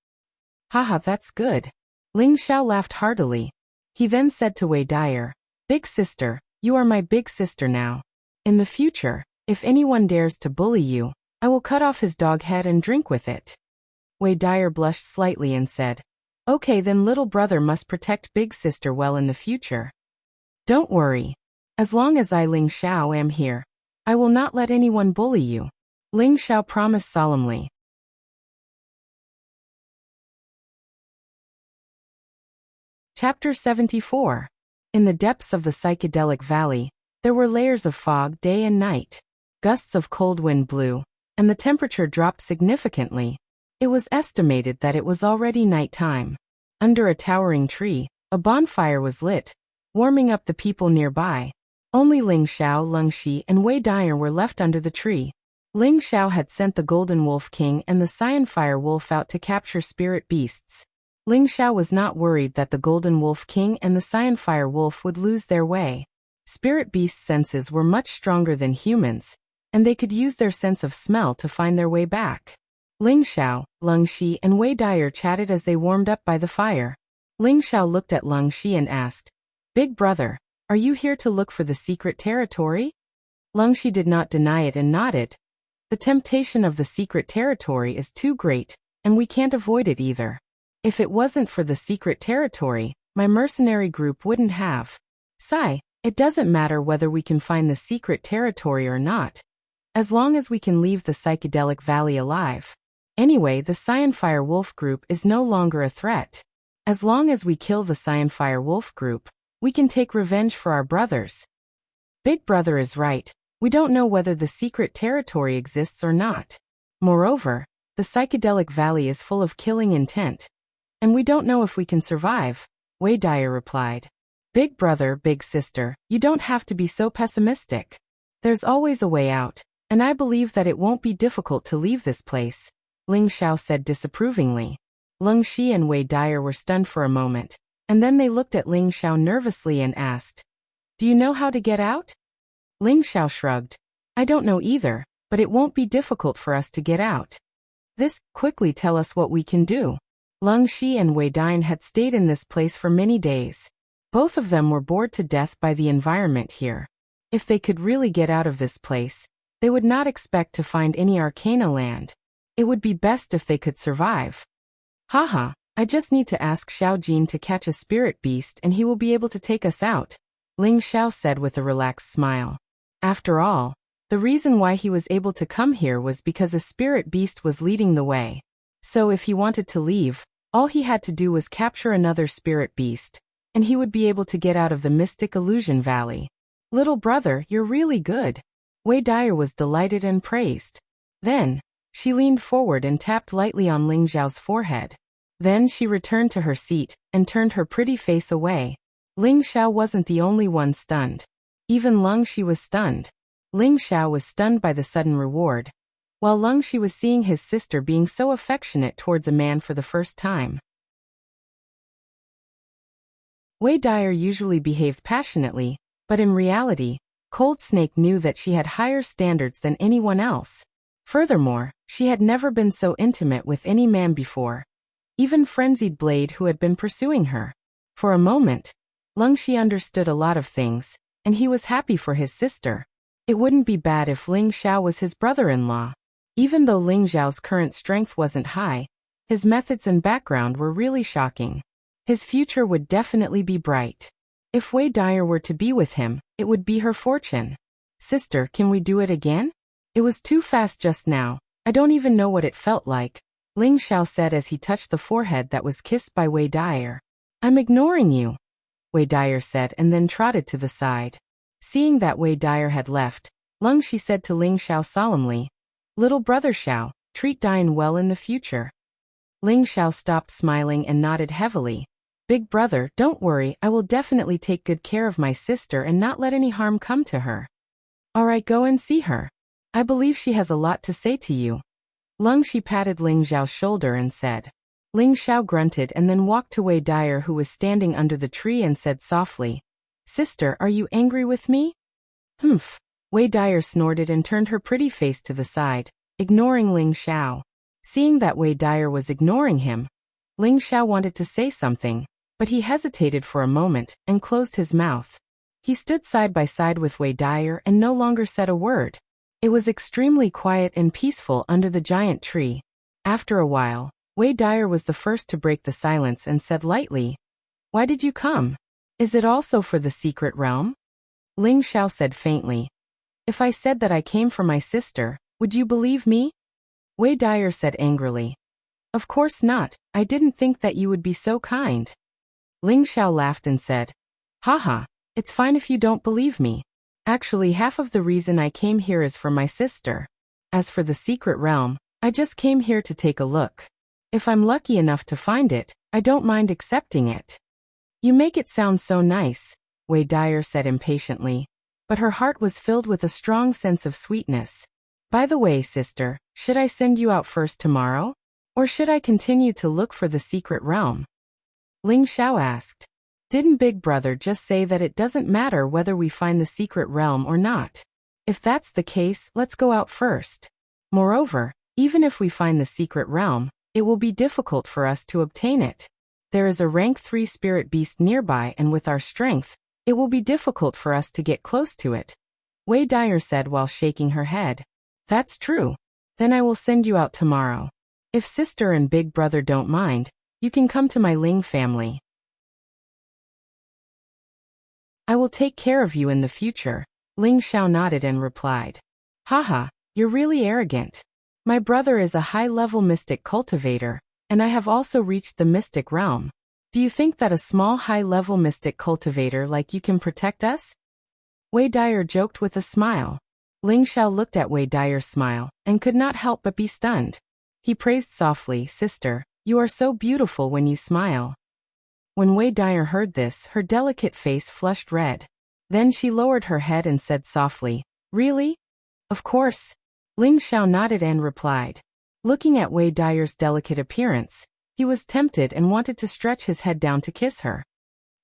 Haha, that's good. Ling Xiao laughed heartily. He then said to Wei Dyer, big sister, you are my big sister now. In the future, if anyone dares to bully you, I will cut off his dog head and drink with it. Wei Dyer blushed slightly and said, okay, then little brother must protect big sister well in the future. Don't worry. As long as I Ling Xiao am here, I will not let anyone bully you. Ling Xiao promised solemnly. Chapter 74. In the depths of the psychedelic valley, there were layers of fog day and night. Gusts of cold wind blew, and the temperature dropped significantly. It was estimated that it was already night time. Under a towering tree, a bonfire was lit, warming up the people nearby. Only Ling Xiao, Lung Shi, and Wei Dyer were left under the tree. Ling Xiao had sent the Golden Wolf King and the Cyanfire Wolf out to capture spirit beasts. Ling Xiao was not worried that the Golden Wolf King and the Cyanfire Wolf would lose their way. Spirit beasts' senses were much stronger than humans, and they could use their sense of smell to find their way back. Ling Xiao, Lung Shi, and Wei Dyer chatted as they warmed up by the fire. Ling Xiao looked at Lung Shi and asked, big brother, are you here to look for the secret territory? Lung Shi did not deny it and nodded. The temptation of the secret territory is too great, and we can't avoid it either. If it wasn't for the secret territory, my mercenary group wouldn't have. Sigh, it doesn't matter whether we can find the secret territory or not, as long as we can leave the psychedelic valley alive. Anyway, the Cyanfire Wolf group is no longer a threat. As long as we kill the Cyanfire Wolf group, we can take revenge for our brothers. Big brother is right. We don't know whether the secret territory exists or not. Moreover, the psychedelic valley is full of killing intent. And we don't know if we can survive, Wei Dyer replied. Big brother, big sister, you don't have to be so pessimistic. There's always a way out, and I believe that it won't be difficult to leave this place, Ling Xiao said disapprovingly. Leng Shi and Wei Dyer were stunned for a moment, and then they looked at Ling Xiao nervously and asked, Do you know how to get out? Ling Xiao shrugged. I don't know either, but it won't be difficult for us to get out. Quickly tell us what we can do. Leng Shi and Wei Dyer had stayed in this place for many days. Both of them were bored to death by the environment here. If they could really get out of this place, they would not expect to find any Arcana land. It would be best if they could survive. Haha, I just need to ask Xiao Jin to catch a spirit beast and he will be able to take us out, Ling Xiao said with a relaxed smile. After all, the reason why he was able to come here was because a spirit beast was leading the way. So if he wanted to leave, all he had to do was capture another spirit beast, and he would be able to get out of the Mystic Illusion Valley. Little brother, you're really good. Wei Dyer was delighted and praised. Then, she leaned forward and tapped lightly on Ling Xiao's forehead. Then she returned to her seat and turned her pretty face away. Ling Xiao wasn't the only one stunned. Even Leng Shi was stunned. Ling Xiao was stunned by the sudden reward, while Leng Shi was seeing his sister being so affectionate towards a man for the first time. Wei Dyer usually behaved passionately, but in reality, Cold Snake knew that she had higher standards than anyone else. Furthermore, she had never been so intimate with any man before. Even Frenzied Blade who had been pursuing her. For a moment, Leng Shi understood a lot of things, and he was happy for his sister. It wouldn't be bad if Ling Xiao was his brother-in-law. Even though Ling Xiao's current strength wasn't high, his methods and background were really shocking. His future would definitely be bright. If Wei Dyer were to be with him, it would be her fortune. Sister, can we do it again? It was too fast just now. I don't even know what it felt like, Ling Xiao said as he touched the forehead that was kissed by Wei Dyer. I'm ignoring you, Wei Dyer said and then trotted to the side. Seeing that Wei Dyer had left, Leng Shi said to Ling Xiao solemnly, Little brother Xiao, treat Dian well in the future. Ling Xiao stopped smiling and nodded heavily. Big brother, don't worry, I will definitely take good care of my sister and not let any harm come to her. Alright, go and see her. I believe she has a lot to say to you. Leng Shi patted Ling Xiao's shoulder and said. Ling Xiao grunted and then walked to Wei Dyer who was standing under the tree and said softly, Sister, are you angry with me? Humph. Wei Dyer snorted and turned her pretty face to the side, ignoring Ling Xiao. Seeing that Wei Dyer was ignoring him, Ling Xiao wanted to say something, but he hesitated for a moment and closed his mouth. He stood side by side with Wei Dyer and no longer said a word. It was extremely quiet and peaceful under the giant tree. After a while, Wei Dyer was the first to break the silence and said lightly, Why did you come? Is it also for the secret realm? Ling Xiao said faintly, If I said that I came for my sister, would you believe me? Wei Dyer said angrily, Of course not, I didn't think that you would be so kind. Ling Xiao laughed and said, Haha, it's fine if you don't believe me. Actually, half of the reason I came here is for my sister. As for the secret realm, I just came here to take a look. If I'm lucky enough to find it, I don't mind accepting it. You make it sound so nice, Wei Dyer said impatiently, but her heart was filled with a strong sense of sweetness. By the way, sister, should I send you out first tomorrow? Or should I continue to look for the secret realm? Ling Xiao asked. Didn't Big Brother just say that it doesn't matter whether we find the secret realm or not? If that's the case, let's go out first. Moreover, even if we find the secret realm, it will be difficult for us to obtain it. There is a rank 3 spirit beast nearby and with our strength, it will be difficult for us to get close to it, Wei Dyer said while shaking her head. That's true. Then I will send you out tomorrow. If sister and Big Brother don't mind, you can come to my Ling family. I will take care of you in the future, Ling Xiao nodded and replied. Haha, you're really arrogant. My brother is a high-level mystic cultivator, and I have also reached the mystic realm. Do you think that a small high-level mystic cultivator like you can protect us? Wei Dyer joked with a smile. Ling Xiao looked at Wei Dyer's smile, and could not help but be stunned. He praised softly, "Sister, you are so beautiful when you smile." When Wei Dyer heard this, her delicate face flushed red. Then she lowered her head and said softly, "Really?" "Of course." Ling Xiao nodded and replied. Looking at Wei Dyer's delicate appearance, he was tempted and wanted to stretch his head down to kiss her.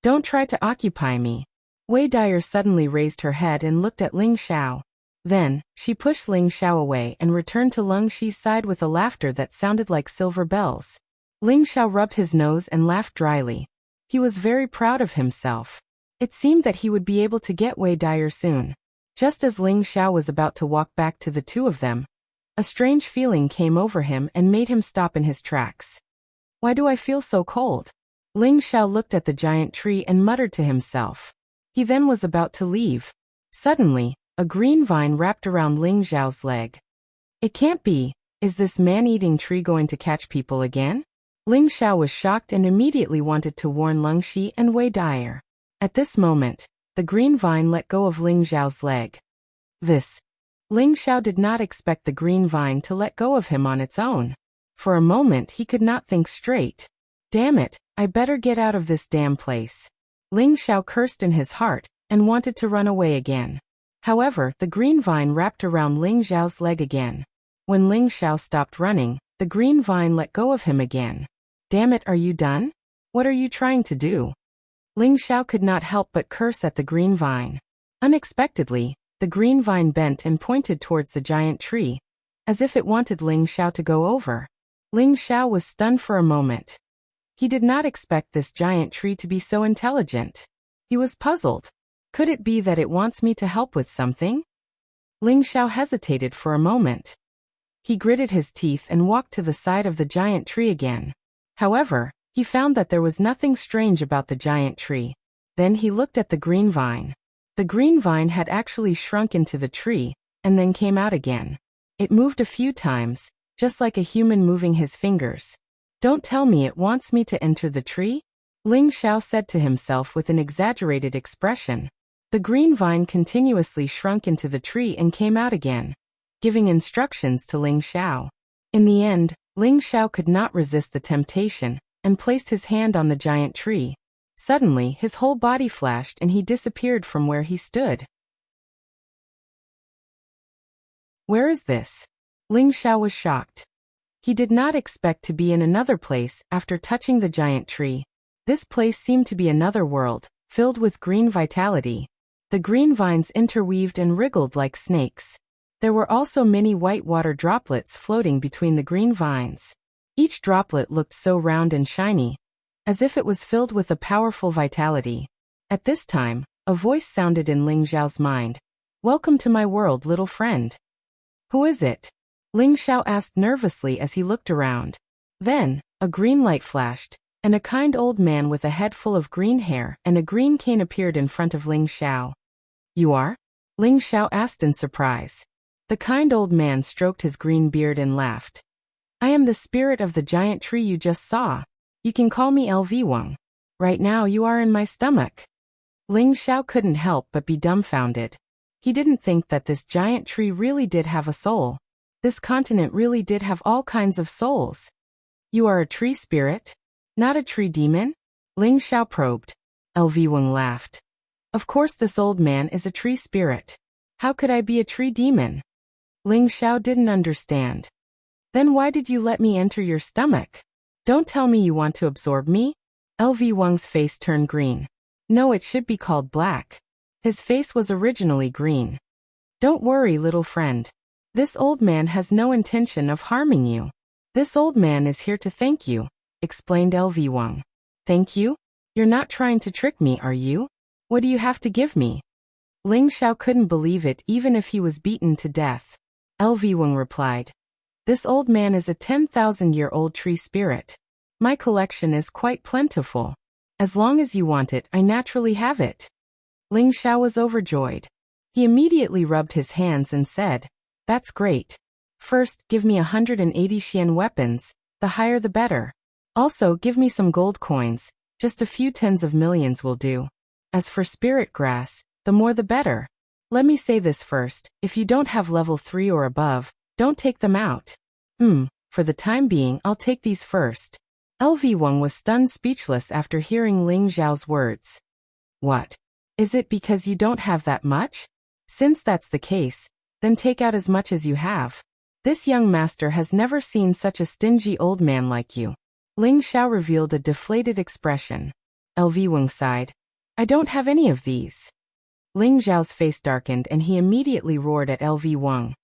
"Don't try to occupy me." Wei Dyer suddenly raised her head and looked at Ling Xiao. Then, she pushed Ling Xiao away and returned to Leng Xi's side with a laughter that sounded like silver bells. Ling Xiao rubbed his nose and laughed dryly. He was very proud of himself. It seemed that he would be able to get Wei Dyer soon. Just as Ling Xiao was about to walk back to the two of them, a strange feeling came over him and made him stop in his tracks. "Why do I feel so cold?" Ling Xiao looked at the giant tree and muttered to himself. He then was about to leave. Suddenly, a green vine wrapped around Ling Xiao's leg. "It can't be. Is this man-eating tree going to catch people again?" Ling Xiao was shocked and immediately wanted to warn Leng Xi and Wei Dyer. At this moment, the green vine let go of Ling Xiao's leg. Ling Xiao did not expect the green vine to let go of him on its own. For a moment he could not think straight. "Damn it, I better get out of this damn place." Ling Xiao cursed in his heart, and wanted to run away again. However, the green vine wrapped around Ling Xiao's leg again. When Ling Xiao stopped running, the green vine let go of him again. "Damn it, are you done? What are you trying to do?" Ling Xiao could not help but curse at the green vine. Unexpectedly, the green vine bent and pointed towards the giant tree, as if it wanted Ling Xiao to go over. Ling Xiao was stunned for a moment. He did not expect this giant tree to be so intelligent. He was puzzled. Could it be that it wants me to help with something? Ling Xiao hesitated for a moment. He gritted his teeth and walked to the side of the giant tree again. However, he found that there was nothing strange about the giant tree. Then he looked at the green vine. The green vine had actually shrunk into the tree, and then came out again. It moved a few times, just like a human moving his fingers. "Don't tell me it wants me to enter the tree?" Ling Xiao said to himself with an exaggerated expression. The green vine continuously shrunk into the tree and came out again, giving instructions to Ling Xiao. In the end, Ling Xiao could not resist the temptation, and placed his hand on the giant tree. Suddenly, his whole body flashed and he disappeared from where he stood. "Where is this?" Ling Xiao was shocked. He did not expect to be in another place after touching the giant tree. This place seemed to be another world, filled with green vitality. The green vines interweaved and wriggled like snakes. There were also many white water droplets floating between the green vines. Each droplet looked so round and shiny, as if it was filled with a powerful vitality. At this time, a voice sounded in Ling Xiao's mind. "Welcome to my world, little friend." "Who is it?" Ling Xiao asked nervously as he looked around. Then, a green light flashed, and a kind old man with a head full of green hair and a green cane appeared in front of Ling Xiao. "You are?" Ling Xiao asked in surprise. The kind old man stroked his green beard and laughed. "I am the spirit of the giant tree you just saw. You can call me LV Wang. Right now you are in my stomach." Ling Xiao couldn't help but be dumbfounded. He didn't think that this giant tree really did have a soul. This continent really did have all kinds of souls. "You are a tree spirit? Not a tree demon?" Ling Xiao probed. LV Wang laughed. "Of course this old man is a tree spirit. How could I be a tree demon?" Ling Xiao didn't understand. "Then why did you let me enter your stomach? Don't tell me you want to absorb me?" LV Wang's face turned green. "No, it should be called black." His face was originally green. "Don't worry, little friend. This old man has no intention of harming you. This old man is here to thank you," explained LV Wang. "Thank you? You're not trying to trick me, are you? What do you have to give me?" Ling Xiao couldn't believe it even if he was beaten to death. LV Wang replied. "This old man is a 10,000-year-old tree spirit. My collection is quite plentiful. As long as you want it, I naturally have it." Ling Xiao was overjoyed. He immediately rubbed his hands and said, "That's great. First, give me 180 Xian weapons, the higher the better. Also, give me some gold coins, just a few tens of millions will do. As for spirit grass, the more the better." Let me say this first, if you don't have level 3 or above, don't take them out. For the time being I'll take these first. LV Wang was stunned speechless after hearing Ling Zhao's words. What? Is it because you don't have that much? Since that's the case, then take out as much as you have. This young master has never seen such a stingy old man like you. Ling Xiao revealed a deflated expression. LV Wang sighed. I don't have any of these. Ling Zhao's face darkened and he immediately roared at LV Wang.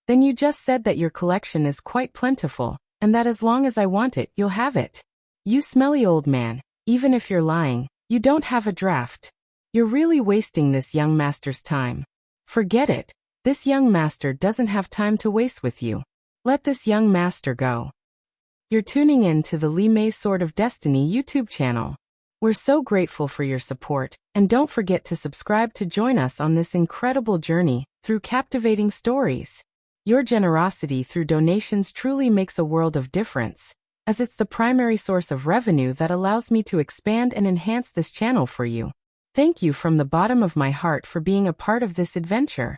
Then you just said that your collection is quite plentiful, and that as long as I want it, you'll have it. You smelly old man, even if you're lying, you don't have a draft. You're really wasting this young master's time. Forget it. This young master doesn't have time to waste with you. Let this young master go. You're tuning in to the Li Mei Sword of Destiny YouTube channel. We're so grateful for your support, and don't forget to subscribe to join us on this incredible journey through captivating stories. Your generosity through donations truly makes a world of difference, as it's the primary source of revenue that allows me to expand and enhance this channel for you. Thank you from the bottom of my heart for being a part of this adventure.